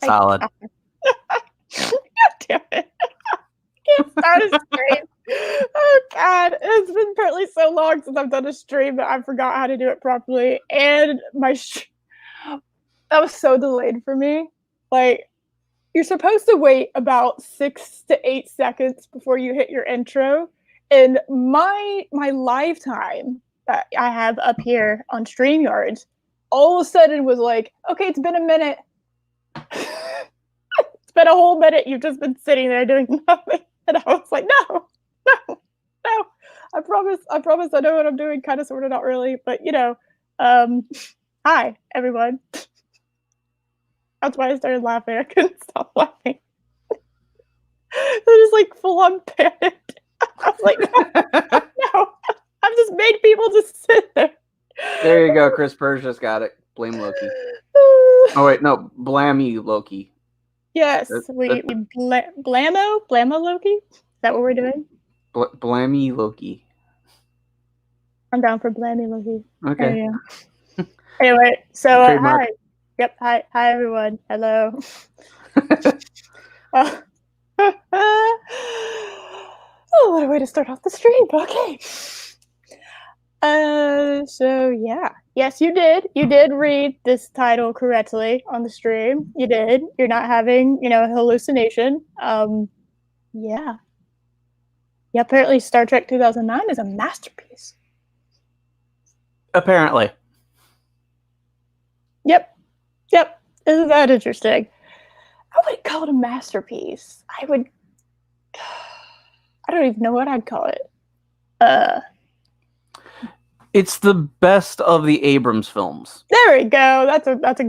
Solid. God. God damn it. Can't start a stream. Oh God, it's been apparently so long since I've done a stream that I forgot how to do it properly, and that was so delayed for me. Like, you're supposed to wait about 6 to 8 seconds before you hit your intro, and my lifetime that I have up here on StreamYards all of a sudden was like, okay, it's been a minute. It's been a whole minute. You've just been sitting there doing nothing. And I was like, no. I promise I know what I'm doing, kind of, sort of, not really. But, hi, everyone. That's why I started laughing. I couldn't stop laughing. I was like full on panicked. I was like, no. I've just made people just sit there. There you go. Chris Persia's got it. Blame Loki. Oh, wait. No. Blammy Loki. Yes. We Blammo Loki? Is that what we're doing? Blammy Loki. I'm down for Blammy Loki. Okay. Anyway, so Trademark. hi. Yep. Hi everyone. Hello. Oh, what a way to start off the stream. Okay. So yeah. Yes, you did. You did read this title correctly on the stream. You did. You're not having, a hallucination. Yeah. Yeah, apparently Star Trek 2009 is a masterpiece. Apparently. Yep. Isn't that interesting? I wouldn't call it a masterpiece. I don't even know what I'd call it. It's the best of the Abrams films. There we go. That's a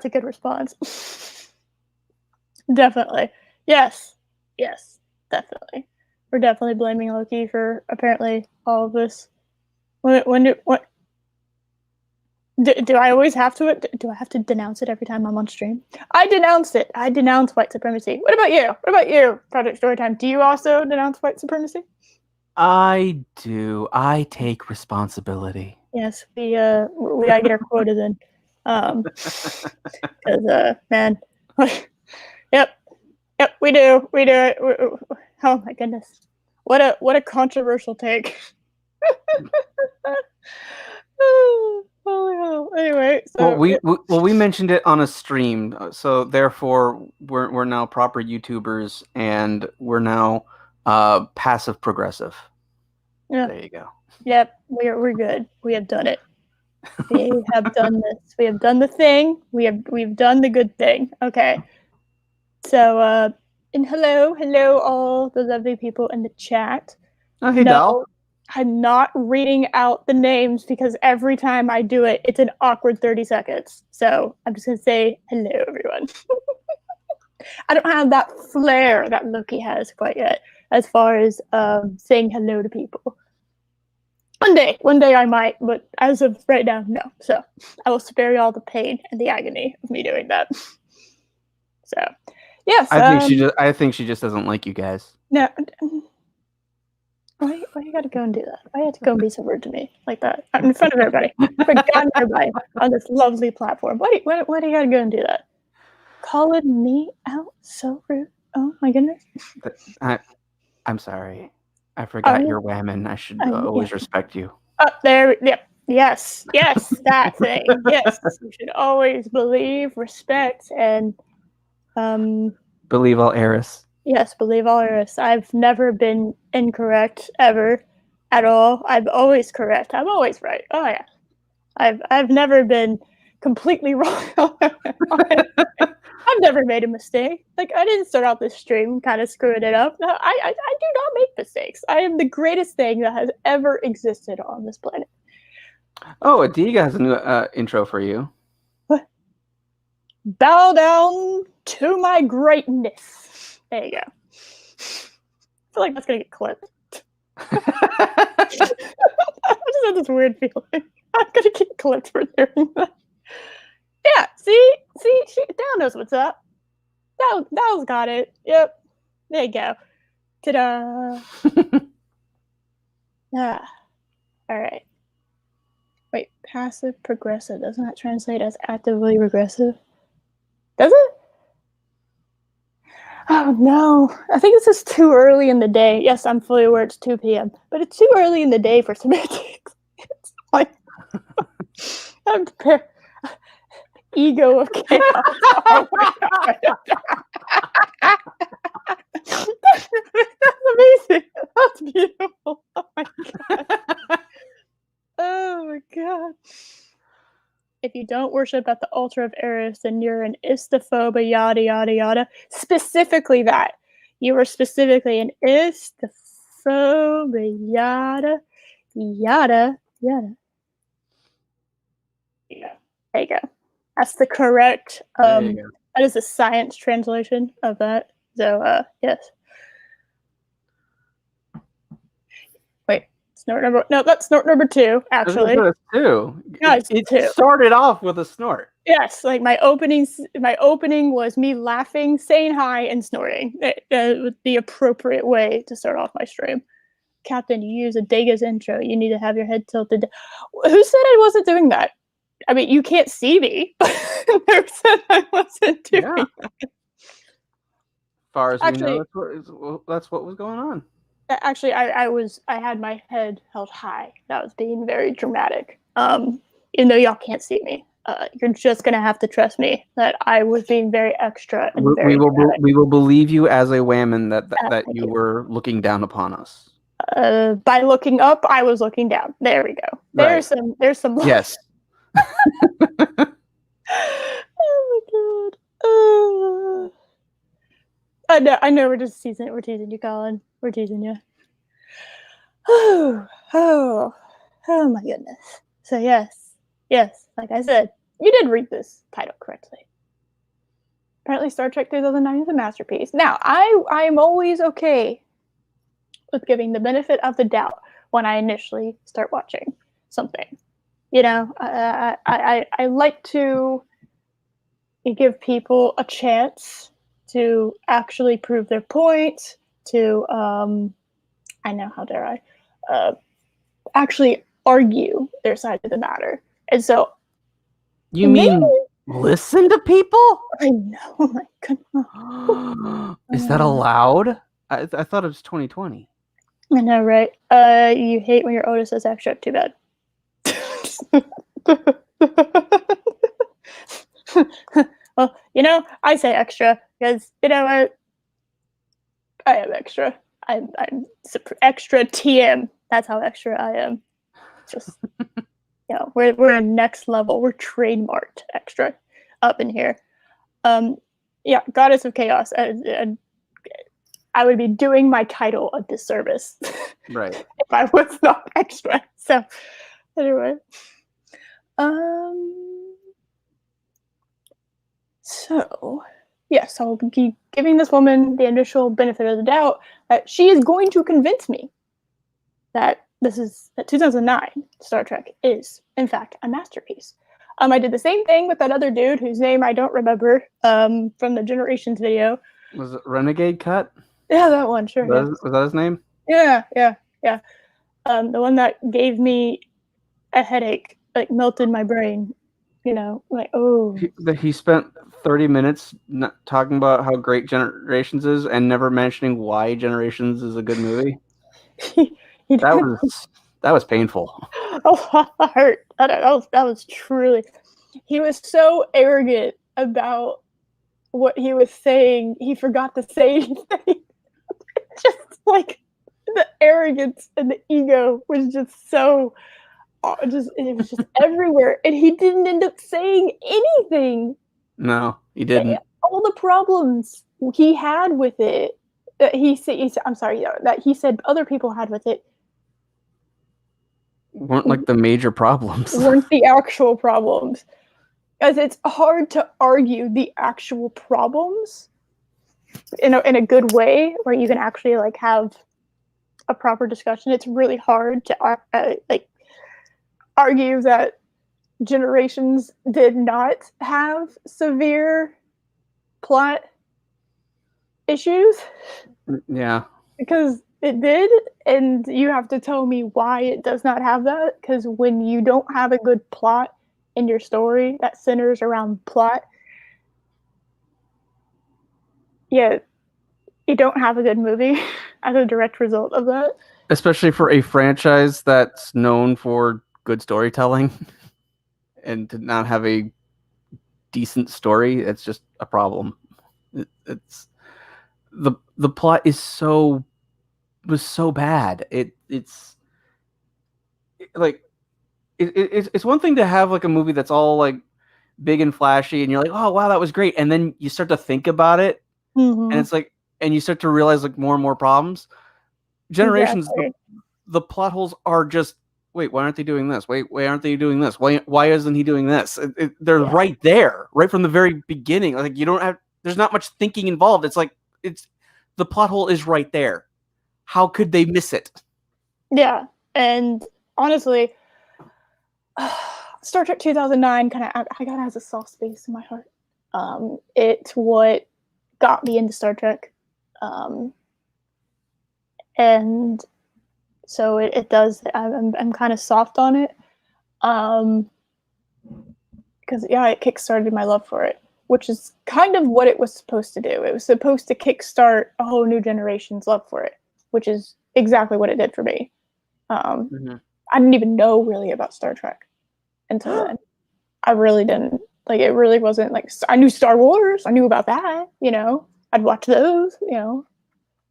good response. Definitely. Yes, definitely. We're definitely blaming Loki for apparently all of this. Do I always have to? Do I have to denounce it every time I'm on stream? I denounce it. I denounce white supremacy. What about you? What about you, Project Storytime? Do you also denounce white supremacy? I do. I take responsibility. Yes, we gotta get our quota then. Because man, yep, we do it. Oh my goodness, what a controversial take. Oh, anyway, so we mentioned it on a stream, so therefore we're now proper YouTubers, and we're now passive progressive. Yeah. There you go. Yep, we're good. We have done it. We have done this. We have done the thing. We've done the good thing. Okay. So and hello all the lovely people in the chat. Oh, hey, Dal. I'm not reading out the names because every time I do it, it's an awkward 30 seconds. So I'm just going to say hello, everyone. I don't have that flair that Loki has quite yet as far as saying hello to people. One day I might, but as of right now, no. So I will spare you all the pain and the agony of me doing that. So, yes. I think she just doesn't like you guys. No. Why you gotta go and do that? Why you have to go and be so rude to me like that in front of everybody? Forgotten everybody on this lovely platform. Why do you gotta go and do that? Calling me out so rude. Oh my goodness. I'm sorry. I forgot you're whammon. I should always respect you. There. Yep. Yes. That thing. Yes. You should always believe, respect, and believe all Eris. Yes, believe all Eris. I've never been incorrect ever, at all. I'm always correct. I'm always right. Oh yeah. I've never been completely wrong. I've never made a mistake. Like, I didn't start out this stream kind of screwing it up. No, I do not make mistakes. I am the greatest thing that has ever existed on this planet. Oh, Adiga has a new intro for you. What? Bow down to my greatness. There you go. I feel like that's gonna get clipped. I just have this weird feeling. I'm gonna get clipped for doing that. Yeah, see, Dal knows what's up. Dal's got it. Yep. There you go. Ta-da. All right. Wait, passive progressive. Doesn't that translate as actively regressive? Does it? Oh no, I think this is too early in the day. Yes, I'm fully aware it's 2 p.m., but it's too early in the day for semantics. It's like I'm prepared. Ego of chaos. Oh my god. That's amazing. That's beautiful. Oh my god. Oh my god. If you don't worship at the altar of Eris, then you're an istophobe, yada yada yada. Specifically that. You were specifically an istophobe, yada yada yada. Yeah. There you go. That's the correct There you go. that is a science translation of that. So yes. Wait, snort number no, that's snort number 2, I was gonna actually. say that's two. No, it's It 2. started off with a snort. Yes, like my opening was me laughing, saying hi, and snorting. The appropriate way to start off my stream. Captain, you use a Dega's intro. You need to have your head tilted. Who said I wasn't doing that? I mean, you can't see me. Who said I wasn't doing that? As far as we know, Actually, that's what was going on. actually, I had my head held high. That was being very dramatic. Even though y'all can't see me, you're just gonna have to trust me that I was being very extra and very dramatic. We will believe you as a whammon that Thank you you. were looking down upon us. By looking up, I was looking down. There we go. Right. There's some. Yes. Oh my god. I know we're just teasing. We're teasing you, Colin. We're teasing you. Oh my goodness. So yes, like I said, you did read this title correctly. Apparently, Star Trek 2009 is a masterpiece. Now, I'm always okay with giving the benefit of the doubt when I initially start watching something. You know, I like to give people a chance to actually prove their point, to I know, how dare I, actually argue their side of the matter. And so You maybe mean listen to people? I know, my goodness. Is that allowed? I thought it was 2020. I know, right? You hate when your Otis says extra. Too bad. Well, you know, I say extra because you know what? I am extra. I'm extra TM. That's how extra I am. Just you know, we're a next level. We're trademarked extra up in here. Yeah, Goddess of Chaos. I would be doing my title a disservice, Right? If I was not extra. So, anyway, so yes, I'll be giving this woman the initial benefit of the doubt that she is going to convince me that that 2009 Star Trek is in fact a masterpiece. I did the same thing with that other dude whose name I don't remember from the Generations video. Was it Renegade Cut? Yeah, that one. Sure. Was that his name? Yeah. The one that gave me a headache, like melted my brain. You know, like He spent 30 minutes talking about how great Generations is and never mentioning why Generations is a good movie. That was painful. Oh, that hurt. That was truly. He was so arrogant about what he was saying. He forgot to say anything. Just like the arrogance and the ego was just so. It was just everywhere, and he didn't end up saying anything. No, he didn't. All the problems he had with it, that he said, I'm sorry, that he said other people had with it, weren't like the major problems. weren't the actual problems. As it's hard to argue the actual problems in a good way where you can actually like have a proper discussion. It's really hard to like argue that Generations did not have severe plot issues. Yeah. Because it did, and you have to tell me why it does not have that. Because when you don't have a good plot in your story that centers around plot, yeah, you don't have a good movie as a direct result of that. Especially for a franchise that's known for good storytelling and to not have a decent story, it's just a problem. It's the plot is was so bad. It's like it's one thing to have like a movie that's all like big and flashy, and you're like, oh wow, that was great, and then you start to think about it, and Mm-hmm. it's like, and you start to realize like more and more problems. Generations, Exactly. the plot holes are just wait, why aren't they doing this? Wait, why aren't they doing this? Why isn't he doing this? They're Yeah. right there, right from the very beginning. Like you don't have, there's not much thinking involved. It's like it's the plot hole is right there. How could they miss it? Yeah. And honestly, Star Trek 2009 kind of I got has a soft space in my heart. It's what got me into Star Trek, um, and so it does. I'm kind of soft on it, um, because yeah, it kickstarted my love for it, which is kind of what it was supposed to do. It was supposed to kickstart a whole new generation's love for it, which is exactly what it did for me. Um, Mm-hmm. I didn't even know really about Star Trek until then. I really didn't. Like, it really wasn't like I knew Star Wars. I knew about that. I'd watch those. The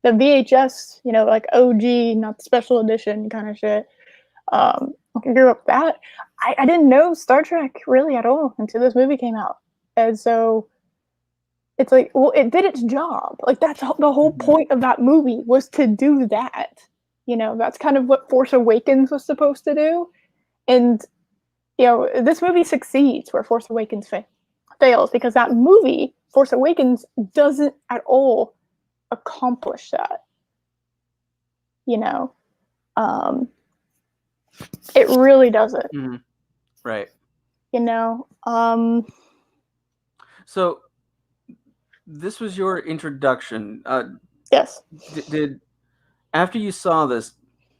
VHS. Like OG, not the special edition kind of shit. I grew up with that. I didn't know Star Trek really at all until this movie came out, and so it's like, well, it did its job. Like that's the whole Mm-hmm. point of that movie was to do that. That's kind of what Force Awakens was supposed to do, and this movie succeeds where Force Awakens fails because that movie, Force Awakens, doesn't at all accomplish that. You know, um, it really doesn't. Mm-hmm. Right. You know, um, So this was your introduction. yes. Did after you saw this,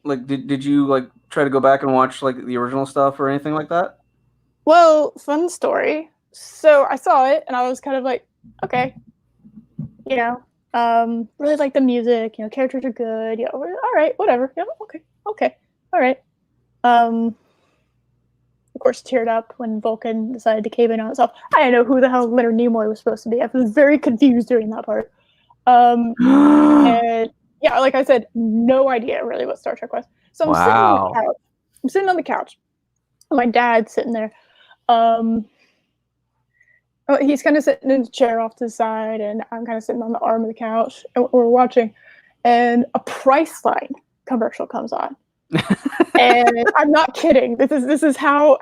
like, did you like try to go back and watch like the original stuff or anything like that? Well, fun story. So I saw it and I was kind of like, okay, you know, really like the music. Characters are good. All right, whatever. Okay, all right. Um, of course, teared up when Vulcan decided to cave in on itself. I didn't know who the hell Leonard Nimoy was supposed to be. I was very confused during that part. And yeah, like I said, no idea really what Star Trek was. So I'm sitting on the Wow. couch. I'm sitting on the couch. My dad's sitting there. Um, he's kind of sitting in the chair off to the side, and I'm kind of sitting on the arm of the couch, and we're watching. And a Priceline commercial comes on. And I'm not kidding. This is how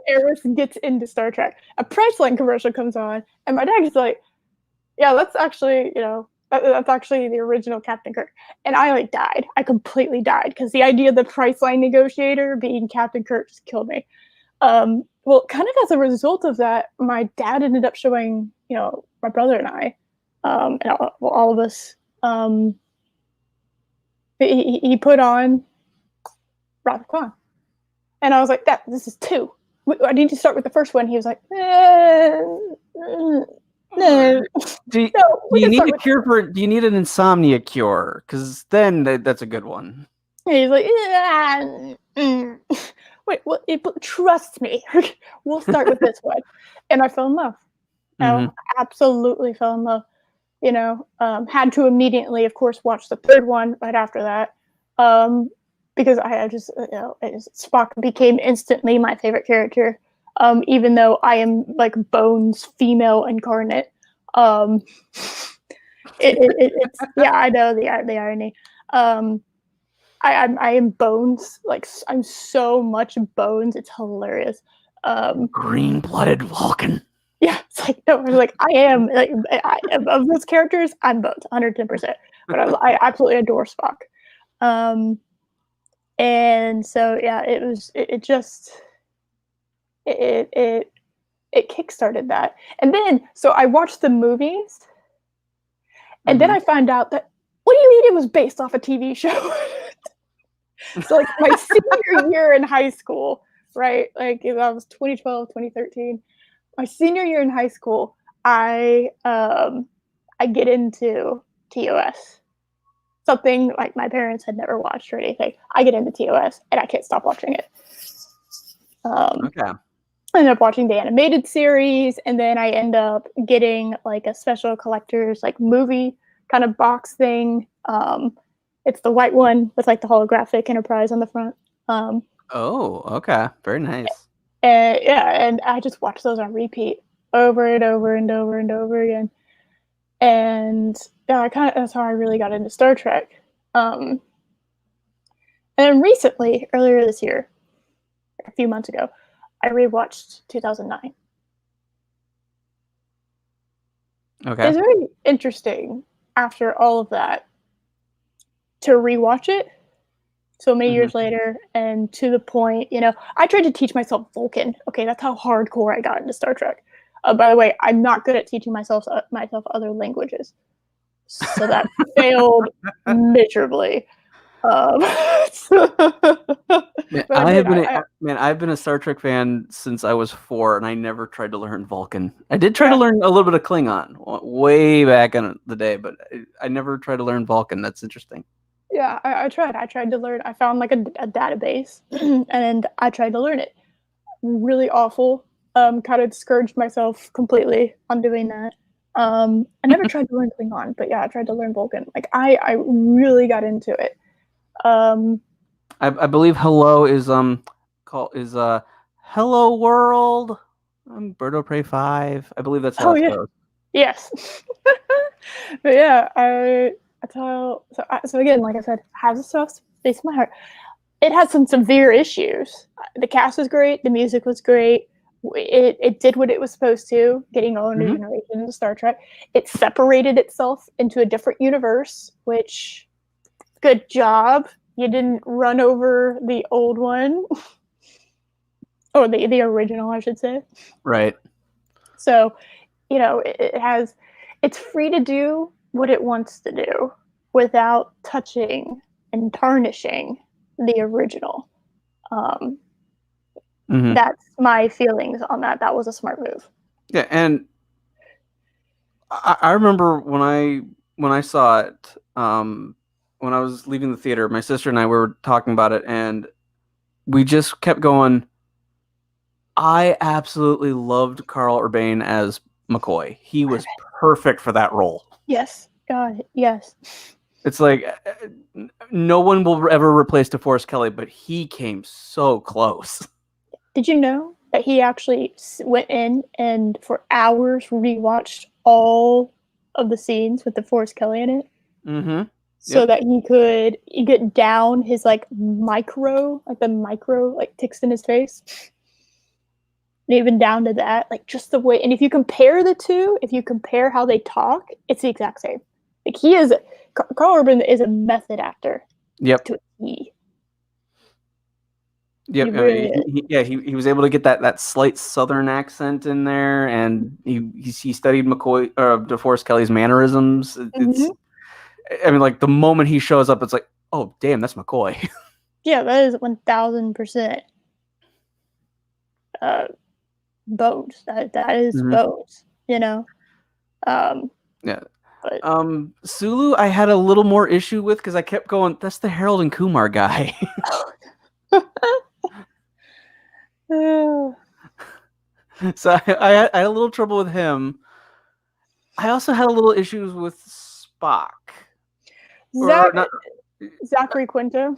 Eris gets into Star Trek. A Priceline commercial comes on, and my dad is like, "Yeah, that's actually that's actually the original Captain Kirk." And I like died. I completely died because the idea of the Priceline negotiator being Captain Kirk just killed me. Well, kind of as a result of that, my dad ended up showing my brother and I, and all of us. He put on Wrath of Khan. And I was like, this is two. I need to start with the first one. He was like, no, Do, we you can need start a with. cure for? Do you need an insomnia cure? Because then that's a good one. And he's like, wait, trust me. We'll start with this one. And I fell in love. Mm-hmm. Absolutely fell in love. Had to immediately, of course, watch the third one right after that. Because I just, Spock became instantly my favorite character. Even though I am like Bones' female incarnate. Um, it's yeah, I know the irony. I am Bones. Like I'm so much Bones. It's hilarious. Green-blooded Vulcan. Yeah, it's like no, like I am like of those characters, I'm Bones, 110%. But I absolutely adore Spock. Um, and so yeah, it just it it kickstarted that, and then so I watched the movies, and then Mm-hmm. I found out that what do you mean it was based off a TV show? So like my senior year in high school, right? Like that was 2012, 2013. My senior year in high school, I get into TOS. Something like my parents had never watched or anything. I get into TOS and I can't stop watching it. Okay. I end up watching the animated series, and then I end up getting like a special collector's like movie kind of box thing. It's the white one with like the holographic Enterprise on the front. Oh, okay. Very nice. And yeah, and I just watch those on repeat over and over and over and over again. And yeah, that's how I really got into Star Trek. And then recently, earlier this year, a few months ago, I rewatched 2009. Okay. It's very interesting after all of that to rewatch it so many years later, and to the point, I tried to teach myself Vulcan. Okay, that's how hardcore I got into Star Trek. By the way, I'm not good at teaching myself other languages, so that failed miserably. Man, But I've been a Star Trek fan since I was 4, and I never tried to learn Vulcan. I did try yeah, to learn a little bit of Klingon way back in the day, but I never tried to learn Vulcan. That's interesting. yeah, I tried. I tried to learn. I found like a database, and I tried to learn it. Really awful. Kind of discouraged myself completely on doing that. I never tried to learn Klingon, but yeah, I tried to learn Vulcan. Like I really got into it. I believe hello is hello world. I'm Birdo Prey 5. I believe that's how Oh it yeah, goes. yes. But yeah, so again, like I said, has a soft space in my heart. It has some severe issues. The cast was great. The music was great. It did what it was supposed to, getting all new generations of Star Trek. It separated itself into a different universe, which, good job. You didn't run over the old one. Or the original, I should say. Right. So, it's free to do what it wants to do without touching and tarnishing the original. That's my feelings on that. That was a smart move. Yeah, and I remember when I saw it, when I was leaving the theater, my sister and I were talking about it, and we just kept going. I absolutely loved Carl Urban as McCoy. He was perfect for that role. Yes, God, yes. It's like no one will ever replace DeForest Kelley, but he came so close. Did you know that he actually went in and for hours rewatched all of the scenes with DeForest Kelley in it? Mm-hmm. So that he could get down his like the micro like ticks in his face. And even down to that, like just the way, and if you compare the two, if you compare how they talk, it's the exact same. Like Carl Urban is a method actor. Yep. To a T. Yep. He was able to get that slight Southern accent in there, and he studied DeForest Kelley's mannerisms. I mean, like the moment he shows up, it's like, oh damn, that's McCoy. Yeah, that is 1000%. Bones. That is bones. Yeah. But, Sulu, I had a little more issue with because I kept going. That's the Harold and Kumar guy. So I had a little trouble with him. I also had a little issues with Spock. Zachary Quinto.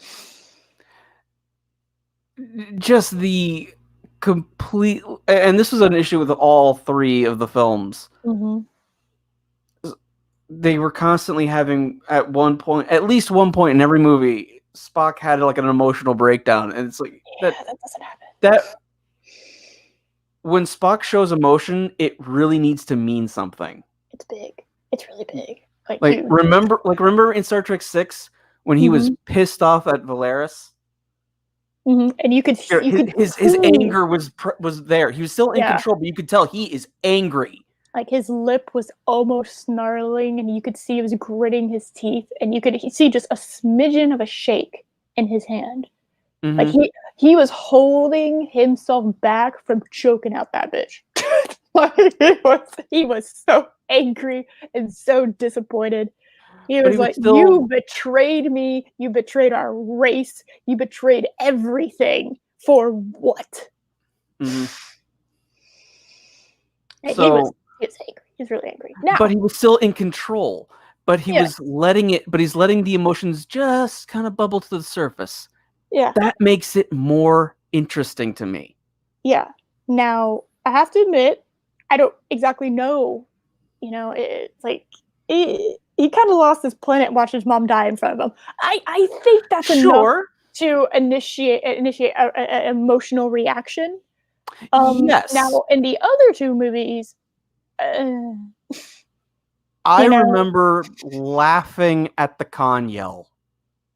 Just the complete, and this was an issue with all 3 of the films. They were constantly having at least one point in every movie, Spock had like an emotional breakdown, and it's like that doesn't happen. That when Spock shows emotion, it really needs to mean something. It's big. It's really big. Like remember in Star Trek 6 when he was pissed off at Valeris? And you could his anger was there. He was still in control, but you could tell he is angry. Like his lip was almost snarling, and you could see he was gritting his teeth, and you could see just a smidgen of a shake in his hand. Like he was holding himself back from choking out that bitch. Like he was so angry and so disappointed. He But was he was like, still "You betrayed me. You betrayed our race. You betrayed everything. For what?" Mhm. And So, he was angry. He was really angry. but Now, he was still in control. But he yeah, was letting it. But he's letting the emotions just kind of bubble to the surface. yeah, That makes it more interesting to me. yeah. Now, I have to admit, I don't exactly know. It's like he kind of lost his planet, watched his mom die in front of him. I think that's enough Sure. to initiate a emotional reaction. Yes. Now in the other two movies, uh, I you know, remember laughing at the con yell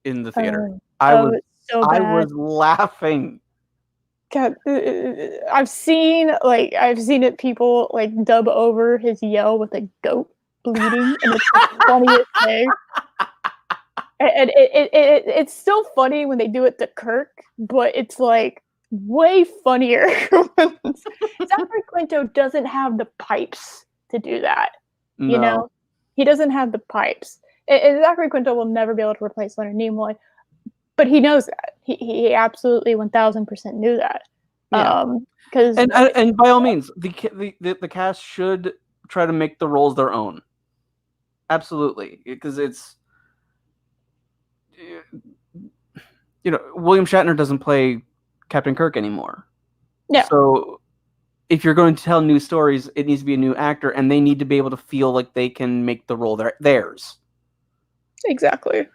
in the theater. oh, I oh, was it's so I bad. was laughing. God, I've seen it people like dub over his yell with a goat bleeding, and it's the funniest thing. And it's still funny when they do it to Kirk, but it's like way funnier when Zachary Quinto doesn't have the pipes to do that. You No. know, he doesn't have the pipes, and Zachary Quinto will never be able to replace Leonard Nimoy, but he knows that. He absolutely 1000% knew that. Yeah. Because And by all means, the cast should try to make the roles their own. Absolutely, because it's William Shatner doesn't play Captain Kirk anymore. no, So if you're going to tell new stories, it needs to be a new actor, and they need to be able to feel like they can make the role theirs. exactly.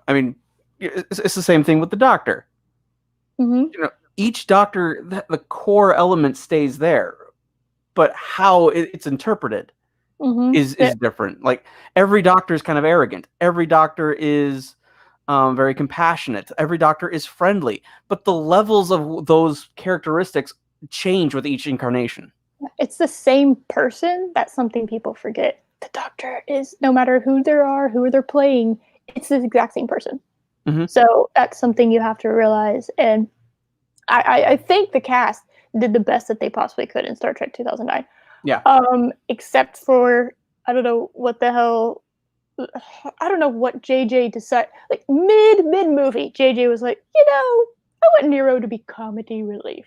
I mean, it's the same thing with the Doctor. Hmm. Each Doctor, the core element stays there, but how it's interpreted Hmm. is different. Like every Doctor is kind of arrogant. Every Doctor is very compassionate. Every Doctor is friendly, but the levels of those characteristics change with each incarnation. It's the same person. That's something people forget. The Doctor is, no matter who they are, who they're playing, it's the exact same person. Mm-hmm. So that's something you have to realize. And I think the cast did the best that they possibly could in Star Trek 2009. Yeah. Except for, I don't know what the hell, I don't know what JJ decided. Like mid movie, JJ was like, I want Nero to be comedy relief.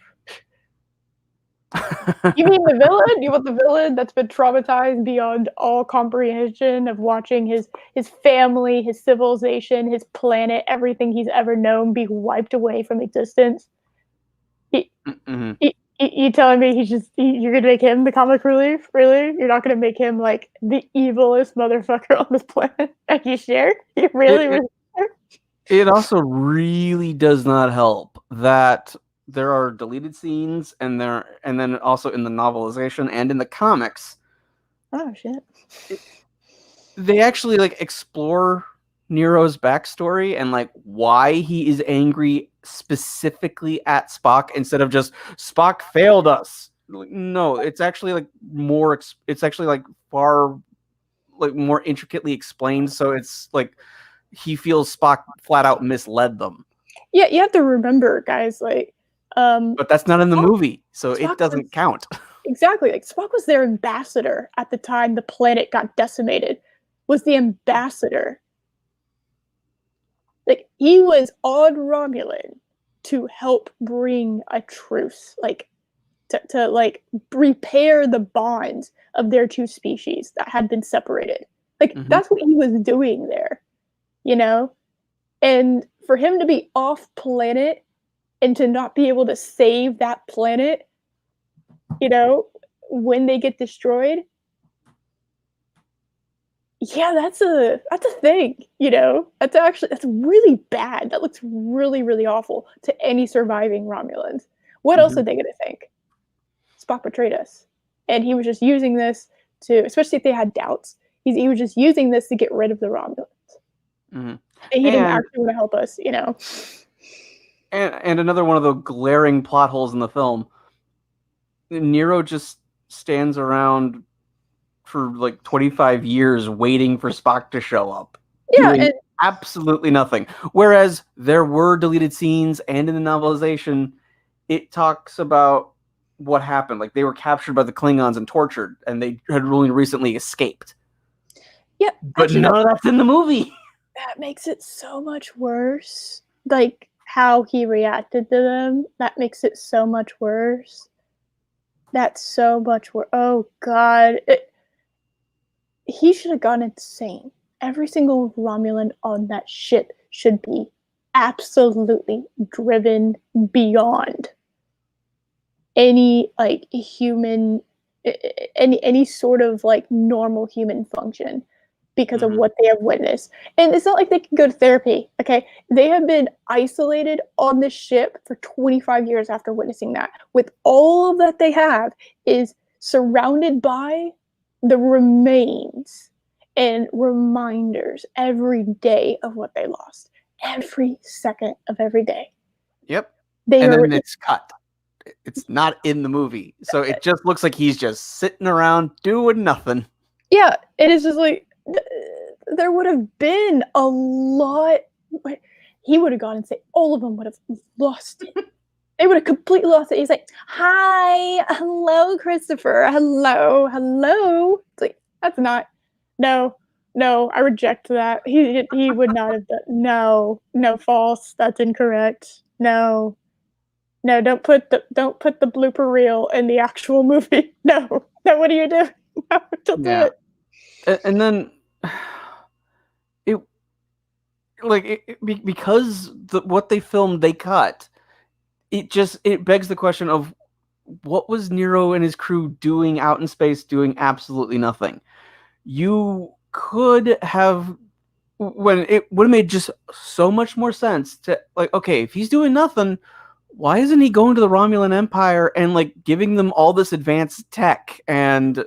You mean the villain? You want the villain that's been traumatized beyond all comprehension of watching his family, his civilization, his planet, everything he's ever known be wiped away from existence? He, Mm-hmm. you telling me you're gonna make him the comic relief? Really? You're not gonna make him like the evilest motherfucker on this planet? Are you sure? You It, really, it really sure? it also really does not help that there are deleted scenes and then also in the novelization and in the comics Oh shit. they actually like explore Nero's backstory and like why he is angry specifically at Spock instead of just Spock failed us. Like, no, it's actually like more. It's actually like far like more intricately explained. So it's like he feels Spock flat out misled them. Yeah, you have to remember, guys. Like, But that's not in the Spock, movie, so it Spock was doesn't count. exactly like Spock was their ambassador at the time the planet got decimated. Was the ambassador like he was on Romulan to help bring a truce, like to like repair the bonds of their two species that had been separated. Like Mm-hmm. that's what he was doing there, you know? And for him to be off planet and to not be able to save that planet, you know, when they get destroyed, yeah, that's a thing, that's really bad. That looks really, really awful to any surviving Romulans. What else Mm-hmm. are they gonna think? Spock betrayed us. And he was just using this to, especially if they had doubts, he was just using this to get rid of the Romulans. Mm-hmm. And he didn't And actually want to help us, and another one of the glaring plot holes in the film. Nero just stands around for like 25 years waiting for Spock to show up, Yeah, doing and absolutely nothing. Whereas there were deleted scenes, and in the novelization, it talks about what happened. Like they were captured by the Klingons and tortured, and they had really recently escaped. Yeah, But actually, none of that's in the movie. that makes it so much worse. Like, how he reacted to them, that makes it so much worse. That's so much worse. Oh, God. He should have gone insane. Every single Romulan on that ship should be absolutely driven beyond any like human any sort of like normal human function because of what they have witnessed. And it's not like they can go to therapy, okay? They have been isolated on this ship for 25 years after witnessing that. With all of that they have is surrounded by the remains and reminders every day of what they lost. Every second of every day. Yep. They And are then it's cut. It's not in the movie. So it just looks like he's just sitting around doing nothing. yeah, it is just like there would have been a lot. He would have gone and said all of them would have lost it. They would have completely lost it. He's like, "Hi, hello, Christopher. Hello, hello." It's like that's not. No, no, I reject that. He would not have done. No, no, false. That's incorrect. No, no, don't put the blooper reel in the actual movie. No, no. What are you doing? No, don't do Yeah. it. And then it like because what they filmed they cut. It begs the question of what was Nero and his crew doing out in space doing absolutely nothing. You could have when it would have made just so much more sense to like, okay, if he's doing nothing, why isn't he going to the Romulan Empire and like giving them all this advanced tech and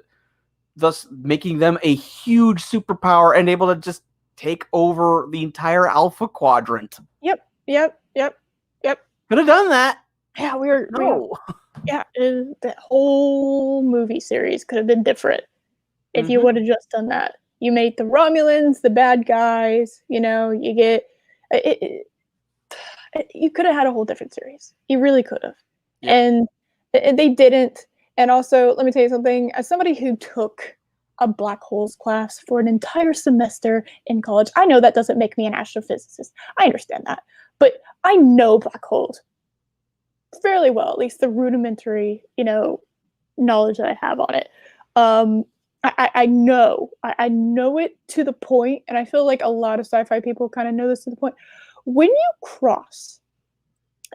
thus making them a huge superpower and able to just take over the entire Alpha Quadrant? Yep, yep, yep, yep. Could have done that. Yeah, No. yeah, that whole movie series could have been different if you would have just done that. You made the Romulans the bad guys, you know, you get you could have had a whole different series. You really could have. Yep. And they didn't. And also, let me tell you something, as somebody who took a black holes class for an entire semester in college, I know that doesn't make me an astrophysicist. I understand that. But I know black holes fairly well, at least the rudimentary, you know, knowledge that I have on it. I know, I know it to the point, and I feel like a lot of sci-fi people kind of know this to the point. When you cross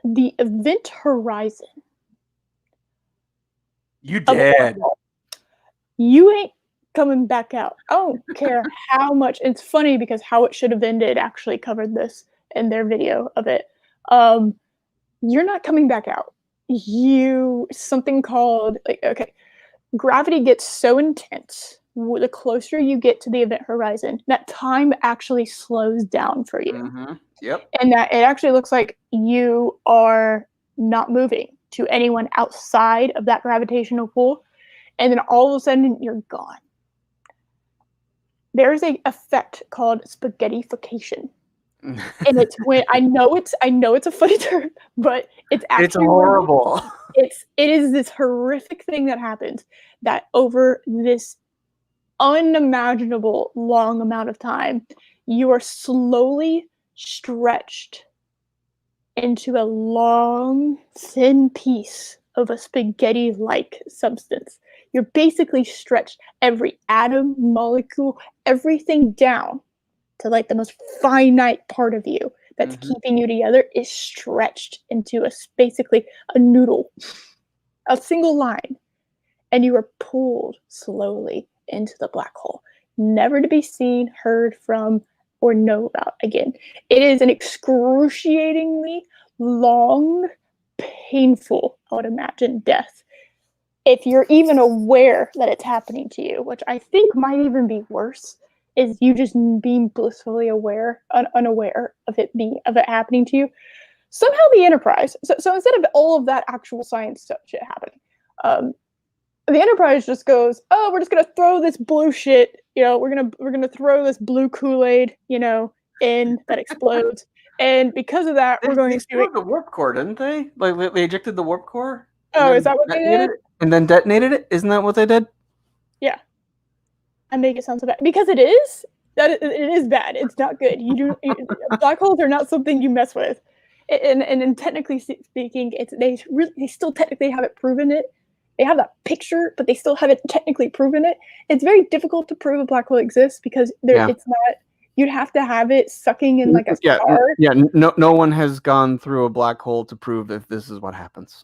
the event horizon, You did. you ain't coming back out. I don't care how much. It's funny because How It Should Have Ended actually covered this in their video of it. You're not coming back out. Something called like okay, gravity gets so intense the closer you get to the event horizon that time actually slows down for you. Yep. And that it actually looks like you are not moving to anyone outside of that gravitational pull, and then all of a sudden you're gone. There's a effect called spaghettification. And it's when I know it's a funny term, but it's actually it's horrible. It is this horrific thing that happens that over this unimaginable long amount of time, you are slowly stretched into a long, thin piece of a spaghetti-like substance. You're basically stretched every atom, molecule, everything down to like the most finite part of you that's keeping you together is stretched into basically a noodle, a single line, and you are pulled slowly into the black hole, never to be seen, heard from, or know about again. It is an excruciatingly long, painful, I would imagine, death. If you're even aware that it's happening to you, which I think might even be worse, is you just being blissfully unaware of it happening to you. Somehow the Enterprise. So instead of all of that actual science shit happening, the Enterprise just goes, "Oh, we're just gonna throw this blue shit. You know, we're gonna throw this blue Kool-Aid, you know, in that explodes." And because of that, we're going They to do it. exploded the warp core, didn't they? Like they ejected the warp core. Oh, is that what they did? And then detonated it. Isn't that what they did? Yeah. I make it sound so bad because it is. it is bad. It's not good. Black holes are not something you mess with. And technically speaking, they still technically haven't proven it. They have that picture, but they still haven't technically proven it. It's very difficult to prove a black hole exists because it's not. You'd have to have it sucking in like a star. No one has gone through a black hole to prove that this is what happens.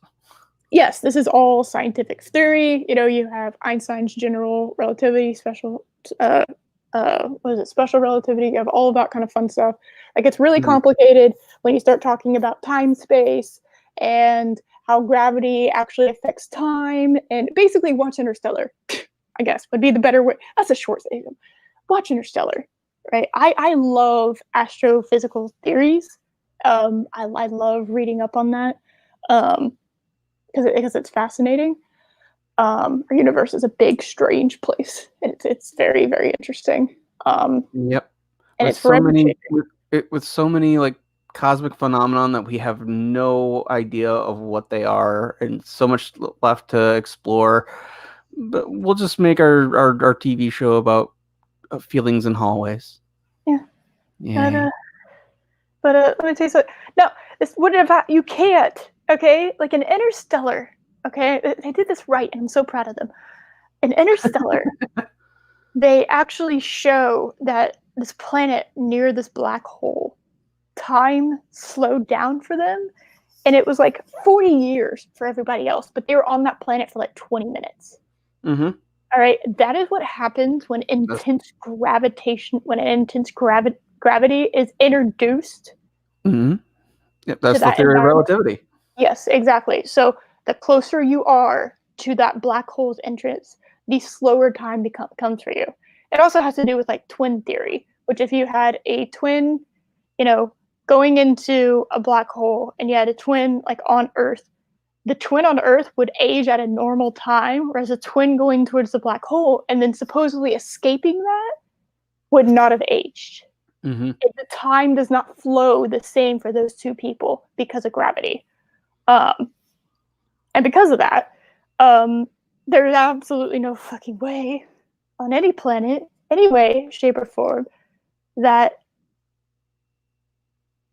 Yes, this is all scientific theory. You have Einstein's general relativity, special special relativity. You have all of that kind of fun stuff. Like, it's really complicated when you start talking about time space and how gravity actually affects time. And basically, watch Interstellar, I guess, would be the better way. That's a short statement. Watch Interstellar, right? I love astrophysical theories. I love reading up on that. Because it's fascinating. Our universe is a big, strange place, and it's very, very interesting. Yep. And with it's forever changing. With so many like cosmic phenomenon that we have no idea of what they are, and so much left to explore. But we'll just make our TV show about feelings in hallways. Yeah. Yeah. But let me tell you something. No, this wouldn't have. You can't. Okay, like in Interstellar. Okay, they did this right, and I'm so proud of them. In Interstellar, they actually show that this planet near this black hole, time slowed down for them, and it was like 40 years for everybody else, but they were on that planet for like 20 minutes. Mm-hmm. All right, that is what happens when intense gravity is introduced. Mm-hmm. Yep, that's the theory of relativity. Yes, exactly. So the closer you are to that black hole's entrance, the slower time comes for you. It also has to do with like twin theory, which if you had a twin, going into a black hole, and you had a twin like on Earth, the twin on Earth would age at a normal time, whereas a twin going towards the black hole and then supposedly escaping that would not have aged. Mm-hmm. The time does not flow the same for those two people because of gravity. And because of that, there's absolutely no fucking way on any planet, any way, shape, or form, that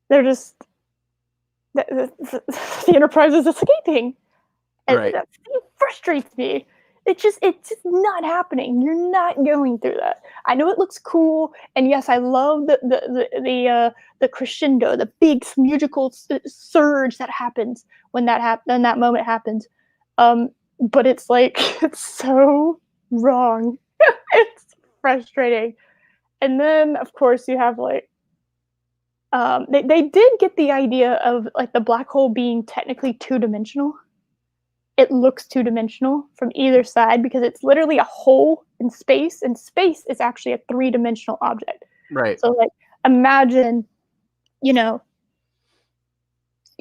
they're just the Enterprise is escaping. And right. That frustrates me. It's just not happening. You're not going through that. I know it looks cool, and yes, I love the crescendo, the big musical surge that happens when that moment happens. But it's like, it's so wrong. It's frustrating. And then, of course, you have like, they did get the idea of like the black hole being technically two-dimensional. It looks two-dimensional from either side because it's literally a hole in space, and space is actually a three-dimensional object. Right. So like, imagine, you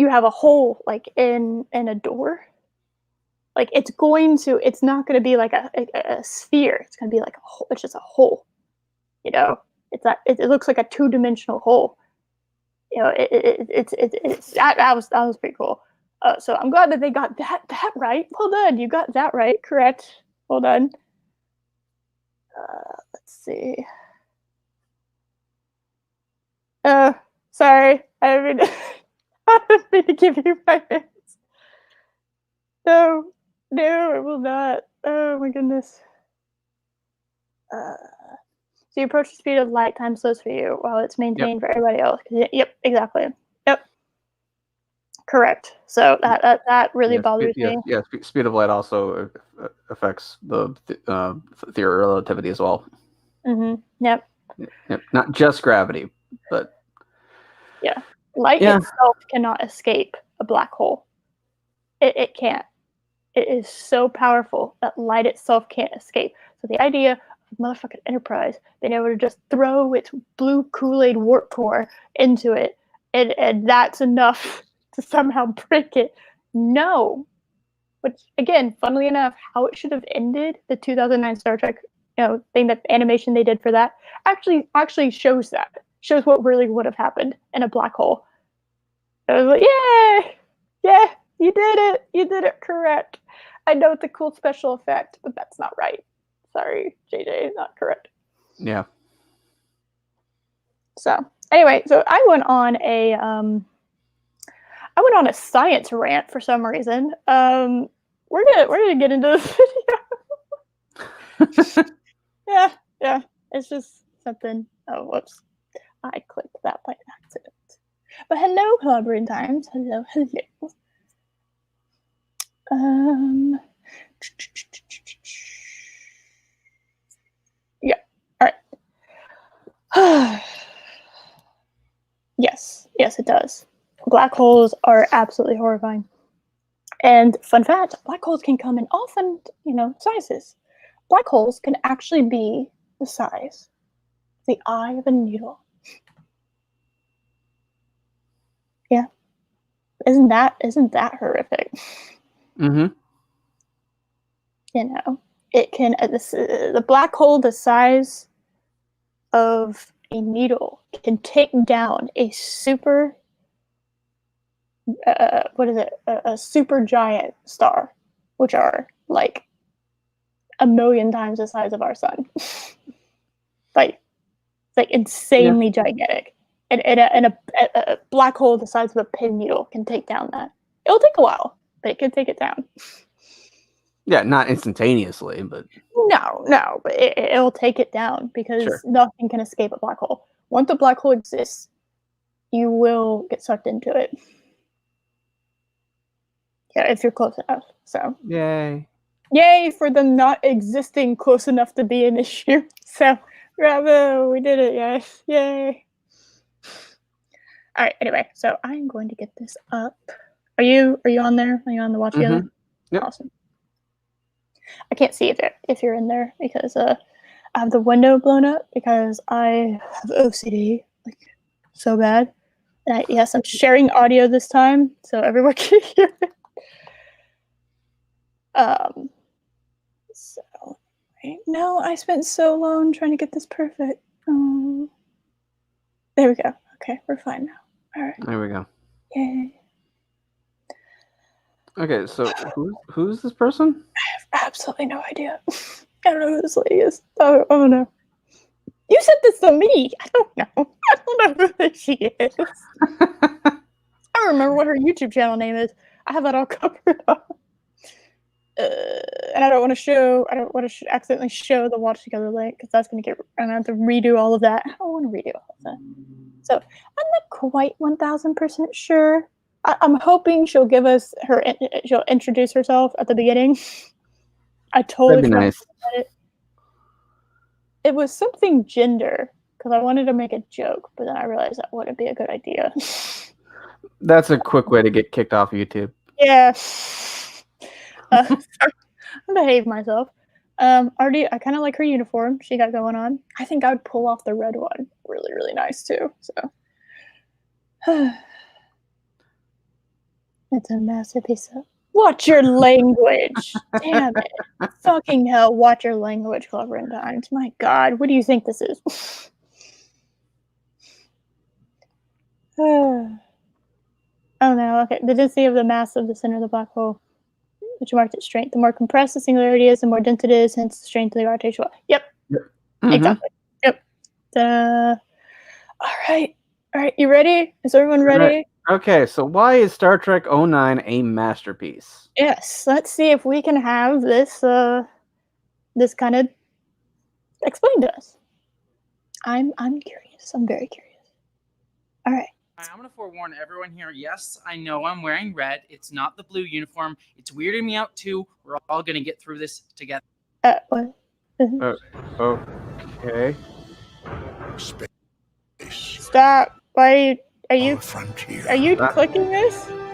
have a hole like in a door. Like, it's not going to be like a sphere. It's going to be like a hole. It's just a hole. It looks like a two-dimensional hole. That was pretty cool. So I'm glad that they got that right. Well done. You got that right. Correct. Well done. Let's see. Sorry. I didn't mean to give you my hands. No, it will not. Oh my goodness. So you approach the speed of light, time slows for you while it's maintained for everybody else. Yep, exactly. Yep. Correct. So that really bothers me. Yeah, speed of light also affects the theory of relativity as well. Mm-hmm. Yep. Not just gravity, but yeah, light itself cannot escape a black hole. It can't. It is so powerful that light itself can't escape. So the idea of motherfucking Enterprise being able to just throw its blue Kool-Aid warp core into it, and that's enough to somehow break it. No. Which, again, funnily enough, how it should have ended, the 2009 Star Trek, thing, that animation they did for that, actually shows that. Shows what really would have happened in a black hole. I was like, yeah, you did it correct. I know it's a cool special effect, but that's not right. Sorry, JJ, not correct. Yeah. So anyway, so I went on a science rant for some reason. We're gonna get into this video. Yeah. It's just something. Oh, whoops! I clicked that by accident. But hello, Collaborating Times. Hello. Yeah. All right. Yes, it does. Black holes are absolutely horrifying. And fun fact, black holes can come in often, sizes. Black holes can actually be the size of the eye of a needle. Yeah. Isn't that horrific? Mm-hmm. It can the black hole the size of a needle can take down a super a super giant star, which are like a million times the size of our sun. like insanely gigantic. And a black hole the size of a pin needle can take down that. It'll take a while, but it can take it down. Yeah, not instantaneously, but no, but it'll take it down because nothing can escape a black hole. Once a black hole exists, you will get sucked into it. Yeah, if you're close enough. So yay for them not existing close enough to be an issue. So bravo, we did it, yes, yay. All right. Anyway, so I'm going to get this up. Are you on there? Are you on the watch together? Yep. Awesome. I can't see if you're in there because I have the window blown up because I have OCD like so bad. And I'm sharing audio this time so everyone can hear it. So right. No, I spent so long trying to get this perfect. There we go. Okay, we're fine now. All right. There we go. Yay. Okay, so who's this person? I have absolutely no idea. I don't know who this lady is. Oh no. You sent this to me. I don't know. I don't know who she is. I don't remember what her YouTube channel name is. I have that all covered up. And I don't want to accidentally show the watch together link because that's going to I'm going to have to redo all of that. I don't want to redo all of that. So I'm not quite 1000% sure. I'm hoping she'll give us she'll introduce herself at the beginning. I totally forgot about it. It was something gender because I wanted to make a joke, but then I realized that wouldn't be a good idea. That's a quick way to get kicked off YouTube. Yeah. I behave myself. Artie, I kind of like her uniform she got going on. I think I would pull off the red one. Really, really nice too. So it's a masterpiece. Watch your language. Damn it. Fucking hell. Watch your language, Collaborating Times. My God. What do you think this is? Oh no. Okay. The density of the mass of the center of the black hole, which marks its strength. The more compressed the singularity is, the more dense it is, hence the strength of the gravitational. Yep. Exactly. Yep. All right. You ready? Is everyone ready? Right. Okay, so why is Star Trek 09 a masterpiece? Yes. Let's see if we can have this this kind of explained to us. I'm curious. I'm very curious. All right. I'm going to forewarn everyone here. Yes, I know I'm wearing red. It's not the blue uniform. It's weirding me out too. We're all going to get through this together. What? Okay. Space. Stop. Why are you frontier. Are you clicking this? Okay.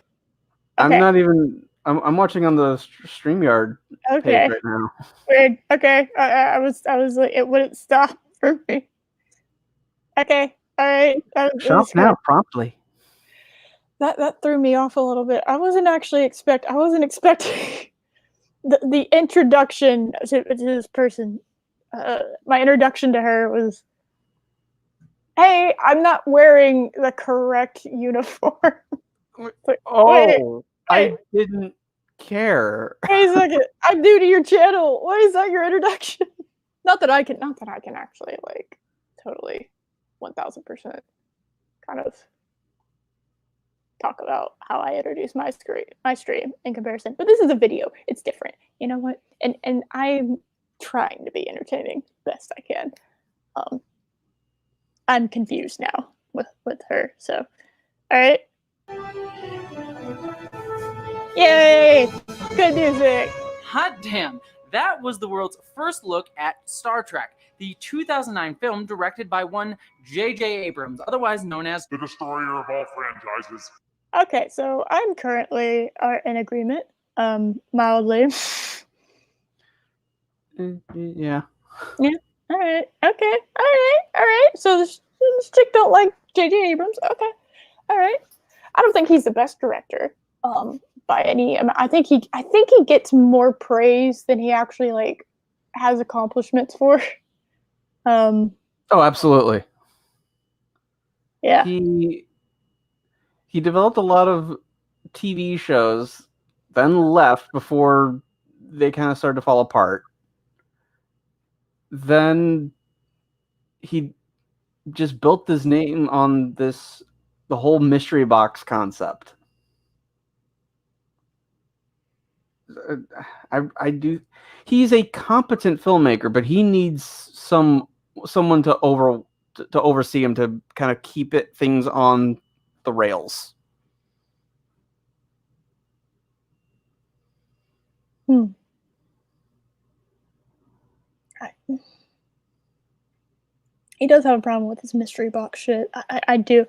I'm not even. I'm watching on the StreamYard page right now. Weird. Okay. I was like, it wouldn't stop for me. Okay. All right. Shop now promptly. That threw me off a little bit. I wasn't expecting the introduction to this person. My introduction to her was, "Hey, I'm not wearing the correct uniform." Wait. I didn't care. Wait a second. I'm new to your channel. Why is that your introduction? Not that I can actually like totally 1000% kind of talk about how I introduce my stream in comparison. But this is a video; it's different. You know what? And I'm trying to be entertaining best I can. I'm confused now with her. So, all right. Yay! Good music. Hot damn! That was the world's first look at Star Trek, the 2009 film directed by one J.J. Abrams, otherwise known as The destroyer of all franchises. Okay, so I'm currently in agreement, mildly. Yeah. Yeah. All right. Okay. All right. So this chick don't like J.J. Abrams. Okay. All right. I don't think he's the best director. By any. I think he gets more praise than he actually like has accomplishments for. Oh, absolutely. Yeah. He developed a lot of TV shows, then left before they kind of started to fall apart. Then he just built his name on the whole mystery box concept. I do. He's a competent filmmaker, but he needs someone to oversee him to kind of keep things on the rails. He does have a problem with his mystery box shit. I do.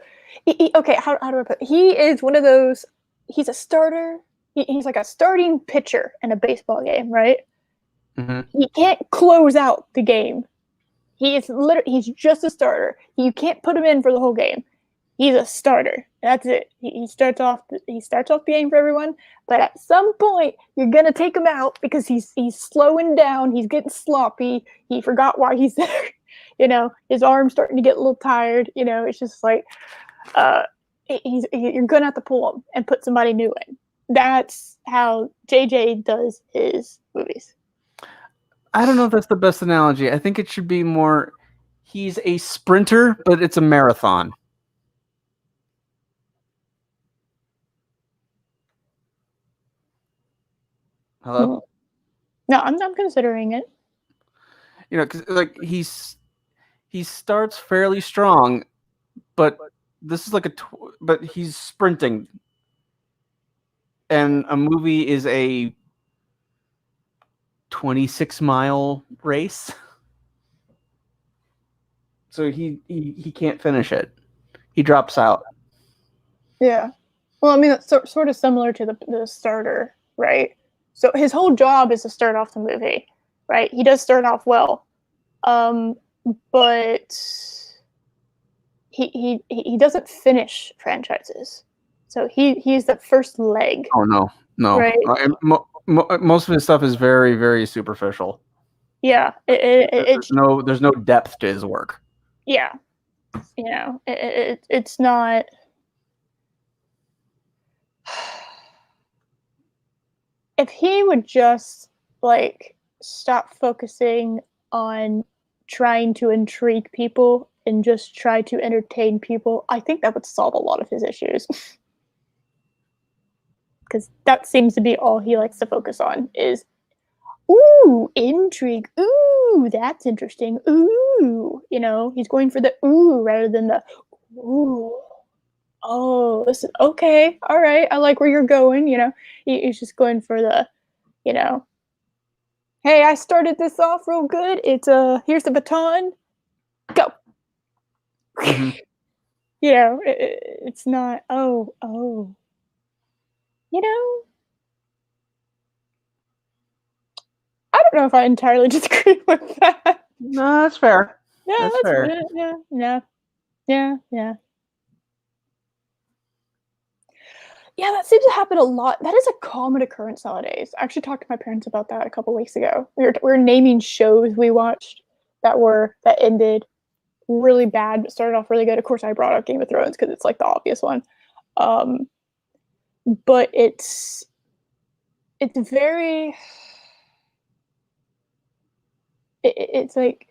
Okay, how do I put it? He is one of those. He's a starter. He's like a starting pitcher in a baseball game, right? Mm-hmm. He can't close out the game. He's just a starter. You can't put him in for the whole game. He's a starter. That's it. He starts off the game for everyone, but at some point you're gonna take him out because he's slowing down. He's getting sloppy. He forgot why he's there. You know, his arm's starting to get a little tired. You know, it's just like you're gonna have to pull him and put somebody new in. That's how JJ does his movies. I don't know if that's the best analogy. I think it should be more, he's a sprinter, but it's a marathon. Hello? No, I'm considering it. You know, because like he starts fairly strong, but this is like but he's sprinting, and a movie is a 26-mile race, so he can't finish it. He drops out. Yeah. Well, I mean, that's sort of similar to the starter, right? So his whole job is to start off the movie, right? He does start off well, but he doesn't finish franchises. So he's the first leg. Oh no! Right. Most of his stuff is very, very superficial. Yeah. There's no depth to his work. Yeah. You know, it's not. If he would just like stop focusing on trying to intrigue people and just try to entertain people, I think that would solve a lot of his issues. Because that seems to be all he likes to focus on is, ooh, intrigue. Ooh, that's interesting. Ooh, you know, he's going for the ooh rather than the ooh. Oh, this is okay. All right. I like where you're going. You know, he's just going for the, you know, hey, I started this off real good. It's here's the baton. Go. Mm-hmm. You know, it's not, oh. You know, I don't know if I entirely disagree with that. No, that's fair. Yeah, that's fair. Yeah. Yeah, that seems to happen a lot. That is a common occurrence nowadays. I actually talked to my parents about that a couple weeks ago. We were naming shows we watched that ended really bad but started off really good. Of course, I brought up Game of Thrones because it's like the obvious one. But it's very. It's like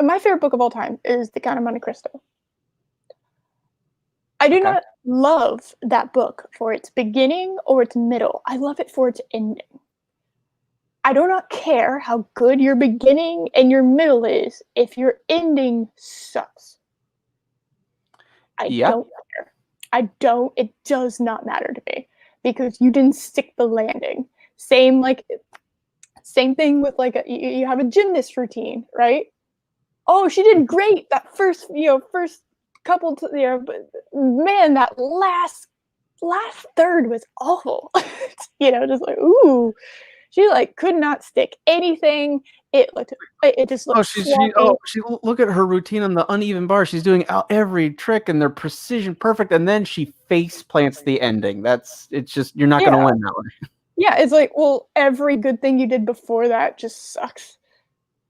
my favorite book of all time is The Count of Monte Cristo. I do Okay. not love that book for its beginning or its middle. I love it for its ending. I do not care how good your beginning and your middle is if your ending sucks. I Yeah. don't care. It does not matter to me because you didn't stick the landing. Same thing with like you have a gymnast routine, right? Oh, she did great that first couple but man, that last third was awful. Just like, ooh, she like could not stick anything. It just looked sloppy. Look at her routine on the uneven bar. She's doing every trick and their precision perfect, and then she face plants the ending. It's just you're not going to win that one. Yeah, it's like, well, every good thing you did before that just sucks.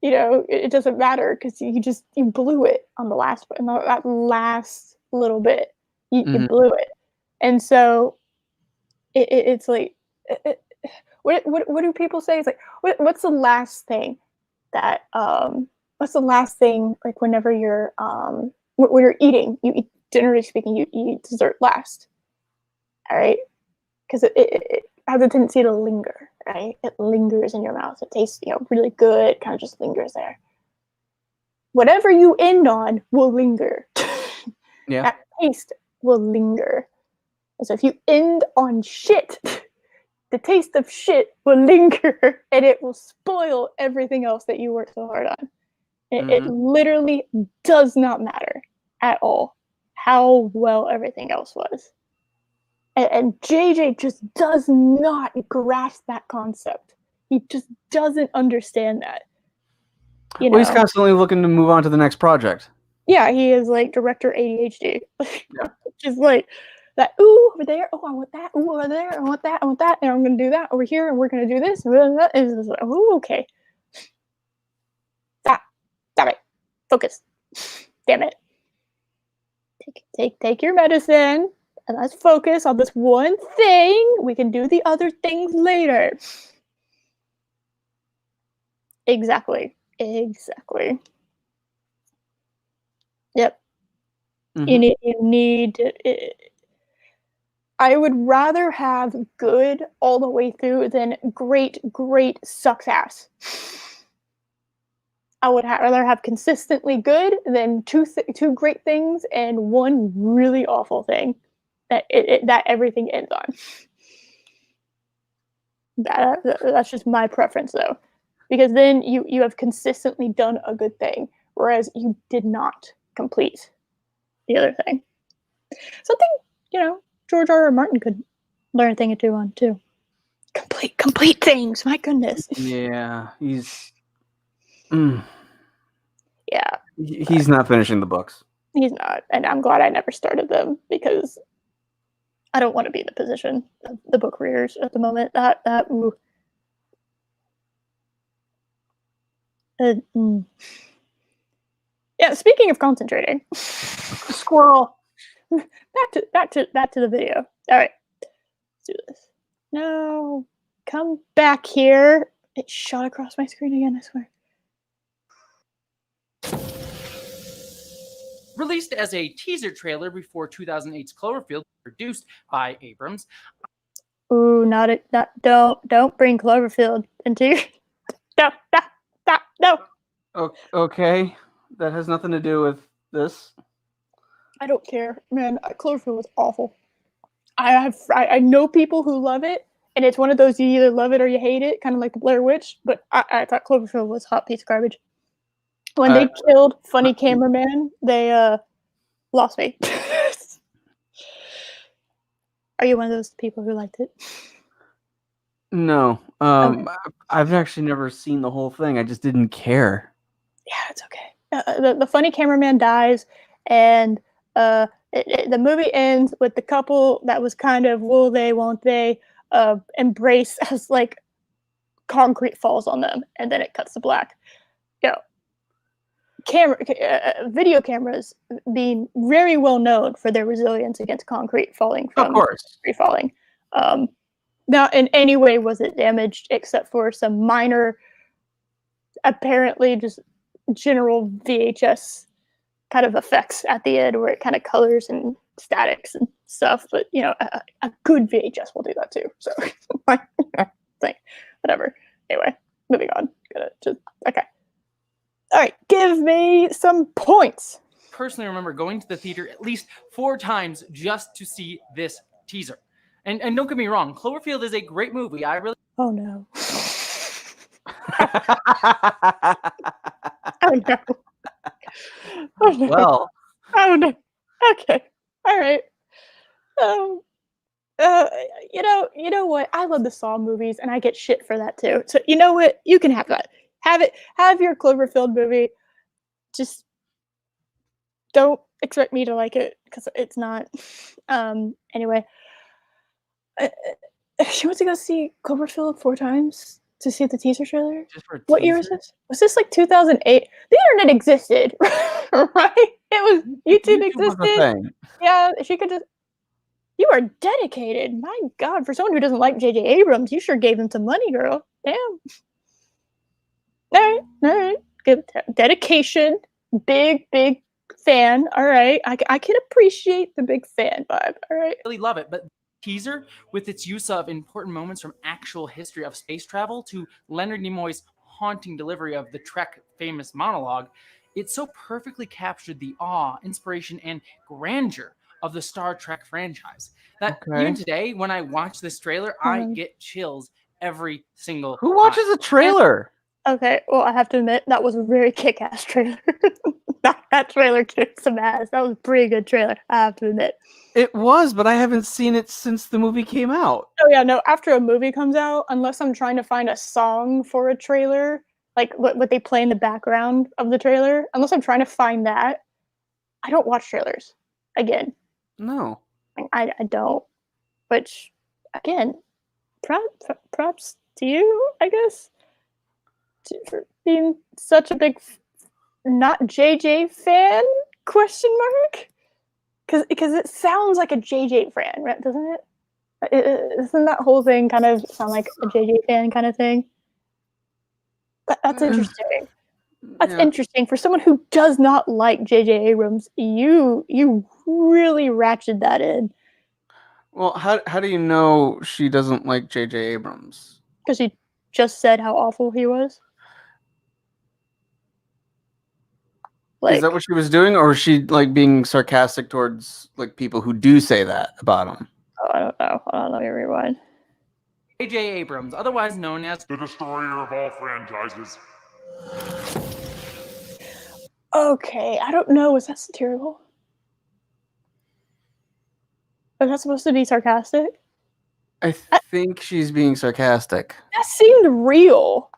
It doesn't matter because you blew it on the last in that last little bit. You blew it, and so it's like, what do people say? It's like, what's the last thing that like whenever you're when you're eating, generally speaking, you eat dessert last, all right? Because it has a tendency to linger, right? It lingers in your mouth. It tastes, really good, kind of just lingers there. Whatever you end on will linger. Yeah. That taste will linger. And so if you end on shit, the taste of shit will linger and it will spoil everything else that you worked so hard on. It literally does not matter at all how well everything else was. And JJ just does not grasp that concept. He just doesn't understand that. Well, he's constantly looking to move on to the next project. Yeah, he is like director ADHD. Just like that, ooh, over there, oh, I want that, ooh, over there, I want that, and I'm going to do that over here, and we're going to do this, and that. And it's like, oh, okay. Stop it. Focus. Damn it. Take your medicine, and let's focus on this one thing. We can do the other things later. Exactly. Yep. You need I would rather have good all the way through than great sucks ass. I would rather have consistently good than two great things and one really awful thing that that everything ends on. That's just my preference, though, because then you have consistently done a good thing, whereas you did not complete the other thing. Something George R.R. Martin could learn a thing or two on too. Complete things. My goodness. Yeah, he's. Yeah, he's not finishing the books. He's not, and I'm glad I never started them because I don't want to be in the position of the book readers at the moment. Ooh. Yeah, speaking of concentrating, squirrel. Back to the video. All right, let's do this. No, come back here. It shot across my screen again. I swear. Released as a teaser trailer before 2008's Cloverfield, produced by Abrams. Ooh, don't bring Cloverfield into your... No. Okay, that has nothing to do with this. I don't care, man. Cloverfield was awful. I know people who love it, and it's one of those you either love it or you hate it, kind of like the Blair Witch. But I thought Cloverfield was a hot piece of garbage. When they killed Funny Cameraman, they lost me. Are you one of those people who liked it? No. Okay. I've actually never seen the whole thing. I just didn't care. Yeah, it's okay. The Funny Cameraman dies, and the movie ends with the couple that was kind of will they, won't they embrace as like concrete falls on them, and then it cuts to black. Video cameras being very well known for their resilience against concrete falling from free falling. Not in any way was it damaged except for some minor, apparently just general VHS kind of effects at the end, where it kind of colors and statics and stuff. But a good VHS will do that too. So, like, whatever. Anyway, moving on. Okay. All right, give me some points. Personally remember going to the theater at least 4 times just to see this teaser. And don't get me wrong, Cloverfield is a great movie. I really Oh no. Oh no. Oh no. Well, Oh no. Okay. All right. You know what? I love the Saw movies, and I get shit for that too. So you know what? You can have that. Have it. Have your Cloverfield movie. Just don't expect me to like it because it's not. Anyway, she went to go see Cloverfield 4 times to see the teaser trailer. just for a What year was teaser- this? Was this like 2008? The internet existed, right? It was YouTube was a existed. thing. Yeah, she could just. You are dedicated. My God, for someone who doesn't like J.J. Abrams, you sure gave him some money, girl. Damn. All right. Good dedication. Big fan. All right. I can appreciate the big fan vibe. All right. really love it. But teaser, with its use of important moments from actual history of space travel to Leonard Nimoy's haunting delivery of the Trek famous monologue, it so perfectly captured the awe, inspiration, and grandeur of the Star Trek franchise that even today, when I watch this trailer, I get chills every single Who watches time. a trailer? Okay, well, I have to admit, that was a very kick-ass trailer. that trailer kicked some ass. That was a pretty good trailer, I have to admit. It was, but I haven't seen it since the movie came out. Oh yeah, no, after a movie comes out, unless I'm trying to find a song for a trailer, like what they play in the background of the trailer, unless I'm trying to find that, I don't watch trailers again. No. I don't. Which, again, props to you, I guess, for being such a big, not JJ fan, question mark? Because it sounds like a JJ fan, right? Doesn't it? Doesn't that whole thing kind of sound like a JJ fan kind of thing? That's interesting. That's interesting. For someone who does not like JJ Abrams, you really ratcheted that in. Well, how do you know she doesn't like J.J. Abrams? Because she just said how awful he was. Like, Is that what she was doing, or was she like being sarcastic towards like people who do say that about him? oh, I don't know. Hold on, let me rewind. J.J. Abrams, otherwise known as The destroyer of all franchises. Okay, I don't know. Was that satirical? Was that supposed to be sarcastic? I think she's being sarcastic. That seemed real.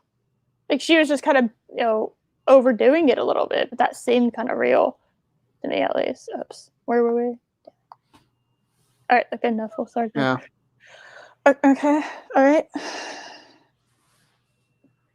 Like she was just kind of, overdoing it a little bit, but that seemed kind of real to me, at least. Oops. Where were we? All right. Okay. Enough. We'll start. Yeah. Okay. All right.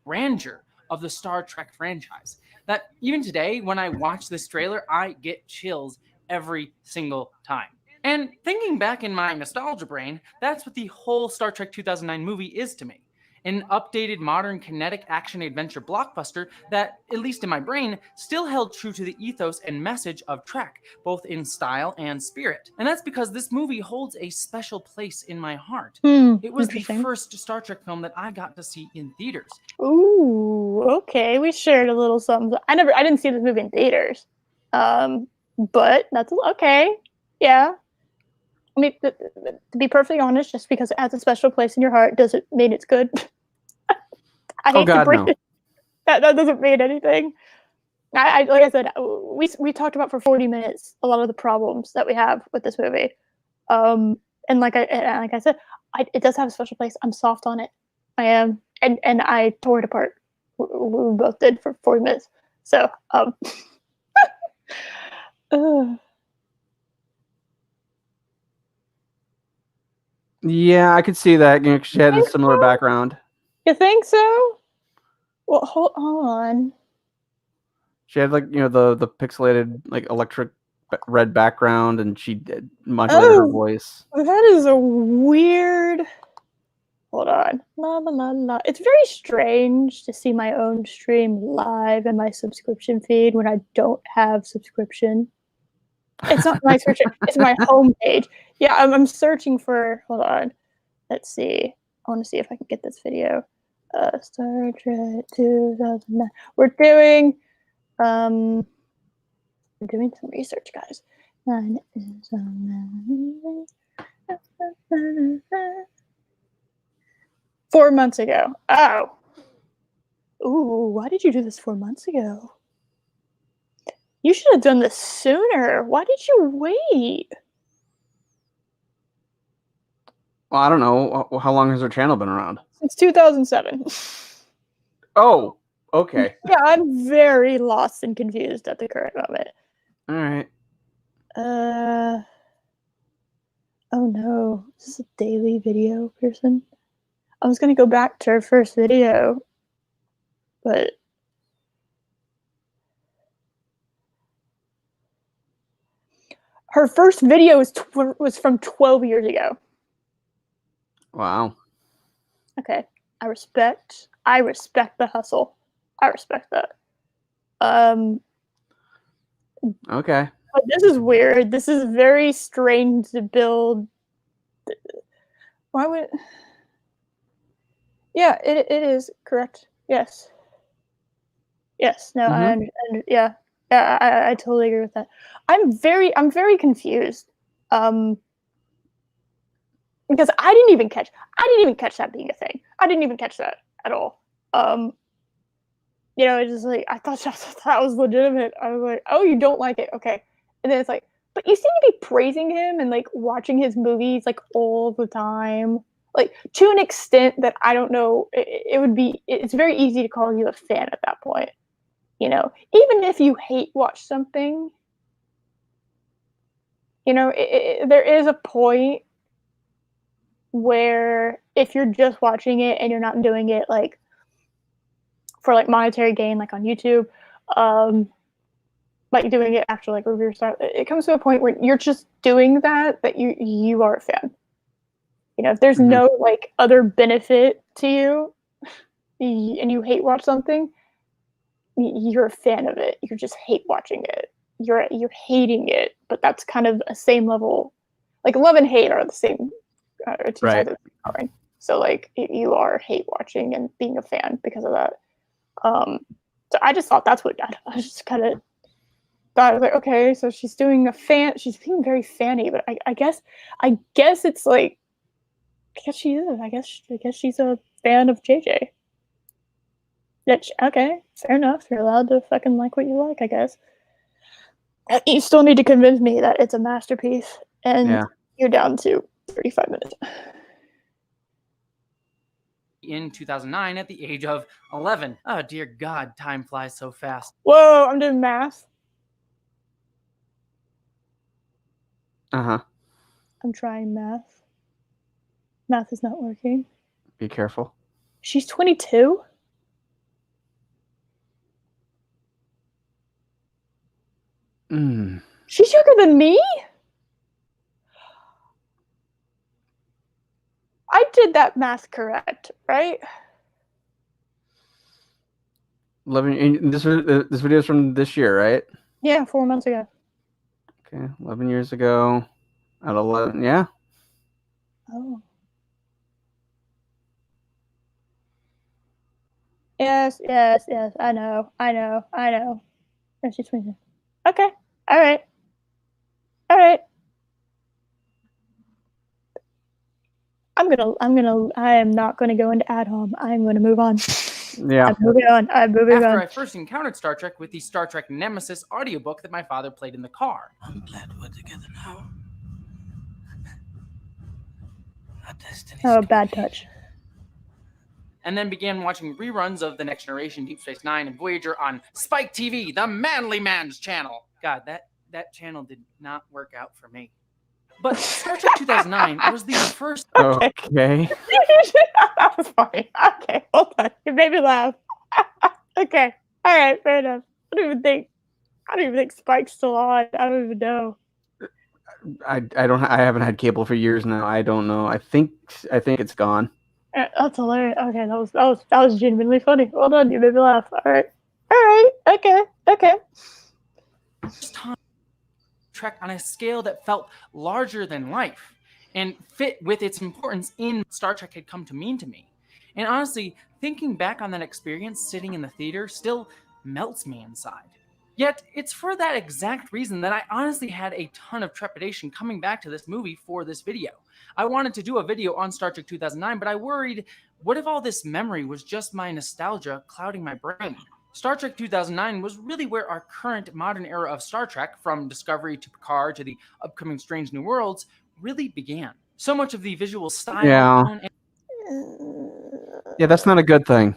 grandeur of the Star Trek franchise that even today, when I watch this trailer, I get chills every single time. And thinking back in my nostalgia brain, that's what the whole Star Trek 2009 movie is to me. An updated, modern, kinetic action-adventure blockbuster that, at least in my brain, still held true to the ethos and message of Trek, both in style and spirit. And that's because this movie holds a special place in my heart. It was the first Star Trek film that I got to see in theaters. Ooh, okay. We shared a little something. I didn't see this movie in theaters. But that's okay. Yeah. I mean, to be perfectly honest, just because it has a special place in your heart doesn't mean it's good. I hate to break it. That doesn't mean anything. I like I said, we talked about for 40 minutes a lot of the problems that we have with this movie. And like I said, it does have a special place. I'm soft on it. I am, and I tore it apart. We both did for 40 minutes. So, Yeah, I could see that. You know, 'cause she had a similar background. You think so? Well, hold on. She had like the pixelated like electric red background, and she modulated her voice. That is a weird. Hold on. La, la, la, la. It's very strange to see my own stream live in my subscription feed when I don't have subscription. It's not my search. It's my homepage. Yeah, I'm searching for. Hold on. Let's see. I want to see if I can get this video. Star Trek 2009. We're doing some research, guys. 9 is on 4 months ago. Oh. Ooh, why did you do this 4 months ago? You should have done this sooner. Why did you wait? Well, I don't know. How long has her channel been around? Since 2007. Oh, okay. Yeah, I'm very lost and confused at the current moment. All right. Oh no. Is this a daily video person? I was gonna go back to her first video, but her first video was from 12 years ago. Wow. Okay. I respect the hustle. I respect that. Okay. But this is weird. This is very strange to build. Why would? Yeah, it is correct. Yes. Yes. No. Yeah. I totally agree with that. I'm very confused. Because I didn't even catch that being a thing. I didn't even catch that at all. It's just like I thought that was legitimate. I was like, oh, you don't like it, okay? And then it's like, but you seem to be praising him and like watching his movies like all the time, like to an extent that I don't know. It's very easy to call you a fan at that point. Even if you hate watch something, there is a point where if you're just watching it and you're not doing it like for like monetary gain, like on YouTube, like doing it after like review style, it comes to a point where you're just doing that you are a fan. If there's no like other benefit to you and you hate watch something, you're a fan of it. You just hate watching it. You're hating it, but that's kind of a same level. Like love and hate are the same. Two sides of the same coin. So like you are hate watching and being a fan because of that. So I just thought that's what I just kind of thought. I was like, okay, so she's doing she's being very fanny, but I guess it's like, I guess she is. I guess she's a fan of JJ. Okay, fair enough. You're allowed to fucking like what you like, I guess. You still need to convince me that it's a masterpiece, and you're down to 35 minutes. In 2009 at the age of 11. Oh, dear God, time flies so fast. Whoa, I'm doing math. Uh-huh. I'm trying math. Math is not working. Be careful. She's 22? She's younger than me? I did that math correct, right? 11. This video is from this year, right? Yeah, 4 months ago. Okay, 11 years ago. At 11, yeah. Oh. Yes. I know. And she's 22. Okay. All right. I am not gonna go into ad hom. I'm gonna move on. Yeah. I'm moving on. After I first encountered Star Trek with the Star Trek Nemesis audiobook that my father played in the car. I'm glad we're together now. Our destinies bad touch. And then began watching reruns of The Next Generation, Deep Space Nine, and Voyager on Spike TV, the Manly Man's channel. God, that channel did not work out for me. But Star Trek 2009 was the first... Okay. That was funny. Okay, hold on. You made me laugh. Okay. All right, fair enough. I don't even think Spike's still on. I don't even know. I haven't had cable for years now. I don't know. I think it's gone. That's hilarious. Okay, that was genuinely funny. Well done, you made me laugh. All right, okay. First time Trek on a scale that felt larger than life and fit with its importance in Star Trek had come to mean to me. And honestly, thinking back on that experience sitting in the theater still melts me inside. Yet, it's for that exact reason that I honestly had a ton of trepidation coming back to this movie for this video. I wanted to do a video on Star Trek 2009, but I worried, what if all this memory was just my nostalgia clouding my brain? Star Trek 2009 was really where our current modern era of Star Trek, from Discovery to Picard to the upcoming Strange New Worlds, really began. So much of the visual style, Yeah. tone, and Yeah, that's not a good thing.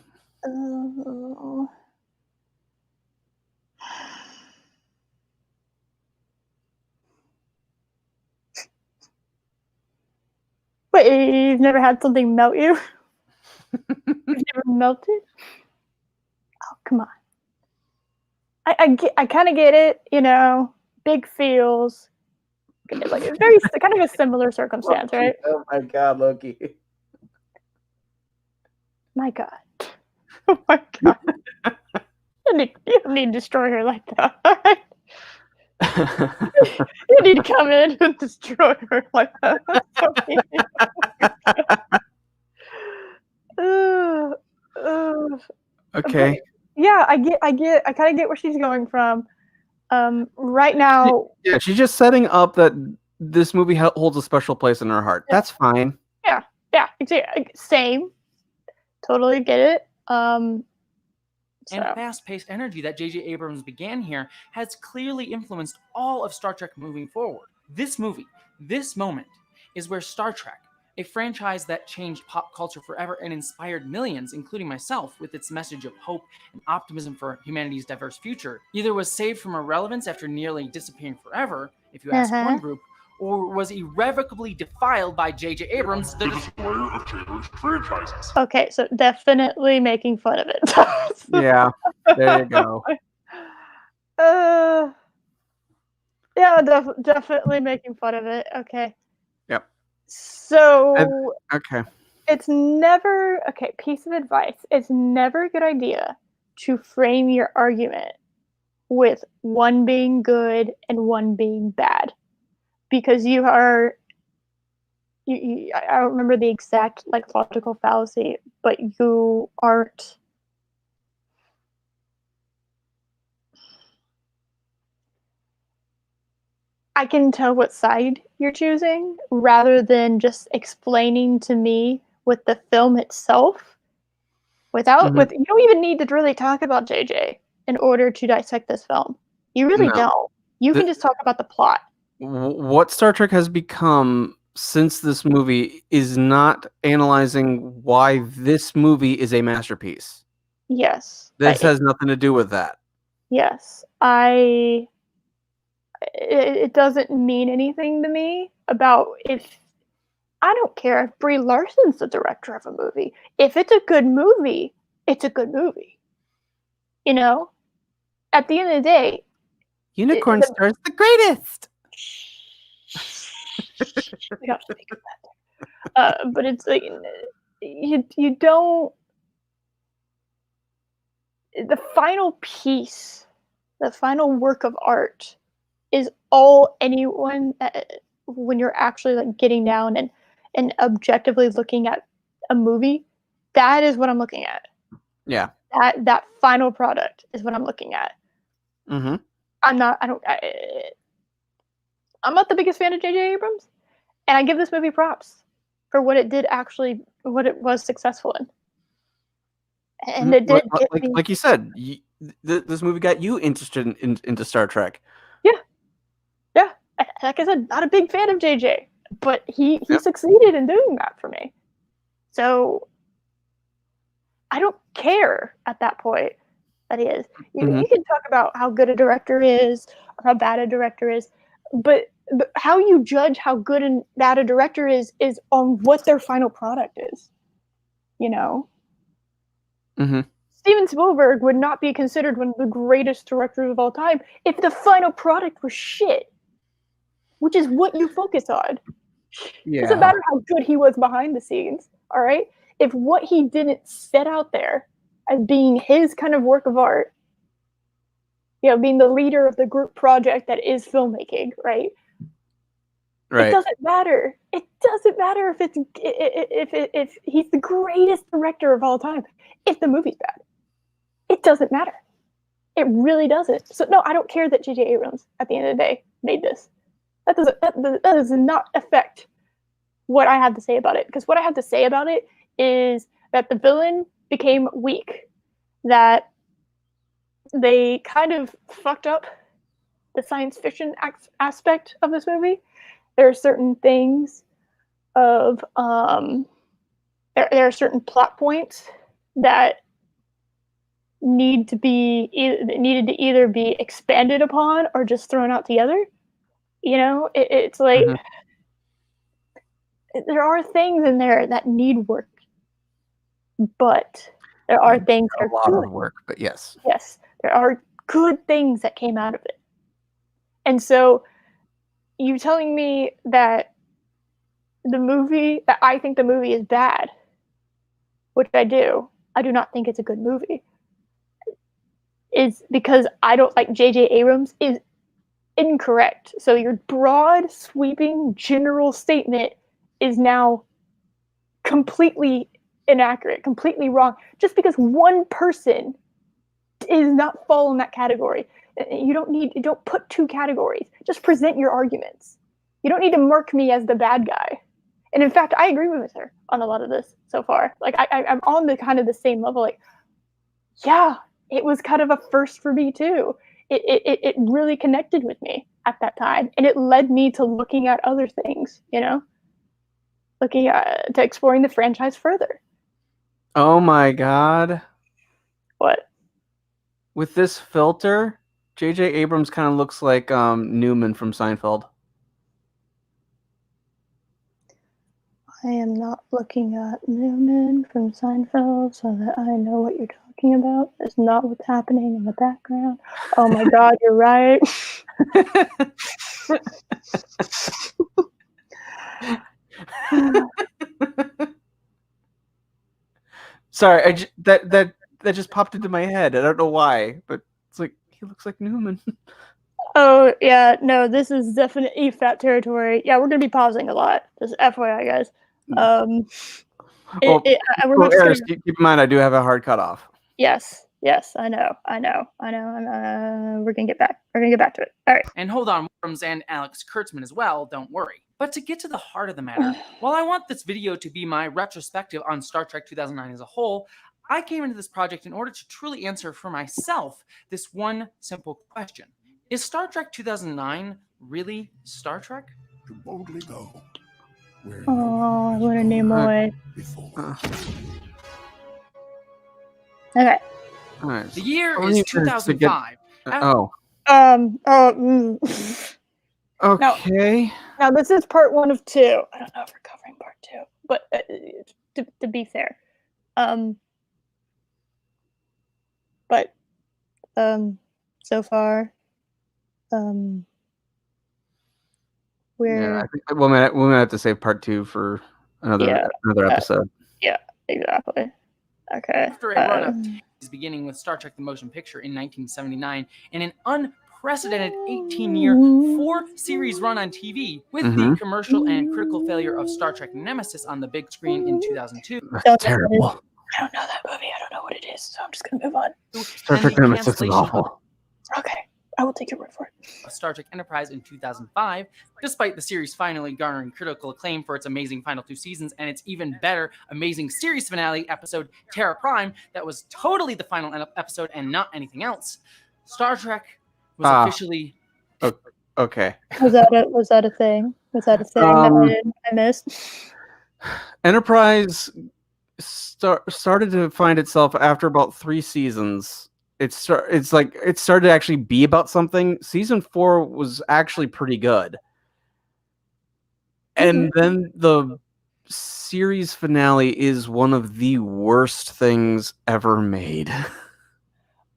Wait, you've never had something melt you? You've never melted? Oh, come on. I kind of get it, you know, big feels, like very kind of a similar circumstance, right? Oh my God, Loki. My God. Oh my God. You don't need to destroy her like that. All right? You need to come in and destroy her like that. That's so mean. Okay. But yeah, I kind of get where she's going from. Right now, Yeah, she's just setting up that this movie holds a special place in her heart. Yeah. That's fine. yeah, same. Totally get it. and So fast-paced energy that J.J. Abrams began here has clearly influenced all of Star Trek moving forward. This movie, this moment, is where Star Trek, a franchise that changed pop culture forever and inspired millions, including myself, with its message of hope and optimism for humanity's diverse future, either was saved from irrelevance after nearly disappearing forever, if you ask one group, or was irrevocably defiled by J.J. Abrams, the Destroyer of cherished franchises. okay, so definitely making fun of it. Yeah, there you go. Yeah, definitely making fun of it. Okay. Yep. So Okay. it's never piece of advice. It's never a good idea to frame your argument with one being good and one being bad, because you are. I don't remember the exact logical fallacy, but you aren't. I can tell what side you're choosing rather than just explaining to me with the film itself. You don't even need to really talk about JJ in order to dissect this film. You really No. don't. You can just talk about the plot. What Star Trek has become since this movie is not analyzing why this movie is a masterpiece. Yes. This has nothing to do with that. Yes. It doesn't mean anything to me about if I don't care if Brie Larson's the director of a movie. If it's a good movie, it's a good movie. You know? At the end of the day, Unicorn Star's the greatest. we don't speak of that. But it's like you don't. The final piece, the final work of art, is all anyone when you're actually getting down and objectively looking at a movie. That is what I'm looking at. Yeah. That final product is what I'm looking at. Mm-hmm. I'm not the biggest fan of J.J. Abrams, and I give this movie props for what it was successful in. And it did like you said, this movie got you interested into Star Trek. Yeah. Like I said, not a big fan of JJ, but he succeeded in doing that for me. So I don't care at that point that he is. You can talk about how good a director is or how bad a director is, but how you judge how good and bad a director is on what their final product is. You know? Mm-hmm. Steven Spielberg would not be considered one of the greatest directors of all time if the final product was shit, which is what you focus on. Yeah. Doesn't matter how good he was behind the scenes, all right? if what he didn't set out there as being his kind of work of art, being the leader of the group project that is filmmaking, right? Right. It doesn't matter. It doesn't matter if he's the greatest director of all time. If the movie's bad, it doesn't matter. It really doesn't. So no, I don't care that J.J. Abrams at the end of the day made this. That does not affect what I have to say about it. Because what I have to say about it is that the villain became weak. That they kind of fucked up the science fiction aspect of this movie. There are certain things of there are certain plot points that needed to either be expanded upon or just thrown out together. It's like there are things in there that need work, but there are things that are a lot good. of work, but yes, there are good things that came out of it. And so you telling me that I think the movie is bad, which I do not think it's a good movie, is because I don't like J.J. Abrams is incorrect. So your broad, sweeping, general statement is now completely inaccurate, completely wrong, just because one person does not fall in that category. You don't put two categories. Just present your arguments. You don't need to mark me as the bad guy. And in fact, I agree with her on a lot of this so far. Like I'm on the kind of the same level. Like, yeah, it was kind of a first for me too. It really connected with me at that time, and it led me to looking at other things. Looking to exploring the franchise further. Oh my god! What? With this filter, J.J. Abrams kind of looks like Newman from Seinfeld. I am not looking at Newman from Seinfeld so that I know what you're talking about. It's not what's happening in the background. Oh my god, you're right. Sorry, that just popped into my head. I don't know why, but it's like he looks like Newman. Oh yeah, no, this is definitely fat territory. Yeah, we're gonna be pausing a lot. Just FYI, guys. Keep in mind, I do have a hard cutoff. Yes, I know. We're gonna get back to it. All right. And hold on, Worms and Alex Kurtzman as well, don't worry. But to get to the heart of the matter, while I want this video to be my retrospective on Star Trek 2009 as a whole, I came into this project in order to truly answer for myself this one simple question. Is Star Trek 2009 really Star Trek? To boldly go where Oh, I want to name away. before. Okay. All right. The year is 2005. Okay. Now this is part 1 of 2. I don't know if we're covering part 2, but to be fair, but so far, I think we're gonna have to save part 2 for another episode. Yeah, exactly. Okay. After a run of beginning with Star Trek: The Motion Picture in 1979 and an unprecedented 18-year 4-series run on TV with the commercial and critical failure of Star Trek Nemesis on the big screen in 2002. That's terrible. I don't know that movie. I don't know what it is, so I'm just gonna move on. Star Trek Nemesis is awful. Okay, I will take your word for it. Star Trek Enterprise in 2005, despite the series finally garnering critical acclaim for its amazing final 2 seasons and its even better amazing series finale episode Terra Prime that was totally the final episode and not anything else. Star Trek was officially okay. Was that a thing? Was that a thing that I missed? Enterprise started to find itself after about 3 seasons. It started to actually be about something. Season 4 was actually pretty good. And then the series finale is one of the worst things ever made.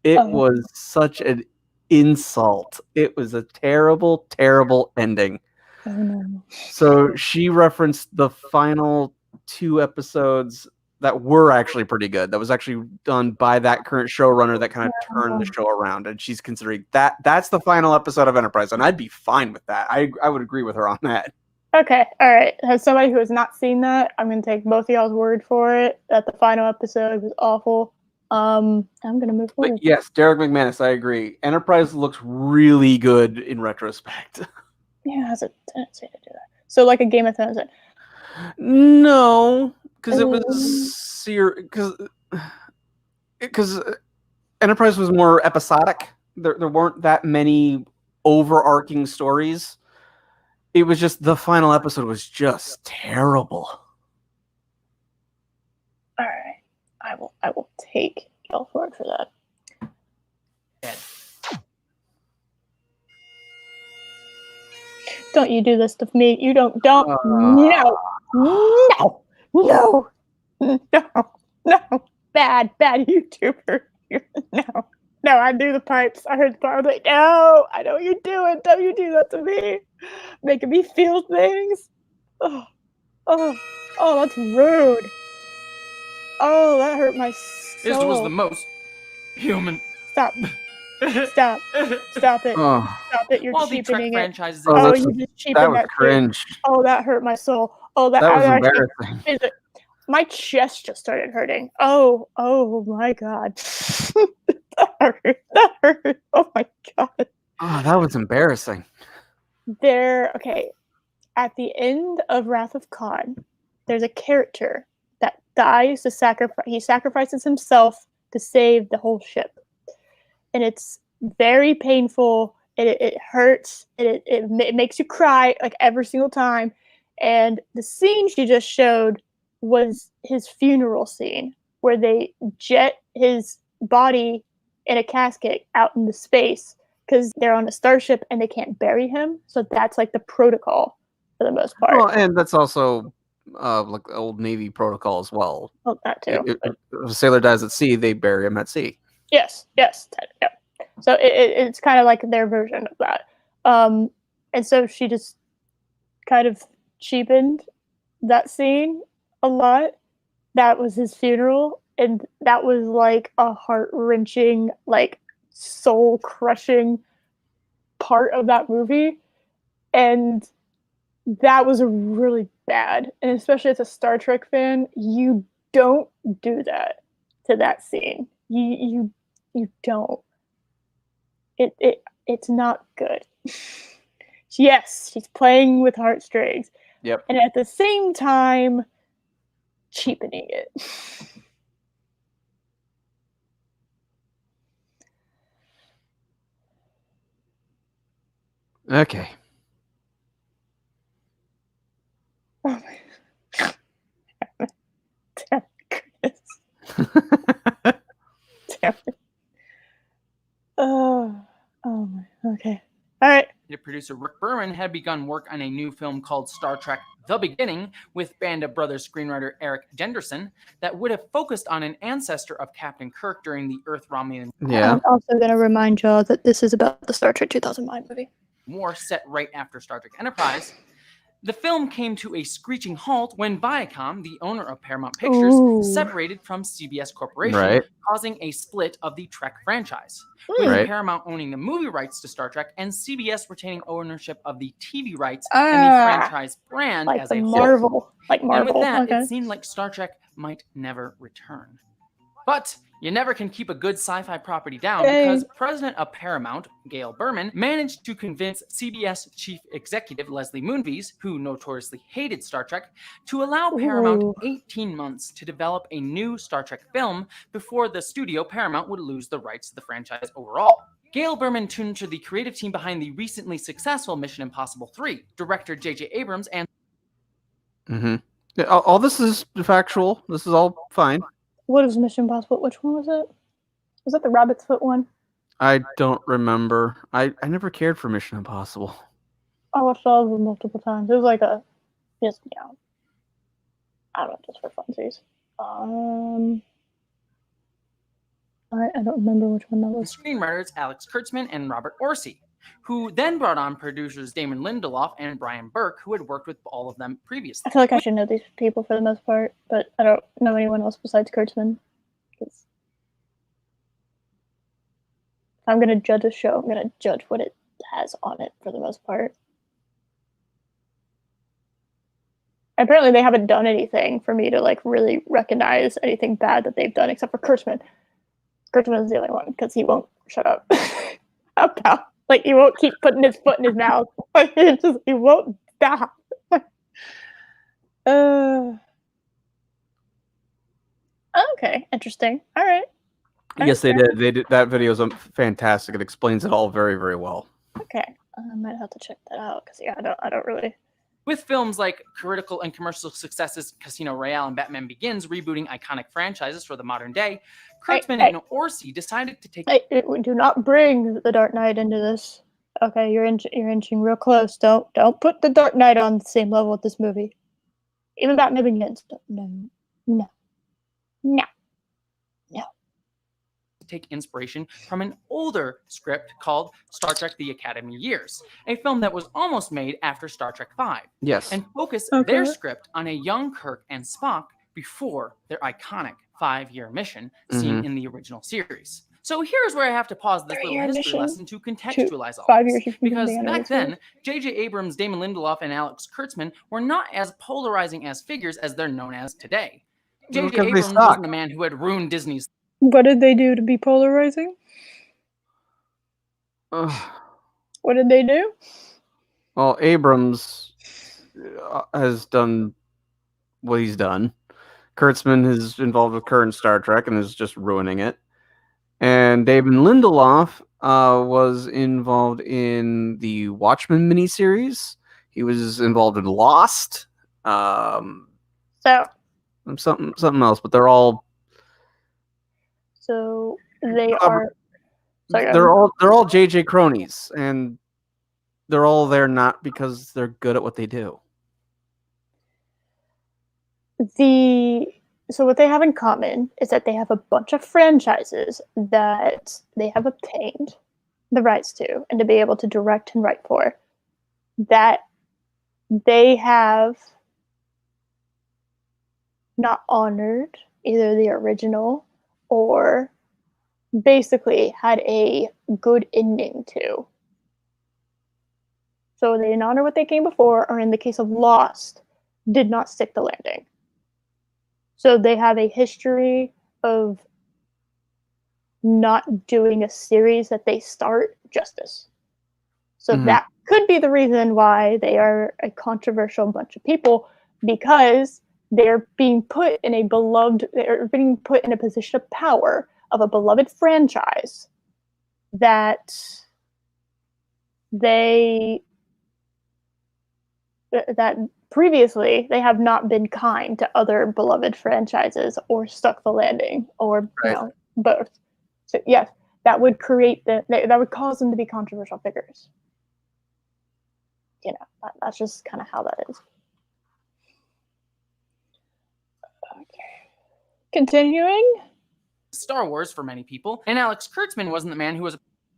It was such an insult. It was a terrible, terrible ending. Oh no. So she referenced the final 2 episodes that were actually pretty good. That was actually done by that current showrunner that kind of turned the show around, and she's considering that's the final episode of Enterprise, and I'd be fine with that. I would agree with her on that. Okay, all right. As somebody who has not seen that, I'm going to take both of y'all's word for it that the final episode was awful. I'm going to move forward. But yes, Derek McManus, I agree. Enterprise looks really good in retrospect. Yeah, it has a tendency to do that. So like a Game of Thrones. No, because it was because Enterprise was more episodic. There weren't that many overarching stories. It was just the final episode was just terrible. All right, I will take y'all word for that. Ed. Don't you do this to me? You don't. No. Bad YouTuber. No, I do the pipes. I heard the part. I was like, no, I know what you're doing. Don't you do that to me? Making me feel things. Oh, that's rude. Oh, that hurt my soul. This was the most human. Stop it. Stop it. You're While the Trek cheapening it. franchise is Oh, you just cheapened that was cringe. Oh, that hurt my soul. Oh, That was embarrassing. My chest just started hurting. Oh my god. That hurt. Oh my god. Oh, that was embarrassing. Okay. At the end of Wrath of Khan, there's a character that dies to sacrifice. He sacrifices himself to save the whole ship. And it's very painful. It hurts. It makes you cry like every single time. And the scene she just showed was his funeral scene where they jet his body in a casket out into space because they're on a starship and they can't bury him. So that's like the protocol for the most part. Well, and that's also like the old Navy protocol as well. Well, that too. If a sailor dies at sea, they bury him at sea. Yes. Yeah. So it's kind of like their version of that. And so she just kind of cheapened that scene a lot. That was his funeral, and that was like a heart-wrenching, like soul-crushing part of that movie. And that was really bad. And especially as a Star Trek fan, you don't do that to that scene. You don't. It's not good. Yes, she's playing with heartstrings. Yep. And at the same time, cheapening it. Okay. Oh my damn it, Chris. Damn it. Oh my. Okay. All right. Producer Rick Berman had begun work on a new film called Star Trek The Beginning with Band of Brothers screenwriter Eric Jenderson that would have focused on an ancestor of Captain Kirk during the Earth-Romulan I'm also going to remind y'all that this is about the Star Trek 2009 movie. War set right after Star Trek Enterprise. The film came to a screeching halt when Viacom, the owner of Paramount Pictures, separated from CBS Corporation, causing a split of the Trek franchise. With Paramount owning the movie rights to Star Trek and CBS retaining ownership of the TV rights and the franchise brand like as the a Marvel, whole. Like Marvel. And with that, okay. It seemed like Star Trek might never return. But you never can keep a good sci-fi property down because president of Paramount, Gail Berman, managed to convince CBS chief executive Leslie Moonves, who notoriously hated Star Trek, to allow Paramount 18 months to develop a new Star Trek film before the studio Paramount would lose the rights to the franchise overall. Gail Berman turned to the creative team behind the recently successful Mission Impossible 3, director J.J. Abrams, and... Yeah, all this is factual. This is all fine. What was Mission Impossible? Which one was it? Was that the Rabbit's Foot one? I don't remember. I never cared for Mission Impossible. I watched all of them multiple times. It was like I don't know, just for funsies. I don't remember which one that was. Screenwriters Alex Kurtzman and Robert Orsi. who then brought on producers Damon Lindelof and Brian Burke, who had worked with all of them previously. I feel like I should know these people for the most part, but I don't know anyone else besides Kurtzman. If I'm going to judge a show, I'm going to judge what it has on it for the most part. Apparently, they haven't done anything for me to like really recognize anything bad that they've done, except for Kurtzman. Kurtzman is the only one because he won't shut up. Like he won't keep putting his foot in his mouth. Like he won't stop. Okay, interesting. All right. Yes, they did. They did. That video is fantastic. It explains it all very, very well. Okay, I might have to check that out because I don't really. With films like critical and commercial successes Casino Royale and Batman Begins rebooting iconic franchises for the modern day, Kurtzman and Orsi decided to take. Do not bring the Dark Knight into this. Okay, you're inching real close. Don't put the Dark Knight on the same level with this movie. Even Batman Begins. No. Take inspiration from an older script called Star Trek The Academy Years, a film that was almost made after Star Trek V. Yes. And focus their script on a young Kirk and Spock before their iconic 5-year mission seen in the original series. So here's where I have to pause this little history lesson to contextualize all 5 this. years Because back then, J.J. Abrams, Damon Lindelof, and Alex Kurtzman were not as polarizing as figures as they're known as today. J.J. Abrams wasn't the man who had ruined Disney's. What did they do to be polarizing? What did they do? Well, Abrams has done what he's done. Kurtzman is involved with current Star Trek and is just ruining it. And Damon Lindelof was involved in the Watchmen miniseries. He was involved in Lost. Something else, but they're all. So they are. They're all JJ cronies, and they're all there not because they're good at what they do. So what they have in common is that they have a bunch of franchises that they have obtained the rights to and to be able to direct and write for, that they have not honored either the original or basically had a good ending to. So they didn't honor what they came before, or in the case of Lost, did not stick the landing. So they have a history of not doing a series that they start justice. So that could be the reason why they are a controversial bunch of people, because they're being put in a position of power of a beloved franchise that previously they have not been kind to other beloved franchises or stuck the landing or both. So yes, that would create that would cause them to be controversial figures. That's just kind of how that is. Okay. Continuing. Star Wars for many people, and Alex Kurtzman wasn't the man who was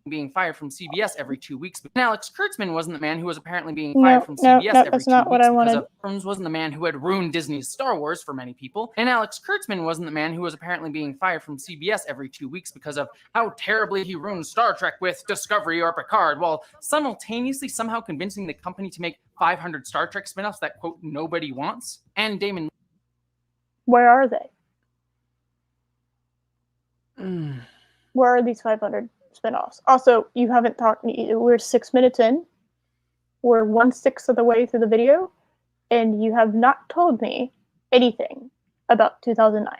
being fired from CBS every 2 weeks. And Alex Kurtzman wasn't the man who was apparently being fired from CBS every 2 weeks. Abrams wasn't the man who had ruined Disney's Star Wars for many people. And Alex Kurtzman wasn't the man who was apparently being fired from CBS every 2 weeks because of how terribly he ruined Star Trek with Discovery or Picard, while simultaneously somehow convincing the company to make 500 Star Trek spinoffs that, quote, nobody wants. And Damon. Where are they? Where are these 500 spinoffs? Also, you haven't talked. We're 6 minutes in. We're 1/6 of the way through the video, and you have not told me anything about 2009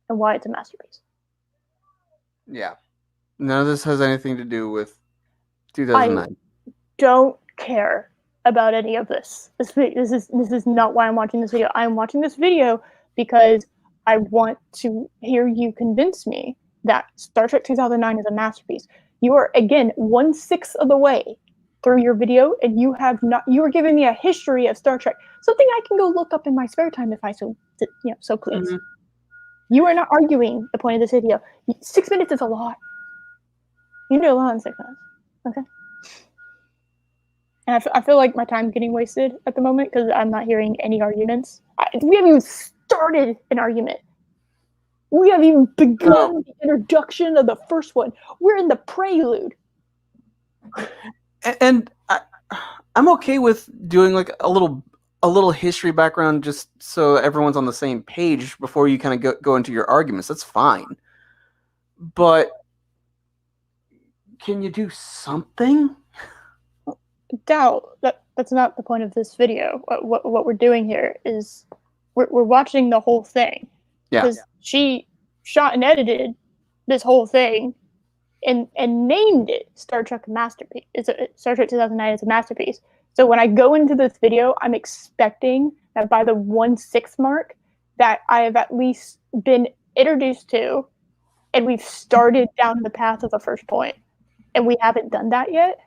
and why it's a masterpiece. Yeah, none of this has anything to do with 2009. I don't care about any of this. This is not why I'm watching this video. I'm watching this video because I want to hear you convince me that Star Trek 2009 is a masterpiece. You are, again, 1/6 of the way through your video, and you are giving me a history of Star Trek, something I can go look up in my spare time if I so please. You are not arguing the point of this video. 6 minutes is a lot. You can do a lot in 6 minutes. Okay. And I feel like my time's getting wasted at the moment because I'm not hearing any arguments. We haven't even started an argument. We haven't even begun the introduction of the first one. We're in the prelude. And I'm okay with doing like a little history background just so everyone's on the same page before you kind of go into your arguments. That's fine. But can you do something? Doubt that's not the point of this video. What we're doing here is we're watching the whole thing. Yeah. Because she shot and edited this whole thing and named it Star Trek Masterpiece. Star Trek 2009 is a masterpiece. So when I go into this video, I'm expecting that by the 1/6 mark that I have at least been introduced to and we've started down the path of the first point. And we haven't done that yet.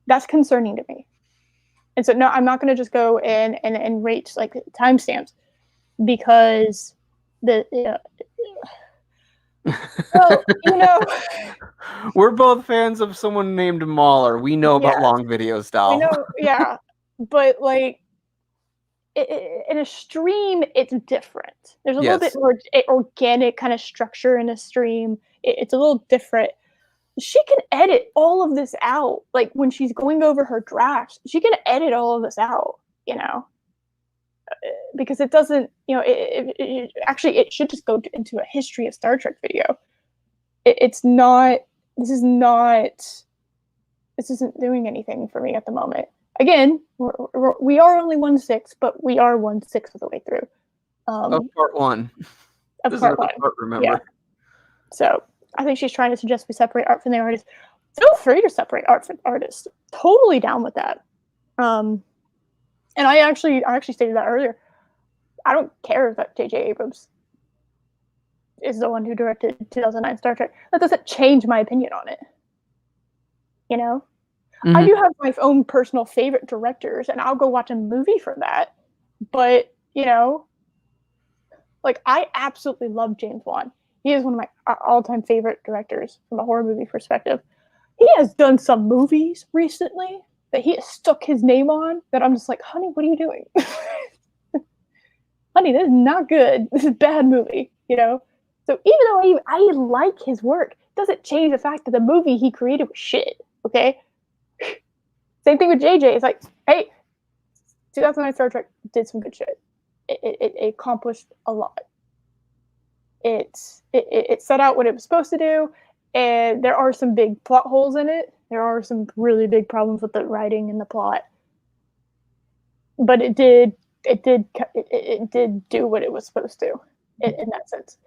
That's concerning to me. And so no, I'm not going to just go in and rate like timestamps because well, we're both fans of someone named Mahler. We know about long videos, Dal. We know, yeah, but like in a stream, it's different. There's a little bit more organic kind of structure in a stream. It's a little different. She can edit all of this out. Like when she's going over her drafts, she can edit all of this out, because it doesn't, actually, it should just go into a history of Star Trek video. This isn't doing anything for me at the moment. Again, we are only 1/6, but we are 1/6 of the way through. Of part one. Of part one. Remember. Yeah. So I think she's trying to suggest we separate art from the artist. Feel free to separate art from artist. Totally down with that. And I actually stated that earlier. I don't care that J.J. Abrams is the one who directed 2009 Star Trek. That doesn't change my opinion on it. Mm-hmm. I do have my own personal favorite directors, and I'll go watch a movie for that. But, like, I absolutely love James Wan. He is one of my all-time favorite directors from a horror movie perspective. He has done some movies recently that he has stuck his name on that I'm just like, honey, what are you doing? Honey, this is not good. This is a bad movie, So even though I like his work, it doesn't change the fact that the movie he created was shit, okay? Same thing with JJ. It's like, hey, 2009 Star Trek did some good shit. It accomplished a lot. It set out what it was supposed to do, and there are some big plot holes in it. There are some really big problems with the writing and the plot. But it did do what it was supposed to in that sense.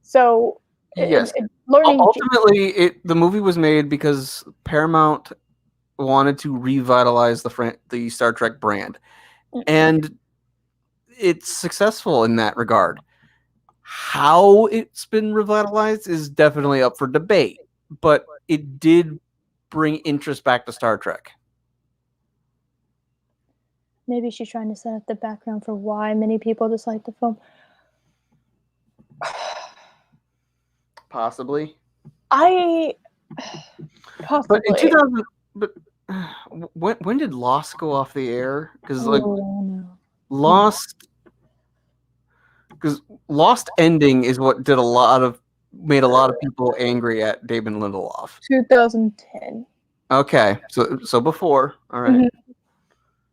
So yes, learning ultimately, the movie was made because Paramount wanted to revitalize the Star Trek brand, and it's successful in that regard. How it's been revitalized is definitely up for debate, but it did bring interest back to Star Trek. Maybe she's trying to set up the background for why many people dislike the film. Possibly. Possibly. But in 2000, when did Lost go off the air? Because Lost ending is what made a lot of people angry at Damon Lindelof. 2010. Okay, so before, all right. Mm-hmm.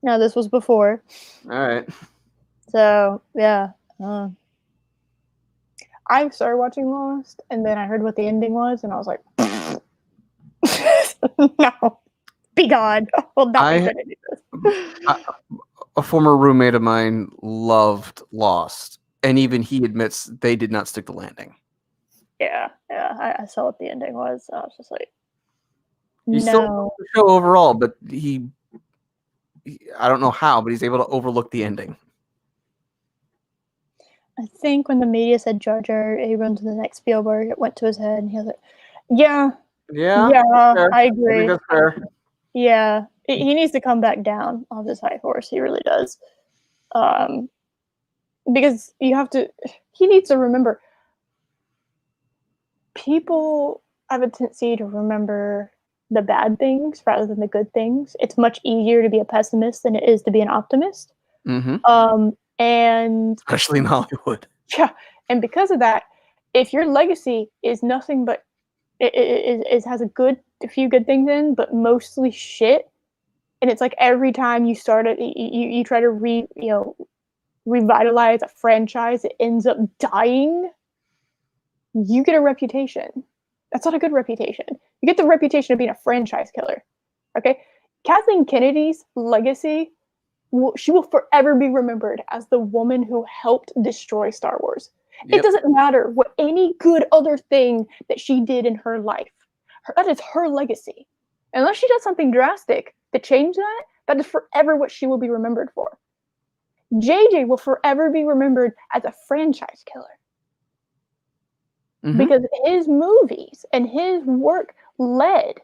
No, this was before. All right. So yeah, I started watching Lost, and then I heard what the ending was, and I was like, "No, be gone! We'll not be good at this." A former roommate of mine loved Lost, and even he admits they did not stick the landing. Yeah, I saw what the ending was. I was just like, He still loved the show overall, but I don't know how, but he's able to overlook the ending. I think when the media said Jar Jar Abrams and the next Spielberg, it went to his head, and he was like, "Yeah, I agree. That's fair. Yeah, he needs to come back down off his high horse. He really does, because he needs to remember. People have a tendency to remember the bad things rather than the good things. It's much easier to be a pessimist than it is to be an optimist. And Especially in Hollywood. yeah, and because of that, if your legacy is nothing but it has a few good things in, but mostly shit, and it's like every time you start it, you try to revitalize a franchise, it ends up dying. You get a reputation. That's not a good reputation. You get the reputation of being a franchise killer. Okay, Kathleen Kennedy's legacy, she will forever be remembered as the woman who helped destroy Star Wars. Yep. It doesn't matter what any good other thing that she did in her life. That is her legacy. Unless she does something drastic to change that, that is forever what she will be remembered for. JJ will forever be remembered as a franchise killer. Because his movies and his work led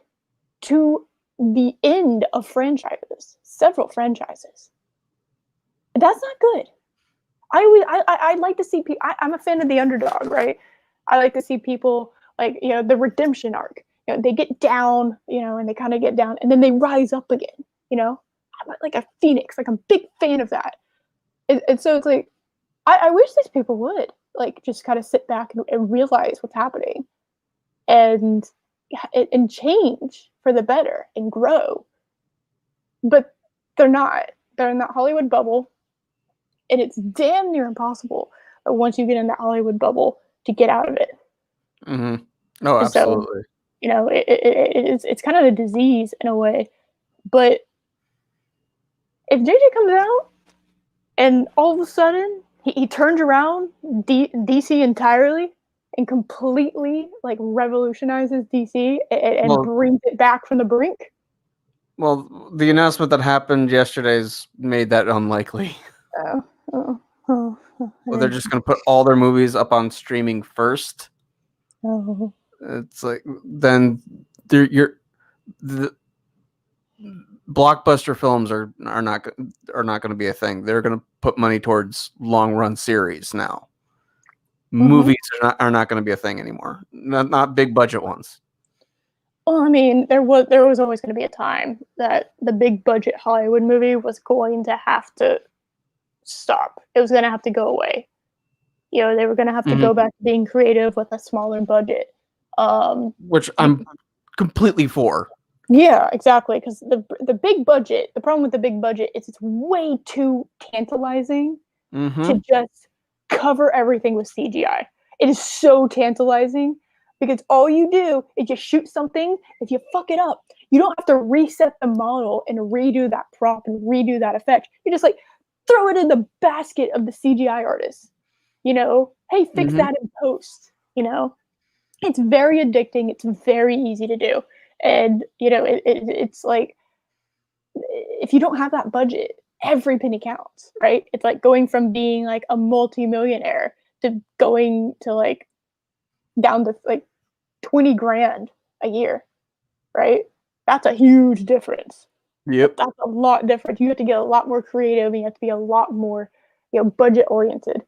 to the end of franchises, several franchises. That's not good. I like to see people. I'm a fan of the underdog, right? I like to see people like the redemption arc. They get down, and they kind of get down, and then they rise up again. I'm like a phoenix. Like I'm a big fan of that. And so it's like I wish these people would like just kind of sit back and realize what's happening, and change for the better and grow. But they're not. They're in that Hollywood bubble. And it's damn near impossible once you get in that Hollywood bubble to get out of it. Oh, absolutely. So, it's kind of a disease in a way. But if JJ comes out and all of a sudden he turns around DC entirely and completely like revolutionizes DC and brings it back from the brink. Well, the announcement that happened yesterday's made that unlikely. Well, they're just going to put all their movies up on streaming first. It's like then the blockbuster films are not going to be a thing. They're going to put money towards long run series now. Movies are not going to be a thing anymore. Not big budget ones. Well, I mean, there was always going to be a time that the big budget Hollywood movie was going to have to stop. It was going to have to go away. They were going to have to go back to being creative with a smaller budget. Which I'm completely for. Yeah, exactly. Because the big budget, the problem with the big budget is it's way too tantalizing to just cover everything with CGI. It is so tantalizing because all you do is just shoot something. If you fuck it up, you don't have to reset the model and redo that prop and redo that effect. You just like throw it in the basket of the CGI artist. Hey, fix that in post. It's very addicting. It's very easy to do. And, it's like, if you don't have that budget, every penny counts, right? It's like going from being like a multi-millionaire to going to like down to like 20 grand a year, right? That's a huge difference. Yep. That's a lot different. You have to get a lot more creative and you have to be a lot more, budget oriented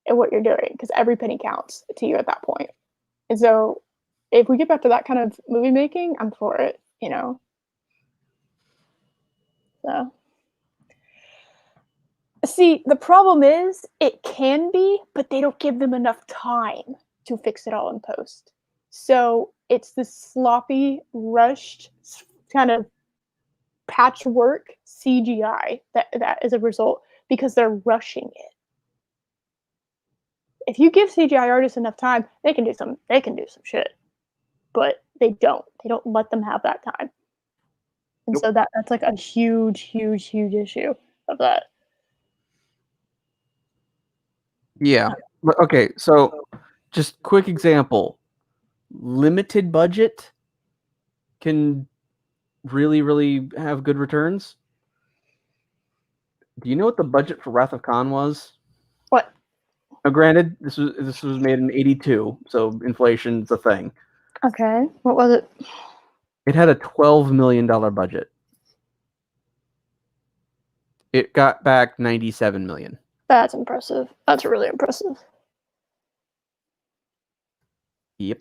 in what you're doing because every penny counts to you at that point. And so if we get back to that kind of movie making, I'm for it, So, see, the problem is it can be, but they don't give them enough time to fix it all in post. So it's this sloppy, rushed kind of patchwork CGI that is a result because they're rushing it. If you give CGI artists enough time, they can do some shit. But they don't let them have that time. And so that's like a huge issue of that. Yeah. Okay, so just quick example. Limited budget can really have good returns. Do you know what the budget for Wrath of Khan was? What? Now, granted, this was made in '82, so inflation's a thing. Okay. What was it? It had a $12 million budget. It got back $97 million. That's impressive. That's really impressive. Yep.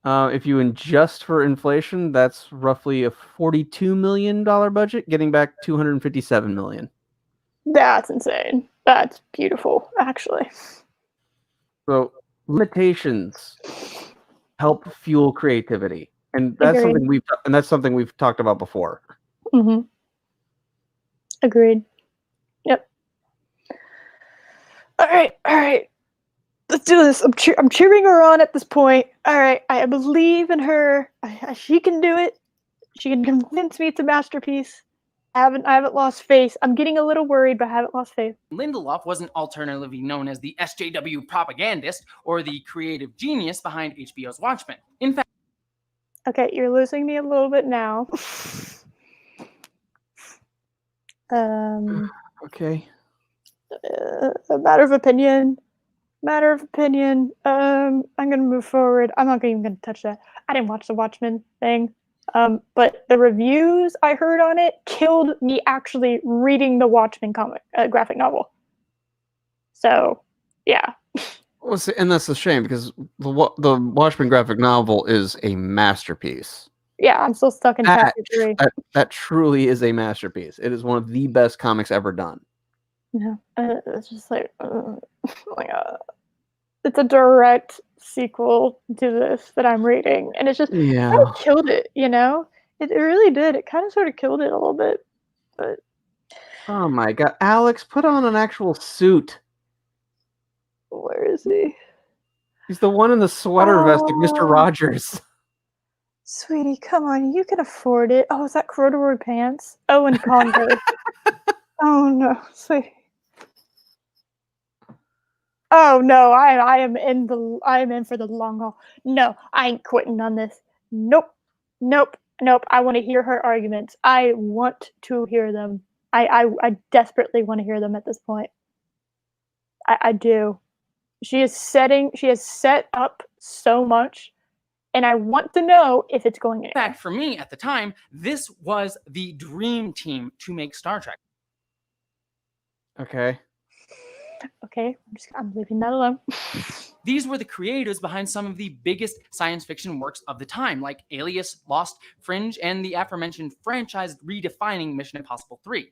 If you adjust for inflation, that's roughly a $42 million budget, getting back $257 million. That's insane. That's beautiful, actually. So limitations help fuel creativity, and that's Agreed. something we've talked about before. Mm-hmm. Agreed. Yep. All right. Let's do this. I'm cheering her on at this point. All right, I believe in her. She can do it. She can convince me it's a masterpiece. I haven't lost faith. I'm getting a little worried, but I haven't lost faith. Lindelof wasn't alternatively known as the SJW propagandist or the creative genius behind HBO's Watchmen. In fact, Okay, you're losing me a little bit now. Okay. A matter of opinion. I'm gonna move forward. I'm not even gonna touch that. I didn't watch the Watchmen thing. But the reviews I heard on it killed me actually reading the Watchmen comic graphic novel. So, yeah. Well, see, and that's a shame because the Watchmen graphic novel is a masterpiece. Yeah, I'm still stuck in chapter 3. That truly is a masterpiece. It is one of the best comics ever done. Yeah, it's just like, oh my god. It's a direct sequel to this that I'm reading, and it's just kind of killed it, you know? It really did. It kind of sort of killed it a little bit, but Oh my god, Alex, put on an actual suit. where is he? He's the one in the sweater vest, like Mr. Rogers. Sweetie, come on, you can afford it. Oh, is that corduroy pants? Oh, and Converse. Oh no, sweetie. Oh no, I am in for the long haul. No, I ain't quitting on this. Nope. I want to hear her arguments. I want to hear them. I desperately want to hear them at this point. I do. She has set up so much, and I want to know if it's going anywhere. in fact, for me at the time, this was the dream team to make Star Trek. Okay. Okay, I'm leaving that alone. These were the creators behind some of the biggest science fiction works of the time, like Alias, Lost, Fringe, and the aforementioned franchise redefining Mission Impossible 3.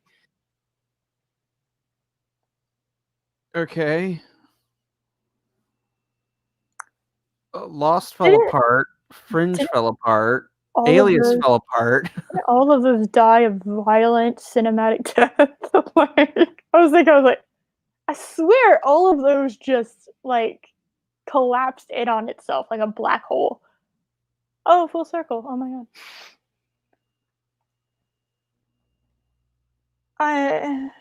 Okay. Lost fell apart. Fringe fell apart. Alias fell apart. All of those die of violent cinematic death. I was like, I swear all of those just like collapsed in on itself like a black hole. Oh, full circle. Oh my god.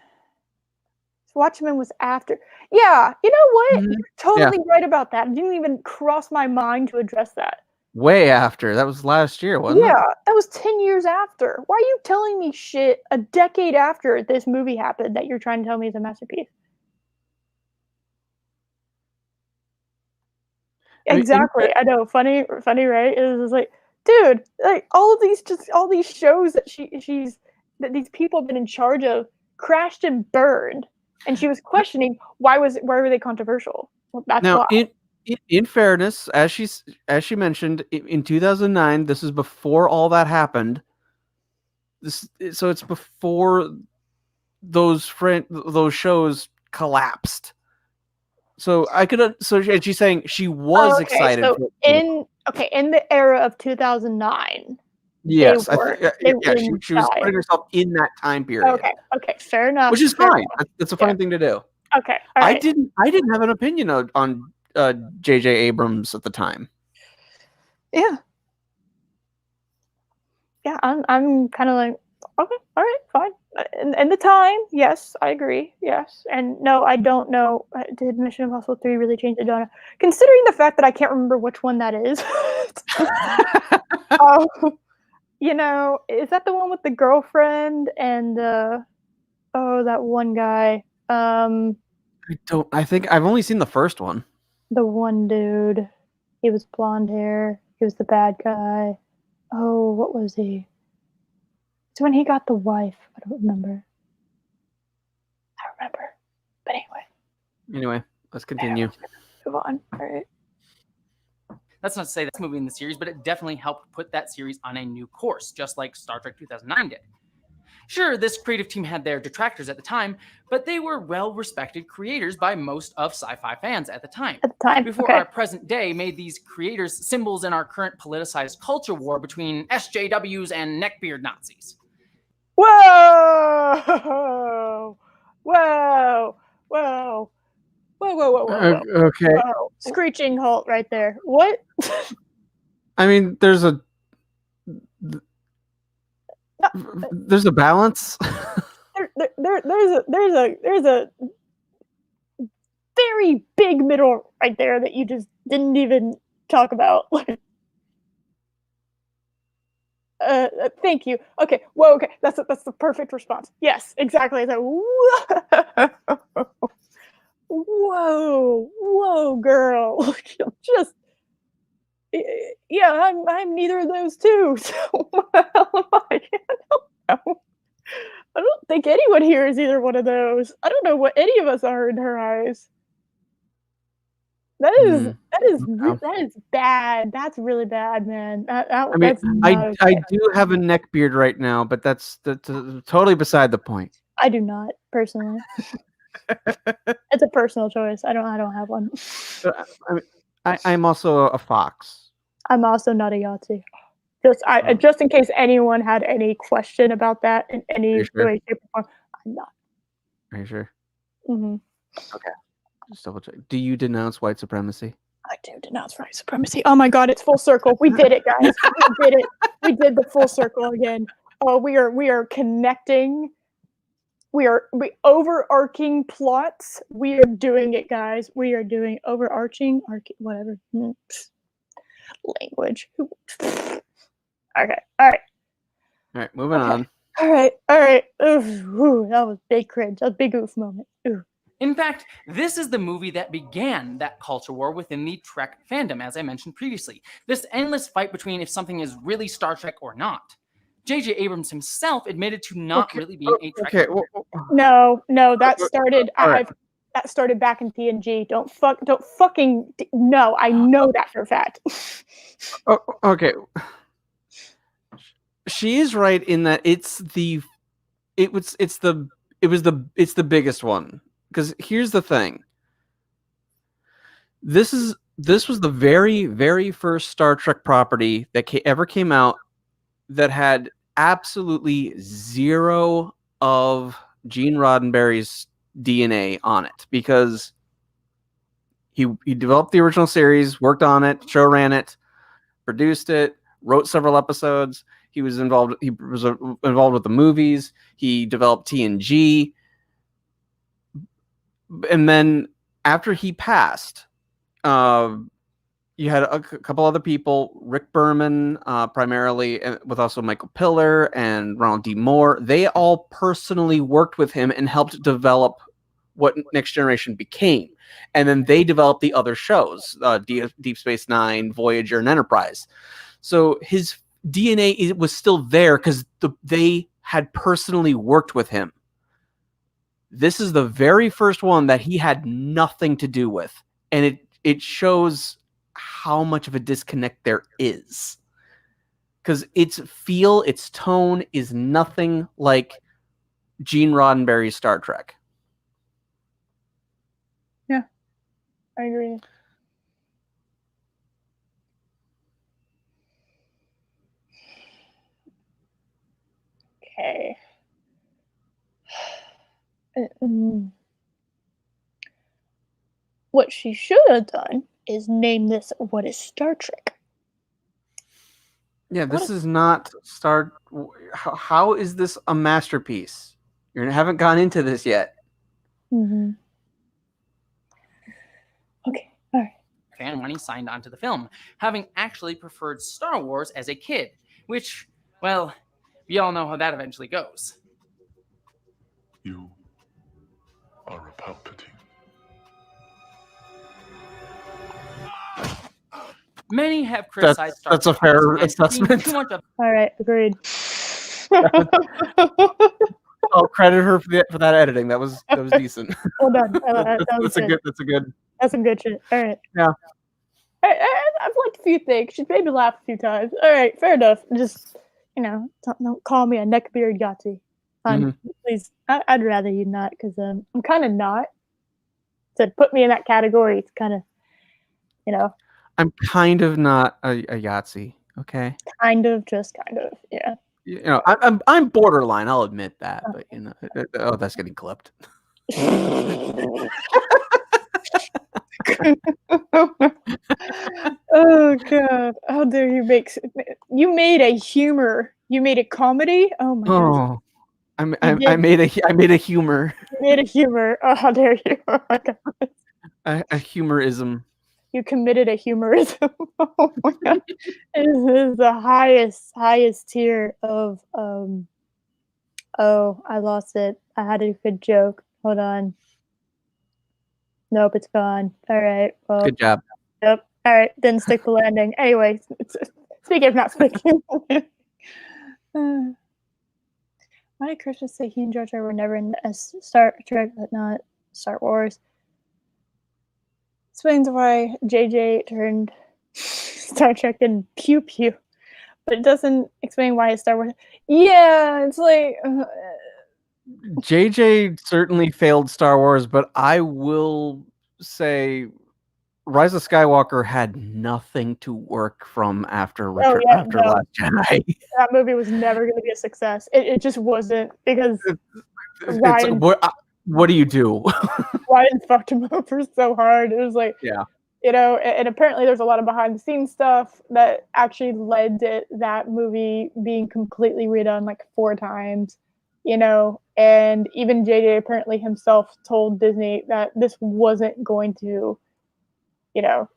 Watchmen was after. Yeah, you know what? Mhm. You're totally right about that. It didn't even cross my mind to address that. Way after. That was last year, wasn't it? Yeah, that was 10 years after. Why are you telling me shit a decade after this movie happened that you're trying to tell me is a masterpiece? Exactly. I know. Funny, right? It was like, dude, like all these shows that that these people have been in charge of crashed and burned, and she was questioning why were they controversial? Well, that's Now, why. in fairness, as she mentioned, in 2009, this is before all that happened. So it's before those shows collapsed. So I could. So she's saying she was excited. So in the era of 2009. Yes, she was dying. putting herself in that time period. Okay, fair enough. Which is fine. That's a funny thing to do. Okay, all right. I didn't have an opinion on J.J. Abrams at the time. Yeah. Yeah, I'm kind of like, okay, all right, fine. In the time, yes, I agree. Yes, and no, I don't know. Did Mission Impossible 3 really change the genre? Considering the fact that I can't remember which one that is. You know, is that the one with the girlfriend and that one guy? I think I've only seen the first one. The one dude. He was blonde hair. He was the bad guy. Oh, what was he? It's when he got the wife. I don't remember. But anyway. Anyway, let's continue. Move on. All right. That's not to say that's a movie in the series, but it definitely helped put that series on a new course, just like Star Trek 2009 did. Sure, this creative team had their detractors at the time, but they were well-respected creators by most of sci-fi fans at the time. Before our present day made these creators symbols in our current politicized culture war between SJWs and neckbeard Nazis. Whoa! Whoa! Whoa! Whoa! Okay. Whoa. Screeching halt right there. What? I mean, there's a balance. There's a very big middle right there that you just didn't even talk about. Thank you. Okay. Whoa. Okay. That's the perfect response. Yes. Exactly. It's like, whoa, girl. Just yeah. I'm neither of those two. So I don't know. I don't think anyone here is either one of those. I don't know what any of us are in her eyes. That is bad. That's really bad, man. I mean, I do have a neck beard right now, but that's totally beside the point. I do not personally. It's a personal choice. I don't have one. I mean, I'm also a fox. I'm also not a Yahtzee. Just in case anyone had any question about that in any way, shape, or form, I'm not. Are you sure? Mm-hmm. Okay. Just double check. Do you denounce white supremacy? I do denounce white supremacy. Oh my God, it's full circle. We did it, guys. We did it. We did the full circle again. Oh, we are connecting. We overarching plots. We are doing it, guys. We are doing overarching, whatever. Language. Okay. All right. Moving on. All right. Ooh, that was big cringe. That was a big oof moment. Ooh. In fact, this is the movie that began that culture war within the Trek fandom, as I mentioned previously. This endless fight between if something is really Star Trek or not. J.J. Abrams himself admitted to not really being a Trek. Okay. No, that started. That started back in TNG. Don't fucking no. I know that for a fact. Okay. She is right in that it's the biggest one. Because here's the thing. This was the very, very first Star Trek property that ever came out that had absolutely zero of Gene Roddenberry's DNA on it, because he developed the original series, worked on it, show ran it, produced it, wrote several episodes. He was involved with the movies. He developed TNG. And then after he passed, you had a couple other people, Rick Berman, primarily, with also Michael Piller and Ronald D. Moore. They all personally worked with him and helped develop what Next Generation became. And then they developed the other shows, Deep Space Nine, Voyager, and Enterprise. So his DNA was still there because they had personally worked with him. This is the very first one that he had nothing to do with. And it shows how much of a disconnect there is. Because its feel, its tone is nothing like Gene Roddenberry's Star Trek. Yeah, I agree. Okay. What she should have done is name this What is Star Trek? Yeah, this is not Star... How is this a masterpiece? You haven't gone into this yet. Mm-hmm. Okay, all right. Fan when he signed on to the film, having actually preferred Star Wars as a kid, which, well, we all know how that eventually goes. You are a Palpatine. Many have criticized Star Trek. That's a fair assessment. Too much of All right, agreed. I'll credit her for that editing. That was decent. Well done. That's a good. That's some good shit. All right. Yeah. I've liked a few things. She's made me laugh a few times. All right, fair enough. Just don't call me a neckbeard Yahtzee. Please. I'd rather you not, because I'm kind of not. To put me in that category, it's kind of, I'm kind of not a Yahtzee. Okay. just kind of, yeah. I'm borderline. I'll admit that, but oh, that's getting clipped. Oh god! How dare you you made a humor? You made a comedy? Oh my god! I made a humor. You made a humor. Oh, how dare you! Oh my god! A humorism. You committed a humorism. Oh my god! This is the highest tier of Oh, I lost it. I had a good joke. Hold on. Nope, it's gone. All right. Well, Good job. Yep. All right. Didn't stick the landing. Anyway, speaking of not sticking. Why did Christmas say he and George were never in Star Trek, but not Star Wars? Explains why JJ turned Star Trek and pew pew, but it doesn't explain why it's Star Wars. Yeah, it's like. JJ certainly failed Star Wars, but I will say Rise of Skywalker had nothing to work from after Last Jedi. That movie was never going to be a success. It just wasn't, because Ryan. What do you do? Ryan fucked him over so hard. It was like, yeah. And apparently there's a lot of behind the scenes stuff that actually led to that movie being completely redone like 4 times. And even JJ apparently himself told Disney that this wasn't going to,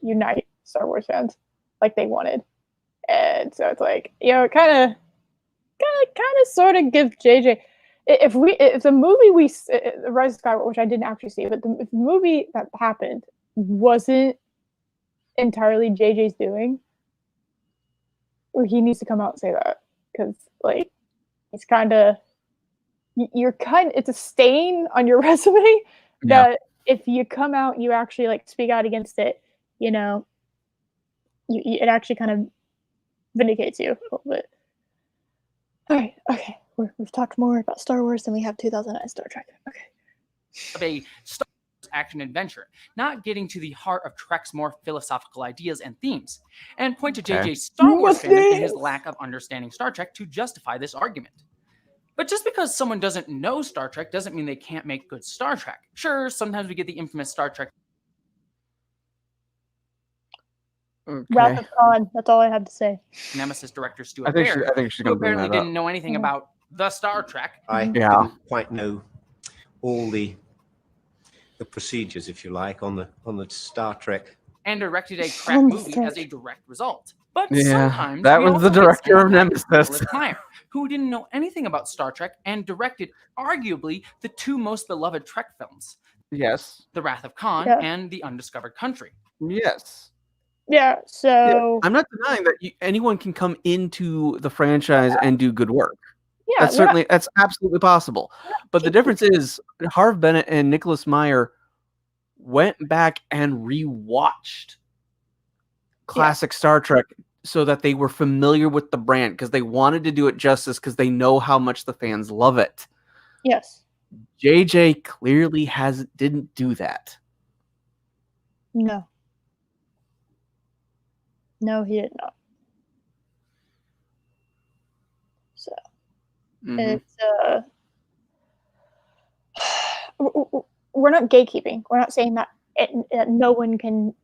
unite Star Wars fans like they wanted. And so it's like, it kind of sort of gives JJ, if the movie Rise of Skywalker, which I didn't actually see, but if the movie that happened wasn't entirely JJ's doing, or he needs to come out and say that, because like it's it's a stain on your resume that if you come out and you actually like speak out against it, it actually kind of vindicates you a little bit. All right, okay, we've talked more about Star Wars than we have 2009 Star Trek. Okay. Of a Star Wars action adventure, not getting to the heart of Trek's more philosophical ideas and themes, and point to JJ's Star Wars fandom and his lack of understanding Star Trek to justify this argument. But just because someone doesn't know Star Trek doesn't mean they can't make good Star Trek. Sure, sometimes we get the infamous Star Trek. Okay. Wrath of Khan. That's all I have to say. Nemesis director Stuart Baird, who apparently didn't know anything about the Star Trek. I didn't quite know all the procedures, if you like, on the Star Trek. And directed a crap movie as a direct result. But sometimes that was the director of Nemesis, Meyer, who didn't know anything about Star Trek and directed arguably the 2 most beloved Trek films. Yes. The Wrath of Khan and The Undiscovered Country. Yes. Yeah, so I'm not denying that anyone can come into the franchise and do good work. Yeah, that's absolutely possible. But the difference is Harv Bennett and Nicholas Meyer went back and rewatched classic Star Trek so that they were familiar with the brand, because they wanted to do it justice, because they know how much the fans love it. Yes. JJ clearly didn't do that. No, he did not. So it's we're not gatekeeping. We're not saying that no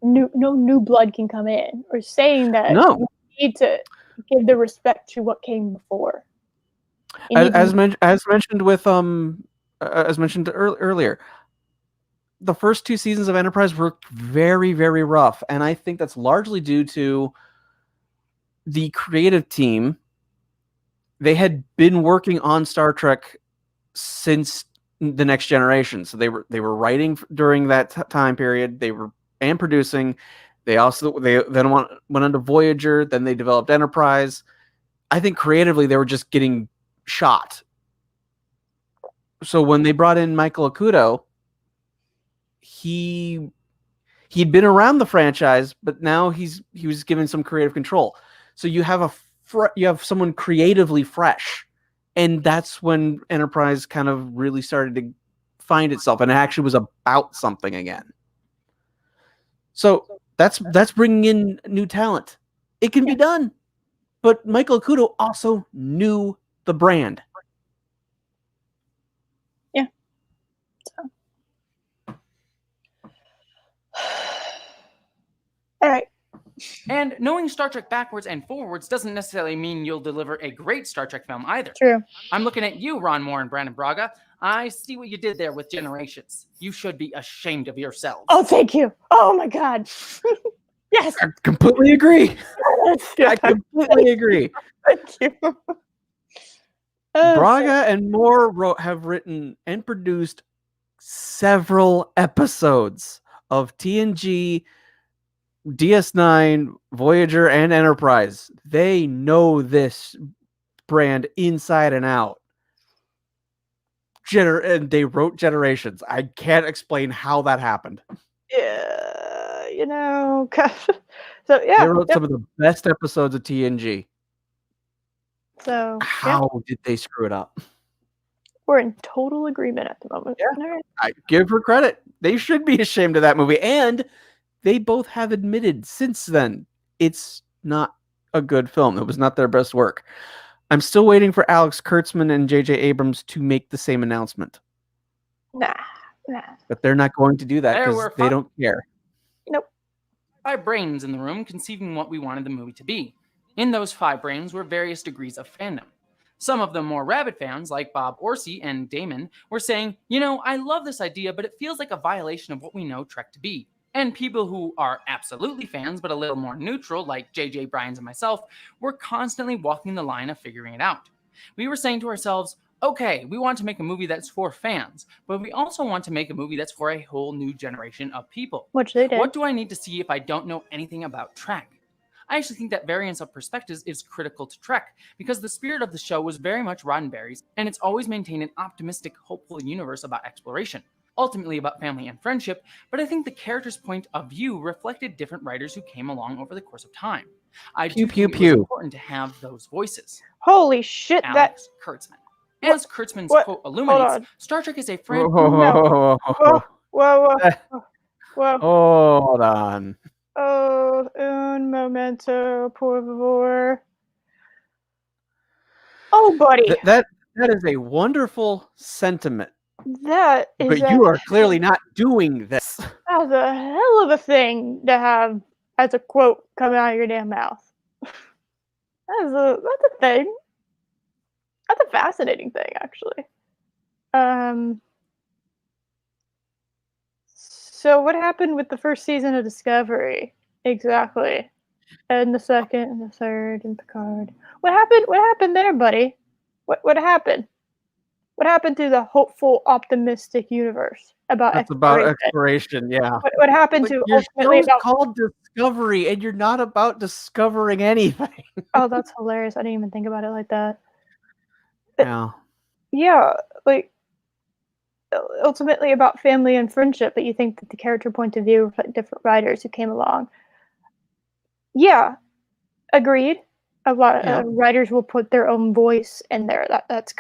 new blood can come in. We're saying that you need to give the respect to what came before. As mentioned earlier, the first 2 seasons of Enterprise were very, very rough, and I think that's largely due to the creative team. They had been working on Star Trek since The Next Generation, so they were writing during that time period. They were and producing. They then went on to Voyager. Then they developed Enterprise. I think creatively they were just getting shot. So when they brought in Michael Okudo, he He'd been around the franchise, but now he was given some creative control. So you have you have someone creatively fresh, and that's when Enterprise kind of really started to find itself, and it actually was about something again. So that's bringing in new talent. It can be done, but Michael Okuda also knew the brand. Yeah. All right. And knowing Star Trek backwards and forwards doesn't necessarily mean you'll deliver a great Star Trek film either. True. I'm looking at you, Ron Moore and Brandon Braga. I see what you did there with Generations. You should be ashamed of yourselves. Oh, thank you. Oh my God. Yes. I completely agree. Yes. I completely agree. Thank you. Oh, Braga and Moore have written and produced several episodes of TNG, DS9, Voyager, and Enterprise. They know this brand inside and out. And they wrote Generations. I can't explain how that happened. Yeah, you know. So yeah, They wrote some of the best episodes of TNG. So how did they screw it up? We're in total agreement at the moment. Yeah. All right. I give her credit. They should be ashamed of that movie. And they both have admitted since then it's not a good film. It was not their best work. I'm still waiting for Alex Kurtzman and J.J. Abrams to make the same announcement. Nah. But they're not going to do that because they don't care. Nope. 5 brains in the room conceiving what we wanted the movie to be. In those 5 brains were various degrees of fandom. Some of the more rabid fans, like Bob Orsi and Damon, were saying, you know, I love this idea, but it feels like a violation of what we know Trek to be. And people who are absolutely fans, but a little more neutral, like J.J. Bryans and myself, were constantly walking the line of figuring it out. We were saying to ourselves, okay, we want to make a movie that's for fans, but we also want to make a movie that's for a whole new generation of people. Which they did. What do I need to see if I don't know anything about Trek? I actually think that variance of perspectives is critical to Trek, because the spirit of the show was very much Roddenberry's, and it's always maintained an optimistic, hopeful universe about exploration, ultimately about family and friendship, but I think the character's point of view reflected different writers who came along over the course of time. I do think it was important to have those voices. Holy shit, Alex Kurtzman. As Kurtzman's quote illuminates, Star Trek is a franchise. Whoa. Hold on. Oh, un momento, por favor. Oh, buddy. That is a wonderful sentiment. That is. But you are clearly not doing this. That's a hell of a thing to have as a quote coming out of your damn mouth. That's a thing. That's a fascinating thing, actually. So what happened with the first season of Discovery? Exactly. And the second and the third and Picard. What happened there, buddy? What happened? What happened to the hopeful, optimistic universe about That's exploration? about exploration, yeah. What happened to your ultimately show's called Discovery, and you're not about discovering anything. Oh, that's hilarious. I didn't even think about it like that. Yeah. Yeah, like ultimately about family and friendship, but you think that the character point of view reflect different writers who came along. Yeah, agreed. A lot of writers will put their own voice in there. That's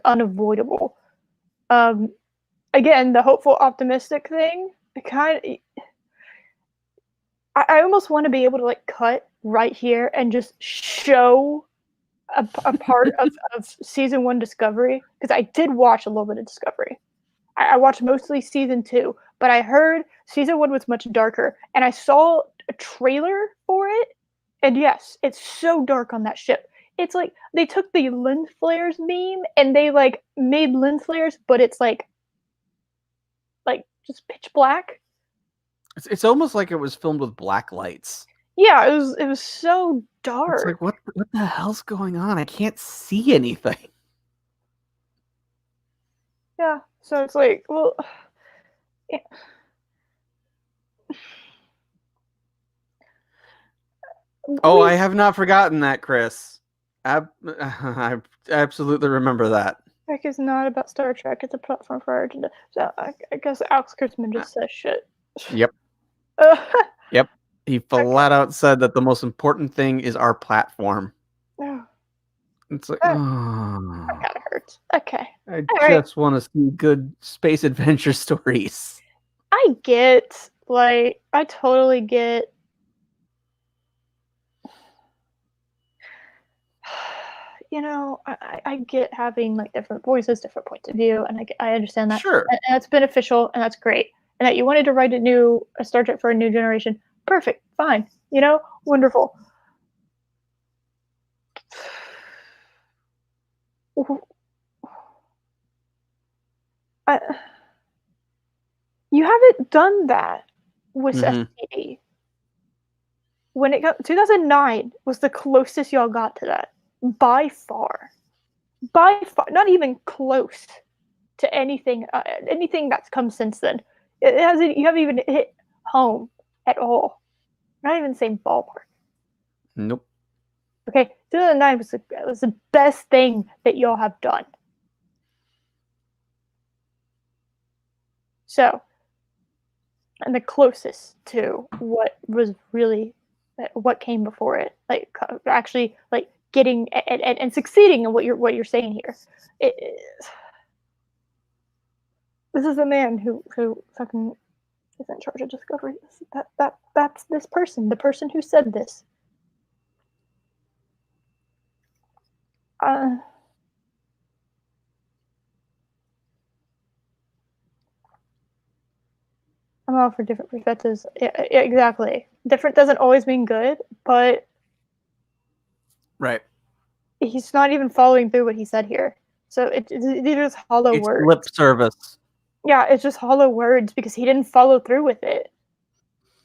unavoidable. Again, the hopeful, optimistic thing. I almost want to be able to like cut right here and just show a part of season 1 Discovery, because I did watch a little bit of Discovery. I watched mostly season 2, but I heard season 1 was much darker, and I saw a trailer for it, and yes, it's so dark on that ship. It's like they took the lens flares meme and they like made lens flares, but it's like just pitch black. It's almost like it was filmed with black lights. Yeah, it was so dark. It's like what the hell's going on? I can't see anything. Yeah, so it's like, well, yeah. Oh, I have not forgotten that, Chris. I absolutely remember that. Trek is not about Star Trek. It's a platform for our agenda. So I guess Alex Kurtzman just says shit. Yep. Yep. He flat out said that the most important thing is our platform. No, It's like, that oh, kind of hurts. Okay. I All right. just want to see good space adventure stories. I get, like, I totally get. You know, I get having like different voices, different points of view, and I understand that, Sure. and that's beneficial, and that's great. And that you wanted to write a Star Trek for a new generation, perfect, fine, you know, wonderful. I, you haven't done that with Mhm. STD. When it got 2009 was the closest y'all got to that by far, not even close to anything that's come since then. It hasn't. You haven't even hit home at all. Not even the same ballpark. Nope. Okay, 2009 was the best thing that y'all have done. So, and the closest to what was really what came before it, like actually like getting and succeeding in what you're saying here. This is a man who fucking is in charge of Discovery. That's this person, the person who said this. I'm all for different perspectives. Yeah, exactly. Different doesn't always mean good, but Right. he's not even following through what he said here. So these are just hollow It's words. lip service. Yeah, it's just hollow words because he didn't follow through with it.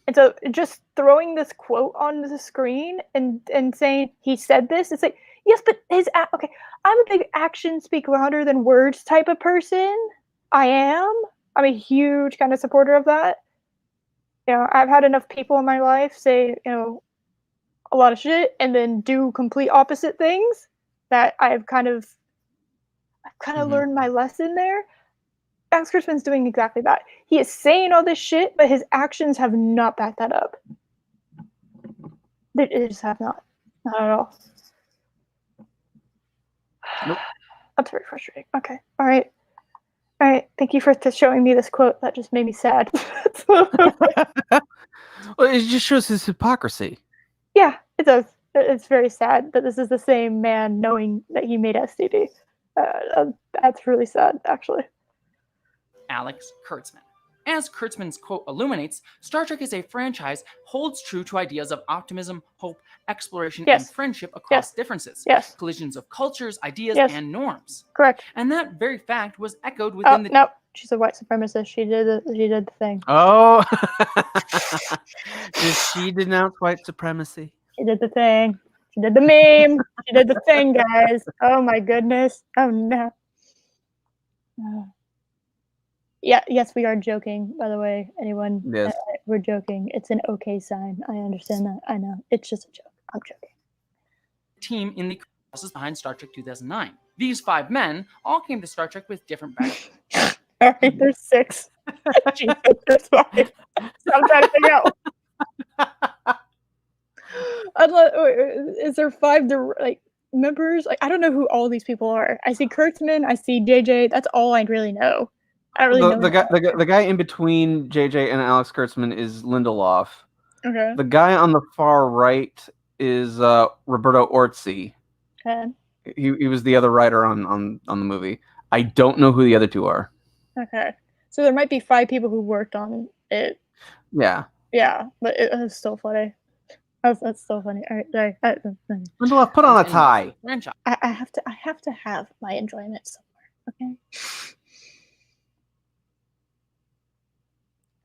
And so just throwing this quote on the screen and saying he said this, it's like, yes, but okay, I'm a big actions speak louder than words type of person. I am. I'm a huge kind of supporter of that. You know, I've had enough people in my life say, you know, a lot of shit and then do complete opposite things that I've kind of learned my lesson there. Alex Kurtzman's doing exactly that. He is saying all this shit, but his actions have not backed that up. They just have not. Not at all. Nope. That's very frustrating. Okay. All right. All right. Thank you for showing me this quote. That just made me sad. Well, it just shows his hypocrisy. Yeah, it does. It's very sad that this is the same man knowing that he made STD. That's really sad, actually. Alex Kurtzman. As Kurtzman's quote illuminates, Star Trek is a franchise holds true to ideas of optimism, hope, exploration, Yes. and friendship across Yes. differences, Yes. collisions of cultures, ideas, Yes. and norms. Correct. And that very fact was echoed within the No, she's a white supremacist. She did the thing. Oh. Does she denounce white supremacy? She did the thing. She did the meme. She did the thing, guys. Oh my goodness. Oh no. Yeah, yes, we are joking, by the way. Anyone? Yes. We're joking. It's an okay sign. I understand that. I know. It's just a joke. I'm joking. team in the process behind Star Trek 2009. These 5 men all came to Star Trek with different backgrounds. All right, there's 6. Jesus, there's 5. So I'm trying to figure out. Is there 5 members? Like, I don't know who all these people are. I see Kurtzman. I see JJ. That's all I really know. I don't really know. The guy in between JJ and Alex Kurtzman is Lindelof. Okay. The guy on the far right is Roberto Orci. Okay. He was the other writer on the movie. I don't know who the other 2 are. Okay. So there might be 5 people who worked on it. Yeah. Yeah, but it's still funny. That's so funny. All right, sorry. Lindelof, put on a tie. I have to have my enjoyment somewhere. Okay.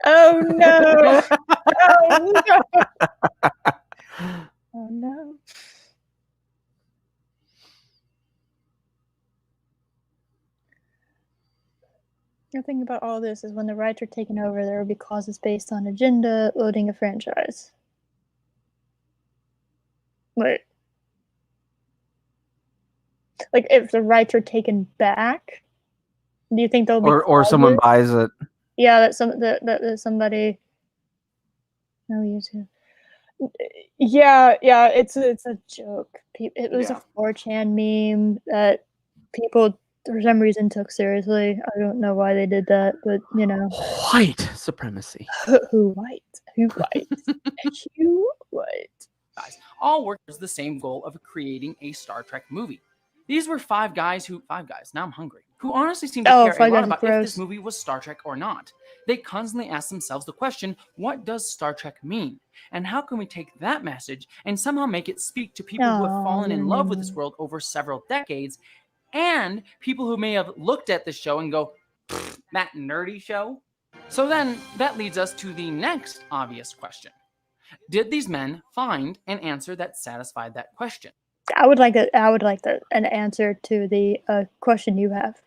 Oh no! Oh no! Oh no! The thing about all this is when the rights are taken over, there will be clauses based on agenda, loading a franchise. Like if the rights are taken back, do you think there'll be or someone buys it? Yeah, that somebody Oh, you too. Yeah, it's a joke. It was a 4chan meme that people for some reason took seriously. I don't know why they did that, but you know, White supremacy. who white, who white, who white. guys all worked towards the same goal of creating a Star Trek movie. These were five guys, now I'm hungry, who honestly seemed to care a Five lot Guys is about if this gross. movie was Star Trek or not. They constantly asked themselves the question, what does Star Trek mean? And how can we take that message and somehow make it speak to people who have fallen in love with this world over several decades, and people who may have looked at the show and go, that nerdy show? So then that leads us to the next obvious question. Did these men find an answer that satisfied that question? I would like an answer to the question you have.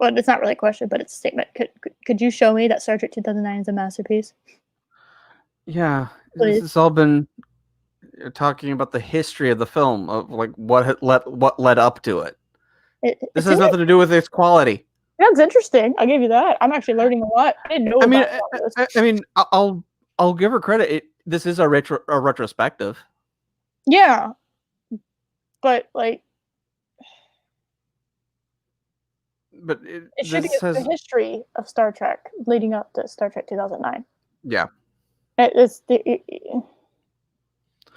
Well, it's not really a question, but it's a statement. Could you show me that Star Trek 2009 is a masterpiece? Yeah, Please. this has all been talking about the history of the film, of like what led up to it. This has nothing to do with its quality. That's interesting. I'll give you that. I'm actually learning a lot. I didn't know. I'll give her credit. This is a retrospective. Yeah, but like, but it should be the history of Star Trek leading up to Star Trek 2009. Yeah,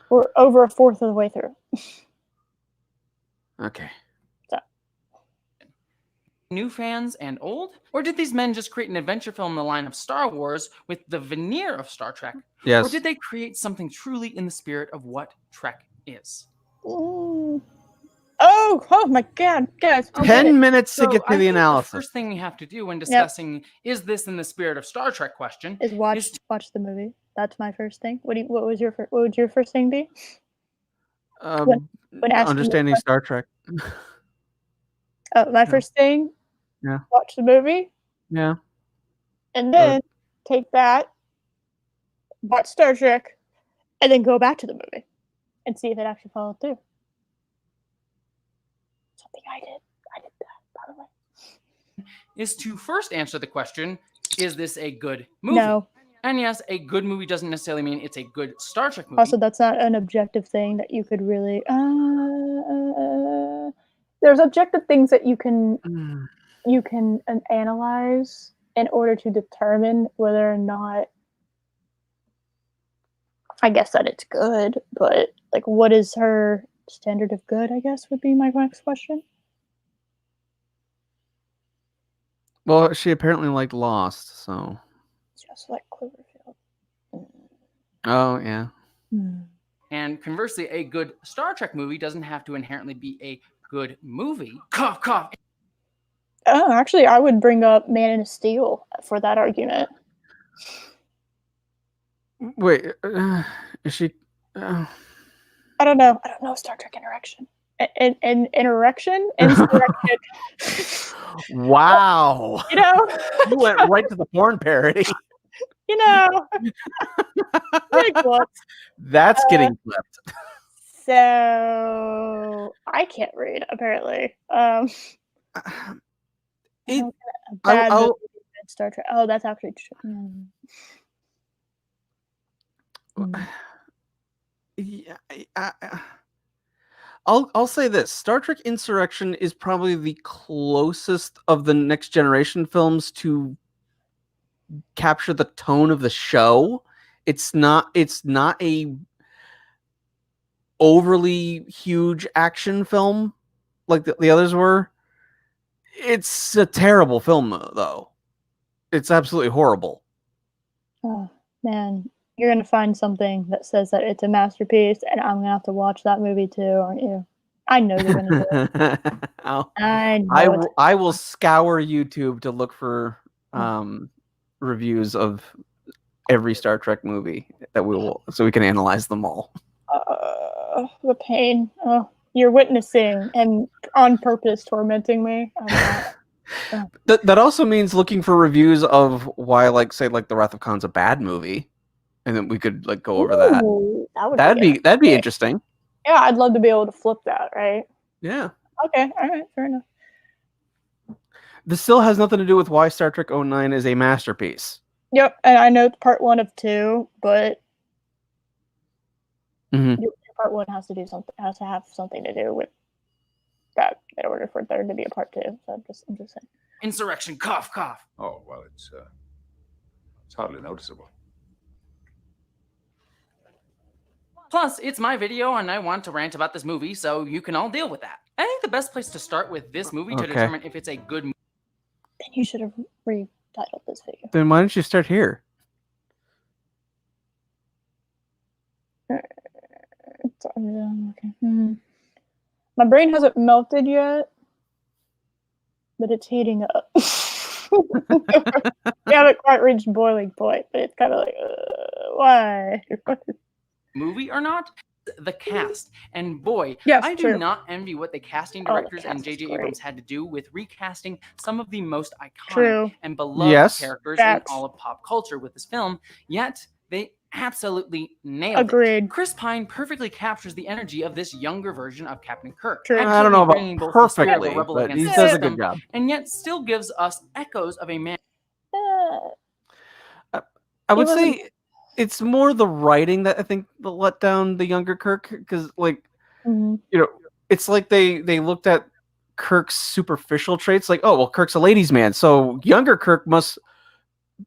we're over a fourth of the way through. Okay. New fans and old? Or did these men just create an adventure film in the line of Star Wars with the veneer of Star Trek? Yes. Or did they create something truly in the spirit of what Trek is? Oh my God, guys! 10 minutes to get to the analysis. The first thing we have to do when discussing is this in the spirit of Star Trek question is watch the movie. That's my first thing. What would your first thing be? When understanding Star Trek. My first thing. Yeah. Watch the movie. Yeah. And then take that, watch Star Trek, and then go back to the movie and see if it actually followed through. Something I did that, by the way. Is to first answer the question, is this a good movie? No. And yes, a good movie doesn't necessarily mean it's a good Star Trek movie. Also, that's not an objective thing that you could really... there's objective things that you can analyze in order to determine whether or not, I guess, that it's good, but like, what is her standard of good, I guess, would be my next question. Well, she apparently liked Lost, so just like Cloverfield. Oh yeah. And conversely, a good Star Trek movie doesn't have to inherently be a good movie. Cough, cough. Oh, actually, I would bring up Man of Steel for that argument. Wait, is she? I don't know. Star Trek Interaction. Interaction. Wow. You know, you went right to the porn parody. You know, that's getting flipped. So I can't read apparently. Star Trek. Oh, that's actually true. Yeah, I'll say this: Star Trek Insurrection is probably the closest of the Next Generation films to capture the tone of the show. It's not a overly huge action film like the others were. It's a terrible film though. It's absolutely horrible. Oh man, you're gonna find something that says that it's a masterpiece, and I'm gonna have to watch that movie too, aren't you? I know you're gonna do it. I will scour YouTube to look for reviews of every Star Trek movie that so we can analyze them all. The pain. Oh, you're witnessing and on purpose tormenting me. That also means looking for reviews of why, The Wrath of Khan's a bad movie, and then we could go over that. That'd be interesting. Yeah, I'd love to be able to flip that, right? Yeah. Okay. All right. Fair enough. This still has nothing to do with why Star Trek 09 is a masterpiece. Yep, and I know it's part 1 of 2, but Mhm. part 1 has to have something to do with that in order for there to be a part 2. So I'm just saying. Insurrection, cough, cough. Oh, well, it's hardly noticeable. Plus, it's my video and I want to rant about this movie, so you can all deal with that. I think the best place to start with this movie to Okay. determine if it's a good movie. Then you should have retitled this video. Then why don't you start here? Okay. My brain hasn't melted yet, but it's heating up. We haven't quite reached boiling point, but it's kind of like, why? Movie or not, the cast. And boy, Yes, I do true. not envy what the casting Oh, the directors and cast is J.J. great. Abrams had to do with recasting some of the most iconic True. and beloved Yes. characters Facts. in all of pop culture with this film, yet they absolutely nailed Agreed. it. Chris Pine perfectly captures the energy of this younger version of Captain Kirk. True. I don't know about bringing both the spirit of a perfectly, rebel but against he the does a system, good job. and yet still gives us echoes of a man. I would wasn't- say it's more the writing that I think let down the younger Kirk, because like Mhm. you know, it's like they looked at Kirk's superficial traits, like, oh well, Kirk's a ladies' man, so younger Kirk must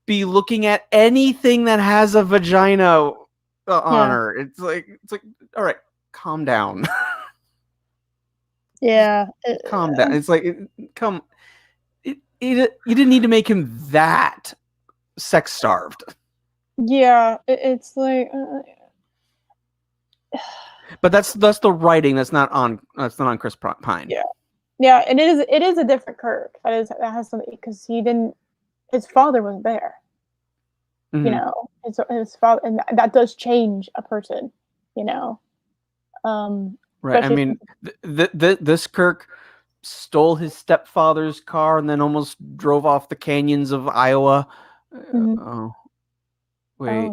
be looking at anything that has a vagina on Yeah. her. It's like all right, calm down. Yeah. Calm down. It's like you didn't need to make him that sex starved. Yeah. It's like. But that's the writing. That's not on Chris Pine. Yeah. Yeah, and it is a different Kirk. That has something because his father was there. Mhm. You know, his father, and that does change a person. You know, Right. I especially mean, this Kirk stole his stepfather's car and then almost drove off the canyons of Iowa. Mhm. Oh, wait.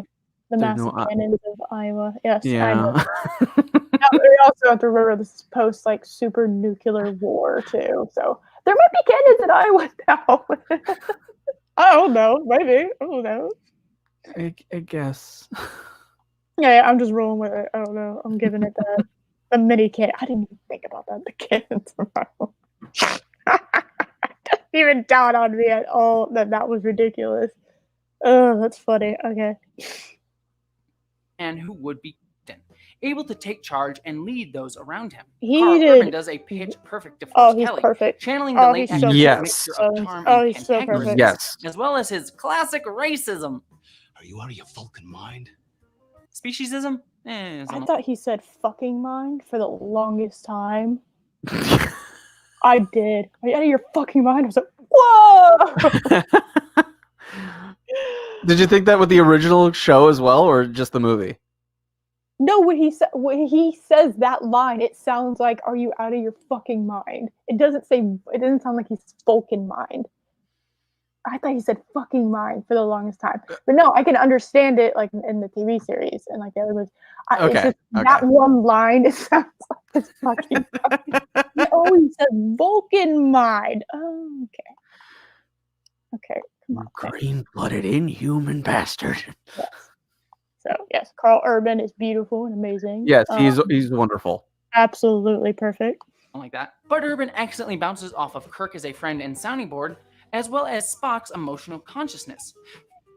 the there's massive no cannons of Iowa. Yes, I know. yeah. Now, we also have to remember this is post like super nuclear war too, so there might be cannons in Iowa now. I don't know. Maybe. I don't know. I guess. Yeah, I'm just rolling with it. I don't know. I'm giving it the mini cannon. I didn't even think about that. The cannons of Iowa. Doesn't even dawn on me at all that was ridiculous. Oh, that's funny. Okay. And who would be able to take charge and lead those around him. He Carl did- Urban does a pitch-perfect DeForest Oh, he's Kelly, perfect. channeling the Oh, late he's so actor's Yes. mixture Oh, of he's- charm oh, and he's so cantankerous, perfect. Yes. as well as his classic racism. Are you out of your Vulcan mind? Speciesism? I Some- thought he said fucking mind for the longest time. I did. Are you out of your fucking mind? I was like, whoa! Did you think that with the original show as well, or just the movie? No, when he says that line, it sounds like, "Are you out of your fucking mind?" It doesn't sound like he's Vulcan mind. I thought he said fucking mind for the longest time, but no, I can understand it like in the TV series and like the other ones. It's Okay, just okay. that one line. It sounds like it's fucking. Oh, he said Vulcan mind. Oh, okay. Okay, come on. Okay. Green-blooded inhuman bastard. Yes. So yes, Carl Urban is beautiful and amazing. Yes, he's wonderful. Absolutely perfect. like that. But Urban excellently bounces off of Kirk as a friend and sounding board, as well as Spock's emotional consciousness,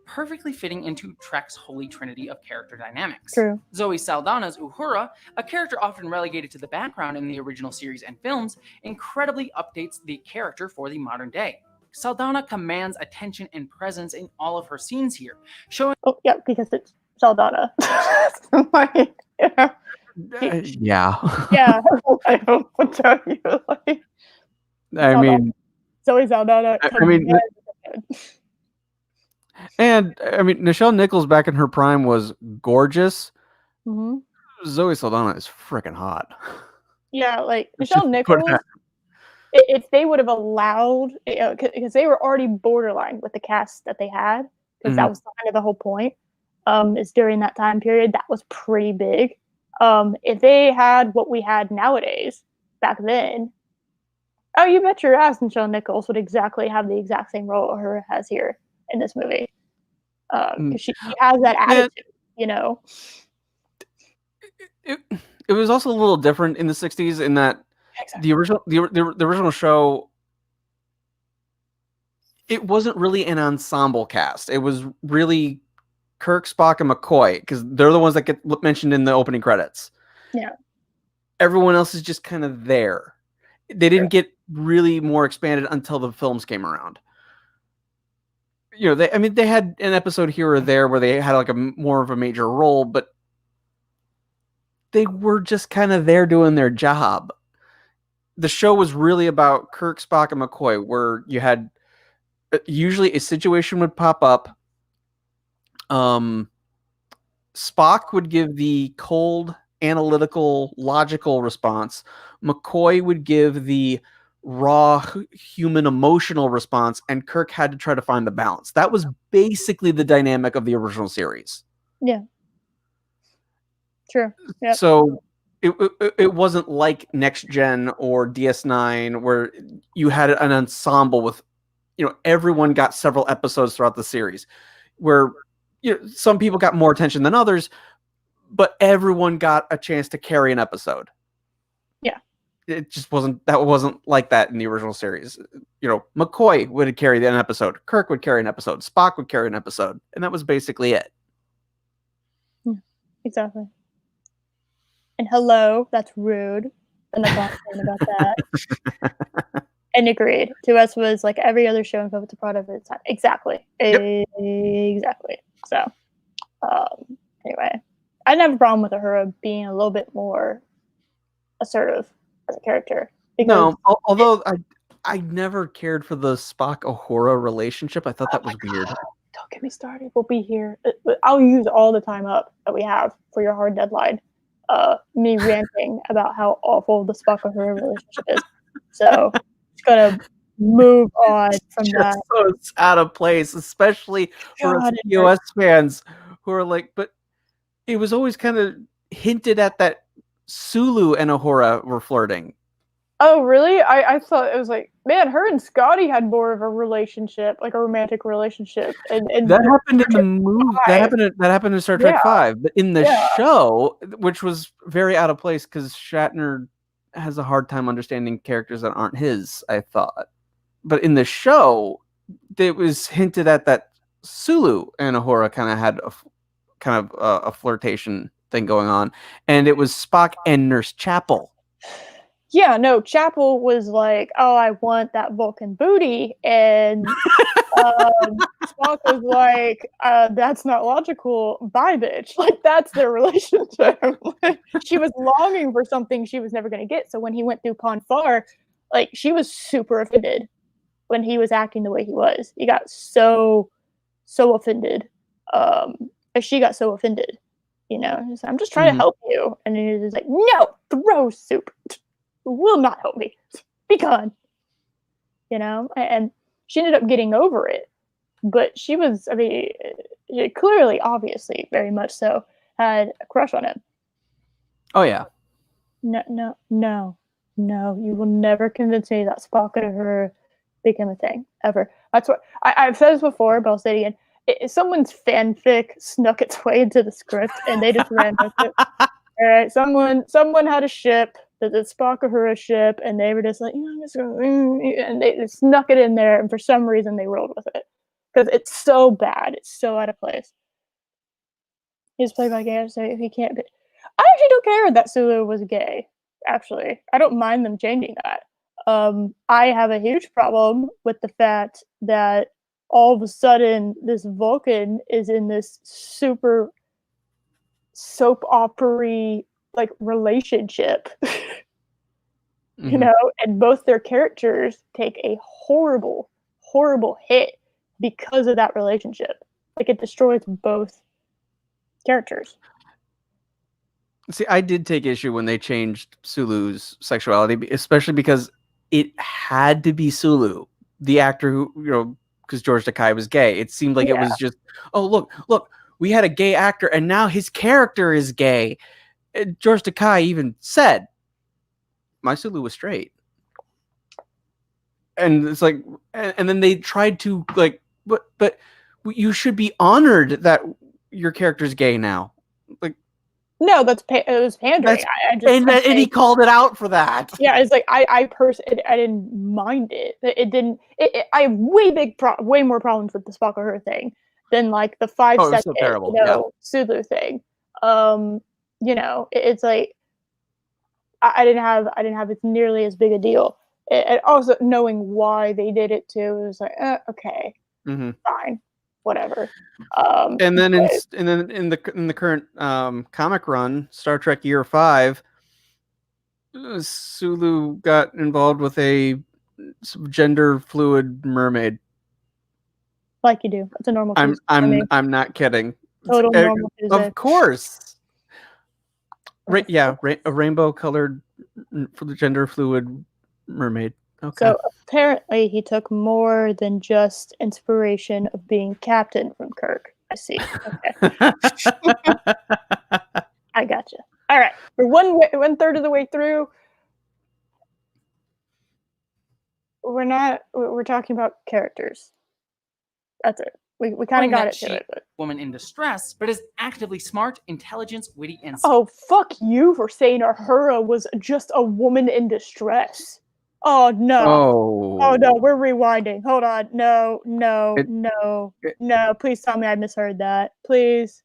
perfectly fitting into Trek's holy trinity of character dynamics. True. Zoe Saldana's Uhura, a character often relegated to the background in the original series and films, incredibly updates the character for the modern day. Saldana commands attention and presence in all of her scenes here, showing Oh yeah, because it's Saldana. Like, yeah. Yeah. Yeah. I don't want to tell you. Like, I mean, Zoe Saldana. I mean, and I mean, Nichelle Nichols back in her prime was gorgeous. Mm-hmm. Zoe Saldana is freaking hot. Yeah, like Let's Nichelle just Nichols. put that- If they would have allowed, because they were already borderline with the cast that they had, because that was kind of the whole point. Is during that time period that was pretty big. If they had what we had nowadays back then, oh, you bet your ass Nichelle Nichols would exactly have the exact same role her has here in this movie. because she has that attitude, you know. It was also a little different in the 60s in that Exactly. the original show, it wasn't really an ensemble cast. It was really Kirk, Spock, and McCoy, because they're the ones that get mentioned in the opening credits. Yeah. Everyone else is just kind of there. They didn't get really more expanded until the films came around. You know, they had an episode here or there where they had like a more of a major role, but they were just kind of there doing their job. The show was really about Kirk, Spock, and McCoy, where you had usually a situation would pop up. Spock would give the cold, analytical, logical response. McCoy would give the raw, human, emotional response, and Kirk had to try to find the balance. That was basically the dynamic of the original series. Yeah. True. Yeah. So it wasn't like Next Gen or DS9 where you had an ensemble with, you know, everyone got several episodes throughout the series, where, you know, some people got more attention than others, but everyone got a chance to carry an episode. Yeah. It just wasn't like that in the original series. You know, McCoy would carry an episode, Kirk would carry an episode, Spock would carry an episode, and that was basically it. Exactly. And hello, that's rude. And that's all I'm saying about that. And agreed. To us was like every other show and film, it's a product of its time. Exactly. Yep. Exactly. So, anyway, I didn't have a problem with Uhura being a little bit more assertive as a character. No, although I never cared for the Spock Uhura relationship. I thought that was weird. Don't get me started. We'll be here. I'll use all the time up that we have for your hard deadline. Me ranting about how awful the Spock Uhura relationship is. So, just gonna move on from that. So it's out of place, especially for us TOS fans who are like, but it was always kind of hinted at that Sulu and Uhura were flirting. Oh, really? I thought it was like, man, her and Scotty had more of a relationship, like a romantic relationship. And that happened in the movie. That happened in Star Trek V. But in the show, which was very out of place because Shatner has a hard time understanding characters that aren't his, I thought. But in the show, it was hinted at that Sulu and Uhura kind of had a flirtation thing going on, and it was Spock and Nurse Chapel. Yeah, no, Chapel was like, "Oh, I want that Vulcan booty," and Spock was like, "That's not logical. Bye, bitch." Like that's their relationship. She was longing for something she was never going to get. So when he went through Pon Far, like she was super offended when he was acting the way he was. He got so offended. She got so offended. You know, I'm just trying to help you, and he was like, "No, throw soup. Will not help me. Be gone." You know, and she ended up getting over it, but she was, I mean, clearly, obviously, very much so, had a crush on him. Oh yeah. No, you will never convince me that Spock and her became a thing ever. That's what I've said this before, but I'll say it again. Someone's fanfic snuck its way into the script, and they just ran with it. All right, someone had a ship, the Spock Uhura ship, and they were just like, I'm just going, and they snuck it in there, and for some reason they rolled with it because it's so bad, it's so out of place. He's played by gay, so he can't be. I actually don't care that Sulu was gay. Actually, I don't mind them changing that. I have a huge problem with the fact that all of a sudden this Vulcan is in this super soap opera like relationship. You know, and both their characters take a horrible hit because of that relationship. Like it destroys both characters. See, I did take issue when they changed Sulu's sexuality, especially because it had to be Sulu, the actor who, you know, because George Takei was gay. It seemed like it was just, oh, look, we had a gay actor and now his character is gay. And George Takei even said, my Sulu was straight. And it's like, and then they tried to like, but you should be honored that your character's gay now. Like, no, it was pandering. That's- I just and he called it out for that. yeah, it's like I personally I didn't mind it. It didn't. I have way more problems with the Spock or her thing than like the 5 Oh, it was second so terrible. Sulu thing. It's like I didn't have it nearly as big a deal. And also knowing why they did it too, it was like okay, fine, whatever. And then but- in the current comic run, Star Trek Year 5, Sulu got involved with a gender fluid mermaid. like you do. It's a normal case. I'm not kidding. Total normal Tuesday. Of course. A rainbow colored for the gender fluid mermaid. Okay. So apparently he took more than just inspiration of being captain from Kirk. I see. Okay. I gotcha. All right. We're one third of the way through. We're talking about characters. That's it. We kind of got it to it. But... woman in distress, but is actively smart, intelligent, witty, and oh, fuck you for saying Uhura was just a woman in distress. Oh no. Oh no, we're rewinding. Hold on. No. Please tell me I misheard that. Please.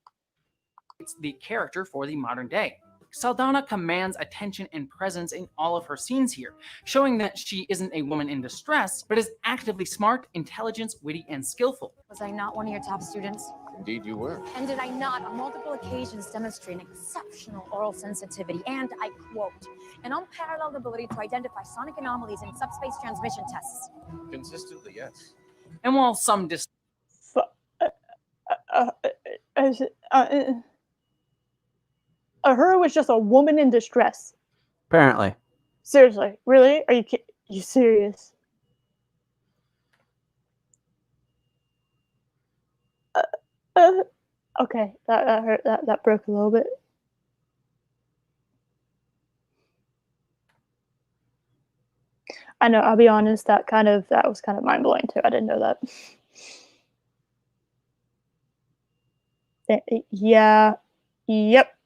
It's the character for the modern day. Saldana commands attention and presence in all of her scenes here, showing that she isn't a woman in distress, but is actively smart, intelligent, witty, and skillful. Was I not one of your top students? Indeed, you were. And did I not, on multiple occasions, demonstrate an exceptional oral sensitivity and, I quote, an unparalleled ability to identify sonic anomalies in subspace transmission tests? Consistently, yes. And while some Uhura was just a woman in distress. Apparently. Seriously, really? Are you serious? Okay, that hurt. That broke a little bit. I know. I'll be honest. That was kind of mind blowing too. I didn't know that. Yeah. Yep.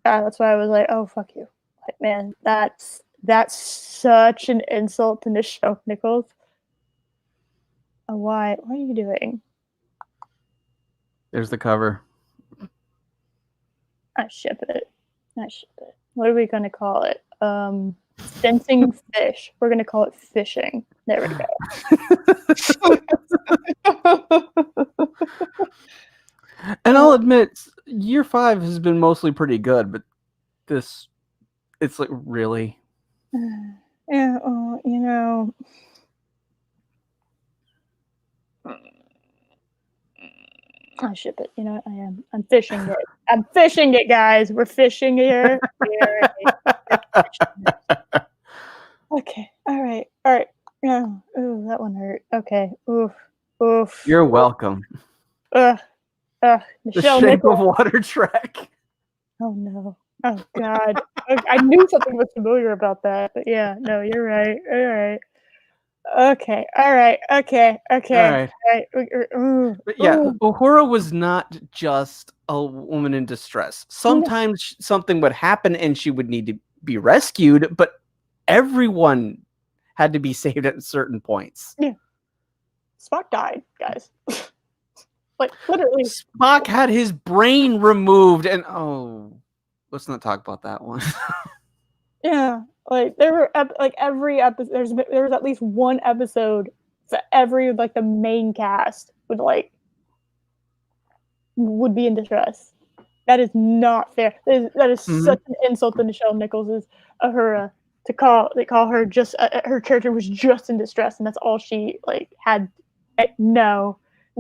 That's why I was like, oh fuck you. Like, man, that's such an insult to Nichelle Nichols. Oh, why? What are you doing? There's the cover. I ship it. What are we gonna call it? Fencing fish. We're gonna call it fishing. There we go. And I'll admit, Year 5 has been mostly pretty good, but it's like, really? Yeah, I ship it. You know what? I am. I'm fishing it. I'm fishing it, guys. We're fishing here. Okay. All right. Oh, ooh, that one hurt. Okay. Oof. You're welcome. The Shape Nichols. of Water Trek. Oh no. Oh god. I knew something was familiar about that, but yeah, no, you're right. All right. Okay. All right. Okay. But yeah, Ooh. Uhura was not just a woman in distress. Sometimes something would happen and she would need to be rescued, but everyone had to be saved at certain points. Yeah. Spock died, guys. Like, literally. Spock had his brain removed, and let's not talk about that one. Yeah, like there were every episode. There was at least one episode for every the main cast would be in distress. That is not fair. That is such an insult to Nichelle Nichols' Uhura to call her just her character was just in distress and that's all she had.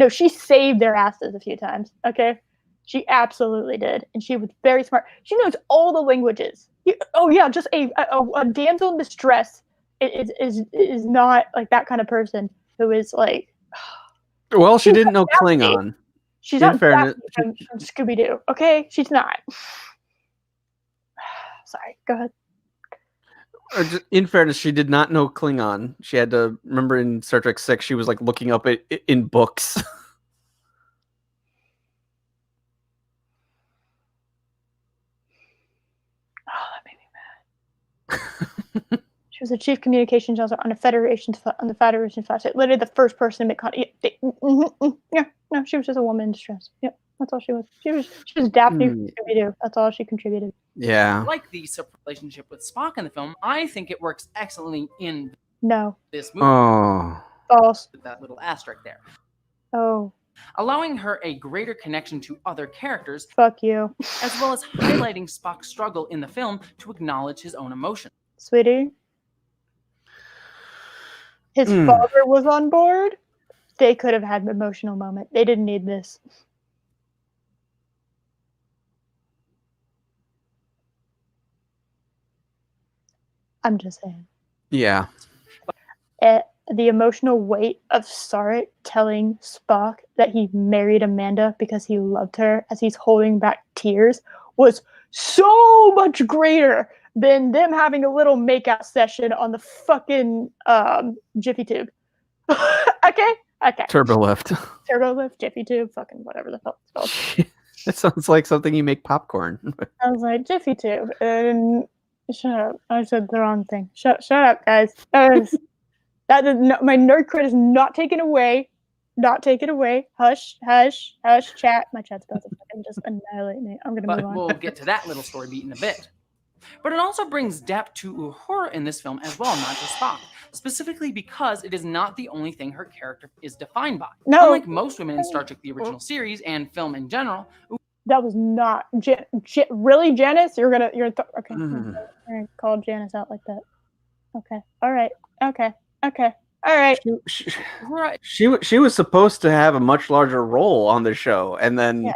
No, she saved their asses a few times. Okay, she absolutely did, and she was very smart. She knows all the languages. Just a damsel in distress is not that kind of person who is like. Well, she didn't know Klingon. She's not from Scooby Doo. Okay, she's not. Sorry, go ahead. In fairness, she did not know Klingon. She had to remember in Star Trek 6, she was like looking up it in books. Oh, that made me mad. She was the chief communications officer on the Federation flash. Literally the first person to make contact. Yeah, no, she was just a woman in distress. Yep, that's all she was. She was Daphne from Scooby-Doo. That's all she contributed. Yeah. Like the relationship with Spock in the film, I think it works excellently in this movie. Oh. False. With that little asterisk there. Oh. Allowing her a greater connection to other characters. Fuck you. As well as highlighting Spock's struggle in the film to acknowledge his own emotions. Sweetie. His father was on board. They could have had an emotional moment. They didn't need this. I'm just saying. Yeah. The emotional weight of Sarek telling Spock that he married Amanda because he loved her as he's holding back tears was so much greater than them having a little makeout session on the fucking Jiffy Tube. Okay. Turbo lift, Jiffy Tube, fucking whatever the hell it's called. It sounds like something you make popcorn. I was like, Jiffy Tube. And shut up. I said the wrong thing. Shut up, guys. That is not, my nerd cred is not taken away. Not taken away. Hush, chat. My chat's about to fucking just annihilate me. I'm going to move on. We'll get to that little story beat in a bit. But it also brings depth to Uhura in this film as well, not just Spock. Specifically because it is not the only thing her character is defined by. No. Unlike most women in Star Trek, the original series, and film in general. That was not... really, Janice? Okay. You're gonna call Janice out like that. Okay. All right. Okay. All right. She was supposed to have a much larger role on the show, and then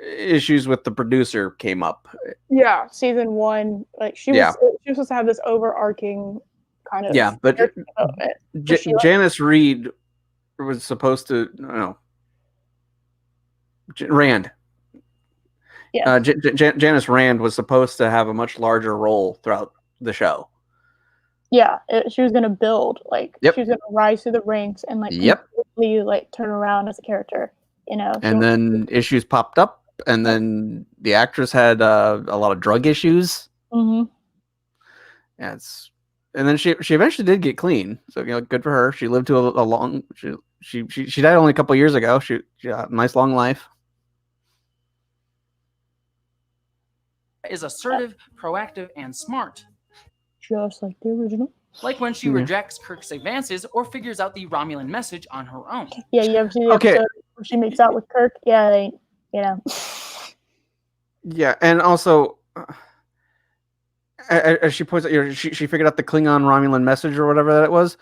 issues with the producer came up. Yeah, season 1, like she was supposed to have this overarching kind of but Janice Reed was supposed to Rand. Yeah. Janice Rand was supposed to have a much larger role throughout the show. Yeah, she was gonna build, she was gonna rise through the ranks and completely turn around as a character, And then issues popped up, and then the actress had a lot of drug issues. Mm-hmm. Yeah, and then she eventually did get clean, so good for her. She lived to a long. She died only a couple years ago. She had a nice long life. Is assertive, proactive, and smart. Just like the original. Like when she rejects Kirk's advances or figures out the Romulan message on her own. Yeah, you ever see the episode where she makes out with Kirk? Yeah, Yeah, and also, as she points out, she figured out the Klingon Romulan message or whatever that it was.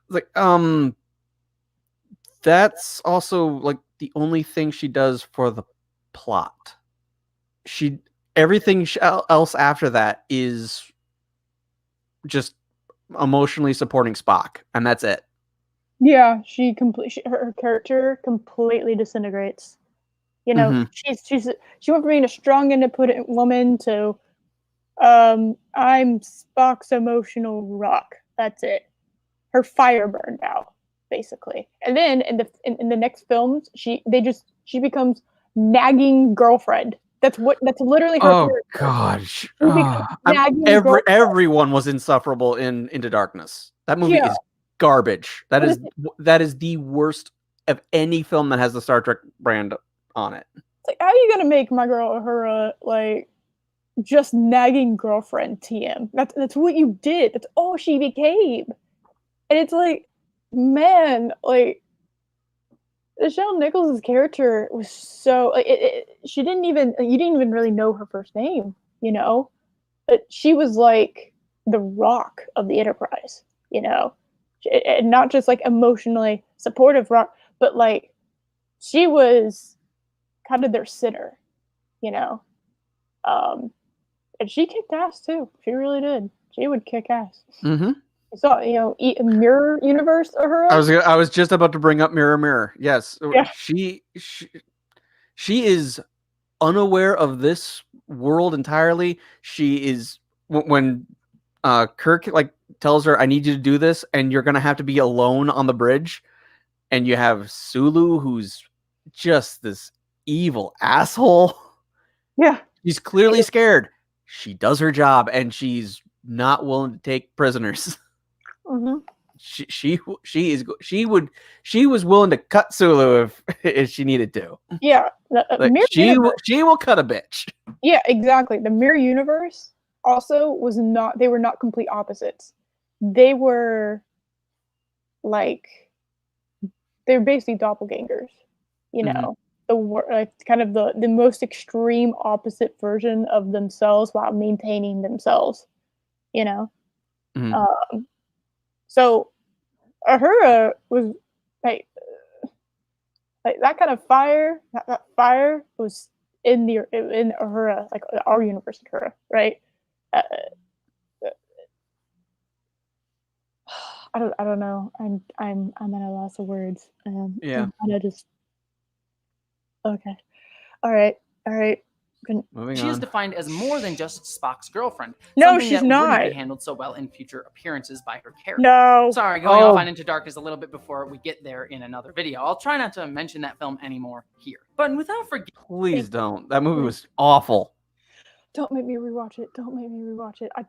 Like, that's also like the only thing she does for the plot. Everything else after that is just emotionally supporting Spock, and that's it. Yeah, her character completely disintegrates. She went from being a strong, independent woman to I'm Spock's emotional rock. That's it. Her fire burned out, basically. And then in the next films, she becomes nagging girlfriend. That's literally her. Oh gosh! Everyone was insufferable in Into Darkness. That movie is garbage. That is the worst of any film that has the Star Trek brand on it. It's like, how are you gonna make my girl her just nagging girlfriend TM? That's what you did. That's all she became. And it's like, man, Nichelle Nichols' character was so you didn't even really know her first name, but she was like the rock of the Enterprise, and not just emotionally supportive rock, but she was kind of their center, and she kicked ass too. She really did. She would kick ass. Mm-hmm. So Mirror Universe Uhura. I was just about to bring up Mirror. Yes, yeah. She is unaware of this world entirely. She is when Kirk like tells her, "I need you to do this, and you're gonna have to be alone on the bridge." And you have Sulu, who's just this evil asshole. Yeah. She's clearly scared. She does her job, and she's not willing to take prisoners. Mm-hmm. She was willing to cut Sulu if she needed to. Yeah. Like she will cut a bitch. Yeah, exactly. The mirror universe also was not. They were not complete opposites. They were like they're basically doppelgangers. You know, kind of the most extreme opposite version of themselves while maintaining themselves. You know, so Ahura was like that kind of fire. That fire was in Ahura, like our universe, Ahura, right? I don't know. I'm at a loss of words. Yeah. I'm kinda just okay. All right. Moving She is on. defined as more than just Spock's girlfriend. No, something she's that not. wouldn't be handled so well in future appearances by her character. No. Sorry, going off on Into Darkness a little bit before we get there in another video. I'll try not to mention that film anymore here. But without forgetting... Please don't. That movie was awful. Don't make me rewatch it. I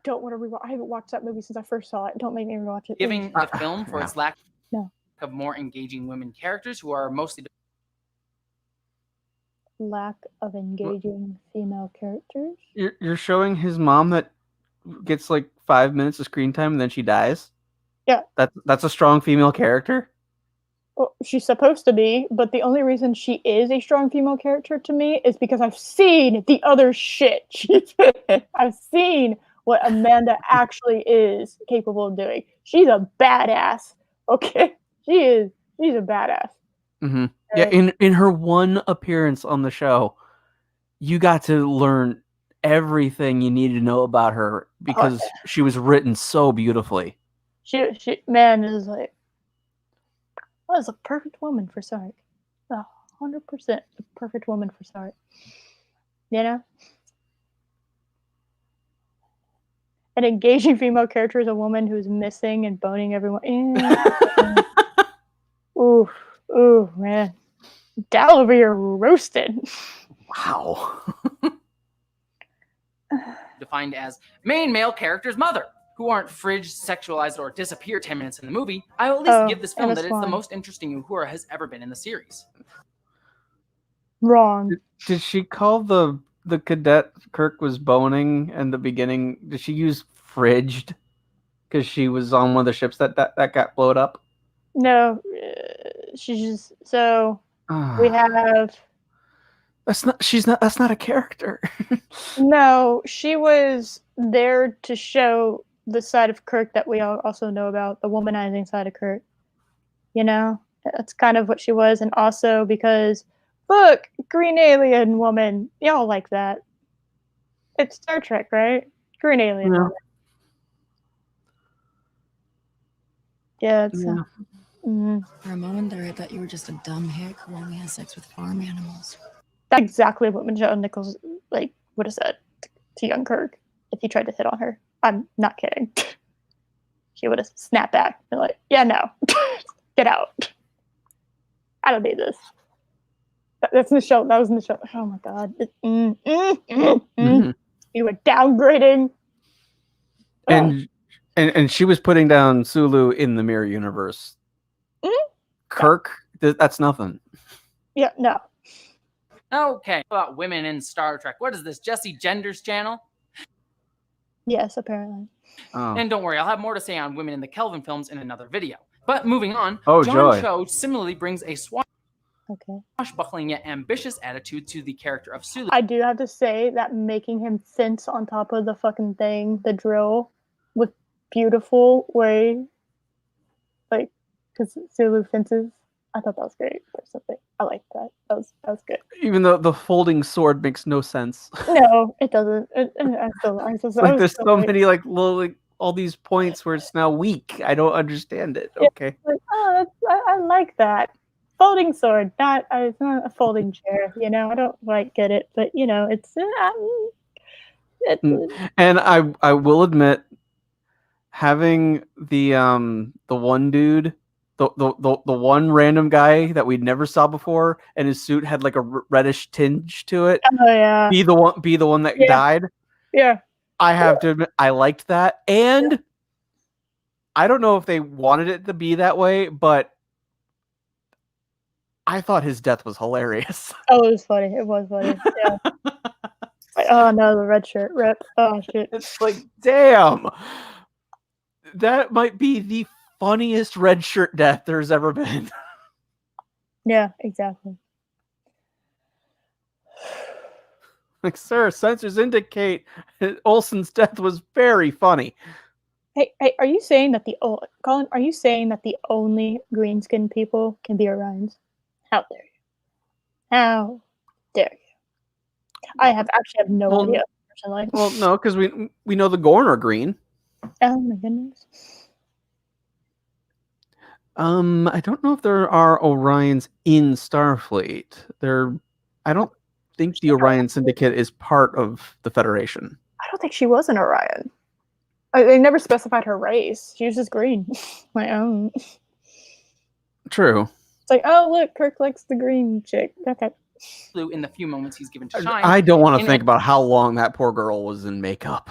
don't want to rewatch. I haven't watched that movie since I first saw it. Don't make me rewatch it. Giving the film for its lack No. of more engaging women characters who are mostly... Lack of engaging female characters. You're showing his mom that gets like 5 minutes of screen time and then she dies? Yeah. That's a strong female character? Well, she's supposed to be, but the only reason she is a strong female character to me is because I've seen the other shit she's in. I've seen what Amanda actually is capable of doing. She's a badass. Okay? She's a badass. Mm-hmm. Yeah, in her one appearance on the show, you got to learn everything you needed to know about her because she was written so beautifully. She man is like, that was a perfect woman for Sark. 100% the perfect woman for Sark. You know? An engaging female character is a woman who's missing and boning everyone. Ooh, man. Dal over here roasted. Wow. Defined as main male character's mother, who aren't fridged, sexualized, or disappear 10 minutes in the movie. I will at least give this film that it's the most interesting Uhura has ever been in the series. Wrong. Did she call the cadet Kirk was boning in the beginning? Did she use fridged because she was on one of the ships that got blown up? No, she's just so we have. That's not a character. No, she was there to show the side of Kirk that we all also know about, the womanizing side of Kirk. You know, that's kind of what she was, and also because look, green alien woman, y'all like that. It's Star Trek, right? Green alien woman. Yeah, it's. For a moment there, I thought you were just a dumb hick who only has sex with farm animals. That's exactly what Michelle Nichols would have said to young Kirk if he tried to hit on her. I'm not kidding. She would have snapped back and like, yeah, no, get out. I don't need this. That's in the show. That was in the show. Oh my god. You were downgrading. And she was putting down Sulu in the mirror universe. Kirk, that's nothing. Yeah, no. Okay, about women in Star Trek. What is this, Jesse Genders channel? Yes, apparently. Oh. And don't worry, I'll have more to say on women in the Kelvin films in another video. But moving on, John joy. Cho similarly brings a swashbuckling yet ambitious attitude to the character of Sulu. I do have to say that making him fence on top of the fucking thing, the drill, with beautiful way, like, because Sulu fences. I thought that was great or something. I liked that. That was good. Even though the folding sword makes no sense. No, it doesn't. Like there's so many like little all these points where it's now weak. I don't understand it. Okay. Like, I like that. Folding sword, it's not a folding chair. You know, I don't get it, but you know, it's. And I will admit, having the one dude, the one random guy that we never saw before, and his suit had like a reddish tinge to it. Oh yeah. Be the one that Yeah. died. Yeah. I have to admit, I liked that, and I don't know if they wanted it to be that way, but I thought his death was hilarious. Oh, it was funny. It was funny. Yeah. Like, oh no, the red shirt rip. Oh shit. It's like, damn, that might be the funniest red shirt death there's ever been. Yeah, exactly. Like, sir, sensors indicate Olsen's death was very funny. Hey, are you saying that Colin? Are you saying that the only green skinned people can be Orions? How dare you? How dare you? I actually have no idea personally. Well, no, because we know the Gorn are green. Oh my goodness. I don't know if there are Orions in Starfleet. I don't think the Orion Syndicate is part of the Federation. I don't think she was an Orion. They never specified her race. She was just green. My own. True. It's like, oh look, Kirk likes the green chick. Okay. In the few moments he's given to shine. I don't want to think about how long that poor girl was in makeup.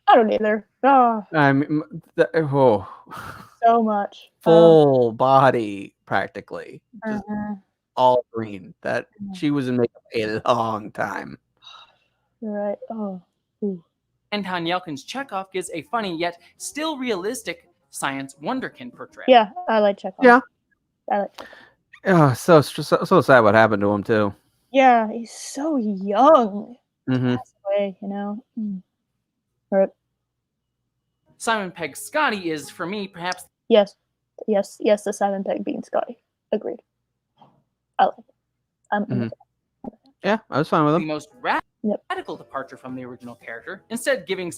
I don't either. Oh. I mean, So much. Full body, practically. Just all green. That she was in makeup a long time. You're right. Oh. Ooh. Anton Yelkin's Chekhov gives a funny yet still realistic science wonderkind portrayal. Yeah, I like Chekhov. Yeah. I like Chekhov. Oh, so sad what happened to him too. Yeah, he's so young. Mm-hmm. Passed away, you know. Right. Simon Pegg Scotty is, for me, perhaps. Yes, the Simon Pegg being Scotty. Agreed. I like it. Yeah, I was fine with him. The most radical departure from the original character, instead giving.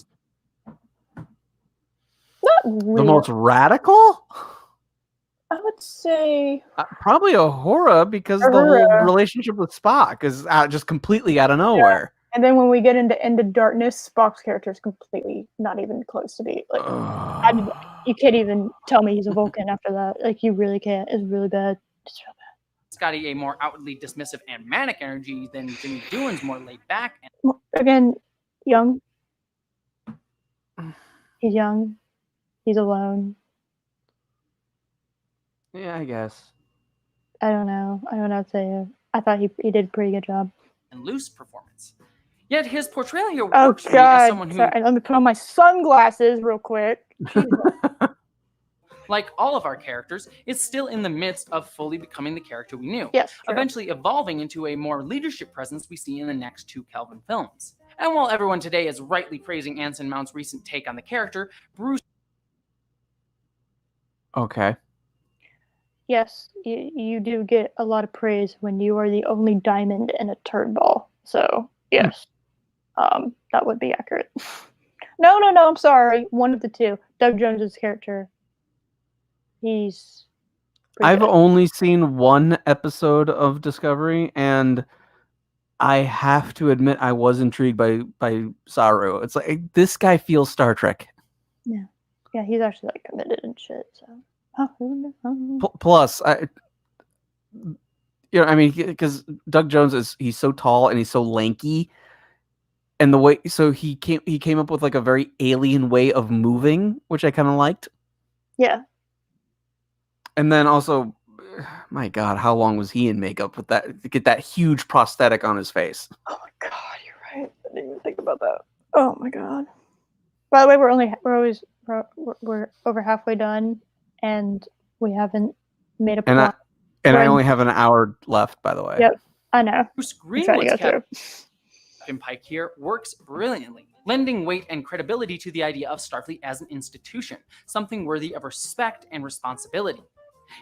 Not really. The most radical? I would say probably Uhura, because the whole relationship with Spock is just completely out of nowhere. Yeah. And then when we get into End of Darkness, Spock's character is completely not even close to be like. You can't even tell me he's a Vulcan after that. Like, you really can't. It's really bad. It's real bad. Scotty a more outwardly dismissive and manic energy than Jimmy Doohan's more laid back. Again, young. He's young. He's alone. Yeah, I guess. I don't know. I don't know what to say. I thought he did a pretty good job. And loose performance. Yet his portrayal here oh works for God! me as someone who, sorry, let me put on my sunglasses real quick. like all of our characters, is still in the midst of fully becoming the character we knew. Yes. Eventually evolving into a more leadership presence we see in the next two Kelvin films. And while everyone today is rightly praising Anson Mount's recent take on the character, Bruce. Okay. Yes, you do get a lot of praise when you are the only diamond in a turd ball. So yes, that would be accurate. No, I'm sorry. One of the two. Doug Jones's character. I've only seen one episode of Discovery, and I have to admit I was intrigued by Saru. It's like, this guy feels Star Trek. Yeah, he's actually like committed and shit. So. Plus, because Doug Jones he's so tall and he's so lanky, and the way he came up with like a very alien way of moving, which I kind of liked. Yeah. And then also, my God, how long was he in makeup with that to get that huge prosthetic on his face? Oh my God, you're right. I didn't even think about that. Oh my God. By the way, we're over halfway done, and we haven't made a plot. I only have an hour left, by the way. Yep, I know. Bruce Greenwood's Captain Pike here works brilliantly, lending weight and credibility to the idea of Starfleet as an institution, something worthy of respect and responsibility.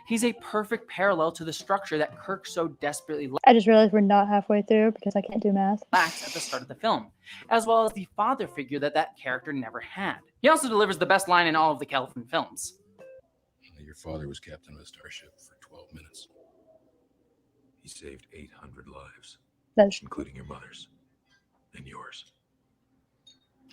He's a perfect parallel to the structure that Kirk so desperately I just realized we're not halfway through because I can't do math. lacks at the start of the film, as well as the father figure that character never had. He also delivers the best line in all of the Kelvin films. Your father was captain of a starship for 12 minutes. He saved 800 lives, including your mother's and yours.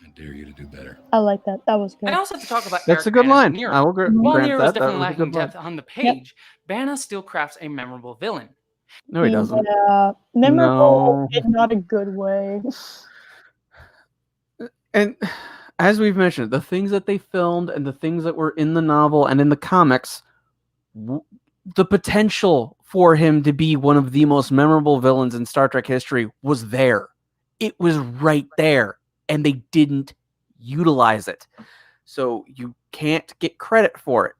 I dare you to do better. I like that. That was good. I also have to talk about That's Eric a good Bana's line. Nero. I will While grant Nero is that. That definitely was a lacking good line. depth on the page, Bana still crafts a memorable villain. No, he doesn't. Yeah, memorable No. in not a good way. And as we've mentioned, the things that they filmed and the things that were in the novel and in the comics, the potential for him to be one of the most memorable villains in Star Trek history was there. It was right there, and they didn't utilize it. So you can't get credit for it.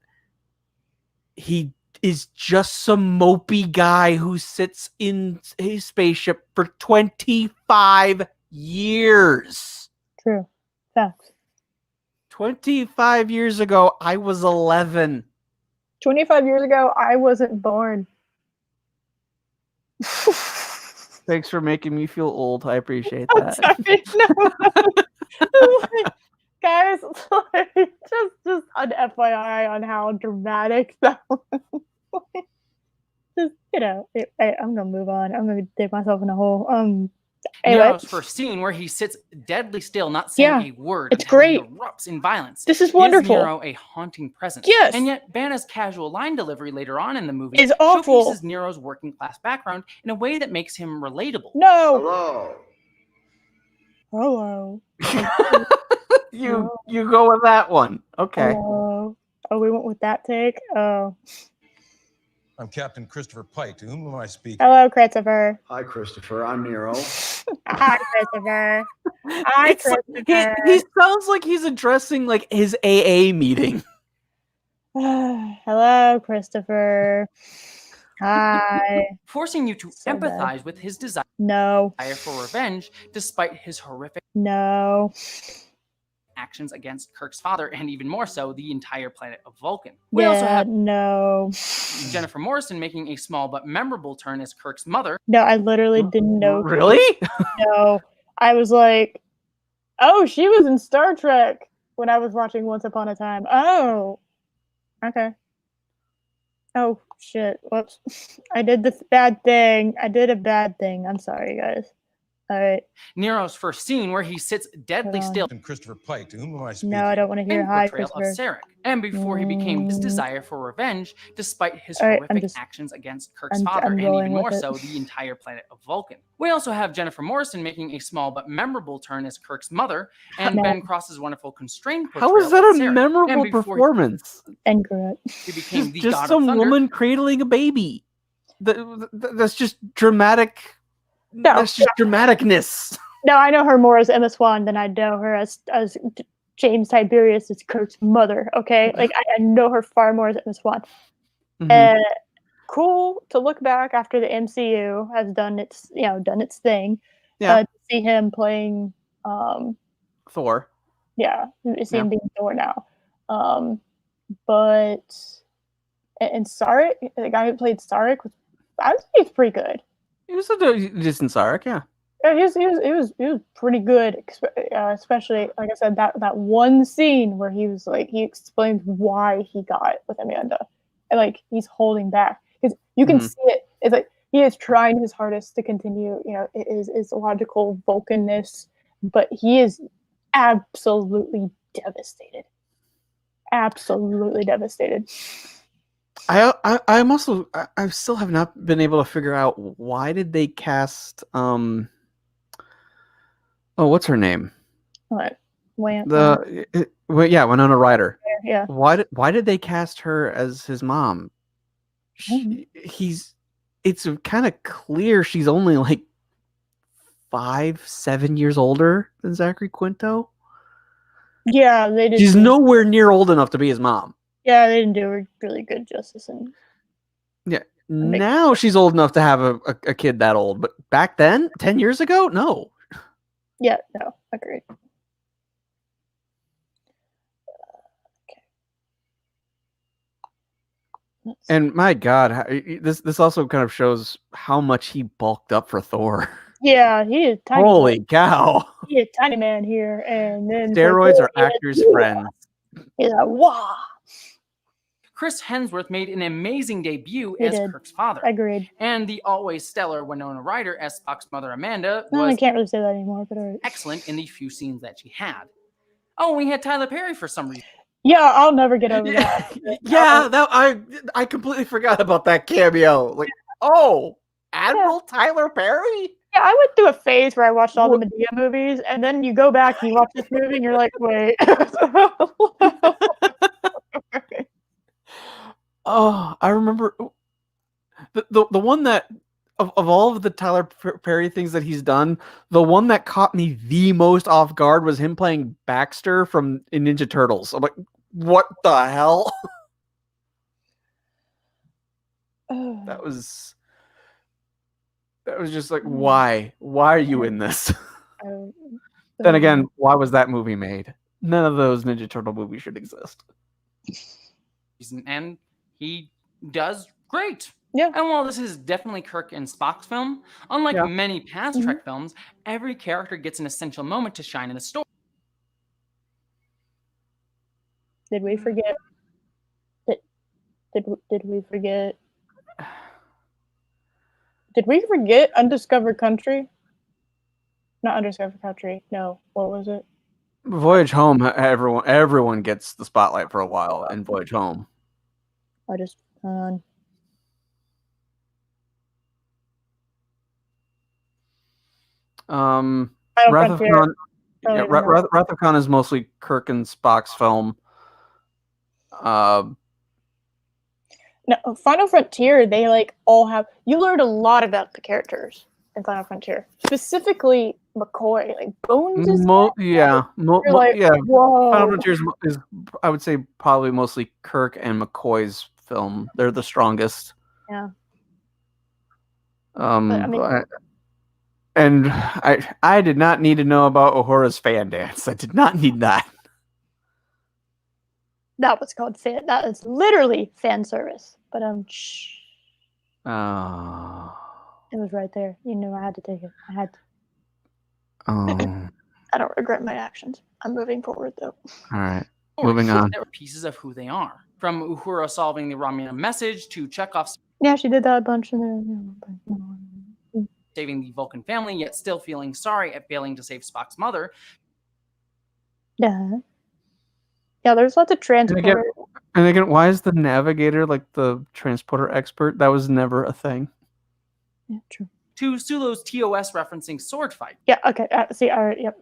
He is just some mopey guy who sits in his spaceship for 25 years. True. Facts. 25 years ago, I was 11. 25 years ago, I wasn't born. Thanks for making me feel old. I appreciate I'm that. sorry. No. Guys, just an FYI on how dramatic that was. Just, I'm gonna move on. I'm gonna dig myself in a hole. Anyway. Nero's first scene where he sits deadly still, not saying a word, it's until great. he erupts in violence. This is gives wonderful. Nero a haunting presence. Yes. And yet, Bana's casual line delivery later on in the movie is awful. showcases Nero's working class background in a way that makes him relatable. No. Hello. You go with that one. Okay. Hello. Oh, we went with that take? Oh. I'm Captain Christopher Pike. To whom am I speaking? Hello, Christopher. Hi, Christopher. I'm Nero. Hi, Christopher. Hi, Christopher. He sounds like he's addressing like his AA meeting. Hello, Christopher. Hi. Forcing you to So empathize bad. with his desire for revenge despite his horrific actions against Kirk's father, and even more so, the entire planet of Vulcan. We also have Jennifer Morrison making a small but memorable turn as Kirk's mother. No, I literally didn't know. Really? No. I was like, oh, she was in Star Trek when I was watching Once Upon a Time. Oh. Okay. Oh, shit. Whoops. I did this bad thing. I did a bad thing. I'm sorry, guys. All right. Nero's first scene where he sits deadly still. And Christopher Pike. To whom am I speaking? No, I don't want to hear in hi, portrayal Christopher. of Sarek, and before he became his desire for revenge despite his All right, horrific actions against Kirk's father, and even more so, the entire planet of Vulcan. We also have Jennifer Morrison making a small but memorable turn as Kirk's mother, and Ben Cross's wonderful constrained portrayal How is that of a Sarek. memorable performance? Incorrect. He became the just god some of thunder. woman cradling a baby. That's just dramatic. No, that's just dramaticness. No, I know her more as Emma Swan than I know her as James Tiberius as Kirk's mother. Okay, like I know her far more as Emma Swan. Cool to look back after the MCU has done its thing. Yeah. To see him playing Thor. Yeah, see him being Thor now. But and Sarek, the guy who played Sarek, I would say he's pretty good. He was a decent Sarek, yeah. Yeah, he was pretty good, especially like I said that one scene where he was like he explains why he got with Amanda, and like he's holding back because you can see it. It's like he is trying his hardest to continue, his logical Vulcanness, but he is absolutely devastated. Absolutely devastated. I'm also I still have not been able to figure out why did they cast what's her name? What? Winona Ryder. Yeah. Why did they cast her as his mom? It's kind of clear she's only like 5-7 years older than Zachary Quinto. Yeah, they did. She's nowhere near old enough to be his mom. Yeah, they didn't do a really good justice. Now she's old enough to have a kid that old, but back then, 10 years ago, no. Yeah, no, agreed. Okay. And my God, this also kind of shows how much he bulked up for Thor. Yeah, he is tiny. Holy cow! He is tiny man here, and then steroids are actors' friends. He's like, wow. Chris Hemsworth made an amazing debut He as did. Kirk's father. Agreed. And the always stellar Winona Ryder as Spock's mother Amanda No, I was can't really say that anymore, but all right. excellent in the few scenes that she had. Oh, we had Tyler Perry for some reason. Yeah, I'll never get over that. Yeah, that I completely forgot about that cameo. Like, oh, Admiral Tyler Perry? Yeah, I went through a phase where I watched all the What- Medea movies, and then you go back and you watch this movie, and you're like, wait. Oh, I remember the one that of all of the Tyler Perry things that he's done, the one that caught me the most off guard was him playing Baxter from in Ninja Turtles. I'm like, what the hell? That was just like, why? Why are you in this? Then again, why was that movie made? None of those Ninja Turtle movies should exist. And he does great. Yeah. And while this is definitely Kirk and Spock's film, unlike many past Trek films, every character gets an essential moment to shine in the story. Did we forget? Did we forget? Did we forget Undiscovered Country? Not Undiscovered Country. No, what was it? Voyage Home. Everyone gets the spotlight for a while in Voyage Home. I just Wrath of Khan. Yeah, Wrath of Khan is mostly Kirk and Spock's film. No, Final Frontier, they like all have. You learned a lot about the characters in Final Frontier, specifically McCoy. Like Bones is yeah. Whoa. Final Frontier is, I would say, probably mostly Kirk and McCoy's film. They're the strongest. Yeah. And I did not need to know about Uhura's fan dance. I did not need that. That was called fan. That is literally fan service. But Oh. it was right there. You knew I had to take it. I had to. Oh. I don't regret my actions. I'm moving forward though. All right. Moving on. There are pieces of who they are. From Uhura solving the Romulan message to Chekhov's Yeah, she did that a bunch in there. saving the Vulcan family, yet still feeling sorry at failing to save Spock's mother. Yeah. Yeah, there's lots of transporter. And again, why is the navigator like the transporter expert? That was never a thing. Yeah, true. To Sulo's TOS referencing sword fight. Yeah, okay. See, all right, yep.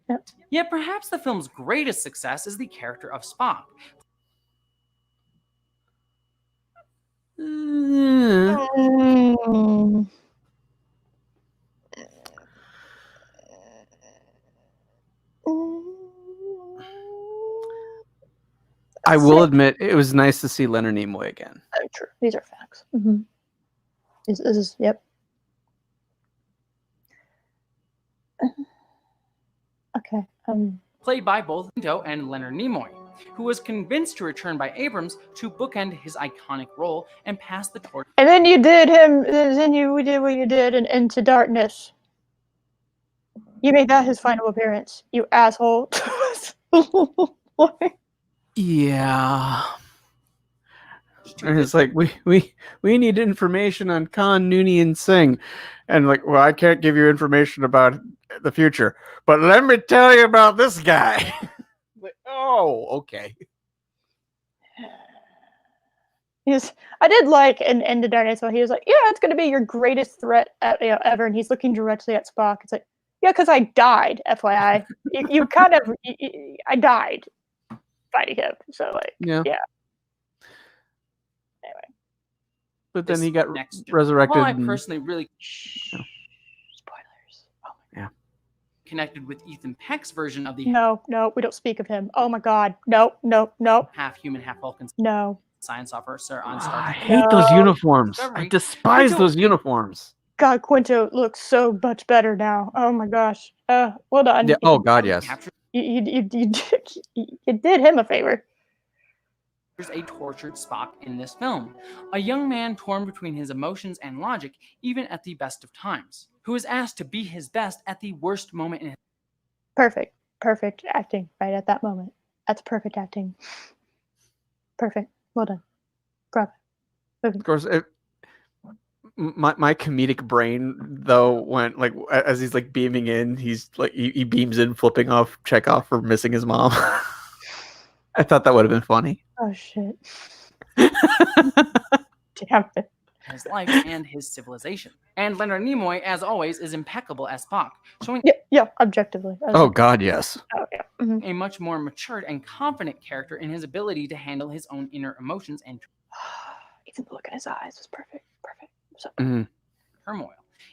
Yep. Yet perhaps the film's greatest success is the character of Spock. I will admit, it was nice to see Leonard Nimoy again. True. These are facts. Mm-hmm. This is, yep. Okay. Played by both Pinto and Leonard Nimoy, who was convinced to return by Abrams to bookend his iconic role and pass the torch. And then you did him. Then you did what you did in Into Darkness. You made that his final appearance. You asshole. Yeah. And it's like we need information on Khan, Noonien, Singh, and like, well, I can't give you information about the future, but let me tell you about this guy. Like, oh, okay. Yes, I did like in the Darkness. So he was like, "Yeah, it's going to be your greatest threat ever," and he's looking directly at Spock. It's like, "Yeah, because I died, FYI. you kind of, I died fighting him." So like, yeah. Anyway, but then he got resurrected. Well, I personally really spoilers. Oh my God. Connected with Ethan Peck's version of the no, we don't speak of him. Oh my God, no. Half human, half Vulcan. No. Science officer on Star Trek. I hate those uniforms. I despise those uniforms. God, Quinto looks so much better now. Oh my gosh. Well done. Yeah. Oh God, yes. You did him a favor. There's a tortured Spock in this film, a young man torn between his emotions and logic, even at the best of times, who is asked to be his best at the worst moment in his Perfect acting right at that moment. That's perfect acting. Perfect. Well done. Bravo. Of course, my comedic brain though went like as he's like beaming in, he's like he beams in, flipping off Chekhov for missing his mom. I thought that would have been funny. Oh shit. Damn it. his life and his civilization. And Leonard Nimoy, as always, is impeccable as Spock, showing Yeah, objectively. Oh God, yes. Oh yeah. Mhm. a much more matured and confident character in his ability to handle his own inner emotions and Even the look in his eyes was perfect. Perfect. So Mhm. turmoil,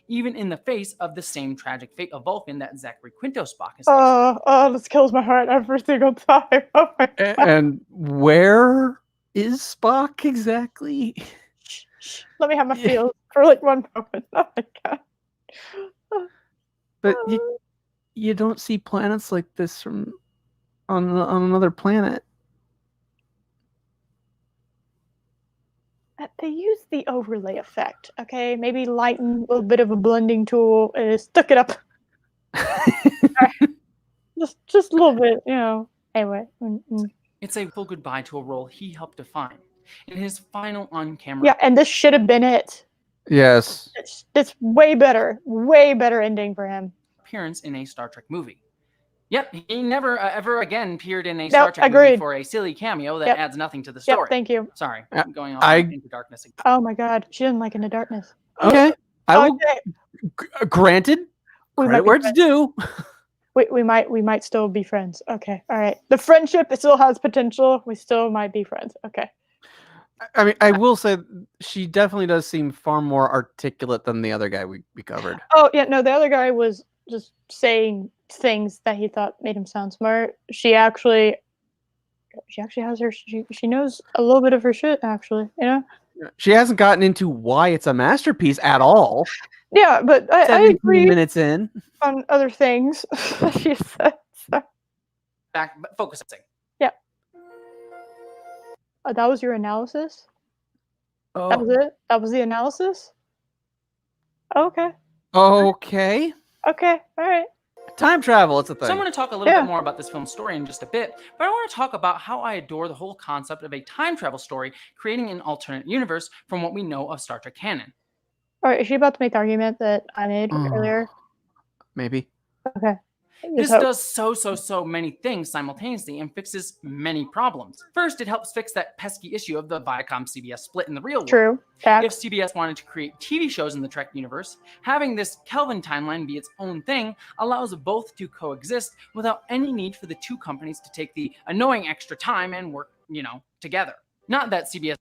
even in the face of the same tragic fate of Vulcan that Zachary Quinto Spock is facing. this kills my heart every single time. Oh my God. And where is Spock exactly? Shh. Let me have my feels for like one moment. Oh my God. But you don't see planets like this from on another planet. They use the overlay effect, okay? Maybe lighten a little bit of a blending tool and stuck it up. just a little bit, you know. Anyway. It's a full goodbye to a role he helped define. In his final on-camera Yeah, and this should have been it. Yes. It's way better ending for him. appearance in a Star Trek movie. Yep, he never ever again appeared in a Star Trek movie agreed. for a silly cameo that adds nothing to the Yep, story. thank you. Sorry, I'm going off I- into darkness again. Oh my God, she didn't like Into Darkness. Okay. I will. Okay. Granted, We credit might be where it's friends. due. We might still be friends. Okay, all right. The friendship, it still has potential. We still might be friends. Okay. I mean, I will say she definitely does seem far more articulate than the other guy we covered. Oh yeah, no, the other guy was just saying things that he thought made him sound smart. She actually has her. She knows a little bit of her shit. Actually, you know. She hasn't gotten into why it's a masterpiece at all. Yeah, but I 17 agree minutes in. on other things she said. So. Back focusing. That was your analysis? Oh. That was it? That was the analysis? Okay. Okay. Okay. All right. Time travel, it's a thing. So I'm going to talk a little bit more about this film's story in just a bit, but I want to talk about how I adore the whole concept of a time travel story, creating an alternate universe from what we know of Star Trek canon. All right. Is she about to make the argument that I made earlier? Maybe. Okay. This does so many things simultaneously and fixes many problems. First, it helps fix that pesky issue of the Viacom-CBS split in the real world. True. If CBS wanted to create TV shows in the Trek universe, having this Kelvin timeline be its own thing allows both to coexist without any need for the two companies to take the annoying extra time and work, together. Not that CBS.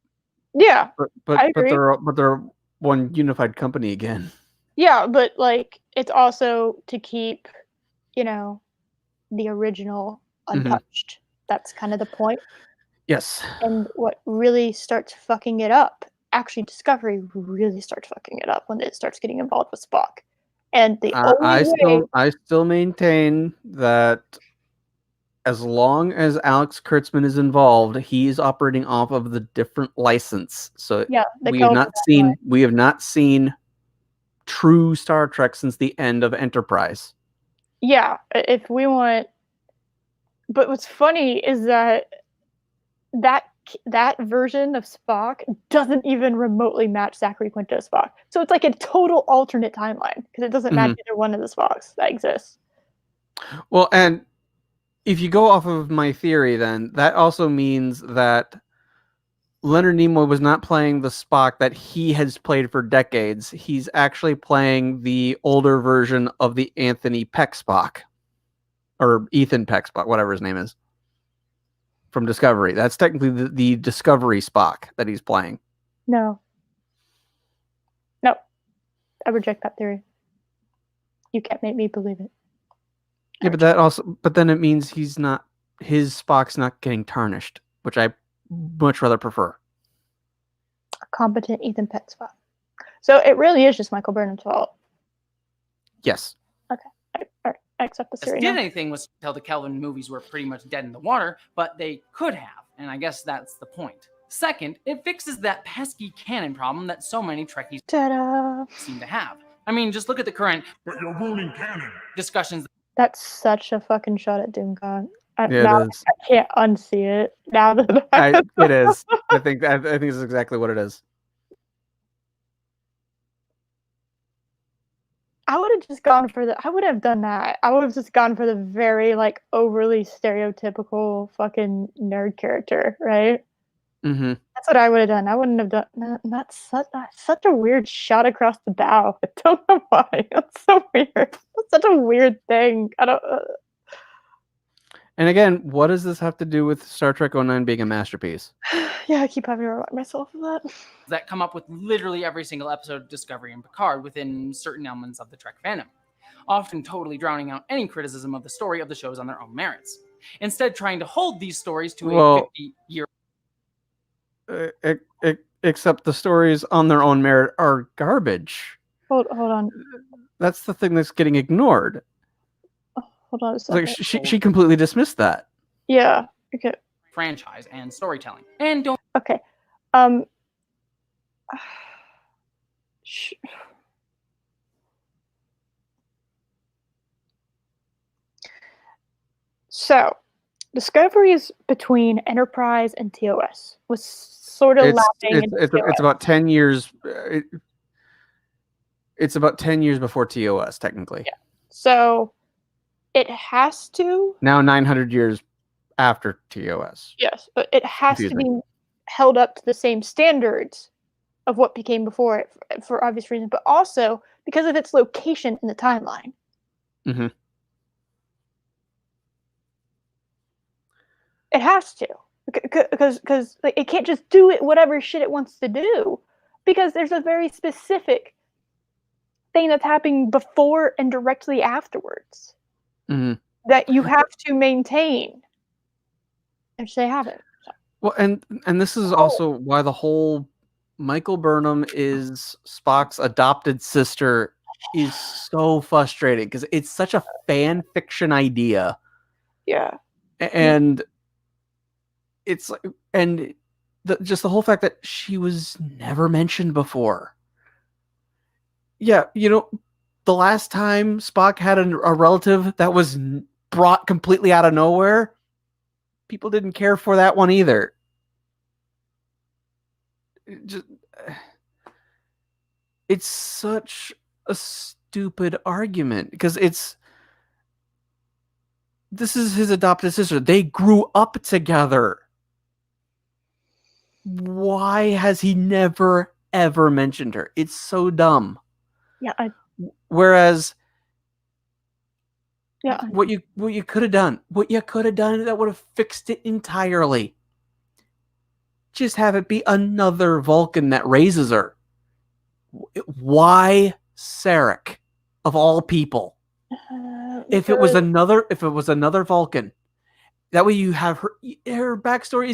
Yeah. But I agree. they're one unified company again. Yeah, but like it's also to keep, the original untouched. That's kind of the point. Yes. And what really starts fucking it up, actually Discovery really starts fucking it up when it starts getting involved with Spock. And the only way I still maintain that as long as Alex Kurtzman is involved, he's operating off of the different license. So we have not seen true Star Trek since the end of Enterprise. Yeah, if we want. But what's funny is that version of Spock doesn't even remotely match Zachary Quinto Spock. So it's like a total alternate timeline because it doesn't match either one of the Spocks that exists. Well, and if you go off of my theory, then that also means that Leonard Nimoy was not playing the Spock that he has played for decades. He's actually playing the older version of the Anthony Peck Spock. Or Ethan Peck Spock, whatever his name is. From Discovery. That's technically the Discovery Spock that he's playing. No. I reject that theory. You can't make me believe it. Yeah, but then it means his Spock's not getting tarnished, which I much rather prefer. A competent Ethan Peck Spock. So it really is just Michael Burnham's fault. Yes. Okay. I accept the theory. Did anything was tell the Kelvin movies were pretty much dead in the water, but they could have, and I guess that's the point. Second, it fixes that pesky canon problem that so many Trekkies seem to have. I mean, just look at the current But you're ruining canon. discussions. That's such a fucking shot at Doomgod. Now it is. I can't unsee it. Now that It is. I think this is exactly what it is. I would have just gone for I would have done that. I would have just gone for the very like overly stereotypical fucking nerd character, right? Mm-hmm. That's what I would have done. I wouldn't have done that's such a weird shot across the bow. I don't know why. That's so weird. That's such a weird thing. I don't. And again, what does this have to do with Star Trek 09 being a masterpiece? Yeah, I keep having to remind myself of that. That come up with literally every single episode of Discovery and Picard within certain elements of the Trek fandom, often totally drowning out any criticism of the story of the shows on their own merits. Instead, trying to hold these stories to a 50-year. Except the stories on their own merit are garbage. Hold on. That's the thing that's getting ignored. Hold on a second. Like she completely dismissed that. Yeah. Okay. Franchise and storytelling, and don't. Okay. So, Discoveries between Enterprise and TOS was sort of lapping. It's about 10 years. It's about 10 years before TOS, technically. Yeah. So, it has to. Now 900 years after TOS. Yes, but it has to be held up to the same standards of what became before it for obvious reasons, but also because of its location in the timeline. Mm-hmm. It has to, because like it can't just do it whatever shit it wants to do, because there's a very specific thing that's happening before and directly afterwards that you have to maintain, which they haven't. So. Well, and this is also why the whole Michael Burnham is Spock's adopted sister is so frustrating, because it's such a fan fiction idea. Yeah. And it's like, and just the whole fact that she was never mentioned before. Yeah, the last time Spock had a relative that was brought completely out of nowhere, people didn't care for that one either. It's such a stupid argument, because this is his adopted sister. They grew up together. Why has he never ever mentioned her? It's so dumb. Yeah. Whereas, yeah, what you could have done that would have fixed it entirely. Just have it be another Vulcan that raises her. Why Sarek, of all people? If it was another Vulcan, that way you have her backstory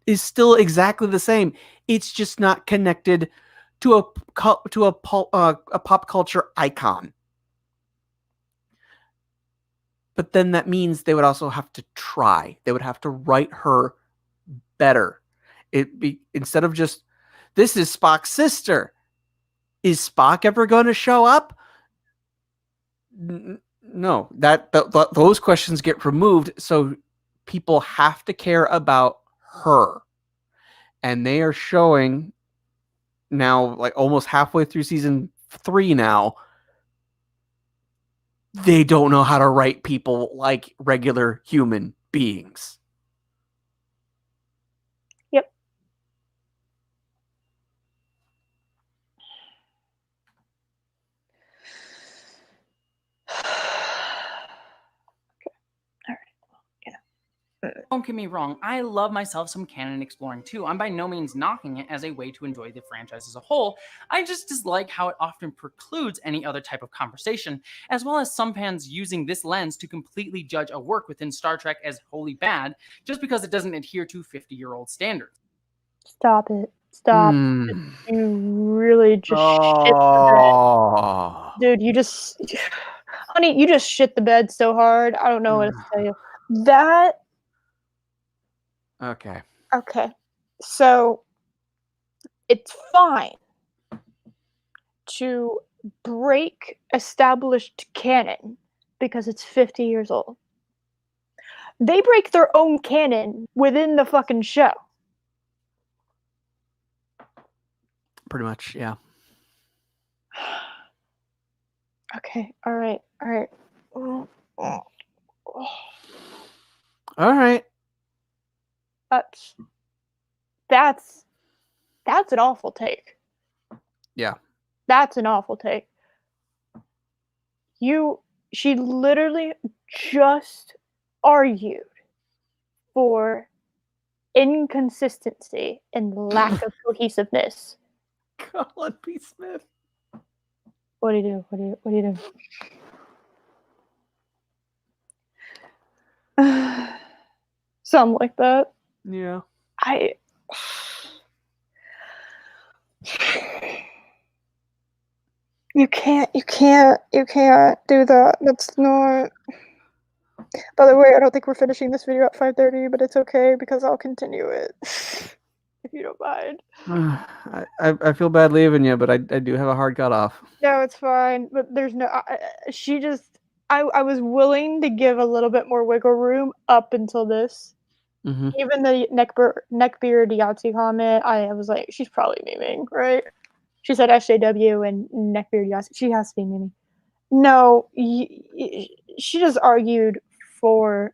is still exactly the same. It's just not connected to a pop culture icon. But then that means they would also have to try. They would have to write her better. Instead of just, this is Spock's sister. Is Spock ever going to show up? No, those questions get removed, so people have to care about her. And they are showing now, like almost halfway through season 3 now, they don't know how to write people like regular human beings. Yep. Don't get me wrong, I love myself some canon exploring too. I'm by no means knocking it as a way to enjoy the franchise as a whole. I just dislike how it often precludes any other type of conversation, as well as some fans using this lens to completely judge a work within Star Trek as wholly bad just because it doesn't adhere to 50-year-old standards. Stop it. Stop. You really just shit the bed. Dude, honey, you just shit the bed so hard. I don't know what to tell you. That. Okay. So, it's fine to break established canon because it's 50 years old. They break their own canon within the fucking show. Pretty much, yeah. Okay, all right. All right. That's an awful take. Yeah. That's an awful take. She literally just argued for inconsistency and lack of cohesiveness. Colin P. Smith. What do you do? What do you do? Something like that. Yeah. You can't do that. That's not. By the way, I don't think we're finishing this video at 5:30, but it's okay because I'll continue it if you don't mind. I feel bad leaving you, but I do have a hard cutoff. No, it's fine. But there's no. I was willing to give a little bit more wiggle room up until this. Mm-hmm. Even the neckbeard Yahtzee comment, I was like, she's probably memeing, right? She said SJW and neckbeard Yahtzee. She has to be memeing. No, she just argued for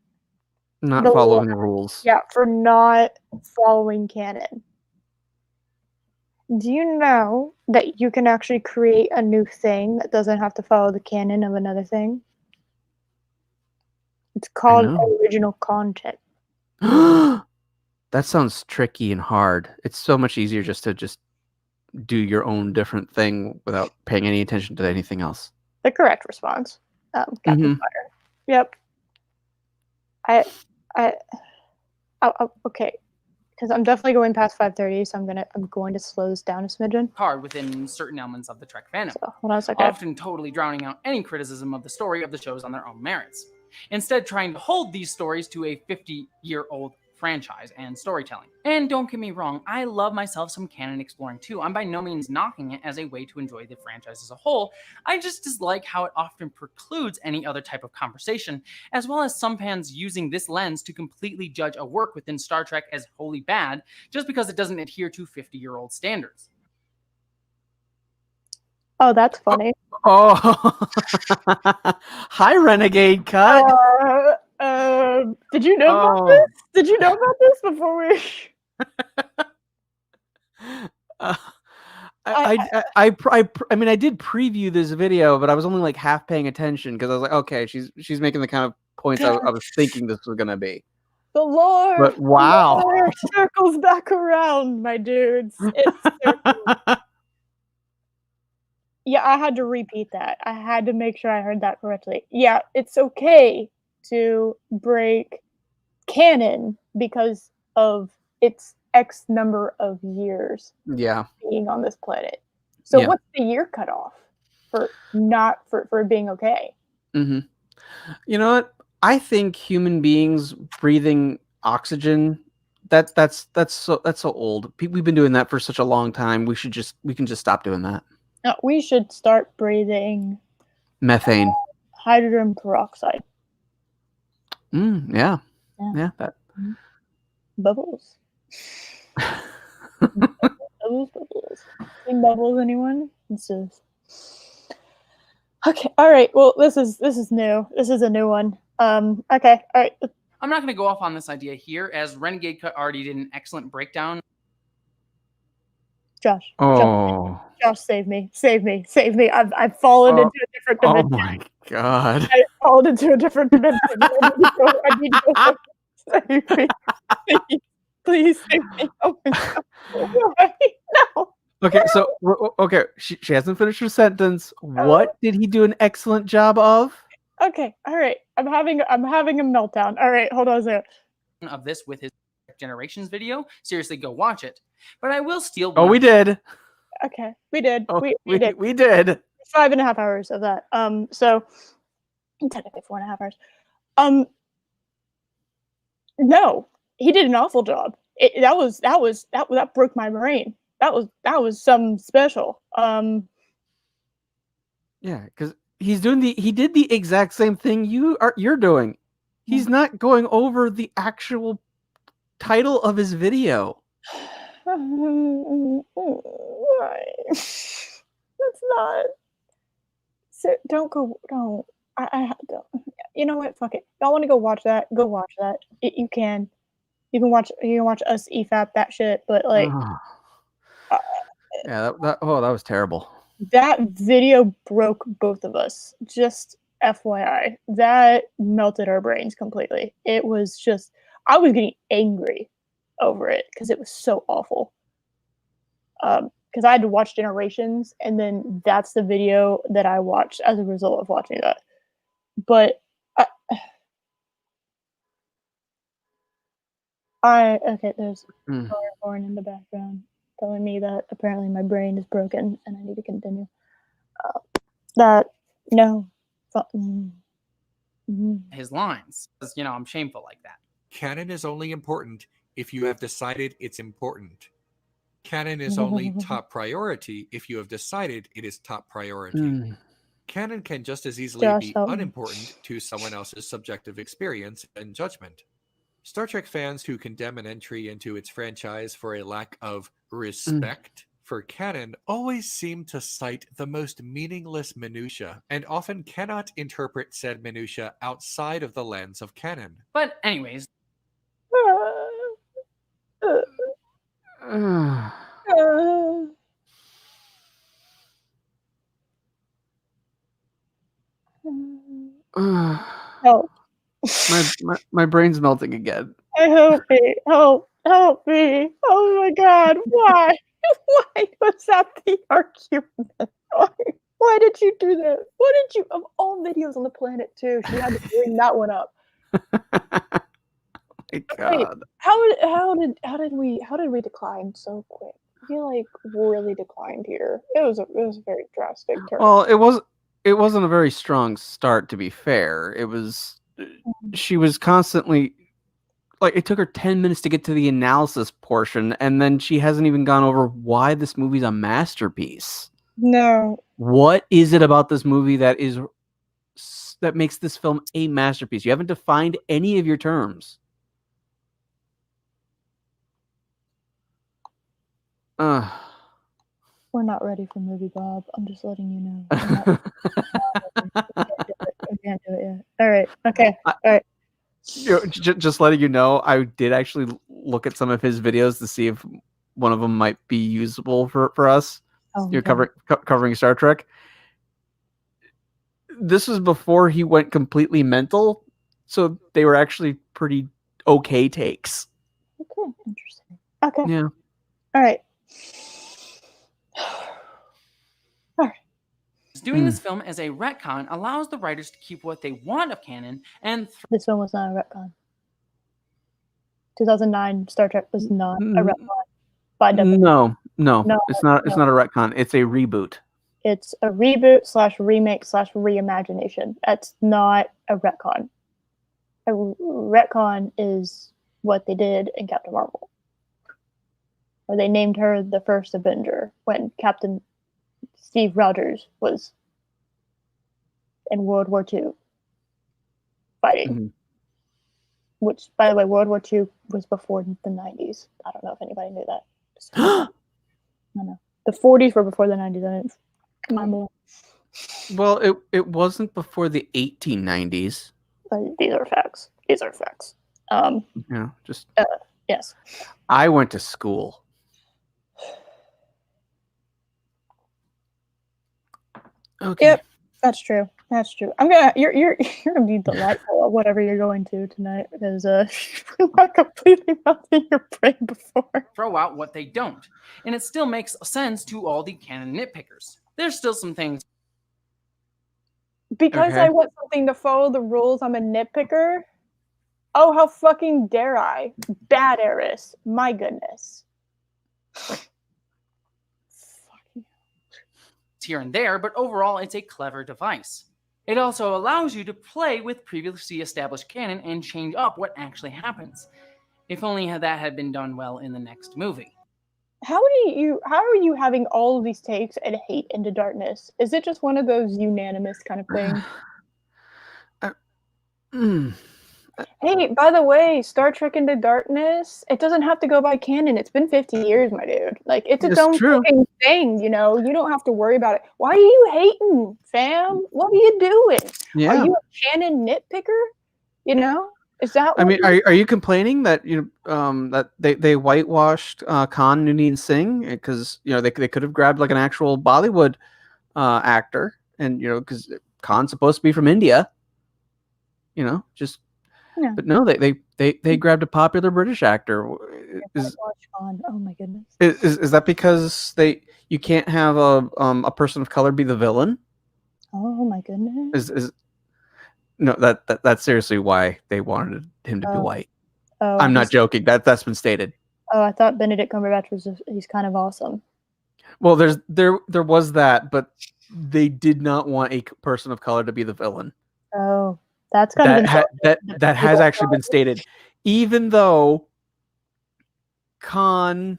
not following the rules. Yeah, for not following canon. Do you know that you can actually create a new thing that doesn't have to follow the canon of another thing? It's called original content. That sounds tricky and hard. It's so much easier just to do your own different thing without paying any attention to anything else. The correct response. Captain Fire. Yep. Okay, because I'm definitely going past 5:30, so I'm going to slow this down a smidgen. Hard within certain elements of the Trek fandom, So, hold on a second. often totally drowning out any criticism of the story of the shows on their own merits. Instead, trying to hold these stories to a 50-year-old franchise and storytelling. And don't get me wrong, I love myself some canon exploring too. I'm by no means knocking it as a way to enjoy the franchise as a whole. I just dislike how it often precludes any other type of conversation, as well as some fans using this lens to completely judge a work within Star Trek as wholly bad just because it doesn't adhere to 50-year-old standards. Oh, that's funny. Oh, hi, Renegade Cut. Did you know about this? Did you know about this before we? I mean, I did preview this video, but I was only like half paying attention because I was like, okay, she's making the kind of points I was thinking this was gonna be. The lore. But wow, the lore circles back around, my dudes. It's yeah, I had to repeat that. I had to make sure I heard that correctly. Yeah, it's okay to break canon because of its X number of years being on this planet. So what's the year cutoff for being okay? Mm-hmm. You know what? I think human beings breathing oxygen that's so old. We've been doing that for such a long time. We can just stop doing that. No, we should start breathing methane, hydrogen peroxide. Yeah. That bubbles. Bubbles. Seen bubbles, anyone? It's just okay. All right. Well, this is new. This is a new one. Okay. All right. I'm not going to go off on this idea here, as Renegade Cut already did an excellent breakdown. Josh, save me. I've fallen into a different dimension. Oh my god. I fallen into a different dimension. I need to go. Save me. Please save me. Oh my god. No. Okay, she hasn't finished her sentence. What did he do an excellent job of? Okay, all right. I'm having a meltdown. All right, hold on a second. Of this with his Generations video, seriously, go watch it. But I will steal. We did. Okay, we did. We did. 5.5 hours of that. So technically 4.5 hours. No, he did an awful job. That broke my brain. That was some special. Yeah, because he did the exact same thing you're doing. He's not going over the actual title of his video. Why? That's not. So don't go. Don't. I don't. You know what? Fuck it. Y'all want to go watch that? Go watch that. You can. You can watch. You can watch us EFAP that shit. But like, yeah, that was terrible. that video broke both of us. Just FYI, that melted our brains completely. It was just. I was getting angry over it because it was so awful. Because I had to watch Generations, and then that's the video that I watched as a result of watching that. But okay, there's horn in the background telling me that apparently my brain is broken and I need to continue. His lines, because I'm shameful like that. Canon is only important if you have decided it's important. Canon is only top priority if you have decided it is top priority. Canon can just as easily be unimportant to someone else's subjective experience and judgment. Star Trek fans who condemn an entry into its franchise for a lack of respect for canon always seem to cite the most meaningless minutia and often cannot interpret said minutia outside of the lens of canon. But anyways. Help. My brain's melting again. Help me. Help me. Oh my god. Why? Why was that the argument? Why did you do that? Why did you, of all videos on the planet too, she had to bring that one up? My god. Wait, how did we decline so quick? I feel like really declined here. It was a very drastic turn. Well, it wasn't a very strong start, to be fair. It was she was constantly like, it took her 10 minutes to get to the analysis portion, and then she hasn't even gone over why this movie's a masterpiece. No. What is it about this movie that makes this film a masterpiece? You haven't defined any of your terms. We're not ready for movie Bob. I'm just letting you know. We can't do it yet. All right. Okay. All right. Just letting you know, I did actually look at some of his videos to see if one of them might be usable for us. You're covering Star Trek. This was before he went completely mental, so they were actually pretty okay takes. Okay, interesting. Okay. Yeah. All right. Doing this film as a retcon allows the writers to keep what they want of canon, and this film was not a retcon. 2009 Star Trek was not a retcon. By definition. No, it's not. It's not a retcon. It's a reboot. It's a reboot / remake / reimagination. That's not a retcon. A retcon is what they did in Captain Marvel, where they named her the first Avenger when Captain Steve Rogers was in World War II fighting. Which, by the way, World War II was before the 90s. I don't know if anybody knew that. I know. The 40s were before the 90s. Well, it wasn't before the 1890s. These are facts. Yeah, just yes. I went to school. Okay. Yep, that's true. You're gonna be delightful at whatever you're going to tonight, because we were completely melting your brain before. Throw out what they don't, and it still makes sense to all the canon nitpickers. There's still some things. Because I want something to follow the rules, I'm a nitpicker. Oh, how fucking dare I? Bad heiress. My goodness. Here and there, but overall it's a clever device. It also allows you to play with previously established canon and change up what actually happens. If only that had been done well in the next movie. How are you having all of these takes and hate Into Darkness? Is it just one of those unanimous kind of things? Hey, by the way, Star Trek Into Darkness, it doesn't have to go by canon. It's been 50 years, my dude. Like, it's its own fucking thing, you know? You don't have to worry about it. Why are you hating, fam? What are you doing? Yeah. Are you a canon nitpicker? You know? Is that what I mean, are you complaining that that they whitewashed Khan Noonien Singh because they could have grabbed like an actual Bollywood actor, and because Khan's supposed to be from India, just Yeah. but no, they grabbed a popular British actor. Oh my goodness. Is that because you can't have a person of color be the villain? Oh my goodness. Is No, that's seriously why they wanted him to be white. Oh, I'm not joking. That's been stated. Oh, I thought Benedict Cumberbatch he's kind of awesome. Well, there was that, but they did not want a person of color to be the villain. Oh, that's kind of that has actually been stated, even though Khan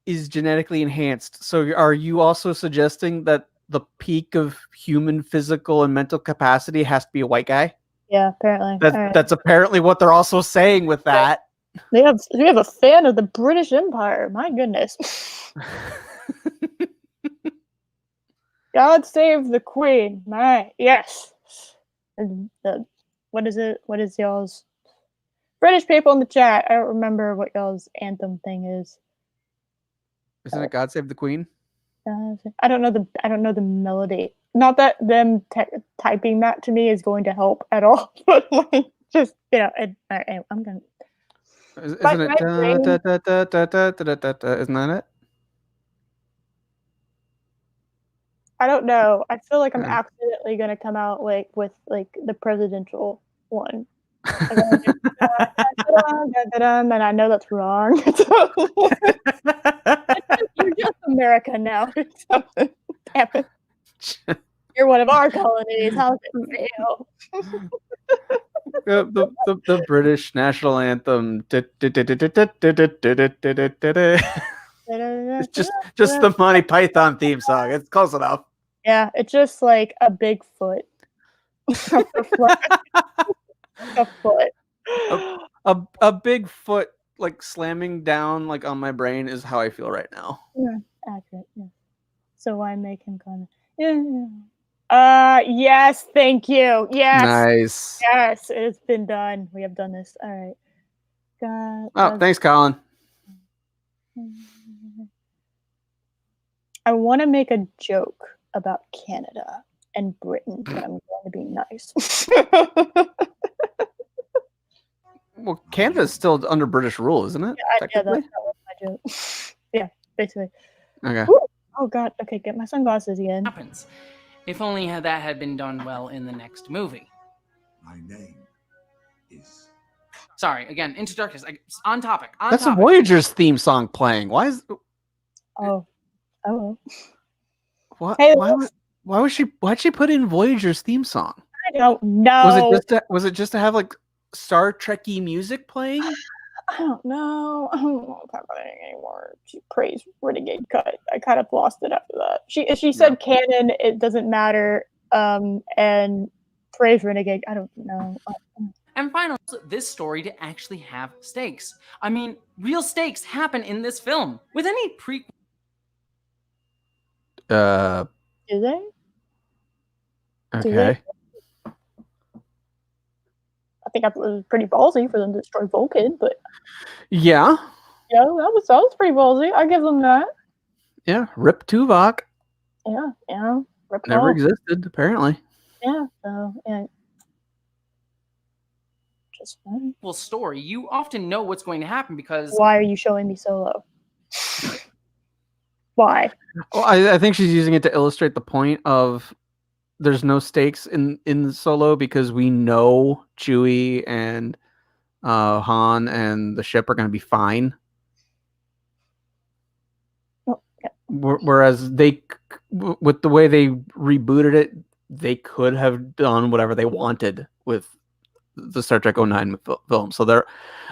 is genetically enhanced. So, are you also suggesting that the peak of human physical and mental capacity has to be a white guy? Yeah, apparently. That's apparently what they're also saying with that. We have a fan of the British Empire. My goodness. God save the Queen. Yes. And what is it? What is y'all's British people in the chat? I don't remember what y'all's anthem thing is. Isn't it God Save the Queen? I don't know the melody. Not that them typing that to me is going to help at all, but like just I'm gonna. Isn't it? Isn't that it? I don't know. I feel like I'm accidentally gonna come out with the presidential one. And I know that's wrong. You're just America now. Damn it. You're one of our colonies. How's it feel? The British national anthem. It's just the Monty Python theme song. It's close enough. Yeah, it's just like a big foot. A foot. A big foot like slamming down like on my brain is how I feel right now. Yeah, accurate. Yeah. So why make him kind of? Yes, thank you. Yes. Nice. Yes, it's been done. We have done this. All right. Oh, thanks, Colin. I want to make a joke about Canada and Britain, but I'm going to be nice. Well, Canada's still under British rule, isn't it? Yeah, that was my joke. Yeah, basically. Okay. Ooh, oh God. Okay, get my sunglasses again. Happens. If only that had been done well in the next movie. My name is. Sorry, again, Into Darkness. On topic. That's a Voyager's theme song playing. Why is? Oh. What? Hey, Why'd she put in Voyager's theme song? I don't know. Was it just to have like Star Trek-y music playing? I don't know. I don't know what's happening anymore. She praised Renegade Cut. I kind of lost it after that. She said canon, it doesn't matter. And praise Renegade. I don't know. And finally, this story to actually have stakes. I mean, real stakes happen in this film. With any prequel. Do they? Okay. I think it was pretty ballsy for them to destroy Vulcan, but yeah, that was pretty ballsy. I give them that. Yeah, Rip Tuvok. Yeah, Rip never existed apparently. Yeah, so yeah. Just fun. Well, story, you often know what's going to happen because. Why are you showing me Solo? Why? Well, I think she's using it to illustrate the point of there's no stakes in Solo because we know Chewie and Han and the ship are going to be fine. Oh, yeah. Whereas with the way they rebooted it, they could have done whatever they wanted with the Star Trek 09 film. So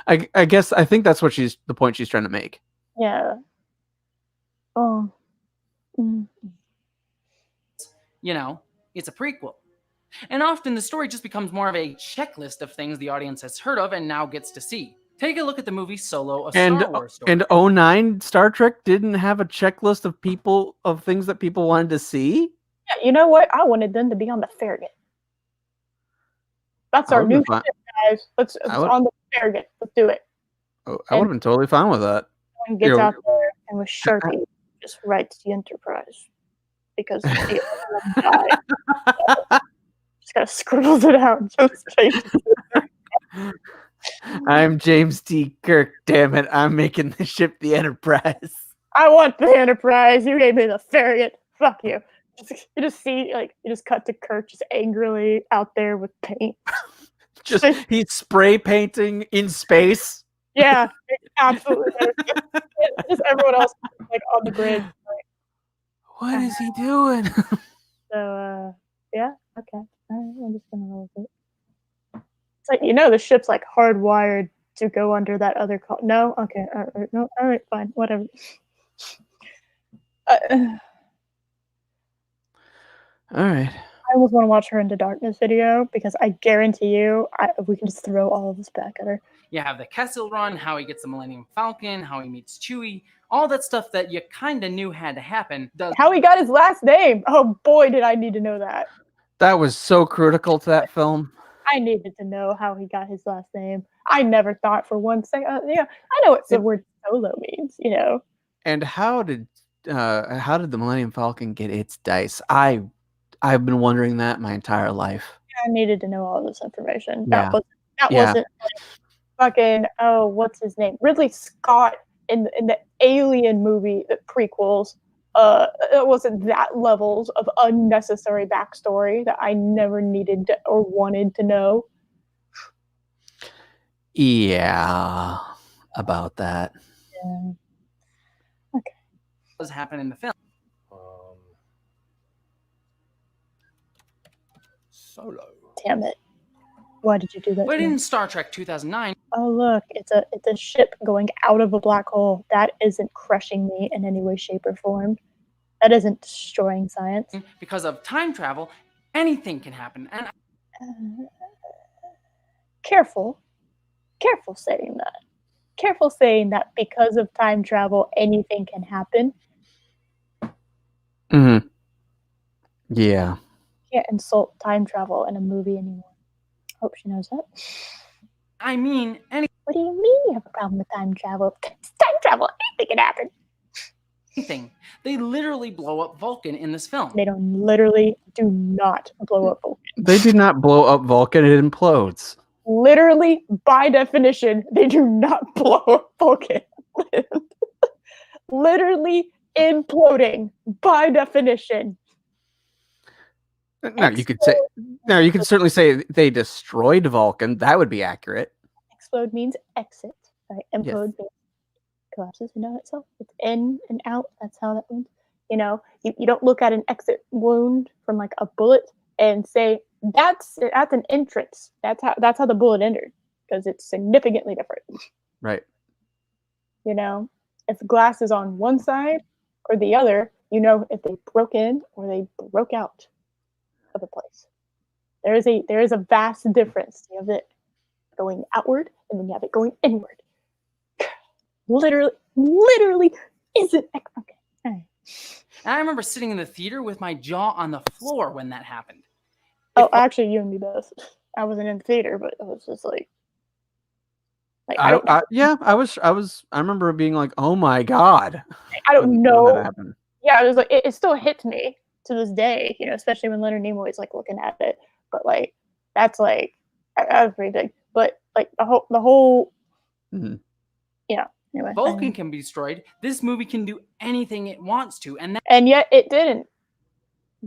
I guess I think that's the point she's trying to make. Yeah. Oh. You know, it's a prequel. And often the story just becomes more of a checklist of things the audience has heard of and now gets to see. Take a look at the movie Solo, a Star Wars story. And 09 Star Trek didn't have a checklist of things that people wanted to see. Yeah, you know what? I wanted them to be on the Farragut. That's our new ship, guys. Let's on the Farragut. Let's do it. Oh, I would have been totally fine with that. And gets out there and with Sharpie just writes the Enterprise because the other one died. Just gotta scribble it out. I'm James T. Kirk. Damn it! I'm making the ship the Enterprise. I want the Enterprise. You gave me the Farragut. Fuck you. You just see, like, you just cut to Kirk just angrily out there with paint. Just he's spray painting in space. Yeah, absolutely. Just everyone else like on the bridge. Like, what is he doing? So, yeah, okay. All right, I'm just gonna roll with it. It's like, you know, the ship's like hardwired to go under that other call. No, okay, no, all right, fine, whatever. All right. I almost want to watch her Into Darkness video because I guarantee you we can just throw all of this back at her. You have the Kessel Run, how he gets the Millennium Falcon, how he meets Chewie, all that stuff that you kind of knew had to happen. How he got his last name. Oh boy, did I need to know that. That was so critical to that film. I needed to know how he got his last name. I never thought for one second. I know what the word solo means, you know. And how did the Millennium Falcon get its dice? I've been wondering that my entire life. I needed to know all this information. Yeah. That wasn't like fucking what's his name? Ridley Scott in the Alien movie, the prequels. It wasn't that levels of unnecessary backstory that I never needed to or wanted to know. Yeah, about that. Yeah. Okay. What does happen in the film? Solo. Damn it! Why did you do that? But in Star Trek 2009, oh look, it's a ship going out of a black hole. That isn't crushing me in any way, shape, or form. That isn't destroying science. Because of time travel, anything can happen. And careful saying that. Careful saying that because of time travel, anything can happen. Mm-hmm. Yeah. Can't insult time travel in a movie anymore. Hope she knows that. I mean, what do you mean you have a problem with time travel? Time travel, anything can happen. Anything. They literally blow up Vulcan in this film. They literally do not blow up Vulcan. They do not blow up Vulcan, it implodes. Literally, by definition, they do not blow up Vulcan. Literally imploding by definition. No, you could certainly say they destroyed Vulcan. That would be accurate. Explode means exit. Right? Implode means collapses into itself. It's in and out. That's how that means. You know, you don't look at an exit wound from like a bullet and say that's an entrance. That's how the bullet entered, because it's significantly different. Right. You know, if glass is on one side or the other, you know if they broke in or they broke out of a place. There is a vast difference. You have it going outward and then you have it going inward. Literally isn't okay. And I remember sitting in the theater with my jaw on the floor when that happened. Oh, actually, you and me both. I wasn't in the theater, but it was just like I remember being like, oh my god. I don't know. When that happened. Yeah, it was like it still hits me to this day, you know, especially when Leonard Nimoy is like looking at it. But like that was pretty big. But like the whole mm-hmm. Yeah. Anyway, Vulcan can be destroyed. This movie can do anything it wants to, and yet it didn't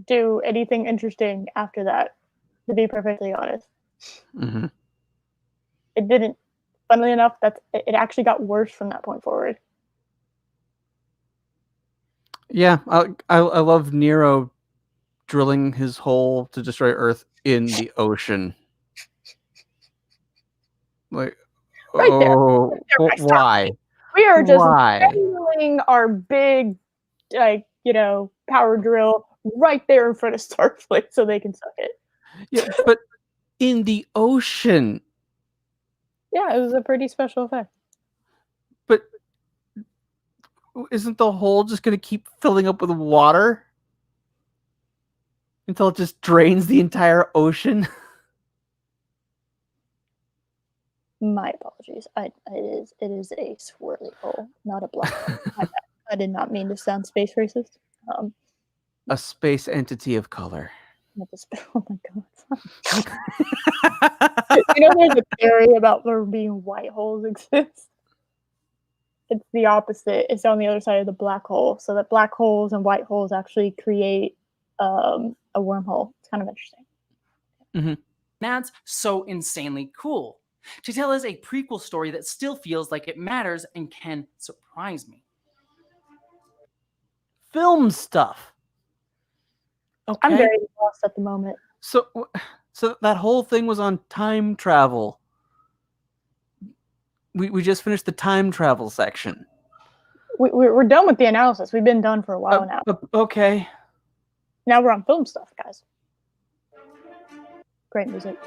do anything interesting after that, to be perfectly honest. Mm-hmm. It didn't. Funnily enough, it actually got worse from that point forward. Yeah, I love Nero drilling his hole to destroy Earth in the ocean. Like, right there, why? We are just drilling our big, like, you know, power drill right there in front of Starfleet so they can suck it. Yeah, but in the ocean. Yeah, it was a pretty special effect. But isn't the hole just going to keep filling up with water until it just drains the entire ocean? My apologies. It is a swirly hole, not a black hole. My bad. I did not mean to sound space racist. A space entity of color. Not the oh my god. There's a theory about there being white holes exist. It's the opposite. It's on the other side of the black hole, so that black holes and white holes actually create a wormhole. It's kind of interesting. Mm-hmm. That's so insanely cool. To tell us a prequel story that still feels like it matters and can surprise me. Film stuff. Okay. I'm very lost at the moment. So that whole thing was on time travel. We just finished the time travel section. We're done with the analysis. We've been done for a while now. Okay. Now we're on film stuff, guys. Great music.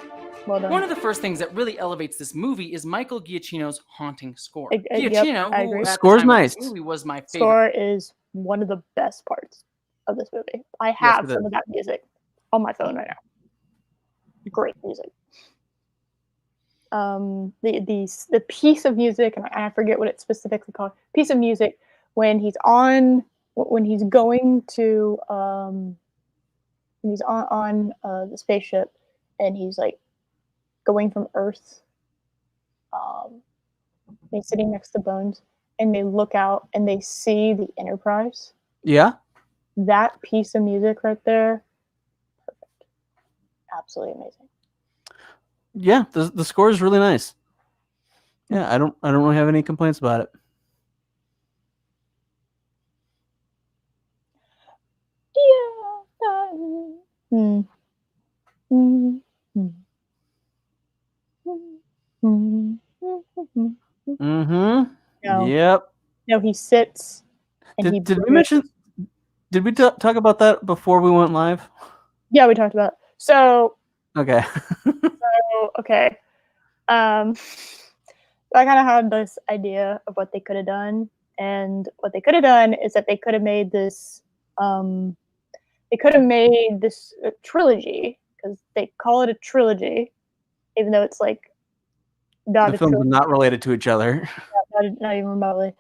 Well done. One of the first things that really elevates this movie is Michael Giacchino's haunting score. Yep, Giacchino, I agree. who at Score's the time nice. of the movie was my favorite. Score is one of the best parts of this movie. I have some of that music on my phone right now. Great music. The piece of music, and I forget what it's specifically called. Piece of music when he's going to when he's on the spaceship, and he's like going from Earth. He's sitting next to Bones, and they look out and they see the Enterprise. Yeah. That piece of music right there, perfect. Absolutely amazing. Yeah, the score is really nice. Yeah, I don't really have any complaints about it. Yeah. Mm-hmm. No. Yep. No, he sits. And Did we mention? Did we talk about that before we went live? Yeah, we talked about it. So. Okay. Okay. I kind of had this idea of what they could have done, and what they could have done is that they could have made this. They could have made this trilogy, because they call it a trilogy, even though it's like not the a films trilogy. are not related to each other. Not even remotely.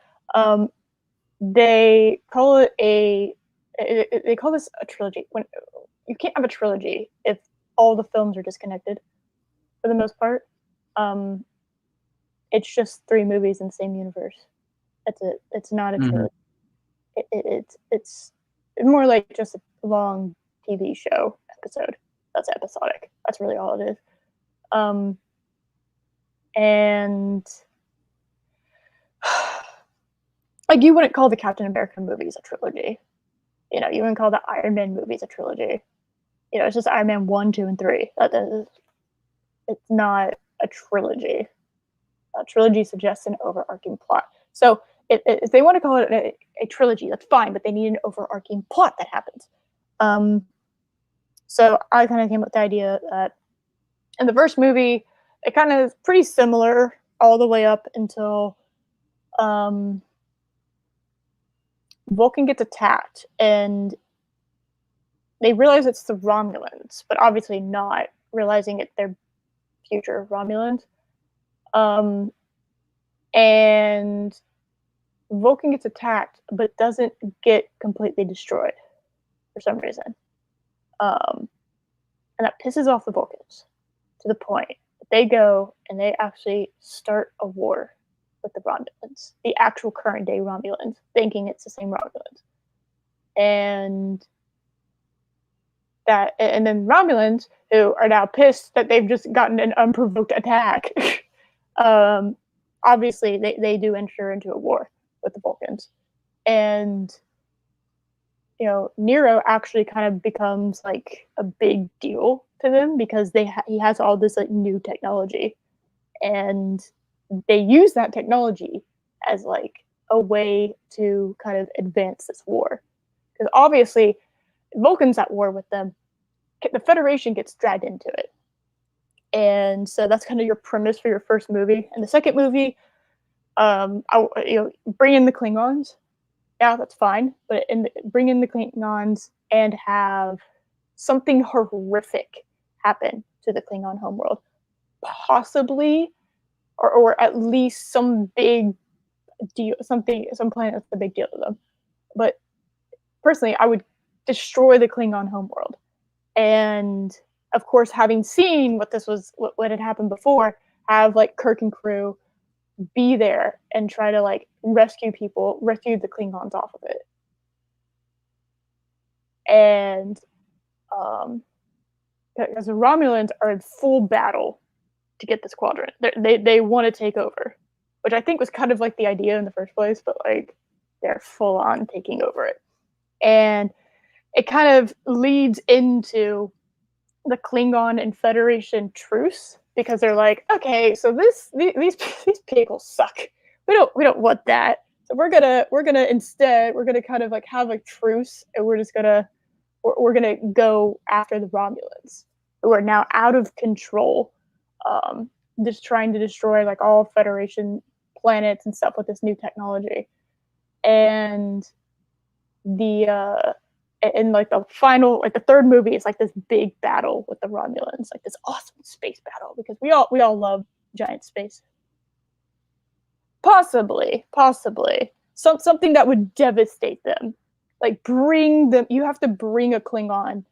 They call it they call this a trilogy. When you can't have a trilogy if all the films are disconnected, for the most part. It's just 3 movies in the same universe. That's it. It's not a trilogy. It's more like just a long TV show episode. That's episodic. That's really all it is. And like, you wouldn't call the Captain America movies a trilogy. You wouldn't call the Iron Man movies a trilogy. It's just Iron Man 1, 2, and 3. It's not a trilogy. A trilogy suggests an overarching plot. So if they want to call it a trilogy, that's fine, but they need an overarching plot that happens. So I kind of came up with the idea that in the first movie, it kind of is pretty similar all the way up until Vulcan gets attacked, and they realize it's the Romulans, but obviously not realizing they're future Romulans. And Vulcan gets attacked, but doesn't get completely destroyed for some reason. And that pisses off the Vulcans to the point that they go and they actually start a war with the Romulans, the actual current day Romulans, thinking it's the same Romulans. And then Romulans, who are now pissed that they've just gotten an unprovoked attack, obviously they do enter into a war with the Vulcans. And Nero actually kind of becomes like a big deal to them, because he has all this like new technology, and they use that technology as like a way to kind of advance this war, because obviously Vulcan's at war with them, the Federation gets dragged into it. And so that's kind of your premise for your first movie. And the second movie, bring in the Klingons. Yeah, that's fine. But bring in the Klingons and have something horrific happen to the Klingon homeworld. Possibly, or at least some big deal, some planet that's a big deal to them. But personally, I would destroy the Klingon homeworld. And of course, having seen what had happened before, have like Kirk and crew be there and try to like rescue the Klingons off of it. And because the Romulans are in full battle to get this quadrant. They want to take over, which I think was kind of like the idea in the first place, but like they're full on taking over it. And it kind of leads into the Klingon and Federation truce, because they're like, okay, so these people suck. We don't want that. So we're gonna instead kind of like have a truce, and we're gonna go after the Romulans, who are now out of control, just trying to destroy like all Federation planets and stuff with this new technology. And like the final, like the third movie is like this big battle with the Romulans, like this awesome space battle, because we all love giant space. Possibly something that would devastate them, like you have to bring a Klingon,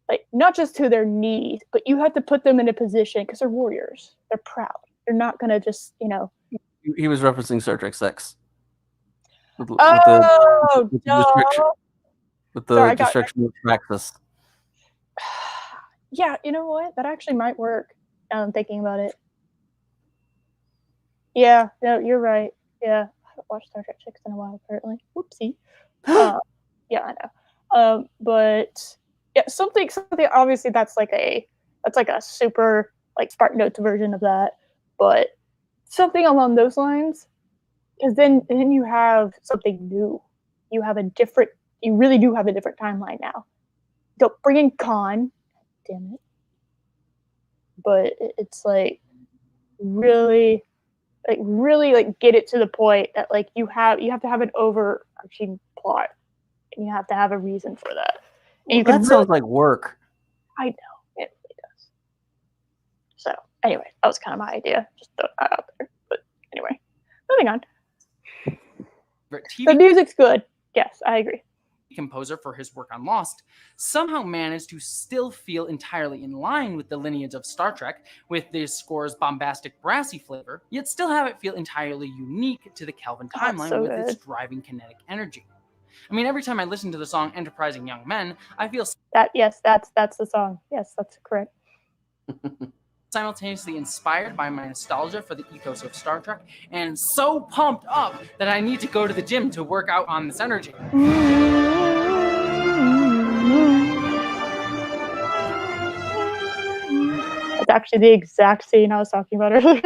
like not just to their knees, but you have to put them in a position, because they're warriors, they're proud, they're not gonna just He was referencing Star Trek 6 with the destruction of Praxis. Yeah, you know what? That actually might work. Thinking about it. Yeah, no, you're right. Yeah, I haven't watched Star Trek 6 in a while, apparently. Whoopsie. Yeah, I know. But yeah, something. Obviously, that's like a super like Spark Notes version of that, but something along those lines. Because then you have something new. You really do have a different timeline now. Don't bring in Khan, damn it. But it's like really get it to the point that like you have to have an overarching plot, and you have to have a reason for that. And Well, that sounds like work. I know, it really does. So anyway, that was kind of my idea. Just throw that out there. But anyway, moving on. The music's good. Yes, I agree. Composer for his work on Lost, somehow managed to still feel entirely in line with the lineage of Star Trek, with the score's bombastic brassy flavor, yet still have it feel entirely unique to the Kelvin timeline with its driving kinetic energy. I mean, every time I listen to the song Enterprising Young Men, I feel that, yes, that's the song. Yes, that's correct. Simultaneously inspired by my nostalgia for the ethos of Star Trek, and so pumped up that I need to go to the gym to work out on this energy. That's actually the exact scene I was talking about earlier.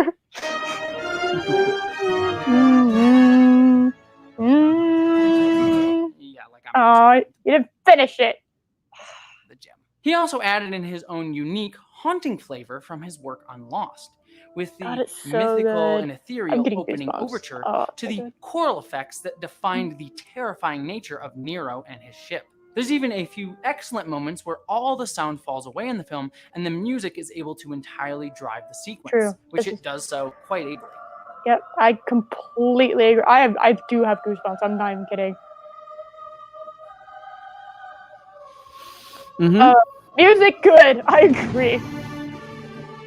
Yeah, like you didn't finish it. The gym. He also added in his own unique, haunting flavor from his work on Lost, with the mythical and ethereal opening overture to the choral effects that defined the terrifying nature of Nero and his ship. There's even a few excellent moments where all the sound falls away in the film and the music is able to entirely drive the sequence, which it does so quite ably. Yep, I completely agree. I do have goosebumps. I'm not even kidding. Music good. I agree.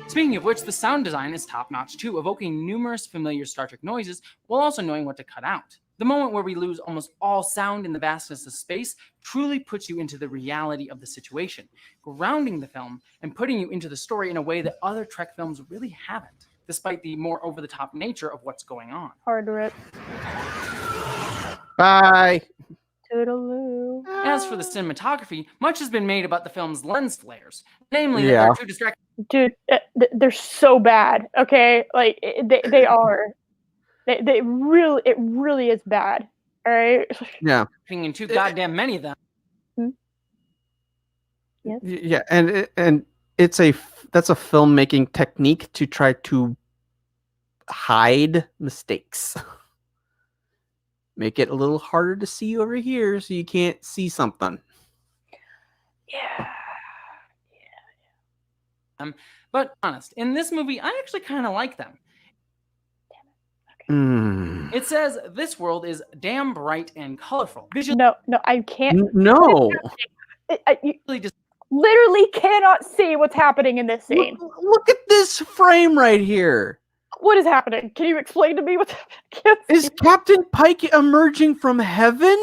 Speaking of which, the sound design is top-notch too, evoking numerous familiar Star Trek noises while also knowing what to cut out. The moment where we lose almost all sound in the vastness of space truly puts you into the reality of the situation, grounding the film and putting you into the story in a way that other Trek films really haven't, despite the more over-the-top nature of what's going on. Hard rip. Bye. Toodaloo. As for the cinematography, much has been made about the film's lens flares, namely that they're too distracting. Dude, they're so bad. Okay, like they are. It really is bad. All right. Yeah. And too goddamn many of them. Yes. Yeah, and that's a filmmaking technique to try to hide mistakes. Make it a little harder to see over here so you can't see something. Yeah. But honest, in this movie, I actually kind of like them. It says this world is damn bright and colorful. Visually, No, I can't. No. You just literally cannot see what's happening in this scene. Look at this frame right here. What is happening? Can you explain to me what's happening? Is Captain Pike emerging from heaven?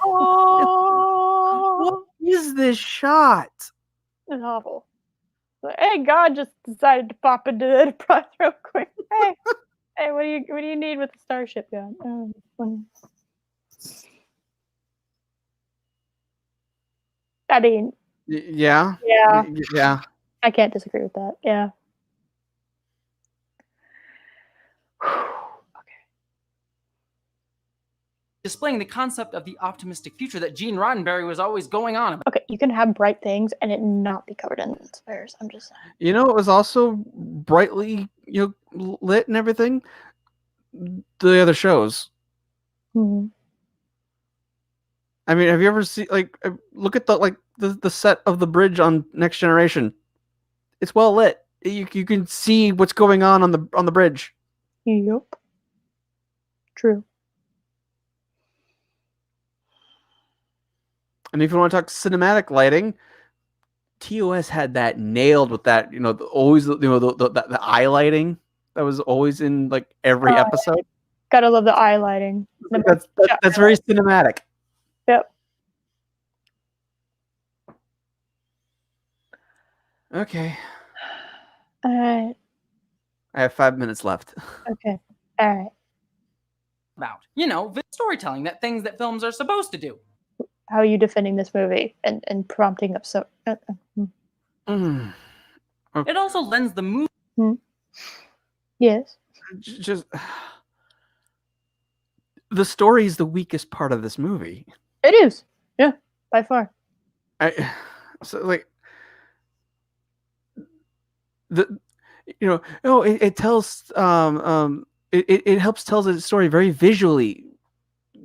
Oh, What is this shot? it's awful. Like, hey, God just decided to pop into the Enterprise real quick. Hey, what do you need with the starship, God? I mean, Yeah. yeah. I can't disagree with that. Yeah. displaying the concept of the optimistic future that Gene Roddenberry was always going on about. Okay, you can have bright things and it not be covered in spares. I'm just saying. You know, it was also brightly, lit and everything. The other shows. Mm-hmm. I mean, have you ever seen look at the set of the bridge on Next Generation? It's well lit. You can see what's going on the bridge. Yep. True. And if you want to talk cinematic lighting, TOS had that nailed with that. Always the eye lighting that was always in every episode. Gotta love the eye lighting. That's very cinematic. Yep. Okay. All right. I have 5 minutes left. Okay. All right. About storytelling, that things that films are supposed to do. How are you defending this movie and prompting up so? Okay. It also lends the movie. Yes. Just the story is the weakest part of this movie. It is. Yeah, by far. It tells it helps tell the story very visually.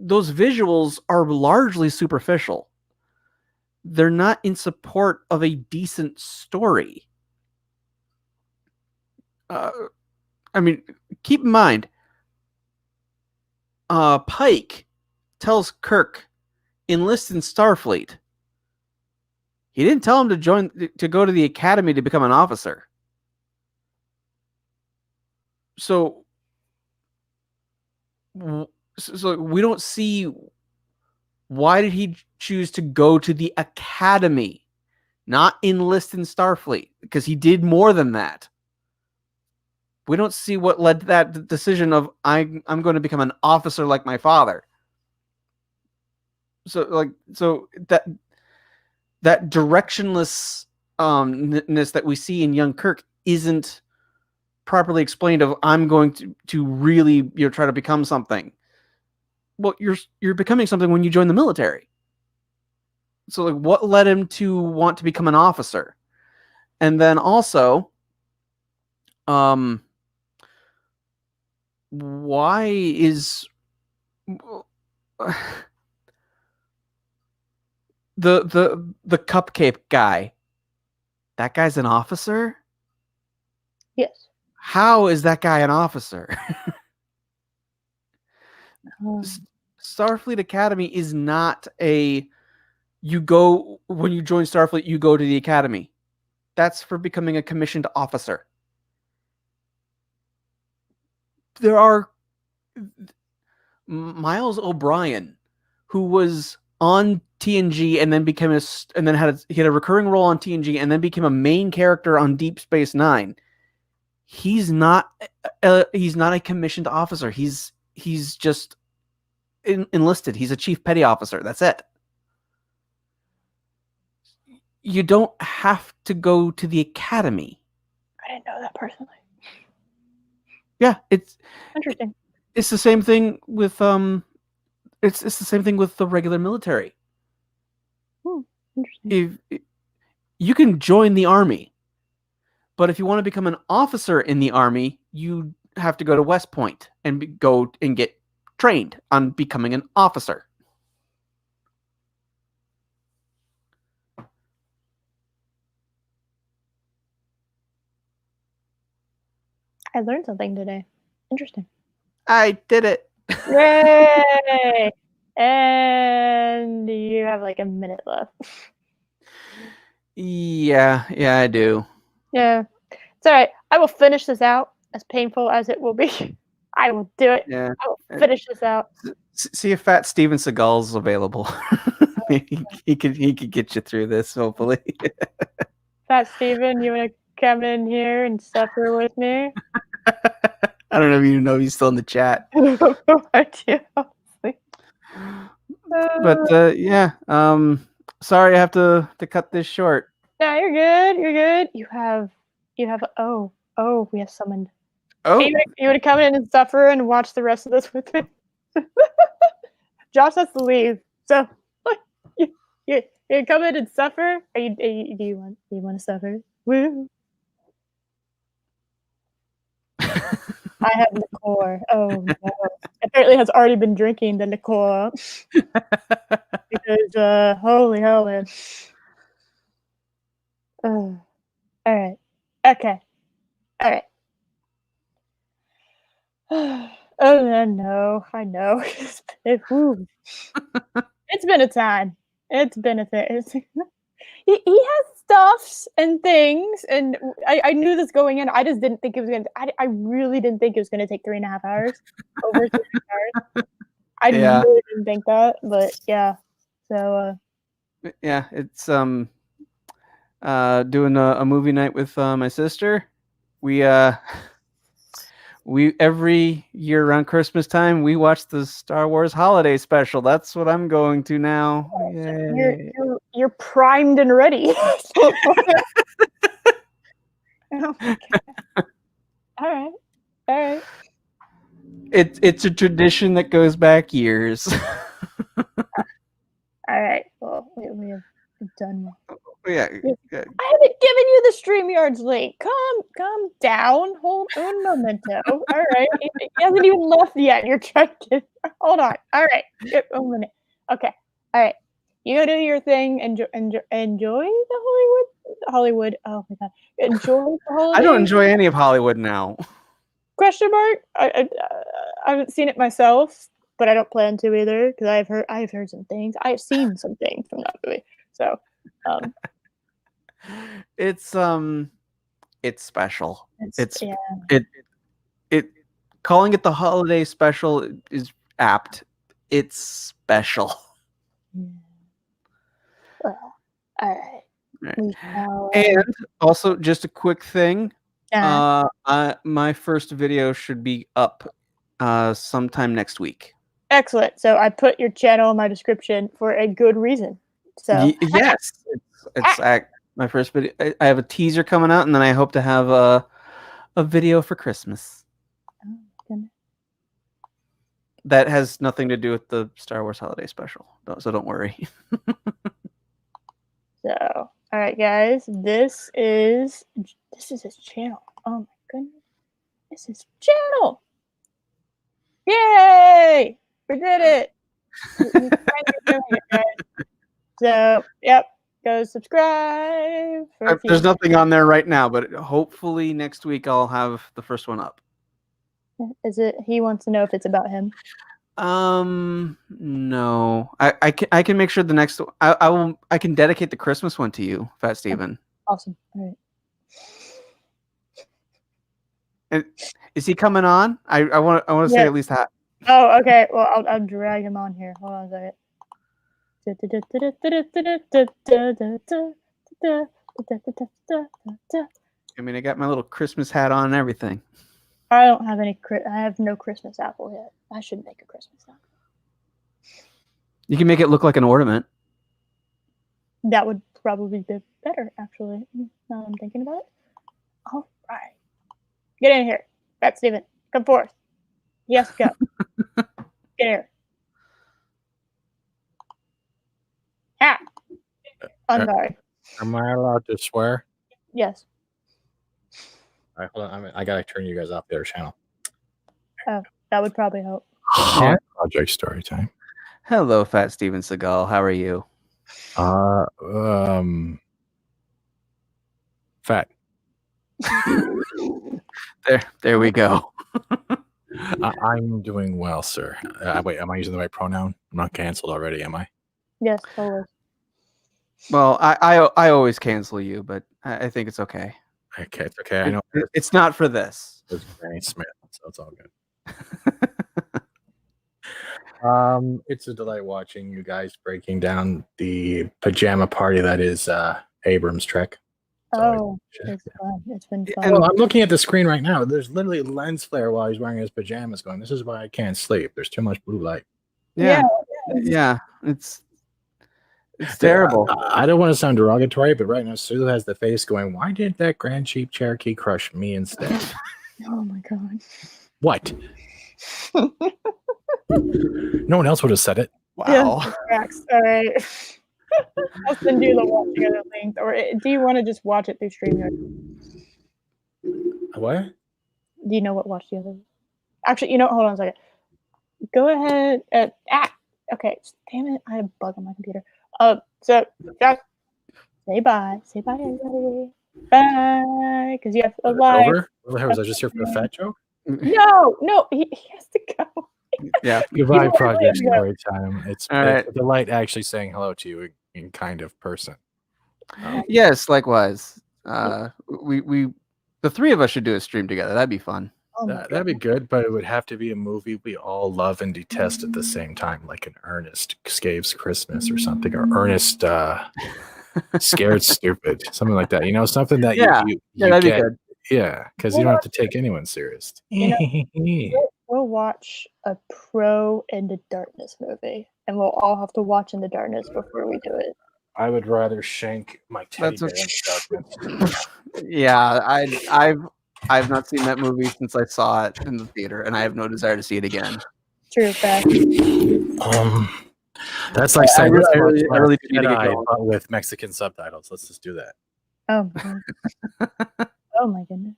Those visuals are largely superficial. They're not in support of a decent story. I mean, keep in mind, Pike tells Kirk, enlist in Starfleet. He didn't tell him to go to the academy to become an officer. So we don't see why did he choose to go to the academy, not enlist in Starfleet, because he did more than that. We don't see what led to that decision of I'm going to become an officer like my father. So that directionless ness that we see in young Kirk isn't properly explained of I'm going to really try to become something. Well, you're becoming something when you join the military. So what led him to want to become an officer? And then also why is the cupcake guy, that guy's an officer? Yes. How is that guy an officer? Starfleet Academy is not when you join Starfleet, you go to the academy. That's for becoming a commissioned officer. There are Miles O'Brien, who was on TNG and then he had a recurring role on TNG and then became a main character on Deep Space Nine. He's not a commissioned officer. He's just enlisted. He's a chief petty officer. That's it. You don't have to go to the academy. I didn't know that personally. Yeah, it's interesting. It's the same thing with it's the same thing with the regular military. Interesting. you can join the army. But if you want to become an officer in the army, you have to go to West Point and go and get trained on becoming an officer. I learned something today. Interesting. I did it. Yay! And you have like a minute left. Yeah, I do. Yeah. It's all right. I will finish this out, as painful as it will be. I will do it. Yeah. I will finish this out. See if Fat Steven Seagal's available. he could get you through this, hopefully. Fat Steven, you want to come in here and suffer with me? I don't even know if he's still in the chat. I do. But yeah, sorry I have to cut this short. No, you're good. You're good. You have we have summoned. Oh, Hey, you would come in and suffer and watch the rest of this with me. Josh has to leave, so you come in and suffer. Do you want to suffer? Woo! I have liqueur. Oh no! Apparently, has already been drinking the liqueur because holy hell, man! All right. Okay. All right. Oh no, I know. It's been a time. It's been a thing. He has stuffs and things, and I knew this going in. I just didn't think it was gonna. I really didn't think it was gonna take 3.5 hours. Over 3.5 hours. I Yeah. really didn't think that, but yeah. So yeah, it's doing a movie night with my sister. We every year around Christmas time we watch the Star Wars holiday special. That's what I'm going to now. Yay. you're primed and ready. Oh my God. All right. It's a tradition that goes back years. All right. Well, we have done. Yeah. I haven't given you the StreamYard's link. Calm down. Hold un momento. All right. It hasn't even left yet. You're trying to hold on. All right. A minute. Okay. All right. You go do your thing. Enjoy the Hollywood. Oh my God. Enjoy the holiday. I don't enjoy any of Hollywood now. Question mark. I haven't seen it myself, but I don't plan to either because I have heard some things. I have seen some things from that movie. So. It's special. Yeah. It calling it the holiday special is apt. It's special. Well, all right. And also, just a quick thing. My first video should be up sometime next week. Excellent. So I put your channel in my description for a good reason. So yes, it's my first video. I have a teaser coming out, and then I hope to have a video for Christmas. Oh, goodness. That has nothing to do with the Star Wars holiday special, so don't worry. So, all right, guys, this is his channel. Oh my goodness, this is his channel! Yay! We did it! We finally doing it, guys. So, yep, go subscribe. There's nothing on there right now, but hopefully next week I'll have the first one up. Is it? He wants to know if it's about him. No. I can make sure the next I can dedicate the Christmas one to you, Fat Steven. Awesome. All right. And is he coming on? I want to say at least that. Oh, okay. Well, I'll drag him on here. Hold on a second. I mean, I got my little Christmas hat on and everything. I don't have any. I have no Christmas apple yet. I should make a Christmas apple. You can make it look like an ornament. That would probably be better, actually. Now I'm thinking about it. All right, get in here, Fat Steven. Come forth. Yes, go. Get here. Ah. I'm sorry. Am I allowed to swear? Yes. All right, hold on. I gotta turn you guys off the other channel. Oh, that would probably help. Yeah. Project Storytime. Hello, Fat Steven Seagal. How are you? Fat. There we go. I'm doing well, sir. Wait, am I using the right pronoun? I'm not canceled already, am I? Yes, totally. Well, I always cancel you, but I think it's okay. Okay, it's okay. I know It's not for this. it's Granny Smith, so it's all good. It's a delight watching you guys breaking down the pajama party that is Abram's Trek. Oh, it's fun. It's been fun. Well, I'm looking at the screen right now. There's literally lens flare while he's wearing his pajamas going, this is why I can't sleep. There's too much blue light. Yeah. It's terrible. I don't want to sound derogatory, but right now Sue has the face going, why did that Grand Chief Cherokee crush me instead? Oh my god. What? No one else would have said it. Wow. Yeah, all right. I'll send you the watching of the link. Or do you want to just watch it through StreamYard? What? Do you know what watch the other? Actually, hold on a second. Go ahead. Okay. Damn it! I have a bug on my computer. So just say bye. Say bye, everybody. Bye. Because you have a live. Over? Was I just here for the fat joke? No. He has to go. Yeah. Goodbye, Project Storytime. It's right. a delight actually saying hello to you in kind of person. Yes, likewise. We the three of us should do a stream together. That'd be fun. That'd be good, but it would have to be a movie we all love and detest at the same time, like an Ernest Scaves Christmas or something, or Ernest Scared Stupid, something like that. Something that you that'd get. be good. Yeah, because you don't have to take anyone serious. We'll watch a Pro Into Darkness movie, and we'll all have to watch In the Darkness before we do it. I would rather shank my teddy bear in darkness. Yeah, I've not seen that movie since I saw it in the theater, and I have no desire to see it again. True fact. That's like saying I really do need to get going. but with Mexican subtitles. Let's just do that. Oh my goodness.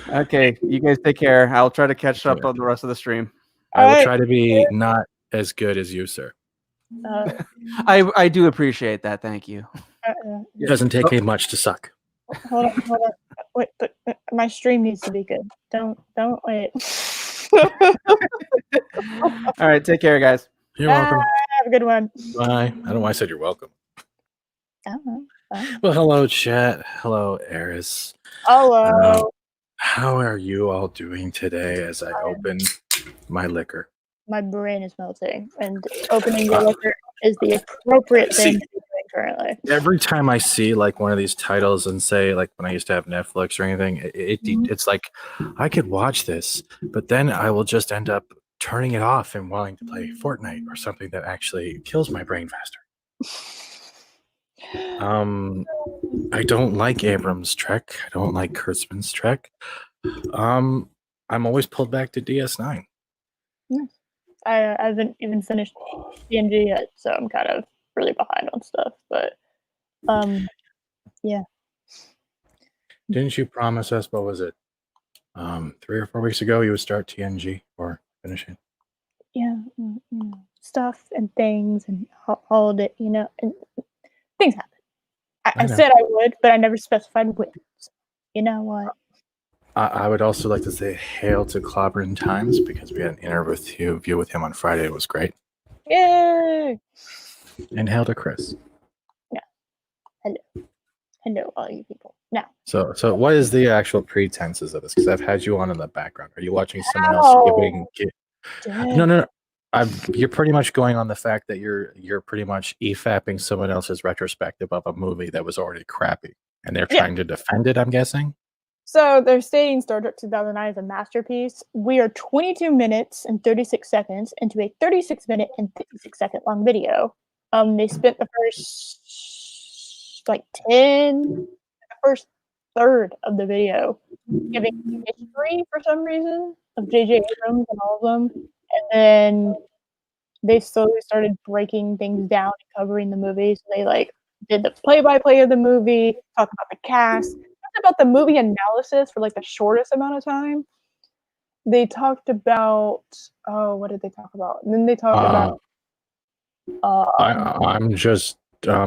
Okay, you guys take care. I'll try to catch up on the rest of the stream. I will try to be not as good as you, sir. I do appreciate that. Thank you. It doesn't take me much to suck. Hold on. Wait, but my stream needs to be good. Don't wait. All right, take care, guys. You're welcome. Have a good one. Bye. I don't know why I said you're welcome. I don't know. Well, hello, chat. Hello, Eris. Hello. How are you all doing today as I open my liquor? My brain is melting, and opening your liquor is the appropriate thing to be doing currently. Every time I see like one of these titles and say like when I used to have Netflix or anything, it's like I could watch this, but then I will just end up turning it off and wanting to play Fortnite or something that actually kills my brain faster. I don't like Abrams' Trek. I don't like Kurtzman's Trek. I'm always pulled back to DS9. Yeah. I haven't even finished TNG yet, so I'm kind of really behind on stuff. But yeah. Didn't you promise us, what was it? 3 or 4 weeks ago you would start TNG or finish it? Yeah, stuff and things and holiday, and things happen. I said I would, but I never specified when. So, you know what? I would also like to say hail to Clobberin Times because we had an interview with him on Friday. It was great. Yay! And hail to Chris. Yeah. Hello, all you people. Now. So what is the actual pretenses of this? Because I've had you on in the background. Are you watching someone else giving? No. You're pretty much going on the fact that you're pretty much EFAPing someone else's retrospective of a movie that was already crappy, and they're trying to defend it. I'm guessing. So they're stating Star Trek 2009 is a masterpiece. We are 22 minutes and 36 seconds into a 36-minute and 56-second long video. They spent the first first third of the video giving history for some reason of J.J. Abrams and all of them, and then they slowly started breaking things down and covering the movie. So they did the play-by-play of the movie, talked about the cast, talked about the movie analysis for like the shortest amount of time. They talked about what did they talk about? And then they talked about I'm just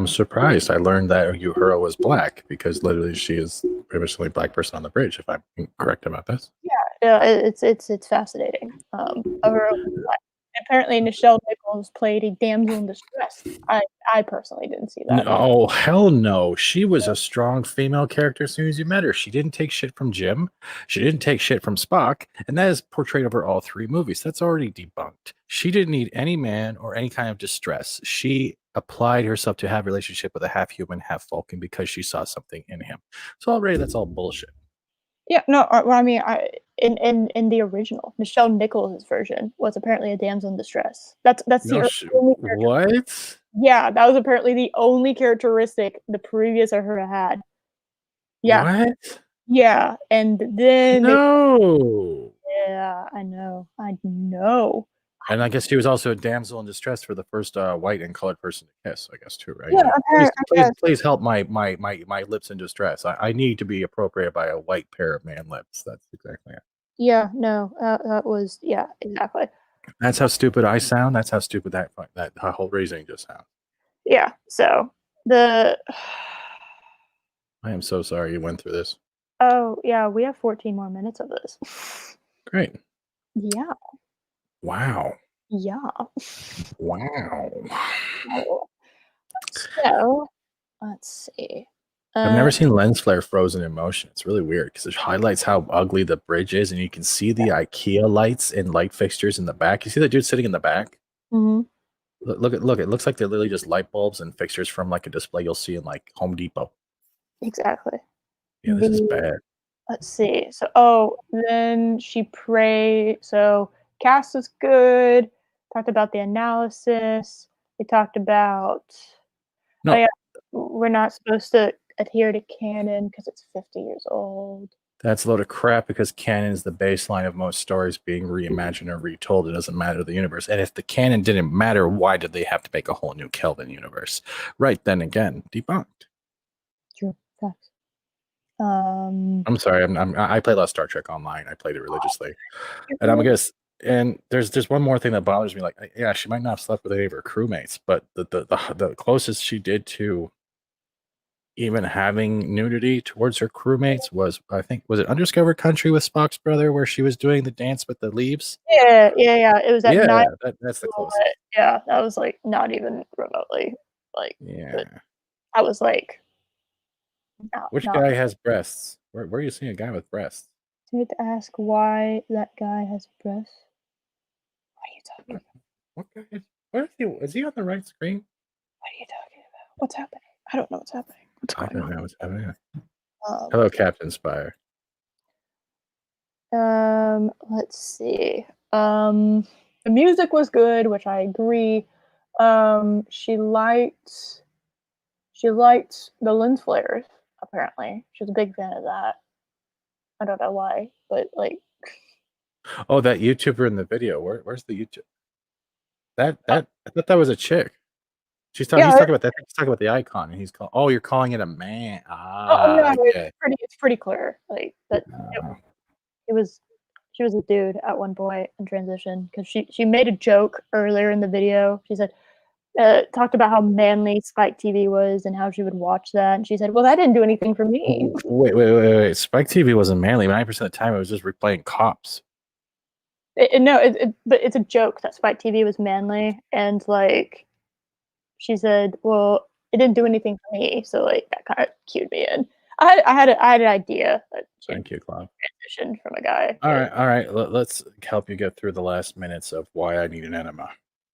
surprised. I learned that Uhura was black because literally she is pretty much the only black person on the bridge. If I'm correct about this. yeah, it's fascinating. Apparently, Nichelle Nichols played a damsel in distress. I personally didn't see that. Oh, hell no. She was a strong female character as soon as you met her. She didn't take shit from Jim. She didn't take shit from Spock. And that is portrayed over all 3 movies. That's already debunked. She didn't need any man or any kind of distress. She applied herself to have a relationship with a half human, half Vulcan because she saw something in him. So already that's all bullshit. Yeah, no, well, I mean, in the original, Nichelle Nichols' version was apparently a damsel in distress. That's No, the only what? Yeah, that was apparently the only characteristic the previous Uhura had. Yeah. What? Yeah, and then No. yeah, I know. And I guess she was also a damsel in distress for the first white and colored person to kiss, I guess, too, right? Yeah, Please help my lips in distress. I need to be appropriated by a white pair of man lips. That's exactly it. Yeah, no, that was exactly. That's how stupid I sound. That's how stupid that whole reasoning just sounds. Yeah, so I am so sorry you went through this. Oh, yeah, we have 14 more minutes of this. Great. Yeah. Wow. Yeah. Wow. So, let's see. I've never seen lens flare frozen in motion. It's really weird because it highlights how ugly the bridge is, and you can see the IKEA lights and light fixtures in the back. You see that dude sitting in the back? Mhm. Look. It looks like they're literally just light bulbs and fixtures from like a display you'll see in like Home Depot. Exactly. Yeah, this is bad. Let's see. So, then she prayed. So, cast was good. Talked about the analysis. We talked about. No. Oh, yeah, we're not supposed to adhere to canon because it's 50 years old. That's a load of crap because canon is the baseline of most stories being reimagined or retold. It doesn't matter to the universe. And if the canon didn't matter, why did they have to make a whole new Kelvin universe? Right then again, debunked. True. Facts. I'm sorry. I play a lot of Star Trek Online. I played it religiously, and I'm guess. And there's one more thing that bothers me. Like, yeah, she might not have slept with any of her crewmates, but the closest she did to even having nudity towards her crewmates was, I think, was it Undiscovered Country with Spock's brother, where she was doing the dance with the leaves? Yeah. It was at night. That's the closest. Yeah, that was like not even remotely like. Yeah. I was like. Which guy has breasts? Where are you seeing a guy with breasts? Do you have to ask why that guy has breasts? What are you talking about? What guy is? Where is he? Is he on the right screen? What are you talking about? What's happening? I don't know what's happening. What's going on? I don't know what's happening. Hello, Captain Spire. Let's see. The music was good, which I agree. She liked the lens flares. Apparently, she was a big fan of that. I don't know why, but like. Oh, that YouTuber in the video. Where's the YouTube? I thought that was a chick. He's talking about that. He's talking about the icon, and he's called. Oh, you're calling it a man. No, Okay. it's pretty clear. Like that. She was a dude at one point in transition because she made a joke earlier in the video. She said, talked about how manly Spike TV was and how she would watch that. And she said, well, that didn't do anything for me. Wait. Spike TV wasn't manly. 90% of the time, it was just replaying cops. But it's a joke that Spike TV was manly. And like, she said, well, it didn't do anything for me. So like, that kind of cued me in. I had an idea. That Thank you, Cloud. Transition from a guy. All right. Let's help you get through the last minutes of why I need an enema.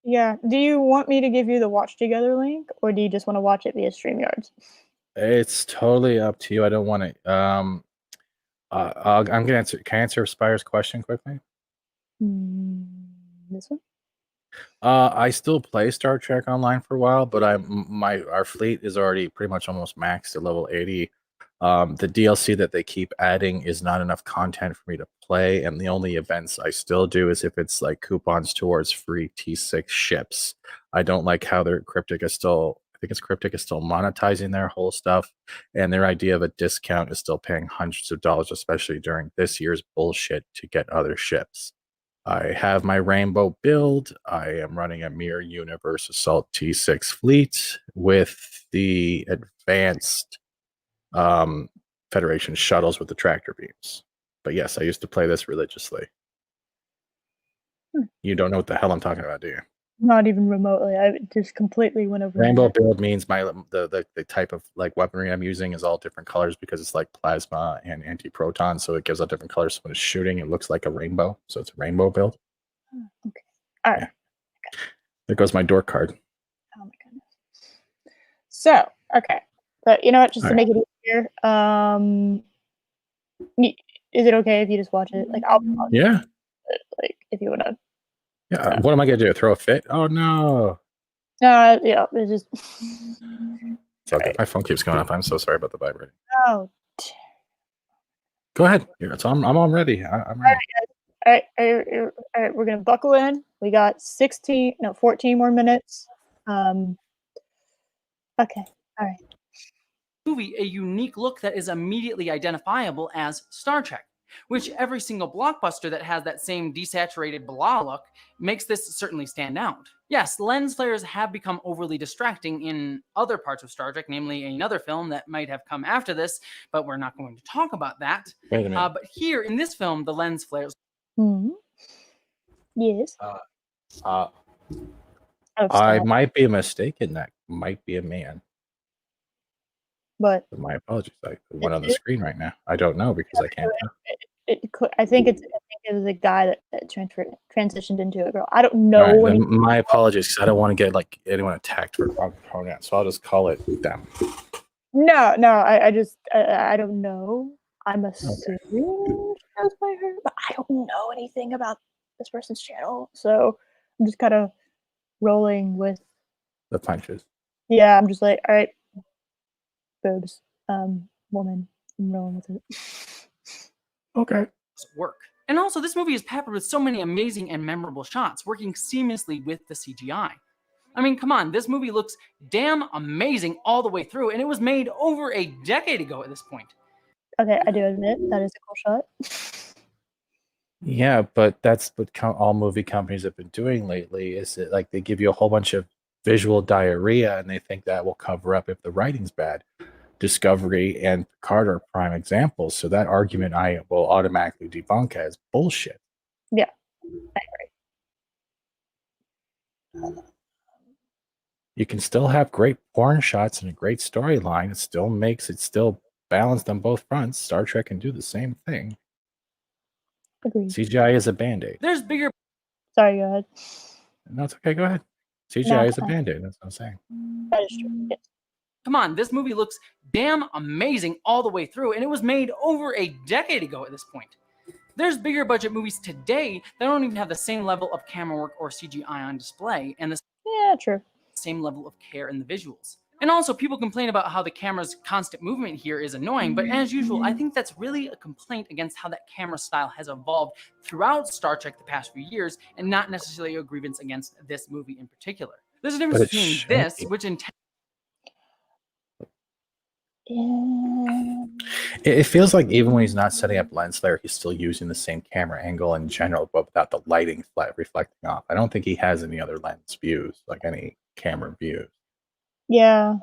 Yeah. Do you want me to give you the watch together link, or do you just want to watch it via StreamYards? It's totally up to you. I don't want to. I'm gonna answer. Can I answer Spire's question quickly? This one. I still play Star Trek Online for a while, but our fleet is already pretty much almost maxed at level 80. The DLC that they keep adding is not enough content for me to play, and the only events I still do is if it's like coupons towards free T6 ships. I don't like how their cryptic is still I think it's Cryptic is still monetizing their whole stuff, and their idea of a discount is still paying hundreds of dollars, especially during this year's bullshit, to get other ships. I have my Rainbow build. I am running a Mirror Universe Assault T6 fleet with the advanced Federation shuttles with the tractor beams. But yes, I used to play this religiously. You don't know what the hell I'm talking about, do you? Not even remotely. I just completely went over. Rainbow build means the type of like weaponry I'm using is all different colors because it's like plasma and anti-proton, so it gives out different colors. So when it's shooting, it looks like a rainbow. So it's a rainbow build. Okay. All right. Yeah. There goes my door card. Oh my goodness. So, okay. But you know what? Just All to make it easier, is it okay if you just watch it? Like, I'll pause Yeah. it, like, if you want to. Yeah. What am I gonna do? Throw a fit? Oh no. Yeah, it's just. It's okay. My phone keeps going off. I'm so sorry about the vibrating. Oh. Go ahead. I'm all ready. I'm ready. All right, we're gonna buckle in. We got 14 more minutes. Okay. All right. Movie a unique look that is immediately identifiable as Star Trek, which every single blockbuster that has that same desaturated blah look makes this certainly stand out. Yes, lens flares have become overly distracting in other parts of Star Trek, namely another film that might have come after this, but we're not going to talk about that. Wait a minute. But here in this film, the lens flares. Mm-hmm. Yes. I might be mistaken. That might be a man. But my apologies. I one on the screen right now. I don't know because I can't. I think it was a guy that transitioned into a girl. I don't know. Right, my apologies because I don't want to get like anyone attacked for wrong pronouns. So I'll just call it them. No. I just I don't know. I'm assuming she goes by her, but I don't know anything about this person's channel, so I'm just kind of rolling with the punches. Yeah, I'm just like, all right, boobs, woman. I'm rolling with it. Okay. Work. And also, this movie is peppered with so many amazing and memorable shots, working seamlessly with the CGI. I mean, come on, this movie looks damn amazing all the way through, and it was made over a decade ago at this point. Okay, I do admit that is a cool shot. Yeah, but that's what all movie companies have been doing lately. Is it like they give you a whole bunch of visual diarrhea, and they think that will cover up if the writing's bad. Discovery and Picard are prime examples. So that argument I will automatically debunk as bullshit. Yeah, I agree. You can still have great porn shots and a great storyline. It still balanced on both fronts. Star Trek can do the same thing. Agreed. CGI is a band-aid. There's bigger. Sorry, go ahead. No, it's okay. Go ahead. CGI is a band-aid. That's what I'm saying. That is true. Yes. Come on, this movie looks damn amazing all the way through, and it was made over a decade ago at this point. There's bigger budget movies today that don't even have the same level of camera work or CGI on display, and the same level of care in the visuals. And also, people complain about how the camera's constant movement here is annoying, but as usual, I think that's really a complaint against how that camera style has evolved throughout Star Trek the past few years, and not necessarily a grievance against this movie in particular. There's a difference between this, which It feels like even when he's not setting up lens flare, he's still using the same camera angle in general, but without the lighting reflecting off. I don't think he has any other lens views, like any camera views. Yeah.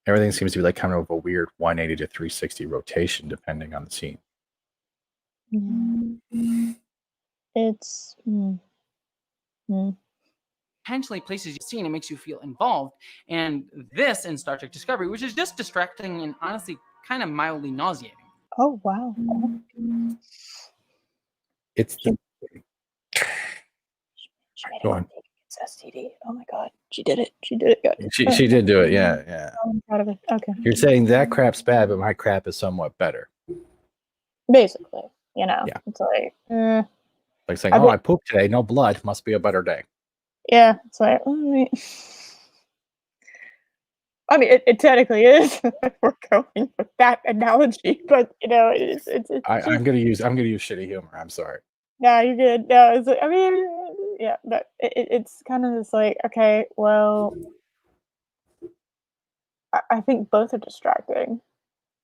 Everything seems to be like kind of a weird 180 to 360 rotation depending on the scene. It's potentially places you've seen, it makes you feel involved. And this in Star Trek Discovery, which is just distracting and honestly kind of mildly nauseating. Oh wow. It's the go on. It's STD. Oh my god, she did it. She did it, guys. She did do it. Yeah. I'm proud of it. Okay. You're saying that crap's bad, but my crap is somewhat better. Basically, yeah. It's like saying, "Oh, I pooped today. No blood. Must be a better day." Yeah, it's like. I mean, it technically is. We're going with that analogy, but it's I'm gonna use shitty humor. I'm sorry. No, you're good. No, it's. I mean, yeah, but it's kind of just like, okay, well, I think both are distracting.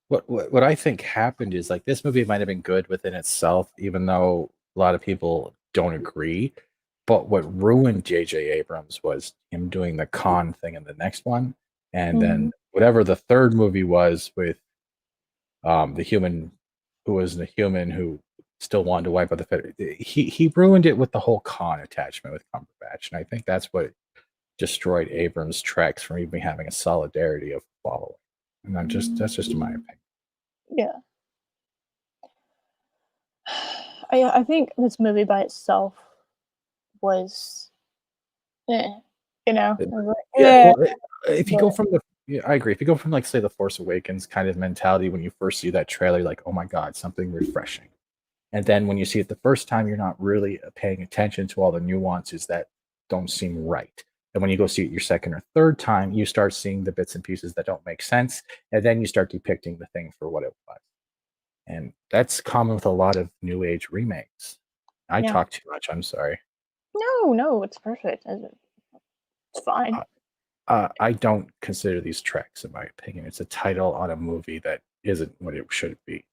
What I think happened is like this movie might have been good within itself, even though a lot of people don't agree. But what ruined J.J. Abrams was him doing the con thing in the next one, and then whatever the third movie was with the human who wasn't a human who still wanted to wipe out the he ruined it with the whole con attachment with Cumberbatch, and I think that's what destroyed Abrams' treks from even having a solidarity of following. And that's just my opinion. Yeah. I think this movie by itself was, you know, Yeah, well, if you go from the, yeah, I agree. If you go from like say the Force Awakens kind of mentality when you first see that trailer, like, oh my god, something refreshing, and then when you see it the first time, you're not really paying attention to all the nuances that don't seem right. And when you go see it your second or third time, you start seeing the bits and pieces that don't make sense, and then you start depicting the thing for what it was. And that's common with a lot of new age remakes. I talk too much. I'm sorry. No, it's perfect. It's fine. I don't consider these treks, in my opinion. It's a title on a movie that isn't what it should be.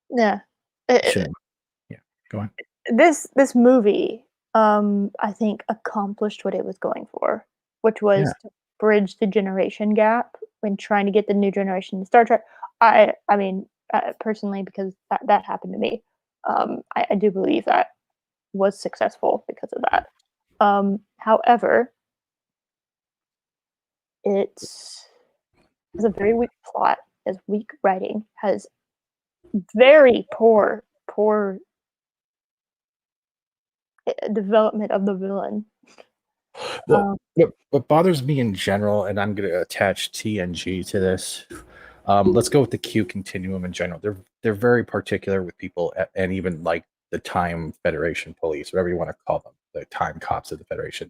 Yeah. Shouldn't. Yeah. Go on. This movie, I think accomplished what it was going for, which was to bridge the generation gap when trying to get the new generation to Star Trek. I mean, personally, because that happened to me, I do believe that was successful because of that. However, it has a very weak plot, has weak writing, has very poor development of the villain. What bothers me in general, and I'm going to attach TNG to this. Let's go with the Q continuum in general. They're very particular with people, and even like the Time Federation police, whatever you want to call them, the time cops of the Federation.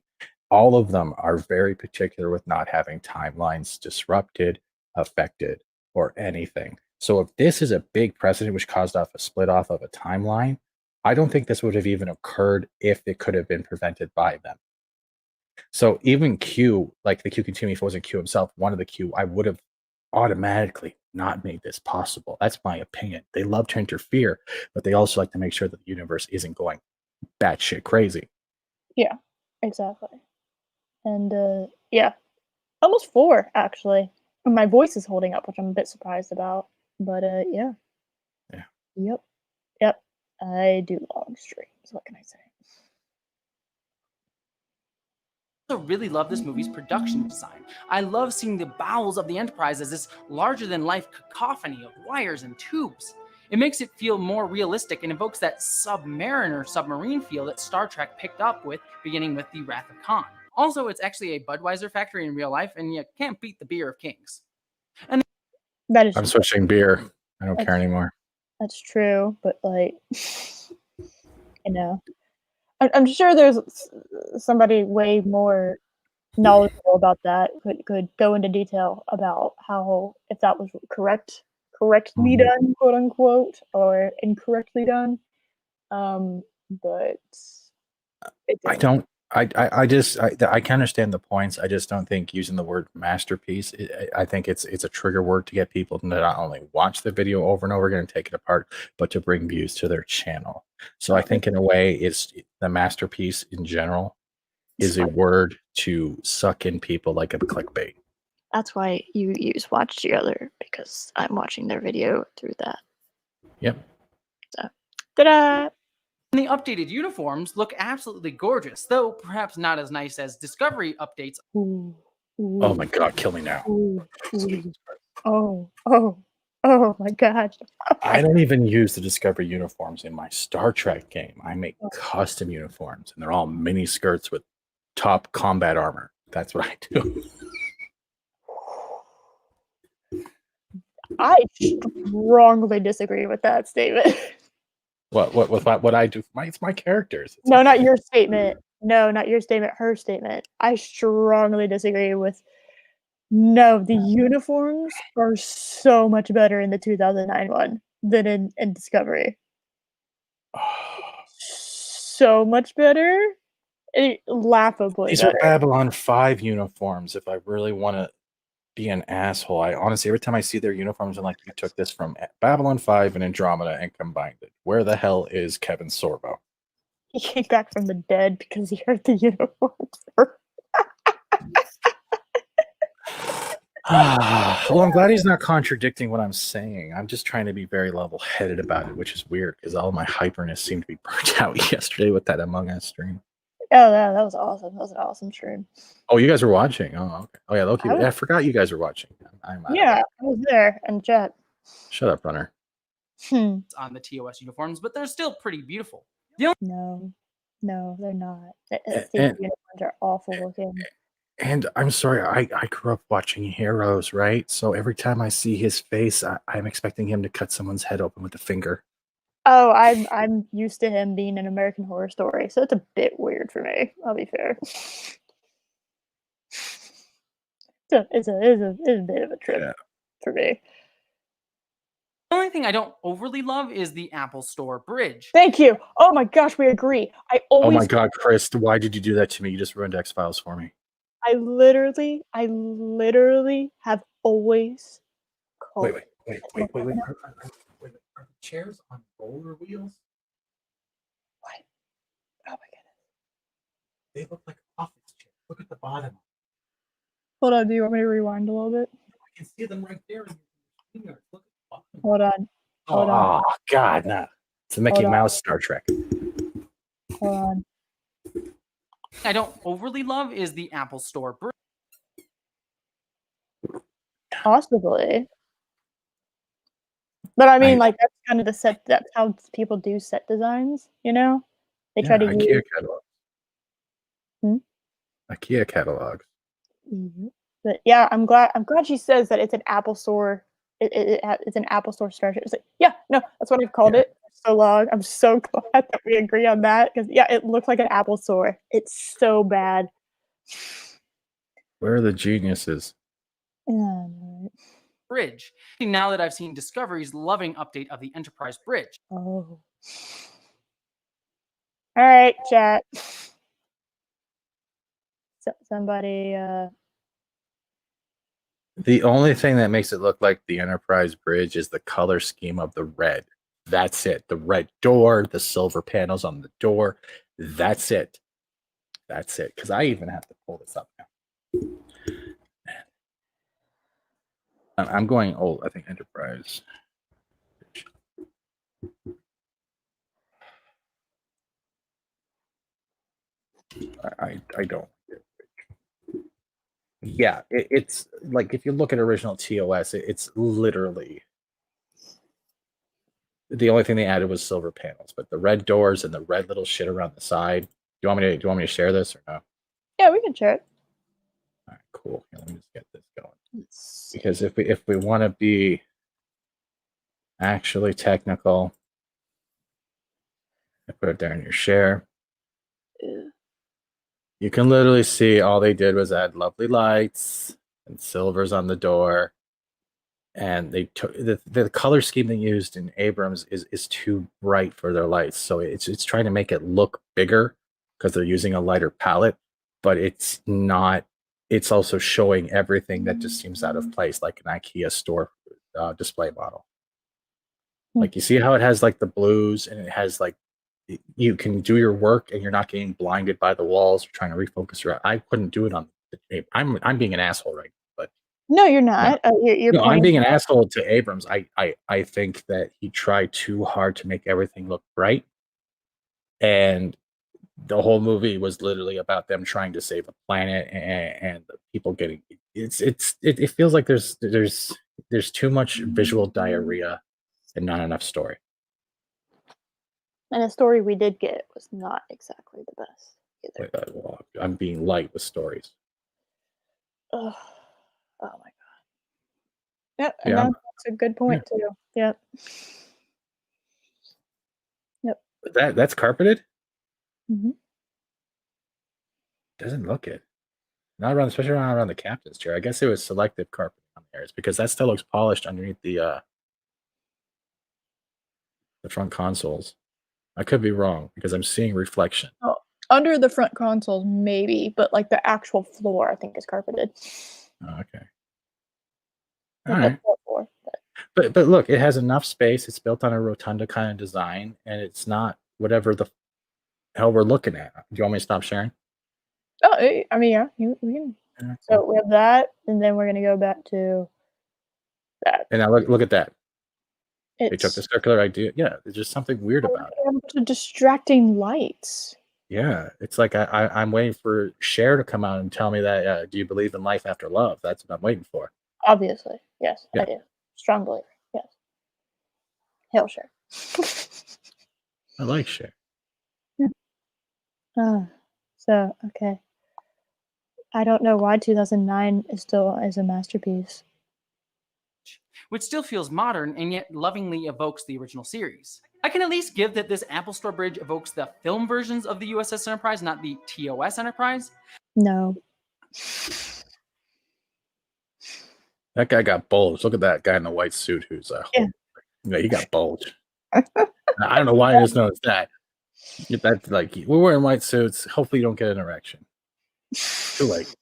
All of them are very particular with not having timelines disrupted, affected, or anything. So if this is a big precedent which caused off a split off of a timeline, I don't think this would have even occurred if it could have been prevented by them. So even Q, like the Q continuum, if it wasn't Q himself, one of the Q, I would have automatically not made this possible. That's my opinion. They love to interfere, but they also like to make sure that the universe isn't going batshit crazy. Yeah, exactly. And yeah, almost 4 actually. And my voice is holding up, which I'm a bit surprised about. But yeah. Yeah. Yep. I do long streams. What can I say? I also really love this movie's production design. I love seeing the bowels of the Enterprise as this larger-than-life cacophony of wires and tubes. It makes it feel more realistic and evokes that submarine feel that Star Trek picked up with, beginning with the Wrath of Khan. Also, it's actually a Budweiser factory in real life, and you can't beat the beer of kings. And that is I'm switching beer. I don't care anymore. That's true, but like, you know, I'm sure there's somebody way more knowledgeable about that could go into detail about how, if that was correctly done, quote unquote, or incorrectly done. But I can understand the points. I just don't think using the word masterpiece. I think it's a trigger word to get people to not only watch the video over and over again and take it apart, but to bring views to their channel. So I think in a way, it's the masterpiece in general is a word to suck in people like a clickbait. That's why you use Watch Together, because I'm watching their video through that. Yep. So, ta-da! The updated uniforms look absolutely gorgeous, though perhaps not as nice as Discovery updates. Ooh. Oh my god, kill me now. Oh my god. I don't even use the Discovery uniforms in my Star Trek game. I make custom uniforms, and they're all mini skirts with top combat armor. That's what I do. I strongly disagree with that statement. What I do? It's my characters. No, not your statement. No, not your statement. Her statement. I strongly disagree with. No, the uniforms are so much better in the 2009 one than in Discovery. So much better. Laughably These better. are Babylon 5 uniforms. If I really want to be an asshole. I honestly, every time I see their uniforms, I'm like, you took this from Babylon 5 and Andromeda and combined it. Where the hell is Kevin Sorbo? He came back from the dead because he heard the uniforms. Well, I'm glad he's not contradicting what I'm saying. I'm just trying to be very level-headed about it, which is weird because all my hyperness seemed to be burnt out yesterday with that Among Us stream. Oh, yeah, that was awesome. That was an awesome stream. Oh, you guys were watching? Oh, okay. Oh, yeah, Loki. I I forgot you guys were watching. I'm Yeah, I was there in chat. Shut up, Runner. Hmm. On the TOS uniforms, but they're still pretty beautiful. No, they're not. The And- uniforms are awful looking. And I'm sorry, I grew up watching Heroes, right? So every time I see his face, I'm expecting him to cut someone's head open with a finger. Oh, I'm used to him being an American Horror Story, so it's a bit weird for me. I'll be fair. It's a bit of a trip for me. The only thing I don't overly love is the Apple Store bridge. Thank you. Oh my gosh, we agree. Oh my God, Chris, why did you do that to me? You just ruined X-Files for me. I literally have always called. Wait. Are the chairs on roller wheels? What? Oh my goodness. They look like office chairs. Look at the bottom. Hold on, do you want me to rewind a little bit? I can see them right there. Look at the bottom. Hold on. Hold on. Oh God, no. It's the Mickey Mouse Star Trek. Hold on. I don't overly love is the Apple Store bridge. Possibly. But I mean, like, that's kind of the set. That's how people do set designs, you know? They try to IKEA use. catalogs. IKEA catalogs. But yeah, I'm glad she says that it's an Apple Store. It's an Apple Store starship. It's like, yeah, no, that's what I've called it for so long. I'm so glad that we agree on that because yeah, it looks like an Apple Store. It's so bad. Where are the geniuses? Bridge. Now that I've seen Discovery's loving update of the Enterprise bridge. Oh. All right, chat. Somebody. The only thing that makes it look like the Enterprise bridge is the color scheme of the red. That's it. The red door, the silver panels on the door. That's it. That's it. Because I even have to pull this up now. I'm going old. I think Enterprise. I don't. Yeah, it's like if you look at original TOS, it's literally the only thing they added was silver panels, but the red doors and the red little shit around the side. Do you want me to share this or no? Yeah, we can share it. All right, cool. Here, let me just get this going. Because if we want to be actually technical, I put it there in your share. You can literally see all they did was add lovely lights and silvers on the door. And they took the color scheme they used in Abrams is too bright for their lights. So it's trying to make it look bigger because they're using a lighter palette, but it's not. It's also showing everything that just seems out of place, like an IKEA store display model. Like you see how it has like the blues and it has like you can do your work and you're not getting blinded by the walls or trying to refocus your. I couldn't do it on. I'm being an asshole right now, but no, you're not. You're no, I'm being an asshole to Abrams. I think that he tried too hard to make everything look bright, and the whole movie was literally about them trying to save the planet and the people getting. It feels like there's too much visual diarrhea and not enough story. And the story we did get was not exactly the best either. Well, I'm being light with stories. Oh my god. Yep, and that's a good point too. Yep. Yep. That's carpeted? Mm-hmm. Doesn't look it. Not around, especially around the captain's chair. I guess it was selective carpet on there. It's because that still looks polished underneath the front consoles. I could be wrong because I'm seeing reflection. Oh, under the front consoles, maybe, but like the actual floor, I think is carpeted. Oh, okay. All what right. that's built for. But look, it has enough space. It's built on a rotunda kind of design, and it's not whatever the hell we're looking at. Do you want me to stop sharing? Oh, I mean, yeah, we can. Yeah, So cool. we have that, and then we're gonna go back to that. And now look at that. They took the It's circular idea. Yeah, there's just something weird about it. a bunch of distracting lights. Yeah, it's like I'm waiting for Cher to come out and tell me that. Do you believe in life after love? That's what I'm waiting for. Obviously, yes, Yeah. I do. Strong believer. Yes. Hell sure. I like Cher. So okay. I don't know why 2009 is still a masterpiece. Which still feels modern and yet lovingly evokes the original series. I can at least give that this Apple Store bridge evokes the film versions of the USS Enterprise, not the TOS Enterprise. No. That guy got bulge. Look at that guy in the white suit who's yeah, he got bulge. I don't know why I just noticed that. That's like we're wearing white suits. Hopefully, you don't get an erection. Too late.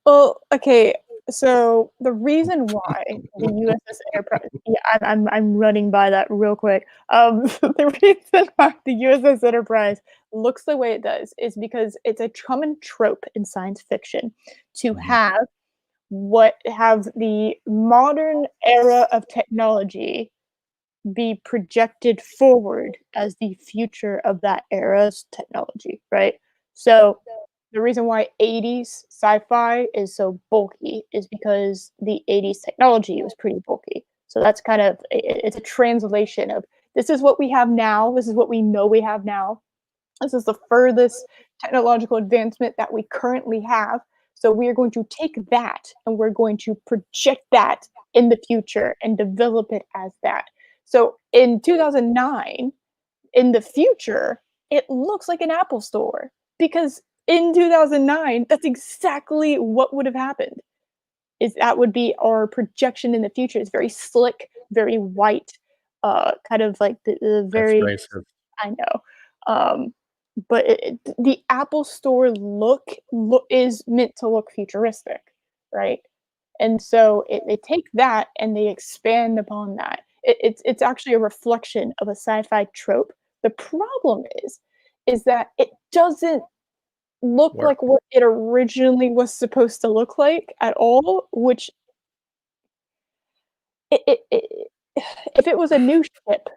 Well, okay. So the reason why the USS Enterprise, yeah, I'm running by that real quick. The reason why the USS Enterprise looks the way it does is because it's a common trope in science fiction to have the modern era of technology be projected forward as the future of that era's technology, right? So the reason why 80s sci-fi is so bulky is because the 80s technology was pretty bulky. So that's kind of it's a translation of this is what we have now, this is what we know we have now. This is the furthest technological advancement that we currently have. So we are going to take that and we're going to project that in the future and develop it as that. So in 2009, in the future, it looks like an Apple store because in 2009, that's exactly what would have happened. Is that would be our projection in the future. It's very slick, very white, kind of like the That's very racist. I know. But the Apple Store look is meant to look futuristic, right? And so they take that and they expand upon that. It's actually a reflection of a sci-fi trope. The problem is that it doesn't look Work. like what it originally was supposed to look like at all, which it if it was a new ship,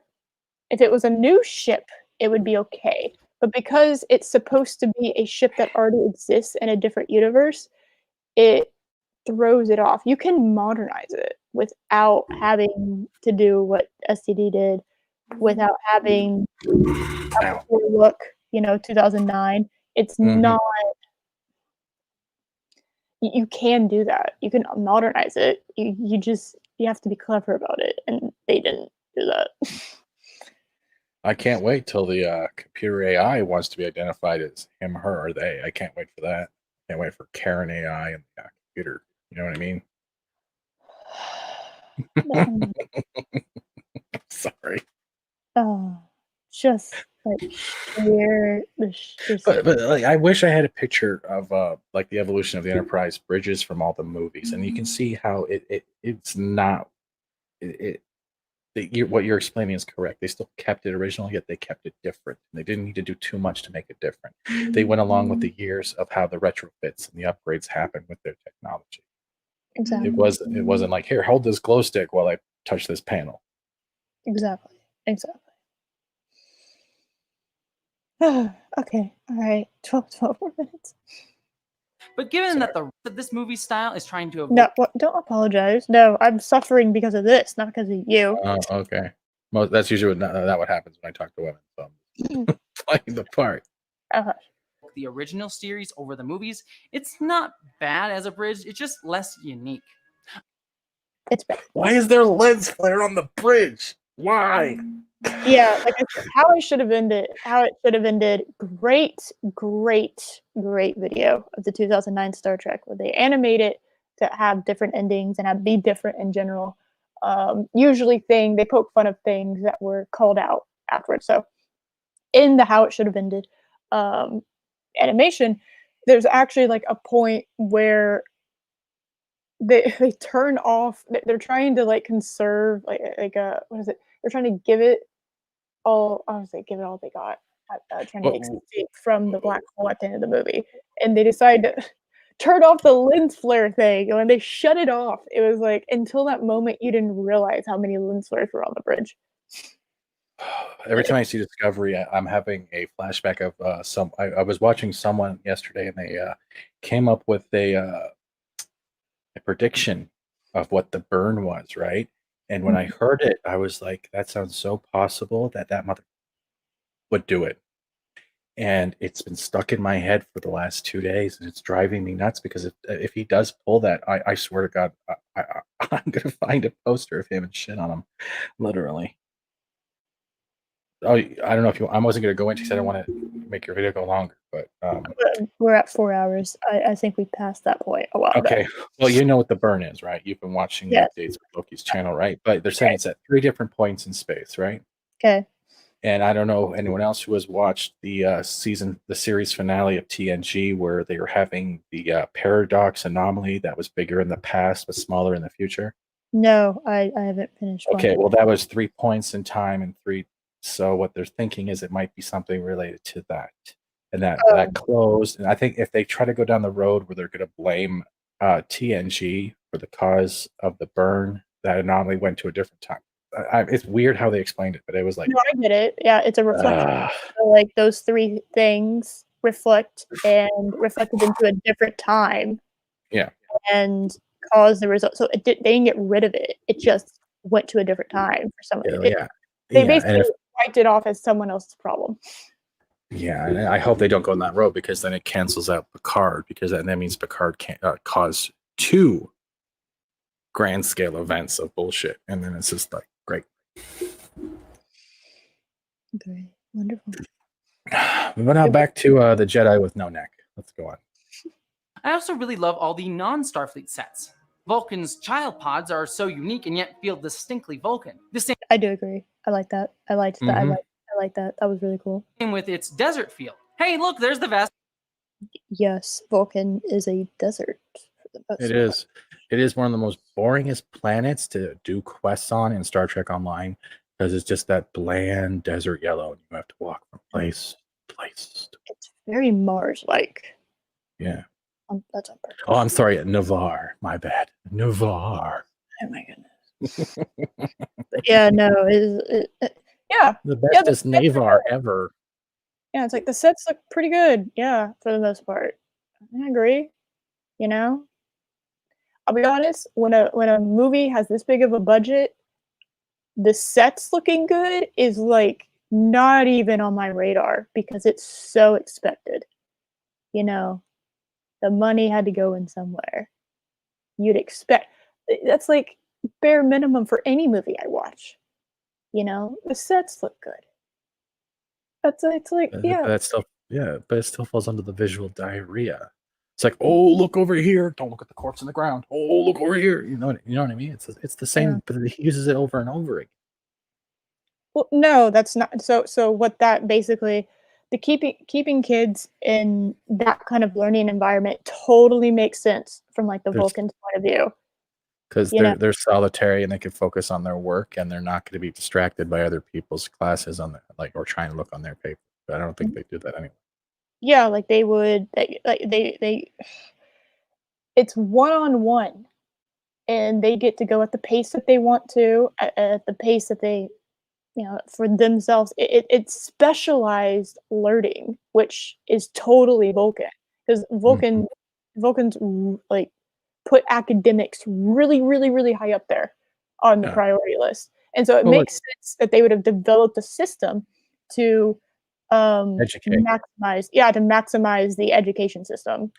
if it was a new ship, it would be okay. But because it's supposed to be a ship that already exists in a different universe, it throws it off. You can modernize it without having to do what STD did, without having Ow. look, 2009. It's not you can do that. You can modernize it. You have to be clever about it, and they didn't do that. I can't wait till the computer AI wants to be identified as him, her, or they. I can't wait for that. Can't wait for Karen AI and the computer. You know what I mean? Sorry. Just like share just But like, I wish I had a picture of like the evolution of the Enterprise bridges from all the movies, and you can see how it's not what you're explaining is correct. They still kept it original, yet they kept it different. They didn't need to do too much to make it different. They went along with the years of how the retrofits and the upgrades happened with their technology. exactly. It wasn't like, here, hold this glow stick while I touch this panel. Exactly. Okay. All right. 12 more minutes. But given Sorry. that this movie style is trying to evoke No, don't apologize. No, I'm suffering because of this, not because of you. Oh, okay. Well, that's usually what happens when I talk to women. So I'm playing the part. the original series over the movies, it's not bad as a bridge. It's just less unique. It's bad. Why is there a lens flare on the bridge? Why? Yeah, like I said, how it should have ended. Great video of the 2009 Star Trek where they animate it to have different endings and be different in general. Usually they poke fun of things that were called out afterwards. So in the how it should have ended animation, there's actually like a point where they turn off. They're trying to like conserve what is it? They're trying to give it all. I was like, give it all they got. Trying to Well, escape from the black hole at the end of the movie, and they decide to turn off the lens flare thing. And when they shut it off, it was like until that moment you didn't realize how many lens flares were on the bridge. every time I see Discovery, I'm having a flashback of I was watching someone yesterday, and they came up with a prediction of what the burn was, right? And when I heard it, I was like, that sounds so possible that mother would do it. And it's been stuck in my head for the last 2 days, and it's driving me nuts because if he does pull that, I swear to God, I'm gonna find a poster of him and shit on him, literally. Oh, I don't know if I wasn't gonna go into because I don't want to make your video go longer, but We're at 4 hours. I think we passed that point a while ago. okay. Well, you know what the burn is, right? You've been watching the Yes. updates with Loki's channel, right? But they're saying it's at 3 different points in space, right? Okay. And I don't know anyone else who has watched the series finale of TNG, where they were having the paradox anomaly that was bigger in the past but smaller in the future. No, I haven't finished. Okay, well, that was 3 points in time and 3. So what they're thinking is it might be something related to that, and that closed. And I think if they try to go down the road where they're going to blame TNG for the cause of the burn, that anomaly went to a different time. It's weird how they explained it, but it was like, No, I get it. Yeah, it's a reflection. So, like those 3 things reflected into a different time. Yeah. And caused the result. So they didn't get rid of it. It just went to a different time for some of it. Yeah. They basically wiped it off as someone else's problem. Yeah, and I hope they don't go on that road, because then it cancels out Picard, because that means Picard can't cause 2 grand scale events of bullshit, and then it's just like great. Okay, wonderful. But now back to the Jedi with no neck. Let's go on. I also really love all the non-Starfleet sets. Vulcan's child pods are so unique and yet feel distinctly Vulcan. The same I do agree. I like that. I liked that. I like that. That was really cool. with its desert feel. Hey, look, there's the vast. Yes, Vulcan is a desert. It is. It is one of the most boringest planets to do quests on in Star Trek Online, because it's just that bland desert yellow, and you have to walk from place to place. It's very Mars-like. Yeah. That's on purpose. Oh, I'm sorry, Navarre. My bad. Navarre. Oh my goodness. Yeah, no, yeah. The bestest Navarre ever. Yeah, it's like the sets look pretty good. Yeah, for the most part. I agree. You know, I'll be honest. When a movie has this big of a budget, the sets looking good is like not even on my radar because it's so expected. You know, the money had to go in somewhere. You'd expect that's like bare minimum for any movie I watch. You know, the sets look good. It's like But it still falls under the visual diarrhea. It's like, oh, look over here! Don't look at the corpse in the ground. Oh, look over here! You know what I mean? It's the same, but he uses it over and over again. Well, no, that's not. So what that basically, the keeping kids in that kind of learning environment totally makes sense from like the Vulcan's point of view. Because they're solitary and they can focus on their work, and they're not going to be distracted by other people's classes or trying to look on their paper. But I don't think they do that anyway. Yeah, like they would. It's one-on-one, and they get to go at the pace that they want to, at the pace that they, for themselves. It's specialized learning, which is totally Vulcan, because Vulcans like put academics really, really, really high up there on the priority list. And so it makes sense that they would have developed a system to maximize the education system.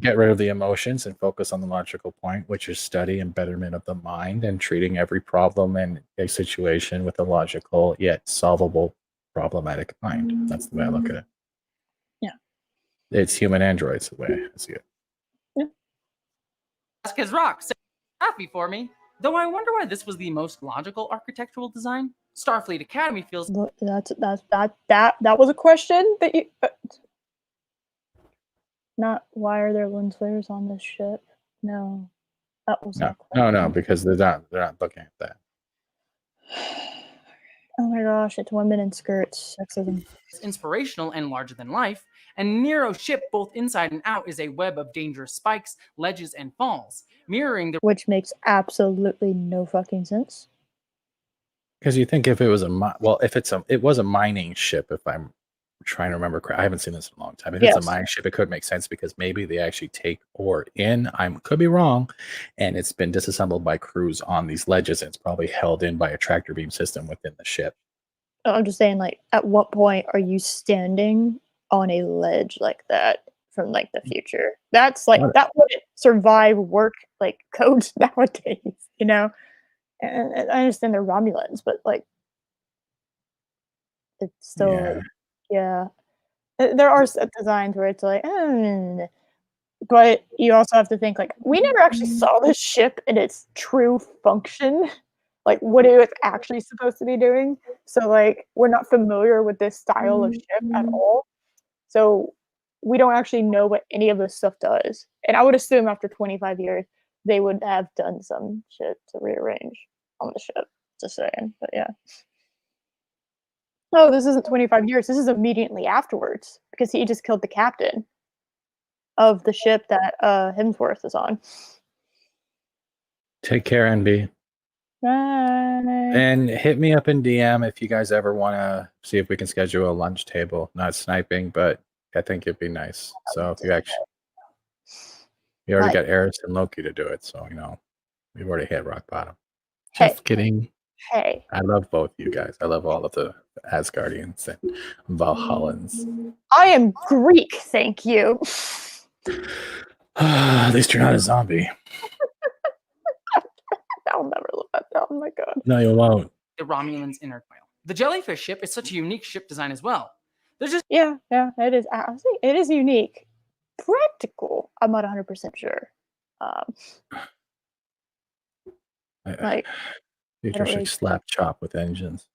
Get rid of the emotions and focus on the logical point, which is study and betterment of the mind, and treating every problem and a situation with a logical yet solvable problematic mind. That's the way I look at it. Yeah. It's human androids, the way I see it. Ask his rock. Say happy for me. Though I wonder why this was the most logical architectural design. Starfleet Academy feels. That was a question that you. Not why are there lens flares on this ship? No. That was No, because they're not looking at that. Oh my gosh, it's women in skirts, sexism. It's inspirational and larger than life, and Nero's ship, both inside and out, is a web of dangerous spikes, ledges, and falls, mirroring the Which makes absolutely no fucking sense. Because you think if it was it was a mining ship, if I'm trying to remember correctly. I haven't seen this in a long time. If it's a mining ship, it could make sense because maybe they actually take ore in. I could be wrong, and it's been disassembled by crews on these ledges, and it's probably held in by a tractor beam system within the ship. I'm just saying, like, at what point are you standing on a ledge like that from like the future? That's like that wouldn't survive work like codes nowadays, you know. And I understand they're Romulans, but like, it's still yeah. There are set designs where it's like, but you also have to think like we never actually saw this ship in its true function, like what it was actually supposed to be doing. So like we're not familiar with this style of ship at all. So we don't actually know what any of this stuff does. And I would assume after 25 years they would have done some shit to rearrange on the ship. Just saying, but yeah. No, this isn't 25 years. This is immediately afterwards because he just killed the captain of the ship that Hemsworth is on. Take care, NB. Bye. And hit me up in DM if you guys ever want to see if we can schedule a lunch table. Not sniping, but I think it'd be nice. So if you already got Eris and Loki to do it, so we've already hit rock bottom. Just kidding. Hey. I love both you guys. I love all of the Asgardians and Valhallans. I am Greek, thank you. At least you're not a zombie. I'll never live that down. Oh my god. No, you won't. The Romulans intertwine. The jellyfish ship is such a unique ship design as well. There's just yeah, it is. Honestly, it is unique. Practical. I'm not 100% sure. Future should slap chop with engines.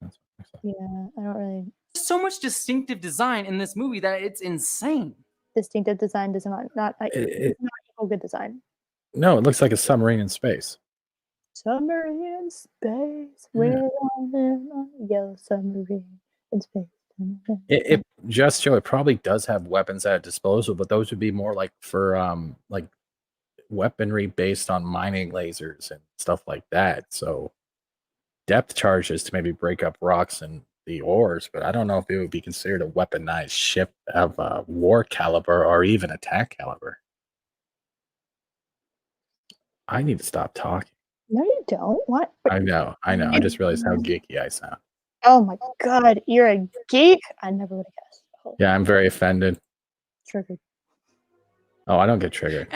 Yeah, I don't really. There's so much distinctive design in this movie that it's insane. Distinctive design does not equal good design. No, it looks like a submarine in space. Submarine in space. We're on a yellow submarine in space. It just show it probably does have weapons at disposal, but those would be more like for like weaponry based on mining lasers and stuff like that. So depth charges to maybe break up rocks and the ores, but I don't know if it would be considered a weaponized ship of war caliber or even attack caliber. I need to stop talking. No, you don't. What? I know. I just realized how geeky I sound. Oh my god, you're a geek? I never would have guessed. Oh. Yeah, I'm very offended. Triggered. Oh, I don't get triggered.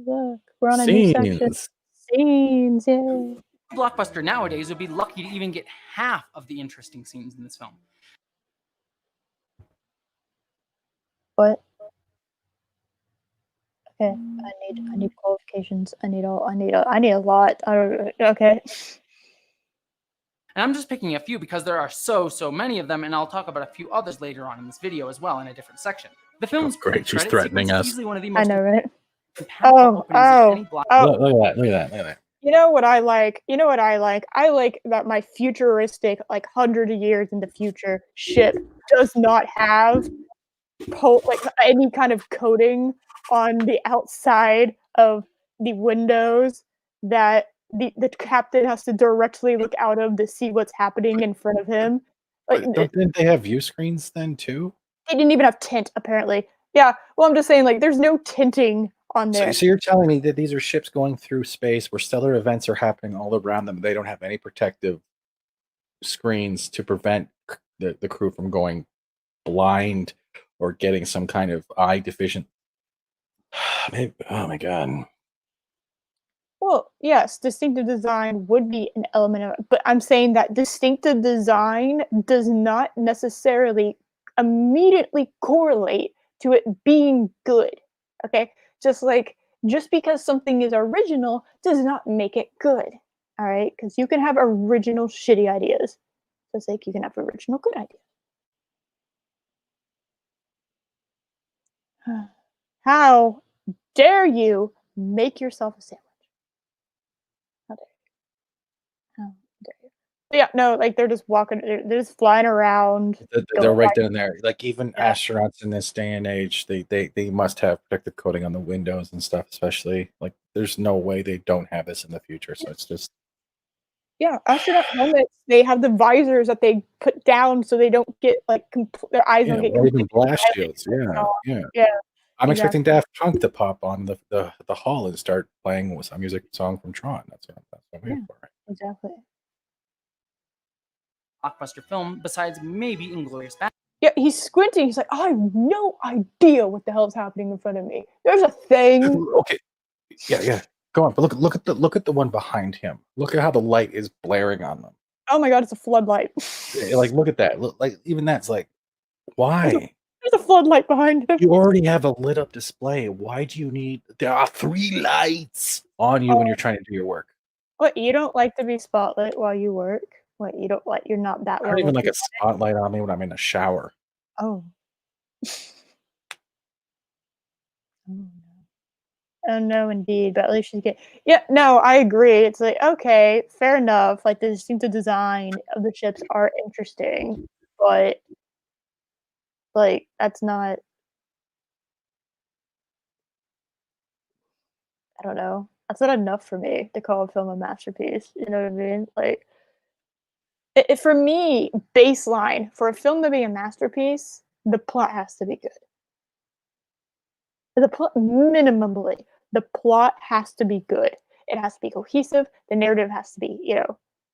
Look, we're on a new section. Scenes, yeah. Blockbuster nowadays would be lucky to even get half of the interesting scenes in this film. What? Okay, I need qualifications. I need a lot. Okay. And I'm just picking a few because there are so many of them, and I'll talk about a few others later on in this video as well in a different section. The film's great. She's threatening us. Easily one of the most I know, right? Look at that. You know what I like? I like that my futuristic, like 100 years in the future ship does not have like any kind of coating on the outside of the windows that the captain has to directly look out of to see what's happening in front of him. Like, didn't they have view screens then too? They didn't even have tint, apparently. Yeah, well, I'm just saying, like, there's no tinting on there. So you're telling me that these are ships going through space where stellar events are happening all around them. They don't have any protective screens to prevent the crew from going blind or getting some kind of eye deficient. Oh my god. Well, yes, distinctive design would be an element of it, but I'm saying that distinctive design does not necessarily immediately correlate to it being good. Okay? Just because something is original does not make it good. All right? Because you can have original shitty ideas. Just like you can have original good ideas. How dare you make yourself a sandwich? Yeah, no, like they're just walking, they're just flying around. They're right Like, down there. Like even yeah. astronauts in this day and age, they must have protective coating on the windows and stuff. Especially like, there's no way they don't have this in the future. So it's just Yeah, astronaut helmets, they have the visors that they put down so they don't get like their eyes don't get or even completely blast dilated shields. when it's Yeah, on. yeah. Yeah, I'm expecting exactly. Daft Punk to pop on the hall and start playing with some music song from Tron. That's what I'm waiting for. Exactly. Blockbuster film besides maybe Inglorious Bastards. Yeah, he's squinting. He's like, I have no idea what the hell's happening in front of me. There's a thing. Okay, yeah. Go on, but look at the one behind him. Look at how the light is blaring on them. Oh my god, it's a floodlight. Like, look at that. Look, like even that's like, why? There's a floodlight behind him. You already have a lit up display. Why do you need? There are 3 lights on you when you're trying to do your work. What, you don't like to be spotlight while you work? What, you don't like, you're not that I don't level even like a dramatic? spotlight on me when I'm in the shower. Oh. Oh no. Oh no, indeed. But at least she's getting. Yeah, no, I agree. It's like, okay, fair enough. Like the distinctive design of the ships are interesting, but like that's not. I don't know. That's not enough for me to call a film a masterpiece. You know what I mean? Like, for me, baseline for a film to be a masterpiece, the plot has to be good. The plot, minimally, the plot has to be good. It has to be cohesive. The narrative has to be,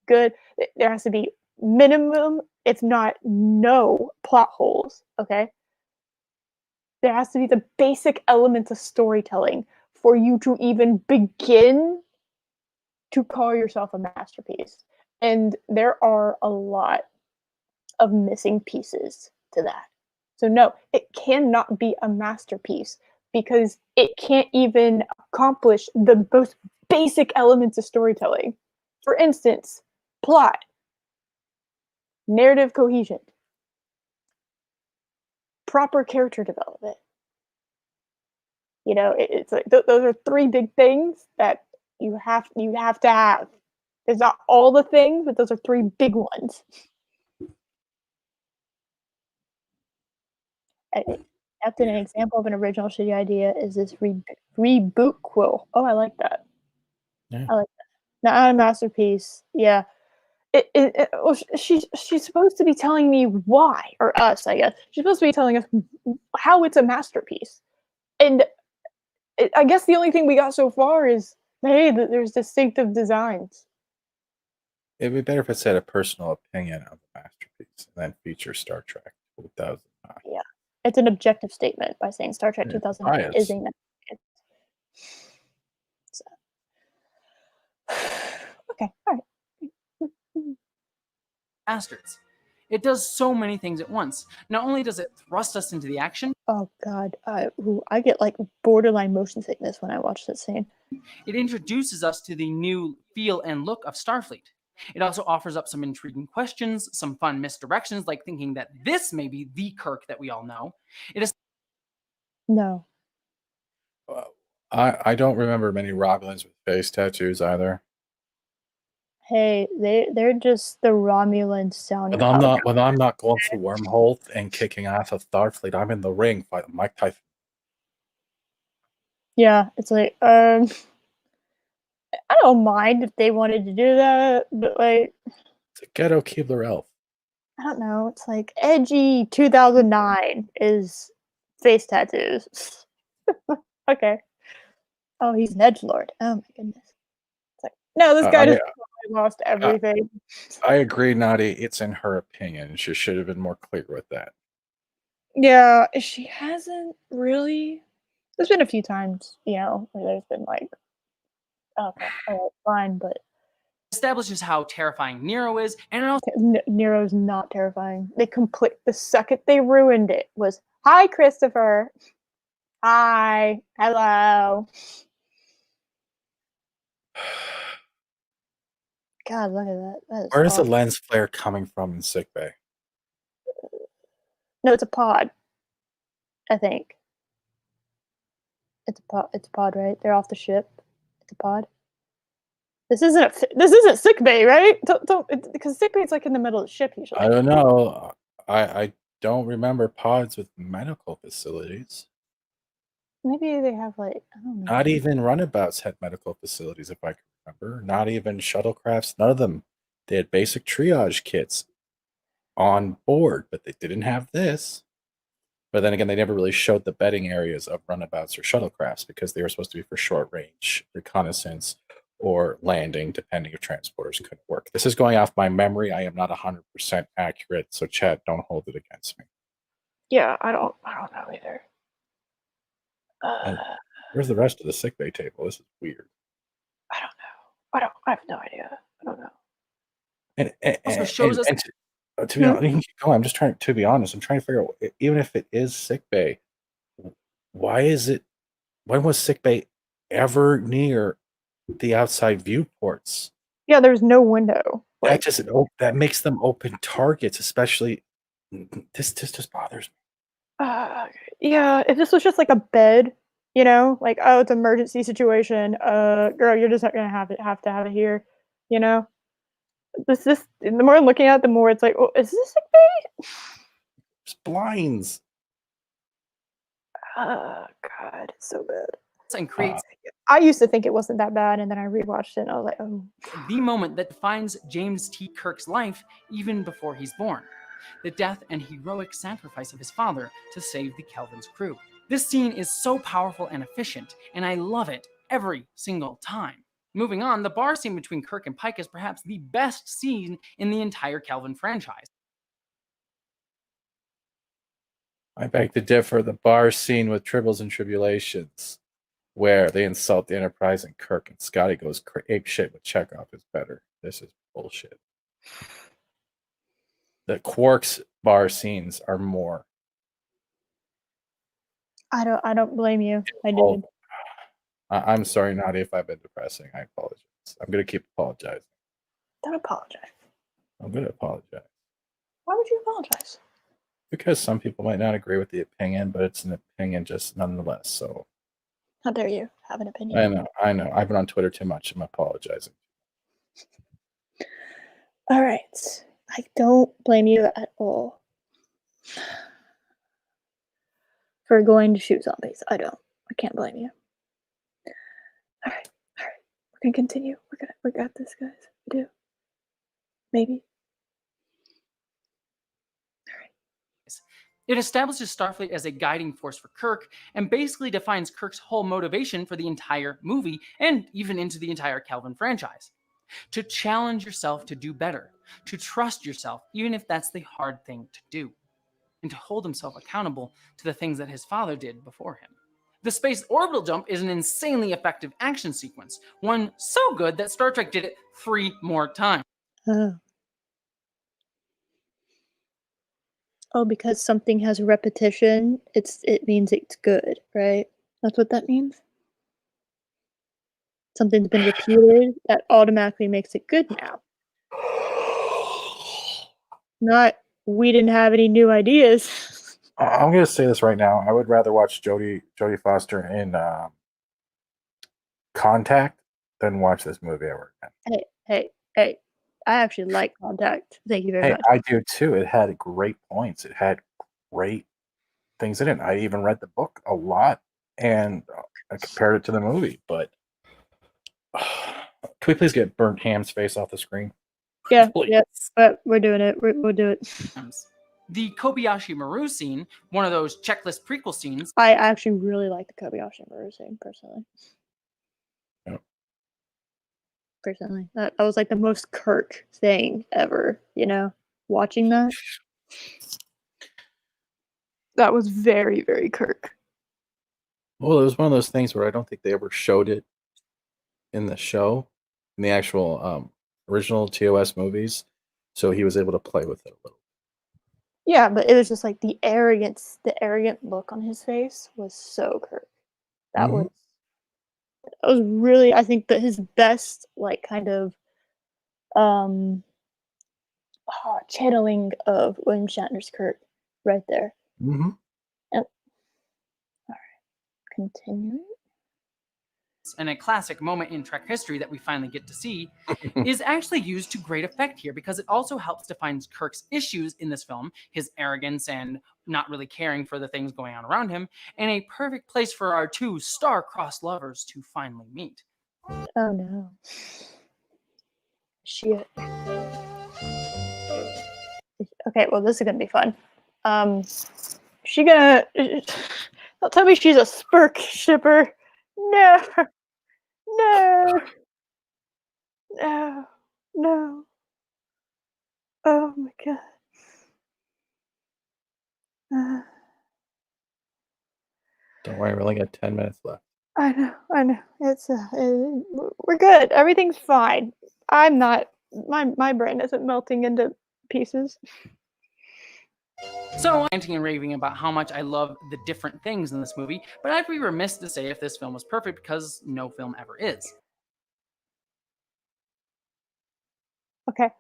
good. There has to be minimum, if not no, plot holes. Okay, there has to be the basic elements of storytelling for you to even begin to call yourself a masterpiece. And there are a lot of missing pieces to that. So no, it cannot be a masterpiece because it can't even accomplish the most basic elements of storytelling. For instance, plot, narrative cohesion, proper character development. It's like those are 3 big things that you have to have. There's not all the things, but those are 3 big ones. That's an example of an original shitty idea is this reboot quill. Oh, I like that. Yeah. I like that. Not a masterpiece. Yeah. Well, she's supposed to be telling me why, or us, I guess. She's supposed to be telling us how it's a masterpiece. And I guess the only thing we got so far is, hey, there's distinctive designs. It'd be better if it said a personal opinion of the masterpiece and then feature Star Trek 2009. Yeah. It's an objective statement by saying Star Trek Yeah, 2009 is a masterpiece. So. Okay, all right. Bastards. It does so many things at once. Not only does it thrust us into the action, Oh god, I get like borderline motion sickness when I watch this scene. it introduces us to the new feel and look of Starfleet. It also offers up some intriguing questions, some fun misdirections, like thinking that this may be the Kirk that we all know. It is No. I don't remember many Romulans with face tattoos either. Hey, they're just the Romulan sound. When I'm not going through wormholes and kicking ass of Starfleet, I'm in the ring fighting Mike Tyson. Yeah, it's like I don't mind if they wanted to do that, but like It's a ghetto Keebler elf. I don't know. It's like edgy 2009 is face tattoos. Okay. Oh, he's an edgelord. Oh my goodness. It's like no, this guy just lost everything. I agree, Nadi. It's in her opinion. She should have been more clear with that. Yeah, she hasn't really. There's been a few times, where there's been like, okay, all right, fine, but establishes how terrifying Nero is, and it also Nero's not terrifying. The second they ruined it was, "Hi, Christopher. Hi, hello." God, look at that. That is Where is the awful. lens flare coming from in sickbay? No, it's a pod. I think. It's a pod. It's a pod, right? They're off the ship. It's a pod. This isn't sick bay, right? Don't because sick bay's like in the middle of the ship usually. I don't know. I don't remember pods with medical facilities. Maybe they have like I don't know. Not even runabouts had medical facilities, if I can remember. Not even shuttlecrafts. None of them. They had basic triage kits on board, but they didn't have this. But then again, they never really showed the bedding areas of runabouts or shuttlecrafts because they were supposed to be for short range reconnaissance or landing, depending if transporters couldn't work. This is going off my memory. I am not 100% accurate, so Chad, don't hold it against me. Yeah, I don't know either. And where's the rest of the sickbay table? This is weird. I don't know. I have no idea. I don't know. Also shows us. To be honest, you can keep going. I'm just trying to be honest. I'm trying to figure out, even if it is sickbay, when was sickbay ever near the outside viewports? Yeah, there's no window. That makes them open targets, especially. This just bothers me. Yeah, if this was just like a bed, like it's an emergency situation, girl, you're just not gonna have to have it here, the more I'm looking at it, the more it's like, oh, is this sick bay? There's blinds. Oh god, it's so bad. And creates. I used to think it wasn't that bad, and then I rewatched it, and I was like, oh. The moment that defines James T. Kirk's life even before he's born. The death and heroic sacrifice of his father to save the Kelvin's crew. This scene is so powerful and efficient, and I love it every single time. Moving on, the bar scene between Kirk and Pike is perhaps the best scene in the entire Kelvin franchise. I beg to differ. The bar scene with Tribbles and Tribulations, where they insult the Enterprise and Kirk and Scotty goes ape shit with Chekhov, is better. This is bullshit. The Quark's bar scenes are more. I don't blame you. I did. I'm sorry, Nadia, if I've been depressing. I apologize. I'm gonna keep apologizing. Don't apologize. I'm gonna apologize. Why would you apologize? Because some people might not agree with the opinion, but it's an opinion just nonetheless. So how dare you have an opinion? I know. I've been on Twitter too much. I'm apologizing. All right. I don't blame you at all for going to shoot zombies. I can't blame you. All right. We're gonna continue. We got this, guys. We do. Maybe. It establishes Starfleet as a guiding force for Kirk and basically defines Kirk's whole motivation for the entire movie and even into the entire Kelvin franchise. To challenge yourself to do better, to trust yourself, even if that's the hard thing to do, and to hold himself accountable to the things that his father did before him. The space orbital jump is an insanely effective action sequence, one so good that Star Trek did it 3 more times. Oh, because something has repetition, it means it's good, right? That's what that means? Something's been repeated, that automatically makes it good now. Not, we didn't have any new ideas. I'm going to say this right now. I would rather watch Jodie Foster in Contact than watch this movie ever again. Hey. I actually like Contact. Thank you very much. I do too. It had great points. It had great things in it. I even read the book a lot and I compared it to the movie. But can we please get Burnt Ham's face off the screen? Yeah, but we're doing it. We'll do it. The Kobayashi Maru scene, one of those checklist prequel scenes. I actually really like the Kobayashi Maru scene, personally. Yep. Personally. That was like the most Kirk thing ever, watching that. That was very, very Kirk. Well, it was one of those things where I don't think they ever showed it in the show, in the actual original TOS movies. So he was able to play with it a little. Yeah, but it was just like the arrogant look on his face was so Kirk. That was really, I think, that his best, like, kind of channeling of William Shatner's Kirk right there. Mm-hmm. Yep. All right, continuing. and a classic moment in Trek history that we finally get to see, is actually used to great effect here because it also helps define Kirk's issues in this film, his arrogance and not really caring for the things going on around him, and a perfect place for our two star-crossed lovers to finally meet. Oh no. Shit. Okay, well this is gonna be fun. She gonna don't tell me she's a Spurk shipper. No. No. No. No. Oh my god. Don't worry, we only got 10 minutes left. I know. It's we're good. Everything's fine. I'm not. My brain isn't melting into pieces. So I'm ranting and raving about how much I love the different things in this movie, but I'd be remiss to say if this film was perfect because no film ever is. Okay. All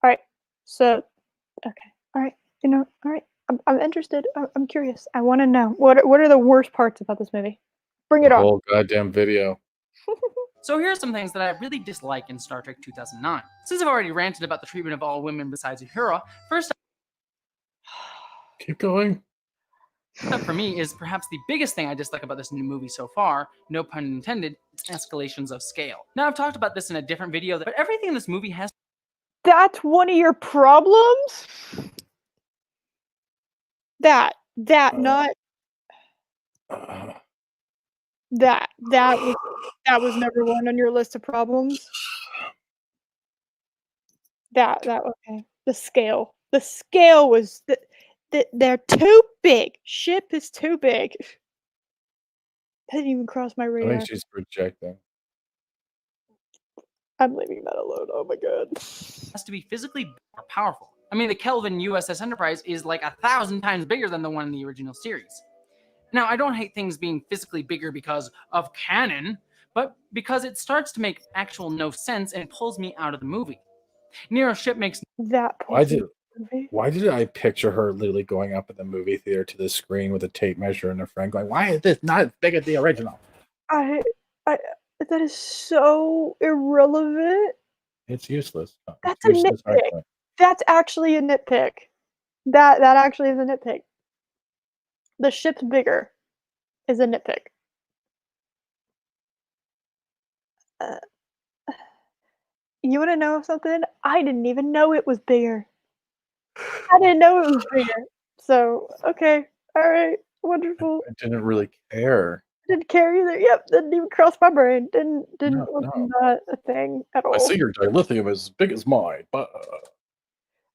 right. So. Okay. All right. All right. I'm interested. I'm curious. I want to know what are the worst parts about this movie. Bring it The on. whole goddamn video. So here are some things that I really dislike in Star Trek 2009. Since I've already ranted about the treatment of all women besides Uhura, first Keep going. up for me is perhaps the biggest thing I dislike about this new movie so far, no pun intended, its escalations of scale. Now I've talked about this in a different video, but everything in this movie has... That's one of your problems? Not that was number one on your list of problems. That okay. The scale was they're too big. Ship is too big. That didn't even cross my I radar. think she's projecting. I'm leaving that alone. Oh my god. has to be physically more powerful. I mean, the Kelvin USS Enterprise is like 1,000 times bigger than the one in the original series. Now, I don't hate things being physically bigger because of canon, but because it starts to make actual no sense and pulls me out of the movie. Nero's ship makes that. Why did I picture her literally going up at the movie theater to the screen with a tape measure and a friend going, "Why is this not as big as the original?" I that is so irrelevant. It's useless. That's a nitpick. That's actually a nitpick. That actually is a nitpick. The ship's bigger is a nitpick. You want to know something? I didn't even know it was bigger. I didn't know it was bigger. So, okay. All right. Wonderful. I didn't really care. Didn't care either. Yep. Didn't even cross my brain. Was not a thing at all. I see your dilithium is as big as mine, but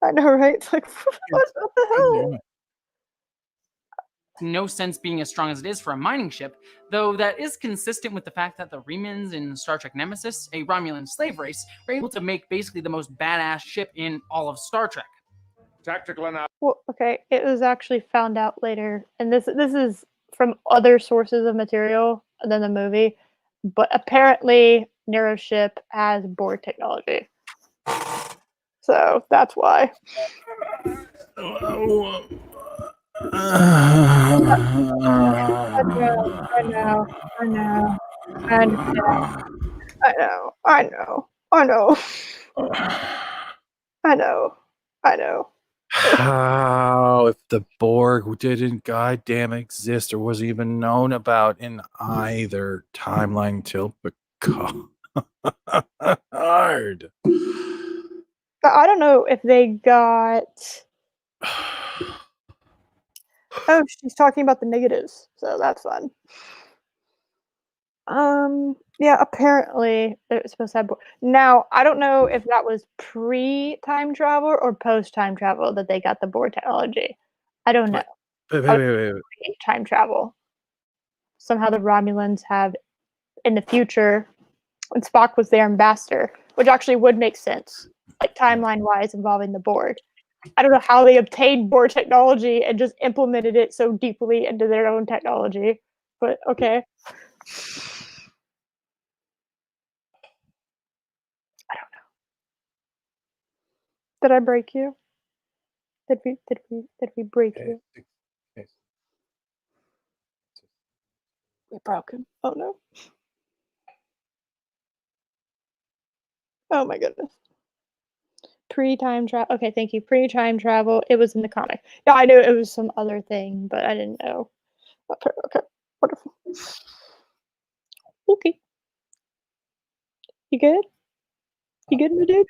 I know, right? It's like, what the hell? No sense being as strong as it is for a mining ship, though that is consistent with the fact that the Remans in Star Trek Nemesis, a Romulan slave race, were able to make basically the most badass ship in all of Star Trek. Tactical analysis. Well, okay, it was actually found out later, and this is from other sources of material than the movie, but apparently Nero's ship has Borg technology. So that's why. I know. I understand. I know. How, if the Borg didn't goddamn exist or was even known about in either timeline till Picard? I don't know if they got. Oh, she's talking about the negatives, so that's fun. Yeah, apparently it was supposed to have. Now, I don't know if that was pre-time travel or post-time travel that they got the Borg technology. I don't know. Wait. Time travel. Somehow the Romulans have, in the future, when Spock was their ambassador, which actually would make sense, like timeline-wise involving the Borg. I don't know how they obtained Borg technology and just implemented it so deeply into their own technology, but okay. I don't know. Did I break you? Did we break you? We broke him. Oh no. Oh my goodness. Pre-time travel. Okay, thank you. Pre-time travel. It was in the comic. Yeah, I knew it was some other thing, but I didn't know. Okay, okay. Wonderful. Okay. You good? You good, my dude?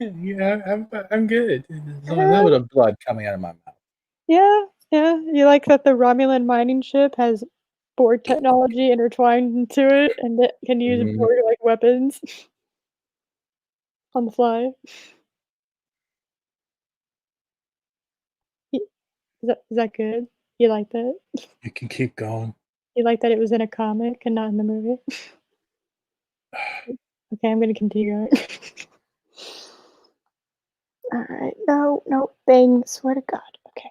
Yeah, I'm good. There's a little bit of blood coming out of my mouth. Yeah, yeah. You like that the Romulan mining ship has Borg technology intertwined into it, and it can use Mhm. Borg like weapons on the fly. Is that good? You like that? You can keep going. You like that it was in a comic and not in the movie? Okay, I'm gonna continue. Alright, no, bang, swear to God. Okay.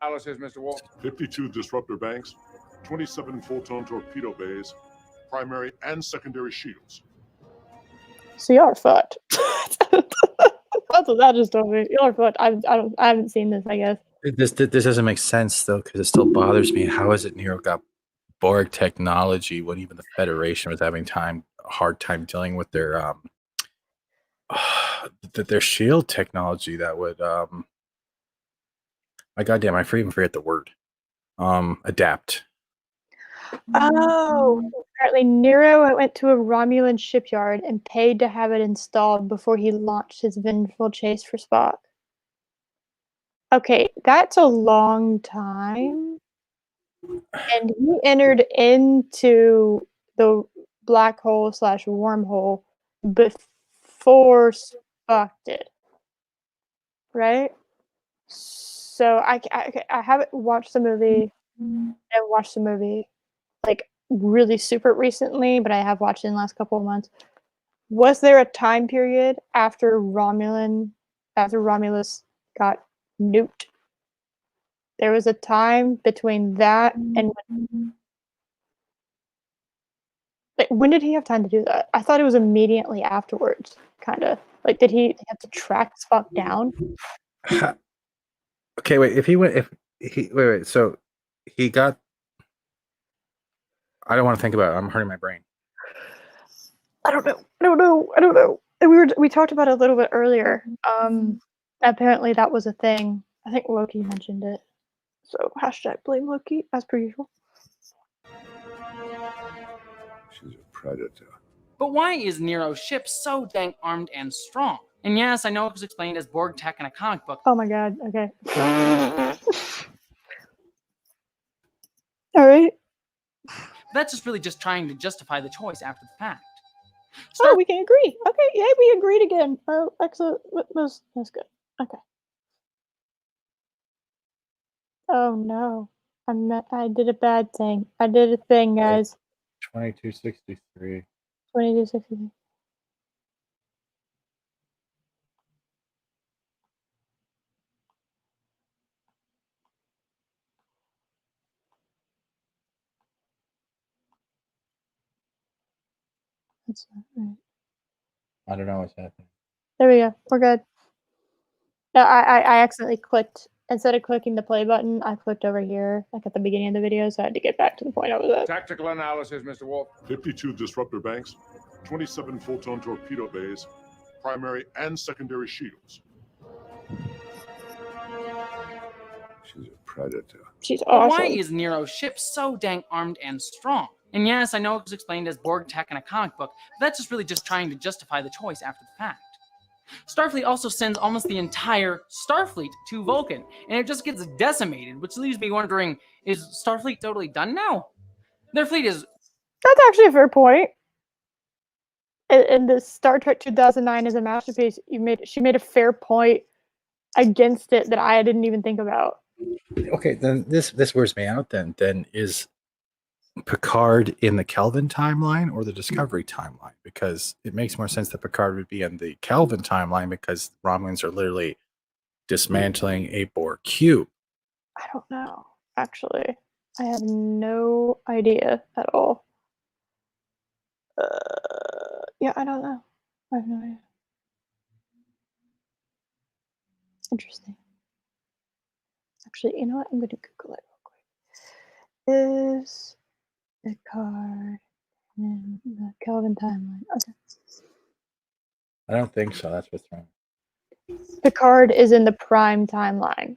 Analysis, Mr. Wolf. 52 disruptor banks, 27 photon torpedo bays, primary and secondary shields. So y'all are fucked. That's what that just told me. Y'all are fucked. I haven't seen this, I guess. This doesn't make sense though, because it still bothers me. How is it Nero got Borg technology when even the Federation was having a hard time dealing with their their shield technology that would my goddamn, I even forget the word. Adapt. Oh, apparently Nero went to a Romulan shipyard and paid to have it installed before he launched his vengeful chase for Spock. Okay, that's a long time. And he entered into the black hole / wormhole before Spock did. Right? So I haven't watched the movie. I watched the movie like really super recently, but I have watched it in the last couple of months. Was there a time period after Romulus got nuked? There was a time between that and when did he have time to do that? I thought it was immediately afterwards, kind of. Like, did he have to track Spock down? Okay, wait. Wait. So he got. I don't want to think about it. I'm hurting my brain. I don't know. And we talked about it a little bit earlier. Apparently that was a thing. I think Loki mentioned it. So hashtag blame Loki as per usual. She's a predator. But why is Nero's ship so dang armed and strong? And yes, I know it was explained as Borg tech in a comic book. Oh my god, okay. Alright. That's just really just trying to justify the choice after the fact. Oh, we can agree. Okay, yeah, we agreed again. Oh, excellent. That's good. Okay. Oh no. I did a bad thing. I did a thing, guys. 2263. 2263. That's not right. I don't know what's happening. There we go. We're good. No, I accidentally clicked. Instead of clicking the play button, I clicked over here, like at the beginning of the video, so I had to get back to the point I was at. Tactical analysis, Mr. Wolf. 52 disruptor banks, 27 photon torpedo bays, primary and secondary shields. She's a predator. She's But awesome. why is Nero's ship so dang armed and strong? And yes, I know it was explained as Borg tech in a comic book, but that's just really just trying to justify the choice after the fact. Starfleet also sends almost the entire Starfleet to Vulcan, and it just gets decimated, which leaves me wondering, is Starfleet totally done now? Their fleet is... That's actually a fair point. And the Star Trek 2009 is a masterpiece. She made a fair point against it that I didn't even think about. Okay, then this wears me out. Then is Picard in the Kelvin timeline or the Discovery timeline? Because it makes more sense that Picard would be in the Kelvin timeline because Romulans are literally dismantling a Borg cube. I don't know. Actually, I have no idea at all. Yeah, I don't know. I have no idea. Interesting. Actually, you know what? I'm going to Google it real quick. Is Picard in the Kelvin timeline? Okay. I don't think so. That's what's wrong. Picard is in the prime timeline.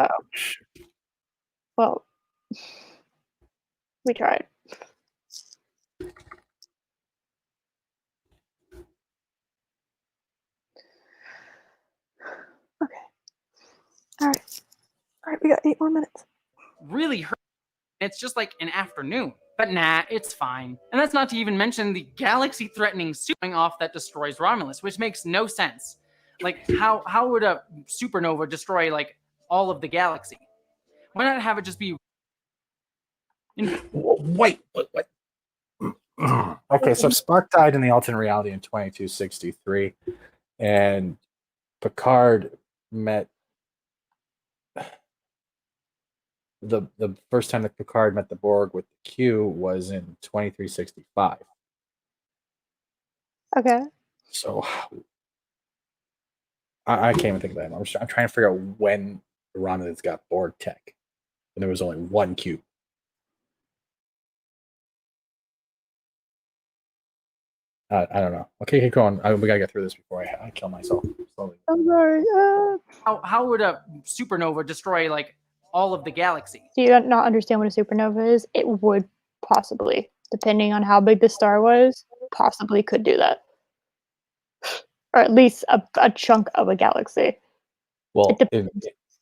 Oh. Well, we tried. Okay. All right, we got 8 more minutes. Really hurt. It's just like an afternoon. But nah, it's fine. And that's not to even mention the galaxy-threatening supernova off that destroys Romulus, which makes no sense. Like, how would a supernova destroy, like, all of the galaxy? Why not have it just be... Wait. Okay, so Spock died in the alternate reality in 2263, and Picard met the first time that Picard met the Borg with the Q was in 2365. Okay. So I can't even think of that. I'm trying to figure out when the Romulans got Borg tech, and there was only one Q. I don't know. Okay, keep going. We gotta get through this before I kill myself slowly. I'm sorry. How would a supernova destroy, like, all of the galaxy? Do you not understand what a supernova is? It would possibly, depending on how big the star was, possibly could do that. Or at least a chunk of a galaxy. Well,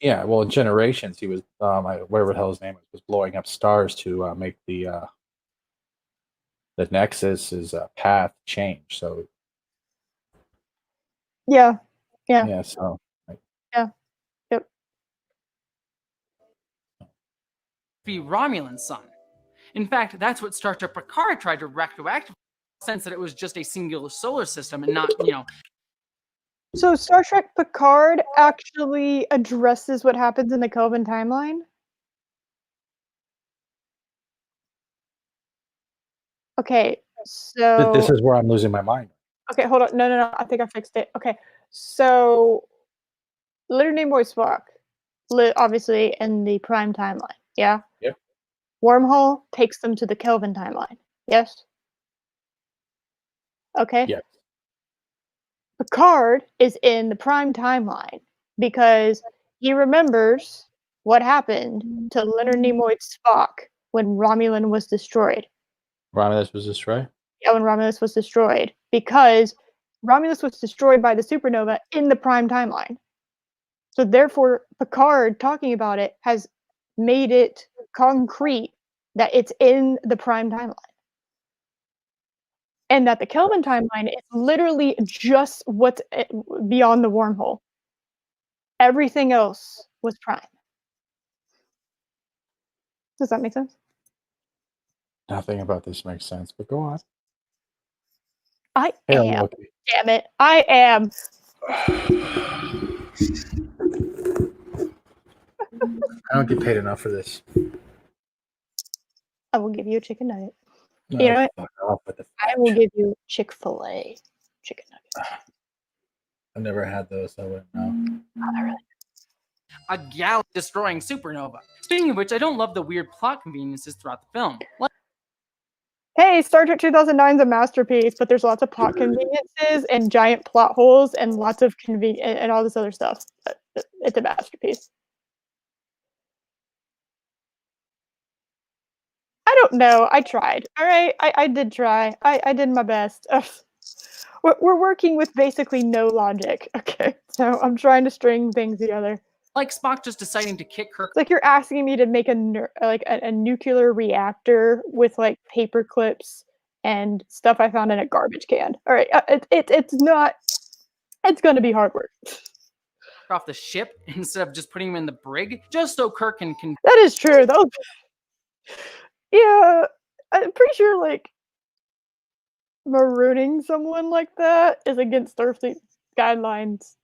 in Generations, he was whatever the hell his name was blowing up stars to make the Nexus's path change. So yeah. So yeah. Yep. Be Romulan sun. In fact, that's what Star Trek Picard tried to retroactively, sense that it was just a singular solar system and not, So Star Trek Picard actually addresses what happens in the Kelvin timeline? Okay, so... This is where I'm losing my mind. Okay, hold on. No. I think I fixed it. Okay, so Leonard Nimoy Spock, obviously in the prime timeline, yeah? Yep. Wormhole takes them to the Kelvin timeline, yes? Okay. Yes. Picard is in the prime timeline because he remembers what happened to Leonard Nimoy Spock when Romulan was destroyed. Romulus was destroyed? Yeah, when Romulus was destroyed. Because Romulus was destroyed by the supernova in the prime timeline. So therefore, Picard talking about it has made it concrete that it's in the prime timeline. And that the Kelvin timeline is literally just what's beyond the wormhole. Everything else was prime. Does that make sense? Nothing about this makes sense, but go on. I am. Damn it. I am. I don't get paid enough for this. I will give you a chicken nugget. No, you know what? I will give you Chick-fil-A chicken nuggets. I've never had those, so I wouldn't know. Oh, really? A galaxy-destroying supernova. Speaking of which, I don't love the weird plot conveniences throughout the film. Hey, Star Trek 2009 is a masterpiece, but there's lots of plot conveniences and giant plot holes and lots of and all this other stuff. It's a masterpiece. I don't know. I tried. All right, I did try. I did my best. We're working with basically no logic. Okay, so I'm trying to string things together. Like Spock just deciding to kick Kirk. It's like you're asking me to make a nuclear reactor with like paper clips and stuff I found in a garbage can. All right, it's not. It's going to be hard work. Off the ship instead of just putting him in the brig, just so Kirk can. That is true, though. Yeah, I'm pretty sure like marooning someone like that is against Starfleet guidelines.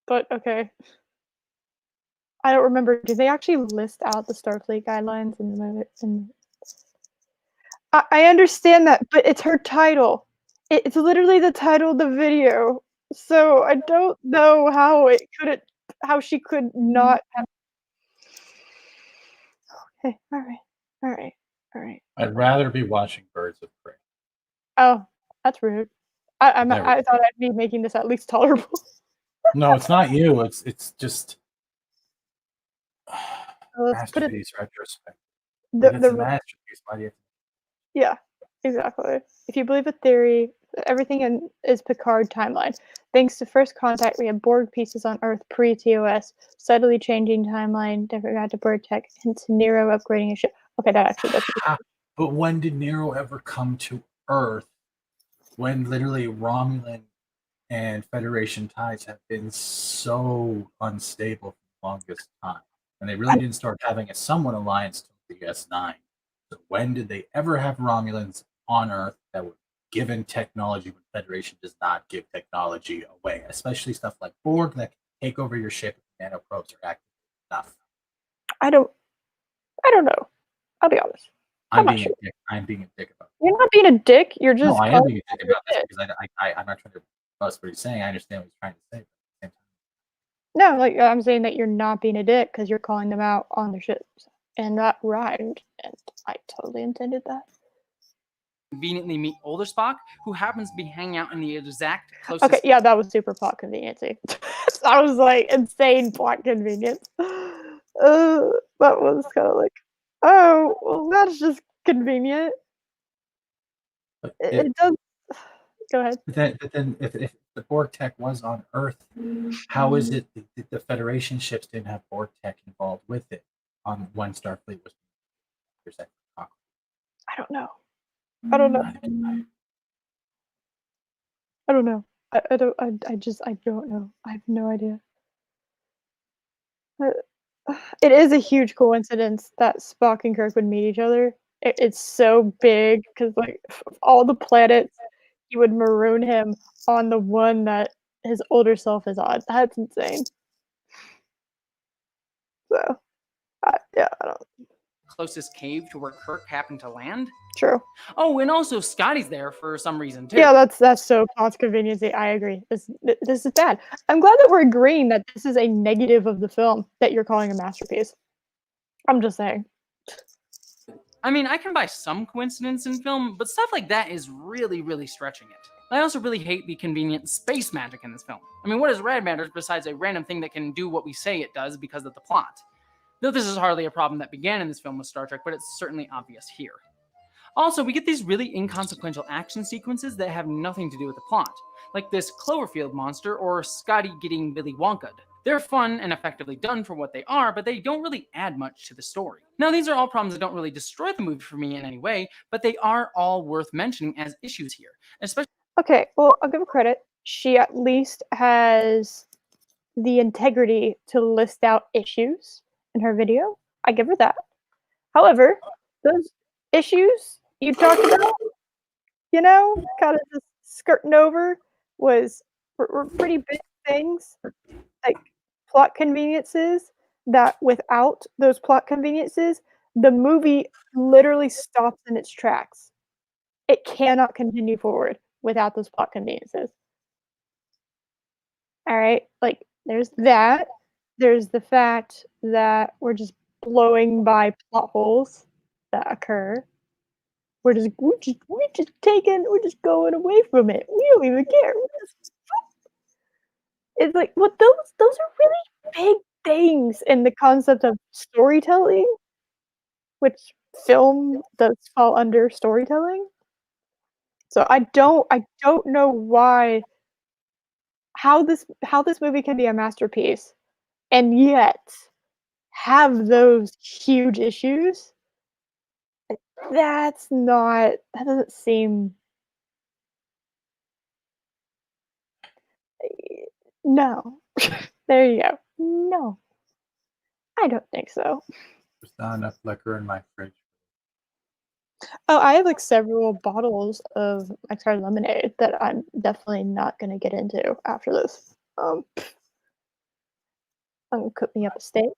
But okay. I don't remember. Did they actually list out the Starfleet guidelines in the movie? I understand that, but it's her title. It's literally the title of the video. So I don't know how she could not have. Okay, all right. I'd rather be watching Birds of Prey. Oh, that's rude. I thought I'd be making this at least tolerable. No, it's not you. It's just Let's put it masterpiece retrospect. the It's a masterpiece. Why do you? Yeah, exactly. If you believe a theory, everything is Picard timeline. Thanks to First Contact, we have Borg pieces on Earth pre-TOS, subtly changing timeline, different guide to Borg tech, into Nero upgrading a ship. Okay, that actually doesn't. But when did Nero ever come to Earth? When literally Romulan and Federation ties have been so unstable for the longest time, and they really didn't start having a somewhat alliance until the S9. So when did they ever have Romulans on Earth that were given technology when Federation does not give technology away, especially stuff like Borg that can take over your ship if nanoprobes are active enough? I don't know. I'll be honest. I'm being a dick about it. You're not being a dick. You're just. No, I am being a dick about this because I'm not trying to bust what he's saying. I understand what he's trying to say. But at the same time. No, like I'm saying that you're not being a dick because you're calling them out on their ships, and that rhymed, and I totally intended that. Conveniently meet older Spock, who happens to be hanging out in the exact closest. Okay, yeah, that was super plot conveniency. That was like insane plot convenience. That was kind of like, oh, well, that's just convenient. It does. Go ahead. But then if the Borg tech was on Earth, how is it that the Federation ships didn't have Borg tech involved with it on when Starfleet was? I don't know. I don't know. I don't know. I don't. I don't know. I have no idea. It is a huge coincidence that Spock and Kirk would meet each other. It's so big because, like, of all the planets, he would maroon him on the one that his older self is on. That's insane. So, yeah, I don't. Closest cave to where Kirk happened to land. True. Oh, and also Scotty's there for some reason too. Yeah, that's so plot conveniency. I agree. This is bad. I'm glad that we're agreeing that this is a negative of the film that you're calling a masterpiece. I'm just saying. I mean, I can buy some coincidence in film, but stuff like that is really, really stretching it. I also really hate the convenient space magic in this film. I mean, what is Rad Matters besides a random thing that can do what we say it does because of the plot? Though this is hardly a problem that began in this film with Star Trek, but it's certainly obvious here. Also, we get these really inconsequential action sequences that have nothing to do with the plot, like this Cloverfield monster or Scotty getting Willy Wonka'd. They're fun and effectively done for what they are, but they don't really add much to the story. Now, these are all problems that don't really destroy the movie for me in any way, but they are all worth mentioning as issues here, especially. Okay, well, I'll give her credit. She at least has the integrity to list out issues in her video. I give her that. However, those issues you talked about, kind of just skirting over, were pretty big things, like plot conveniences that without those plot conveniences, the movie literally stops in its tracks. It cannot continue forward without those plot conveniences. All right, like there's that. There's the fact that we're just blowing by plot holes that occur. We're just going away from it. We don't even care. It's like, well, those are really big things in the concept of storytelling, which film does fall under storytelling. So I don't know how this movie can be a masterpiece and yet have those huge issues. That doesn't seem. No. There you go. No. I don't think so. There's not enough liquor in my fridge. Oh, I have like several bottles of extra lemonade that I'm definitely not gonna get into after this. I'm gonna cook me up a steak.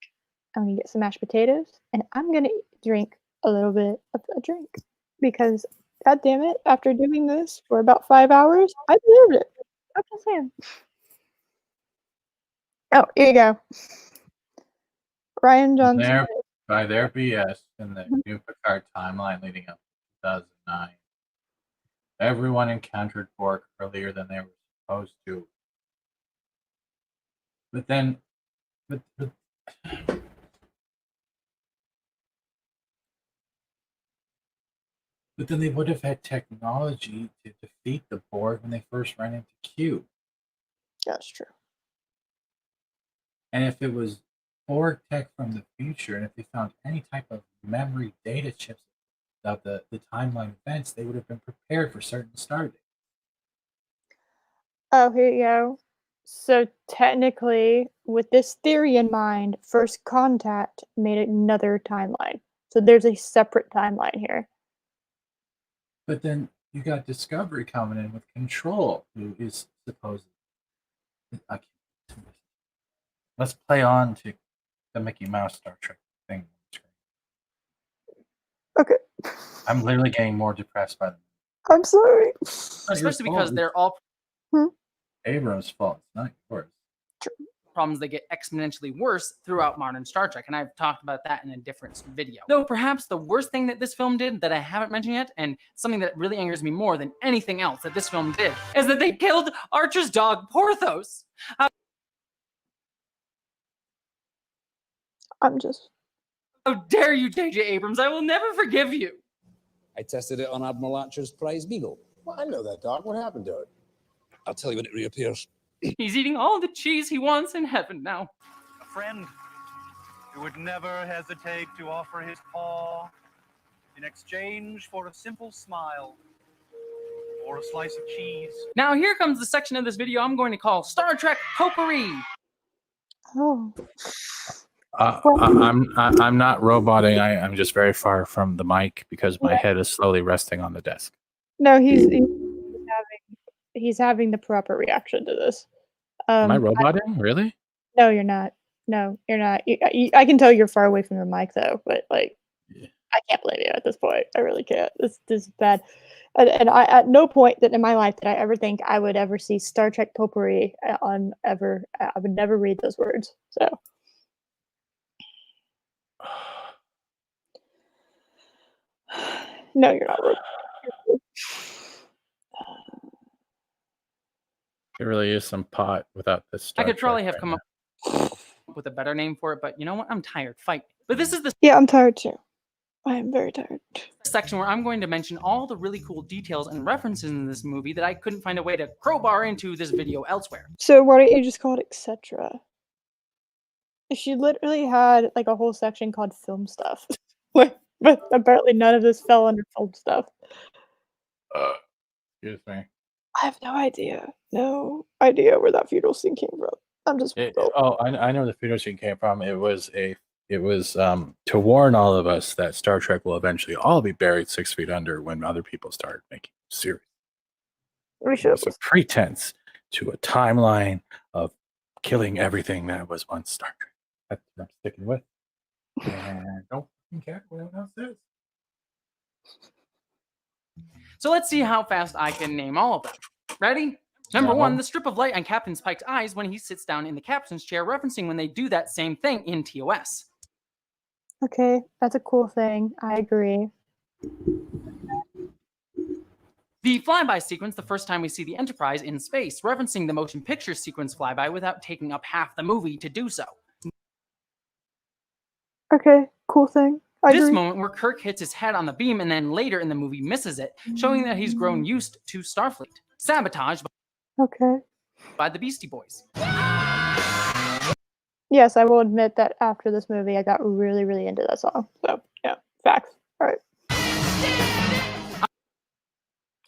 I'm gonna get some mashed potatoes, and I'm gonna drink a little bit of a drink because, god damn it, after doing this for about 5 hours, I deserved it. I'm just saying. Oh, here you go. Ryan Johnson. By their BS in the new Picard timeline leading up to 2009, Everyone encountered Borg earlier than they were supposed to. But then, but then they would have had technology to defeat the Borg when they first ran into Q. That's true. And if it was Borg tech from the future, and if they found any type of memory data chips about the timeline events, they would have been prepared for certain start dates. Oh, here you go. So technically, with this theory in mind, First Contact made another timeline. So there's a separate timeline here. But then you got Discovery coming in with Control, who is supposed. Let's play on to the Mickey Mouse Star Trek thing. Okay. I'm literally getting more depressed by them. I'm sorry. Especially because they're all Abrams' fault. It's not yours. problems that get exponentially worse throughout modern Star Trek, and I've talked about that in a different video. Though perhaps the worst thing that this film did that I haven't mentioned yet, and something that really angers me more than anything else that this film did, is that they killed Archer's dog, Porthos. I'm just... How dare you, J.J. Abrams? I will never forgive you. I tested it on Admiral Archer's prize beagle. Well, I know that dog. What happened to it? I'll tell you when it reappears. He's eating all the cheese he wants in heaven now. A friend who would never hesitate to offer his paw in exchange for a simple smile or a slice of cheese. Now here comes the section of this video I'm going to call Star Trek Potpourri. Oh. I'm not roboting. I'm just very far from the mic because my head is slowly resting on the desk. No, he's having the proper reaction to this. Am I roboting? Really? No, you're not. No, you're not. I can tell you're far away from your mic though, but like, I can't blame you at this point. I really can't. This is bad. And I at no point that in my life did I ever think I would ever see Star Trek Potpourri on ever. I would never read those words. So. No, you're not. It really is some pot without this. I could probably have come up with a better name for it, but you know what? I'm tired. Fight. But this is the I'm tired too. I am very tired. Section where I'm going to mention all the really cool details and references in this movie that I couldn't find a way to crowbar into this video elsewhere. So why don't you just call it etc.? She literally had like a whole section called film stuff. But apparently none of this fell under film stuff. Excuse me. I have no idea. No idea where that funeral scene came from. I'm just... I know the funeral scene came from. It was to warn all of us that Star Trek will eventually all be buried 6 feet under when other people start making series. It's a pretense to a timeline of killing everything that was once Star Trek. That's what I'm sticking with. And don't care what anyone else says. So let's see how fast I can name all of them. Ready? Number 1, the strip of light on Captain Pike's eyes when he sits down in the captain's chair, referencing when they do that same thing in TOS. Okay, that's a cool thing. I agree. The flyby sequence, the first time we see the Enterprise in space, referencing the motion picture sequence flyby without taking up half the movie to do so. Okay, cool thing. I This agree. moment where Kirk hits his head on the beam and then later in the movie misses it, showing that he's grown used to Starfleet. Sabotage by the Beastie Boys. Yes, I will admit that after this movie, I got really, really into that song. So, yeah, facts. All right.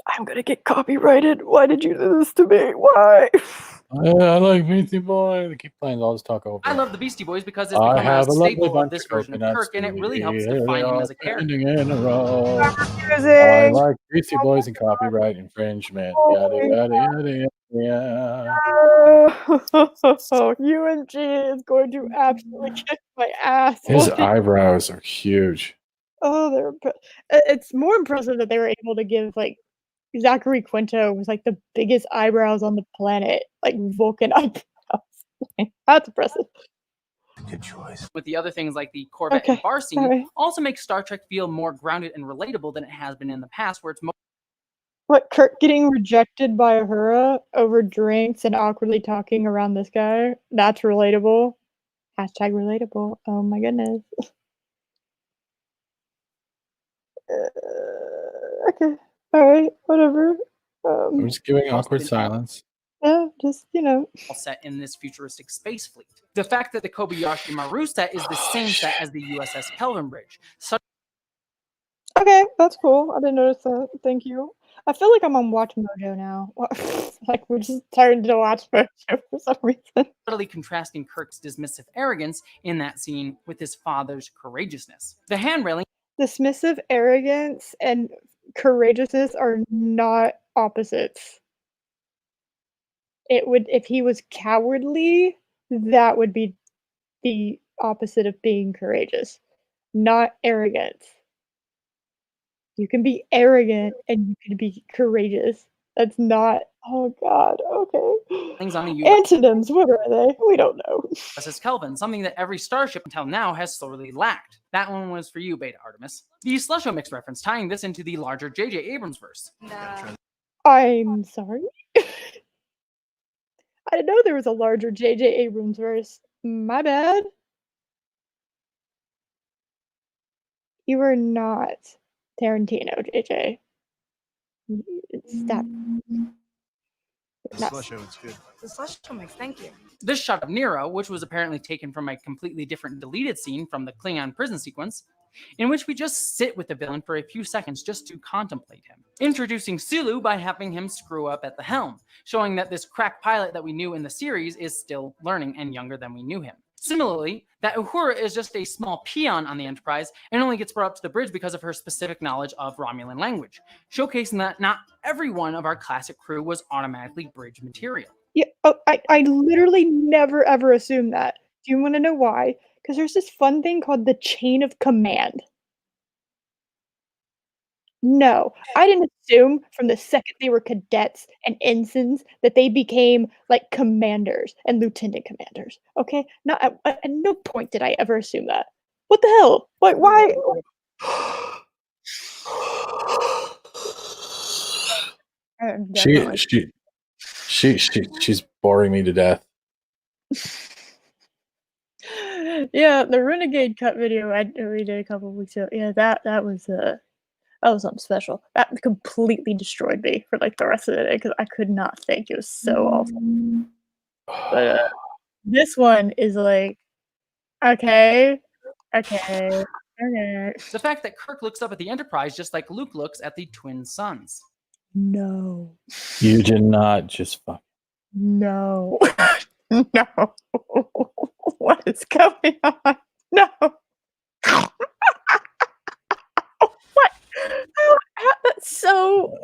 I'm gonna get copyrighted. Why did you do this to me? Why? I like Beastie Boys. They keep playing all this talk over. I love the Beastie Boys because it's become a staple of this version of Kirk, and it really helps define him as a character. In a row. I like Beastie Boys and copyright infringement. Yada yada yada yada. UMG is going to absolutely kick my ass. His eyebrows are huge. Oh, it's more impressive that they were able to give like Zachary Quinto was like the biggest eyebrows on the planet, like Vulcan eyebrows. That's impressive. Good choice. With the other things like the Corvette and bar scene, also makes Star Trek feel more grounded and relatable than it has been in the past, where it's What, Kirk getting rejected by Uhura over drinks and awkwardly talking around this guy? That's relatable. Hashtag relatable. Oh my goodness. Okay. Alright, whatever. I'm just giving awkward been silence. Yeah, just, all set in this futuristic space fleet. The fact that the Kobayashi Maru set is the same set as the USS Kelvin Bridge. Okay, that's cool. I didn't notice that. Thank you. I feel like I'm on Watch Mojo now. Like, we're just turned to Watch Mojo for some reason. Subtly contrasting Kirk's dismissive arrogance in that scene with his father's courageousness. The hand railing. Dismissive arrogance and courageousness are not opposites. It would, if he was cowardly, that would be the opposite of being courageous, not arrogance. You can be arrogant and you can be courageous. That's not. Oh God. Okay. On a Antonyms. What are they? We don't know. USS Kelvin, something that every starship until now has sorely lacked. That one was for you, Beta Artemis. The Slusho Mix reference, tying this into the larger J.J. Abrams verse. I'm sorry. I didn't know there was a larger J.J. Abrams verse. My bad. You are not Tarantino, JJ. Stop. The Slusho is good. The Slusho Mix, thank you. This shot of Nero, which was apparently taken from a completely different deleted scene from the Klingon prison sequence, in which we just sit with the villain for a few seconds just to contemplate him. Introducing Sulu by having him screw up at the helm, showing that this crack pilot that we knew in the series is still learning and younger than we knew him. Similarly, that Uhura is just a small peon on the Enterprise and only gets brought up to the bridge because of her specific knowledge of Romulan language, showcasing that not every one of our classic crew was automatically bridge material. Yeah, I literally never ever assumed that. Do you want to know why? Because there's this fun thing called the chain of command. No, I didn't assume from the second they were cadets and ensigns that they became like commanders and lieutenant commanders. Okay, not at no point did I ever assume that. What the hell? Like, why? She's boring me to death. Yeah, the Renegade cut video we did a couple of weeks ago. Yeah, that was something special. That completely destroyed me for like the rest of the day because I could not think. It was so awful. But this one is like, okay. The fact that Kirk looks up at the Enterprise just like Luke looks at the twin suns. No. You did not just fuck. No. No. What is going on? No. What?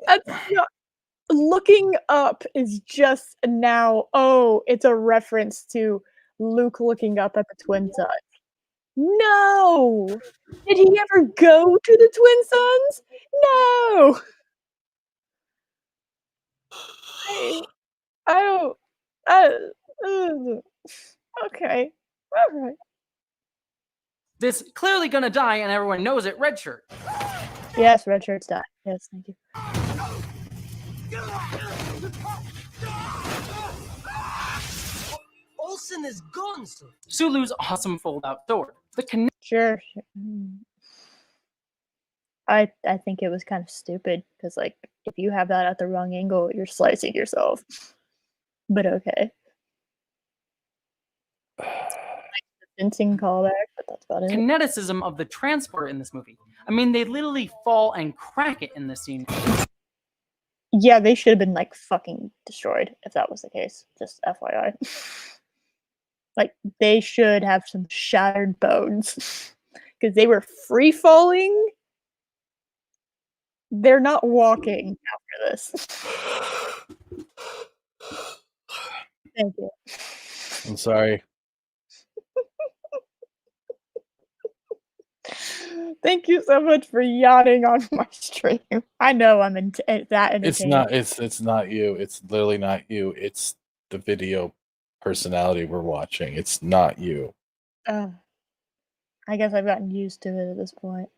That's not, looking up is just now, oh, it's a reference to Luke looking up at the twin suns. No! Did he ever go to the twin suns? No! I don't. Okay. All right. This clearly gonna die, and everyone knows it. Red shirt. Yes, red shirts die. Yes, thank you. Olsen is gone, sir. Sulu's awesome fold-out sword. Sure. I think it was kind of stupid because, like, if you have that at the wrong angle, you're slicing yourself. But okay. Fencing callback, but that's about it. Kineticism of the transporter in this movie. I mean, they literally fall and crack it in this scene. Yeah, they should have been like fucking destroyed if that was the case. Just FYI. Like, they should have some shattered bones because they were free falling. They're not walking after this. Thank you. I'm sorry. Thank you so much for yawning on my stream. I know I'm that entertaining. It's not you. It's literally not you. It's the video personality we're watching. It's not you. I guess I've gotten used to it at this point.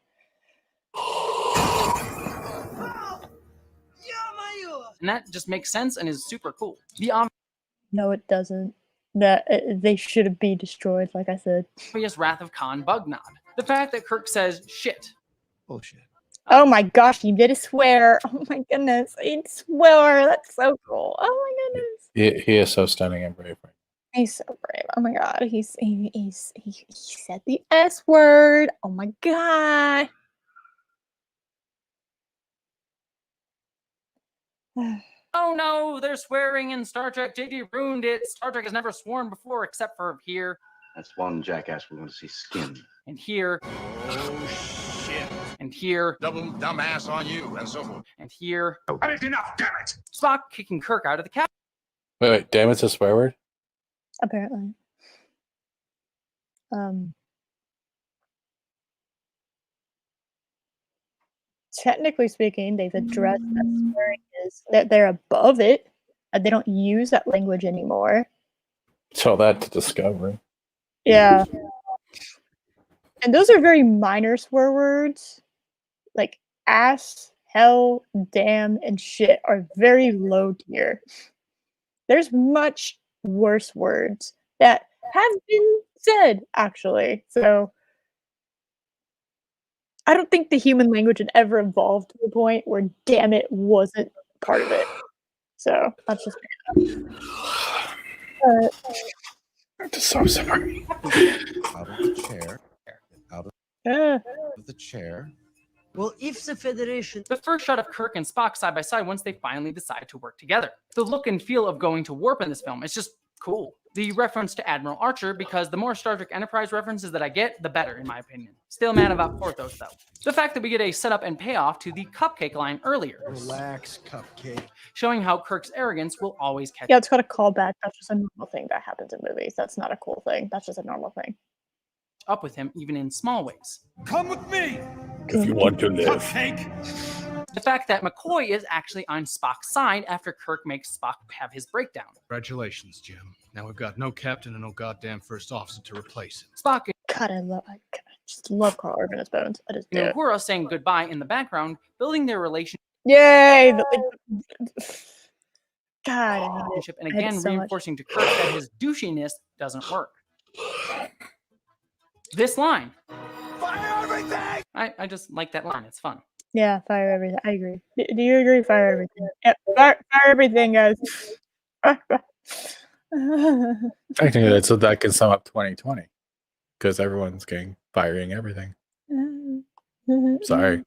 You're my and that just makes sense and is super cool. The No, it doesn't. They should be destroyed, like I said. obvious Wrath of Khan bug nod. The fact that Kirk says shit. Bullshit. Oh my gosh, he did swear. Oh my goodness, he swore. That's so cool. Oh my goodness. He is so stunning and brave. He's so brave. Oh my god, he said the S word. Oh my god. Oh no, they're swearing in Star Trek. JJ ruined it. Star Trek has never sworn before except for here. That's one jackass we want to see skinned. And here. Oh, shit. And here. Double dumbass on you, and so forth. And here. That is enough, damn it! Spock kicking Kirk out of the cabin. Wait, damn, it's a swear word? Apparently. Technically speaking, they've addressed that swearing is that they're above it, and they don't use that language anymore. Tell that to Discovery. Yeah. And those are very minor swear words. Like ass, hell, damn, and shit are very low tier. There's much worse words that have been said, actually. So I don't think the human language had ever evolved to the point where damn it wasn't part of it. So that's just I'm so sorry. Out of the chair. Out of the chair. Well, if the Federation... The first shot of Kirk and Spock side by side once they finally decide to work together. The look and feel of going to warp in this film is just cool. The reference to Admiral Archer, because the more Star Trek Enterprise references that I get, the better, in my opinion. Still mad about Porthos, though. The fact that we get a setup and payoff to the cupcake line earlier. Relax, cupcake. Showing how Kirk's arrogance will always catch yeah, it's got a callback. That's just a normal thing that happens in movies. That's not a cool thing. That's just a normal thing. up with him, even in small ways. Come with me! If you want to live. Cupcake! The fact that McCoy is actually on Spock's side after Kirk makes Spock have his breakdown. Congratulations, Jim. Now we've got no captain and no goddamn first officer to replace him. Spock God, I just love Carl Urban as Bones. I just do and it. Uhura saying goodbye in the background, building their relationship. Yay! God, I hate it. And I hate again, it so much. reinforcing to Kirk that his douchiness doesn't work. This line. Fire everything! I just like that line. It's fun. Yeah, fire everything. I agree. Do you agree? Fire everything. Yeah, fire everything, guys. Technically, so that can sum up 2020 because everyone's firing everything. Sorry.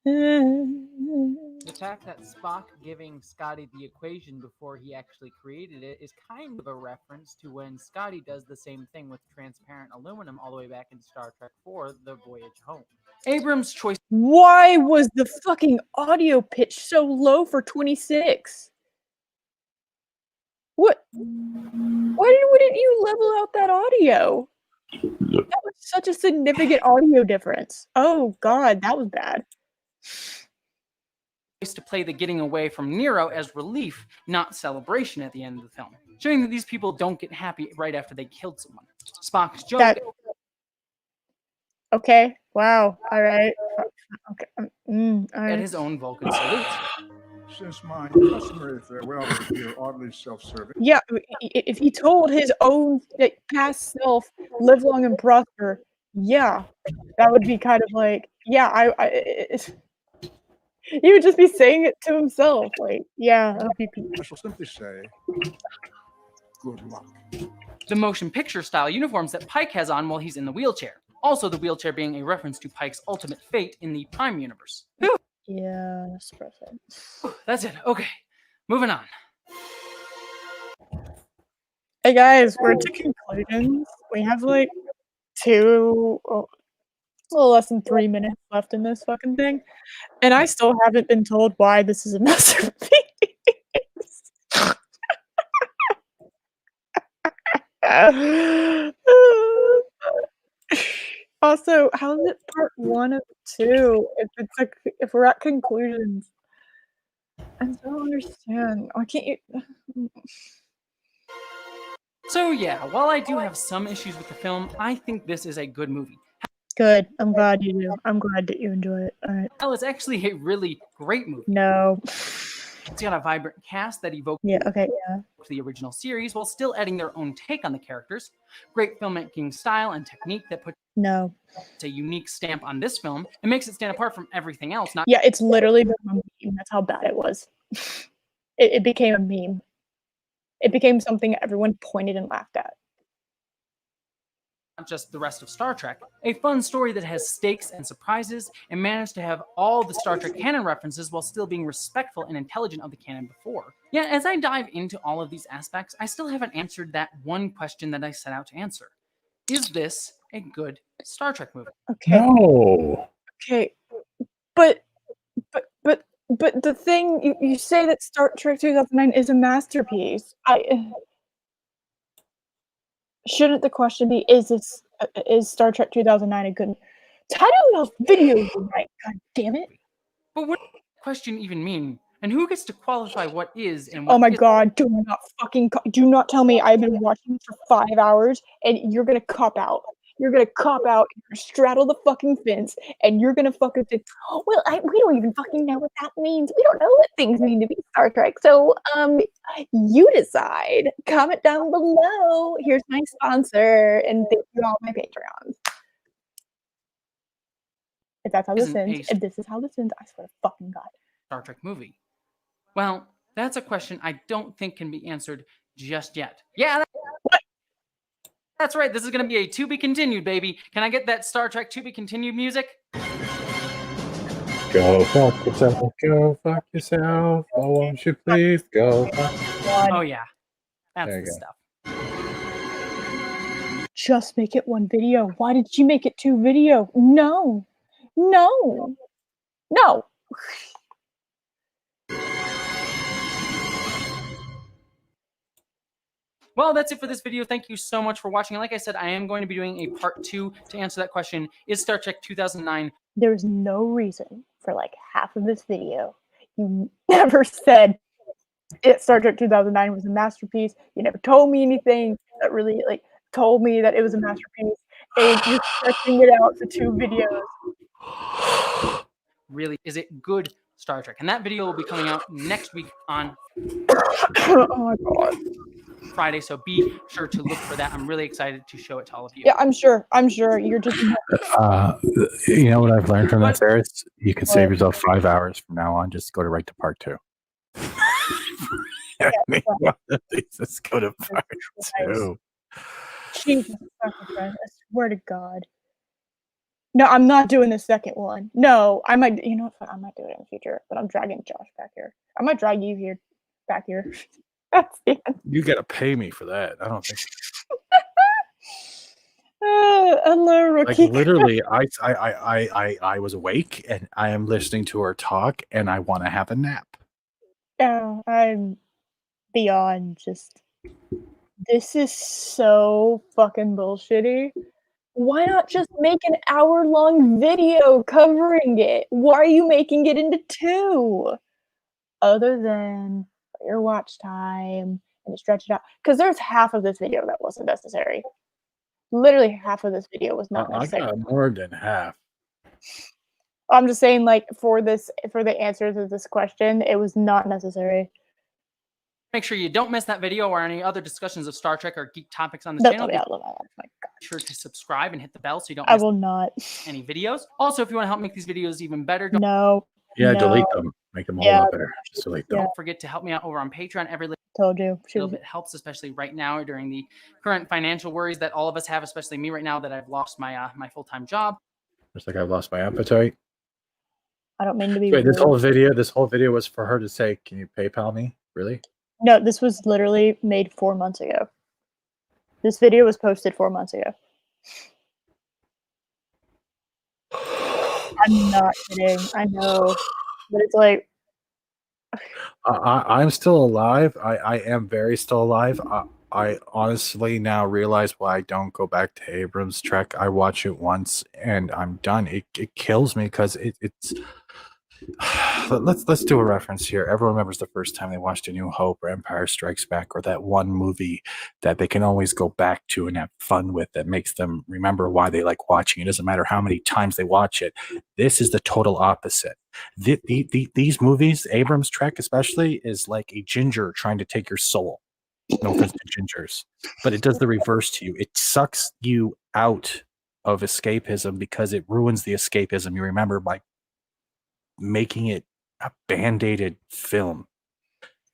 The fact that Spock giving Scotty the equation before he actually created it is kind of a reference to when Scotty does the same thing with transparent aluminum all the way back in Star Trek IV, The Voyage Home. Abrams' choice. Why was the fucking audio pitch so low for 26? What? Why wouldn't you level out that audio? That was such a significant audio difference. Oh god, that was bad. To play the getting away from Nero as relief, not celebration at the end of the film, showing that these people don't get happy right after they killed someone. Spock's joke. Okay. Wow. All right. Okay. All right. At his own Vulcan salute. Since my customary farewell would appear oddly self-serving. Yeah, if he told his own past self, "Live long and prosper," yeah, that would be kind of like, yeah, he would just be saying it to himself, like, yeah. I shall simply say, good luck. The motion picture style uniforms that Pike has on while he's in the wheelchair. Also, the wheelchair being a reference to Pike's ultimate fate in the Prime universe. Whew. Yeah, that's perfect. That's it. Okay, moving on. Hey guys, we're to conclusions. We have like a little less than 3 minutes left in this fucking thing, and I still haven't been told why this is a masterpiece. Also, how is it part 1 of 2 if we're at conclusions? I don't understand. Why can't you? So yeah, while I do have some issues with the film, I think this is a good movie. Good. I'm glad you do. I'm glad that you enjoy it. All right. Hell, it's actually a really great movie. No. It's got a vibrant cast that evokes the original series while still adding their own take on the characters. Great filmmaking style and technique that puts a unique stamp on this film and makes it stand apart from everything else. Yeah, it's literally become a meme. That's how bad it was. It became a meme. It became something everyone pointed and laughed at. Not just the rest of Star Trek, a fun story that has stakes and surprises and managed to have all the Star Trek canon references while still being respectful and intelligent of the canon before. Yeah, as I dive into all of these aspects, I still haven't answered that one question that I set out to answer. Is this a good Star Trek movie? Okay. No. Okay. But the thing, you say that Star Trek 2009 is a masterpiece. Shouldn't the question be, is Star Trek 2009 a good title of video right? God damn it. But what does that question even mean? And who gets to qualify what is and what Oh my isn't? god, do not tell me I've been watching this for 5 hours and you're gonna cop out. You're gonna cop out, straddle the fucking fence, and you're gonna fucking think, oh, well, we don't even fucking know what that means. We don't know what things mean to be Star Trek. So, you decide. Comment down below. Here's my sponsor, and thank you all my Patreons. If that's how this ends, if this is how this ends, I swear to fucking God. Star Trek movie? Well, that's a question I don't think can be answered just yet. Yeah, that's right. This is going to be a to be continued, baby. Can I get that Star Trek to be continued music? Go fuck yourself. Go fuck yourself. Oh, won't you please go fuck yourself. Oh yeah, that's There the you stuff. Just make it one video. Why did you make it 2 video? No. Well, that's it for this video. Thank you so much for watching. Like I said, I am going to be doing a part 2 to answer that question. Is Star Trek 2009? There's no reason for like half of this video. You never said Star Trek 2009 was a masterpiece. You never told me anything that really told me that it was a masterpiece. And you're stretching it out to 2 videos. Really, is it good Star Trek? And that video will be coming out next week on Oh my god. Friday, so be sure to look for that. I'm really excited to show it to all of you. Yeah, I'm sure. You're just You know what I've learned from this, Eris? You can save yourself 5 hours from now on. Just go right to part 2. Let's go to part 2. Jesus fucking Christ. I swear to God. No, I'm not doing the second one. No, I might. You know what? I might do it in the future, but I'm dragging Josh back here. I might drag you back here. That's the end. You gotta pay me for that. I don't think. Hello, rookie. Like literally, I was awake and I am listening to her talk, and I want to have a nap. Oh, I'm beyond just. This is so fucking bullshitty. Why not just make an hour-long video covering it? Why are you making it into 2? Other than your watch time and stretch it out. Because there's half of this video that wasn't necessary. Literally half of this video was not I necessary. got more than half. I'm just saying, for the answer to this question, it was not necessary. Make sure you don't miss that video or any other discussions of Star Trek or geek topics on this That's channel. what I love. Oh my God. Be sure to subscribe and hit the bell so you don't I miss will not. any videos. Also, if you want to help make these videos even better, don't Delete them. Make them all a lot better. Just delete them. Don't forget to help me out over on Patreon. Every Told you. little bit helps, especially right now during the current financial worries that all of us have, especially me right now that I've lost my my full-time job. Just like I've lost my appetite. I don't mean to be Wait, this rude. whole video was for her to say, "Can you PayPal me?" Really? No, this was literally made 4 months ago. This video was posted 4 months ago. I'm not kidding. I know. But it's like... I'm still alive. I am very still alive. I honestly now realize why I don't go back to Abrams Trek. I watch it once and I'm done. It kills me because it's let's do a reference here. Everyone remembers the first time they watched A New Hope or Empire Strikes Back, or that one movie that they can always go back to and have fun with, that makes them remember why they like watching. It doesn't matter how many times they watch it. This is the total opposite. These movies, Abrams' Trek especially, is like a ginger trying to take your soul. No offense to gingers, but it does the reverse to you. It sucks you out of escapism because it ruins the escapism you remember by making it a band-aided film,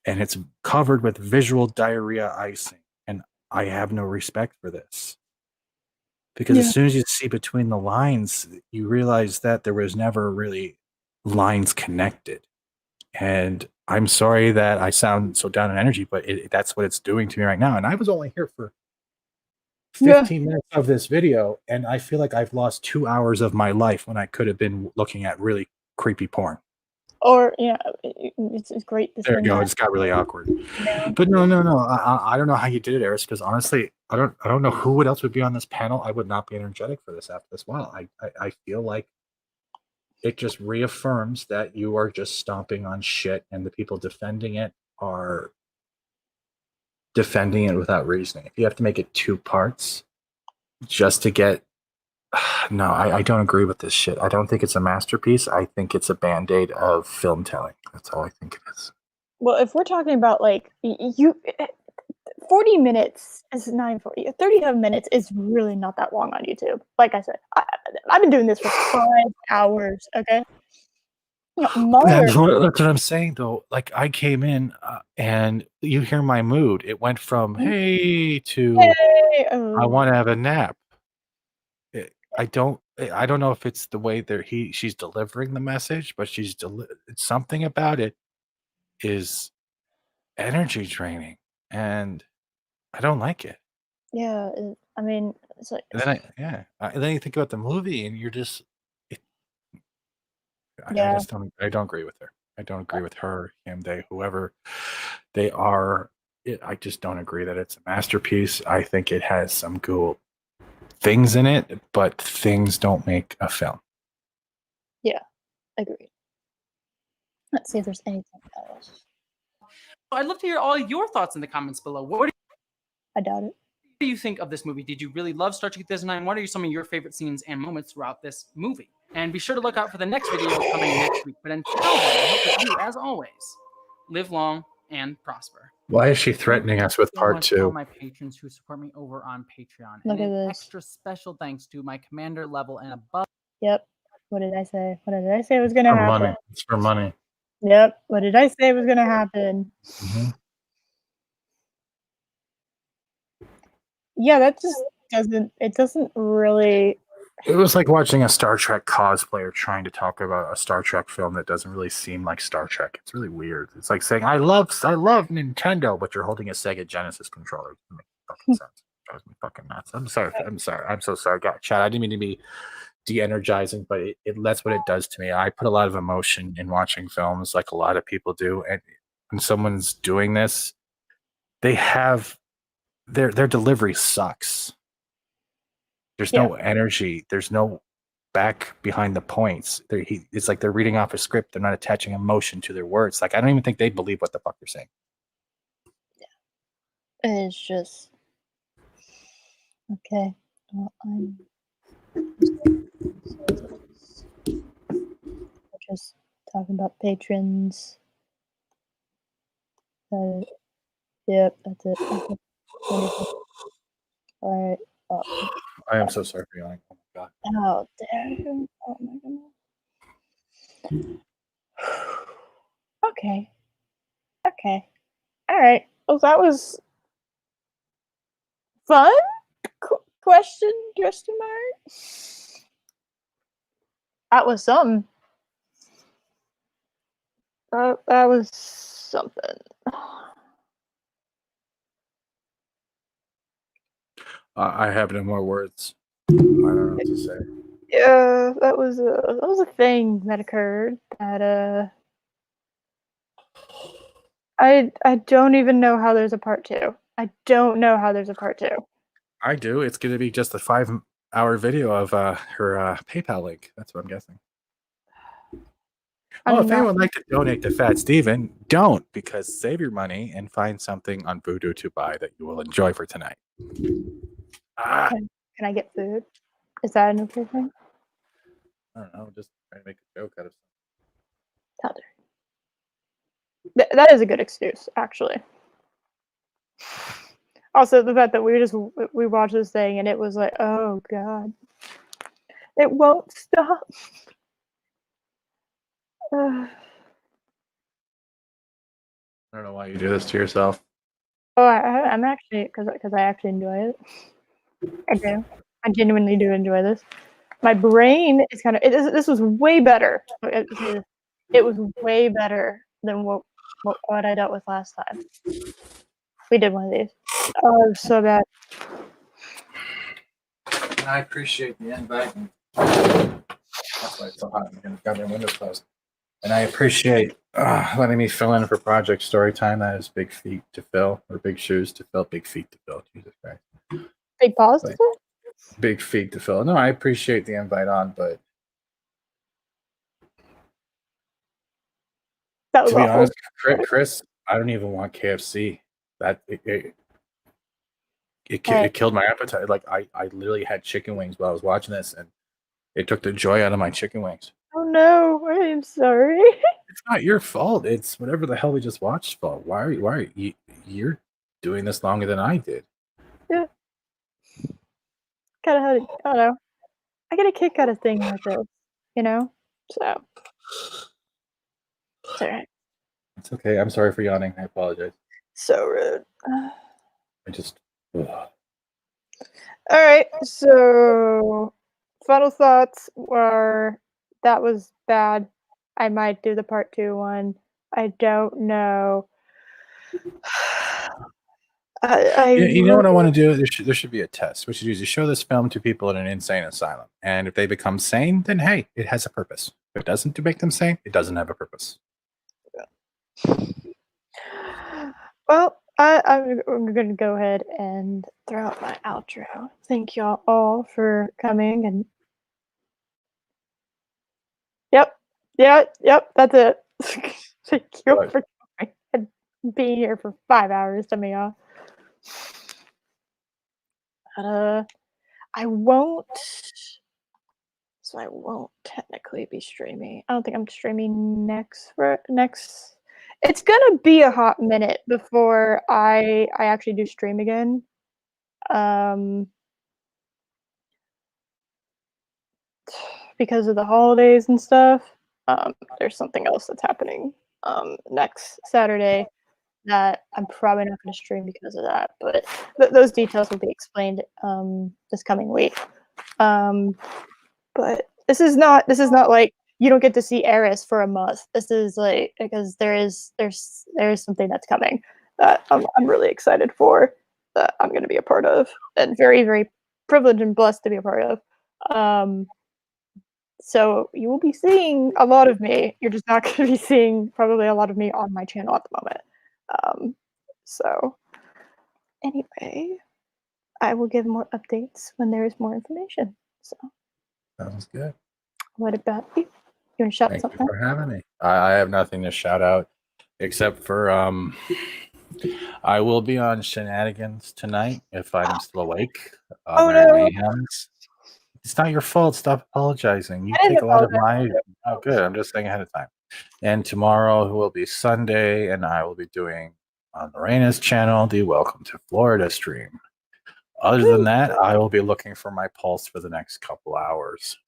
and it's covered with visual diarrhea icing, and I have no respect for this, because as soon as you see between the lines, you realize that there was never really lines connected. And I'm sorry that I sound so down in energy, but that's what it's doing to me right now. And I was only here for 15 minutes of this video, and I feel like I've lost 2 hours of my life when I could have been looking at really creepy porn. Or it's great. This There you thing go. It has- just got really awkward. Yeah. But no. I don't know how you did it, Eris, because honestly, I don't know who else would be on this panel. I would not be energetic for this after this. Wow. I feel like it just reaffirms that you are just stomping on shit, and the people defending it are defending it without reasoning. If you have to make it 2 parts just to get no, I don't agree with this shit. I don't think it's a masterpiece. I think it's a band-aid of film telling. That's all I think it is. Well, if we're talking about like 40 minutes is 940. 37 minutes is really not that long on YouTube. Like I said, I've been doing this for 5 hours. Okay. That's what I'm saying, though. Like, I came in and you hear my mood. It went from hey to I want to have a nap. I don't know if it's the way that she's delivering the message, but something about it is energy draining, and I don't like it. Yeah, I mean, it's like, And then you think about the movie, and you're just, I don't agree with her. I don't agree with her, him, they, whoever they are. I just don't agree that it's a masterpiece. I think it has some cool things in it, but things don't make a film. Yeah, agreed. Let's see if there's anything else. I'd love to hear all your thoughts in the comments below. I doubt it. What do you think of this movie? Did you really love Star Trek 2009? What are some of your favorite scenes and moments throughout this movie? And be sure to look out for the next video coming next week. But until then, I hope that you, as always, live long and prosper. Why is she threatening us with part To all 2? my patrons who support me over on Patreon. Look And at an this. extra special thanks to my commander level and above. Yep. What did I say? What did I say was gonna For happen? money. It's for money. Yep. What did I say was gonna happen? Mm-hmm. Yeah, that just doesn't really. It was like watching a Star Trek cosplayer trying to talk about a Star Trek film that doesn't really seem like Star Trek. It's really weird. It's like saying, I love Nintendo, but you're holding a Sega Genesis controller. It doesn't make fucking sense. It drives me fucking nuts. I'm sorry. I'm so sorry. God, Chad, I didn't mean to be de-energizing, but that's what it does to me. I put a lot of emotion in watching films, like a lot of people do. And when someone's doing this, they have their delivery sucks. There's no energy. There's no back behind the points. It's like they're reading off a script. They're not attaching emotion to their words. Like, I don't even think they believe what the fuck they're saying. It's just okay. Well, we're just talking about patrons. Yep, that's it. Wonderful. All right. I am so sorry for yelling. Oh my god. Oh, there. Oh my goodness. Okay. Okay. All right. Well, that was fun. Question? That was something. That was something. I have no more words. I don't know what to say. Yeah, that was a thing that occurred. That I don't even know how there's a part 2. I don't know how there's a part 2. I do. It's going to be just a 5-hour video of her PayPal link. That's what I'm guessing. Well, if anyone would like to donate to Fat Steven, don't, because save your money and find something on Voodoo to buy that you will enjoy for tonight. Can I get food? Is that an okay thing? I don't know, just trying to make a joke out of How dare you. That is a good excuse, actually. Also, the fact that we watched this thing and it was like, oh god, it won't stop. I don't know why you do this to yourself. Oh, I'm actually because I actually enjoy it. I do. I genuinely do enjoy this. My brain is kind of. This was way better. It was way better than what I dealt with last time. We did one of these. Oh, it was so bad. I appreciate the invite. That's why it's so hot. I've got my windows closed. And I appreciate letting me fill in for Project Storytime. That is big feet to fill, or big shoes to fill, big feet to fill. Jesus Christ. Big pause to fill? Big feet to fill. No, I appreciate the invite on, but that was to be awful. honest, Chris, I don't even want KFC. That it killed my appetite. Like I literally had chicken wings while I was watching this, and it took the joy out of my chicken wings. Oh no, I am sorry. It's not your fault. It's whatever the hell we just watched fault. Why are you're doing this longer than I did? Yeah. Kind of had. I don't know. I get a kick out of things like this, you know. So it's alright. It's okay. I'm sorry for yawning. I apologize. So rude. I just. Ugh. All right. So final thoughts were that was bad. I might do the part 2 one. I don't know. You know what I want to do? There should be a test. What you do is you show this film to people in an insane asylum, and if they become sane, then hey, it has a purpose. If it doesn't to make them sane, it doesn't have a purpose. Well, I'm going to go ahead and throw out my outro. Thank y'all all for coming and. Yep, that's it. Thank you for coming and being here for 5 hours to me off. I won't technically be streaming. I don't think I'm streaming next. It's gonna be a hot minute before I actually do stream again. Because of the holidays and stuff. There's something else that's happening next Saturday that I'm probably not going to stream because of that, but those details will be explained this coming week. But this is not like you don't get to see Eris for a month. This is like because there's something that's coming that I'm really excited for, that I'm going to be a part of, and very, very privileged and blessed to be a part of. So you will be seeing a lot of me. You're just not going to be seeing probably a lot of me on my channel at the moment. So anyway, I will give more updates when there is more information. So sounds good. What about you? You want to shout Thank something you for having me. I have nothing to shout out except for I will be on Shenanigans tonight if I'm still awake. Mayhems. It's not your fault. Stop apologizing. You take a lot of my. Oh, good. I'm just saying ahead of time. And tomorrow will be Sunday, and I will be doing on Lorena's channel the Welcome to Florida stream. Other than that, I will be looking for my pulse for the next couple hours.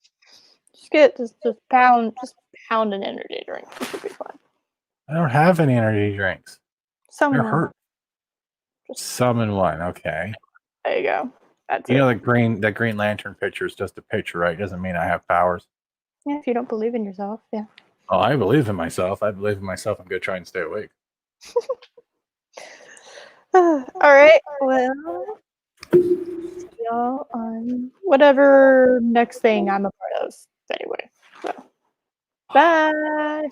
just pound an energy drink. It should be fine. I don't have any energy drinks. Summon They're hurt. Summon one. Okay. There you go. That's you know that Green Lantern picture is just a picture, right? Doesn't mean I have powers. Yeah, if you don't believe in yourself, yeah. Oh, I believe in myself. I'm going to try and stay awake. All right. Well, see y'all on whatever next thing I'm a part of. Anyway, so bye.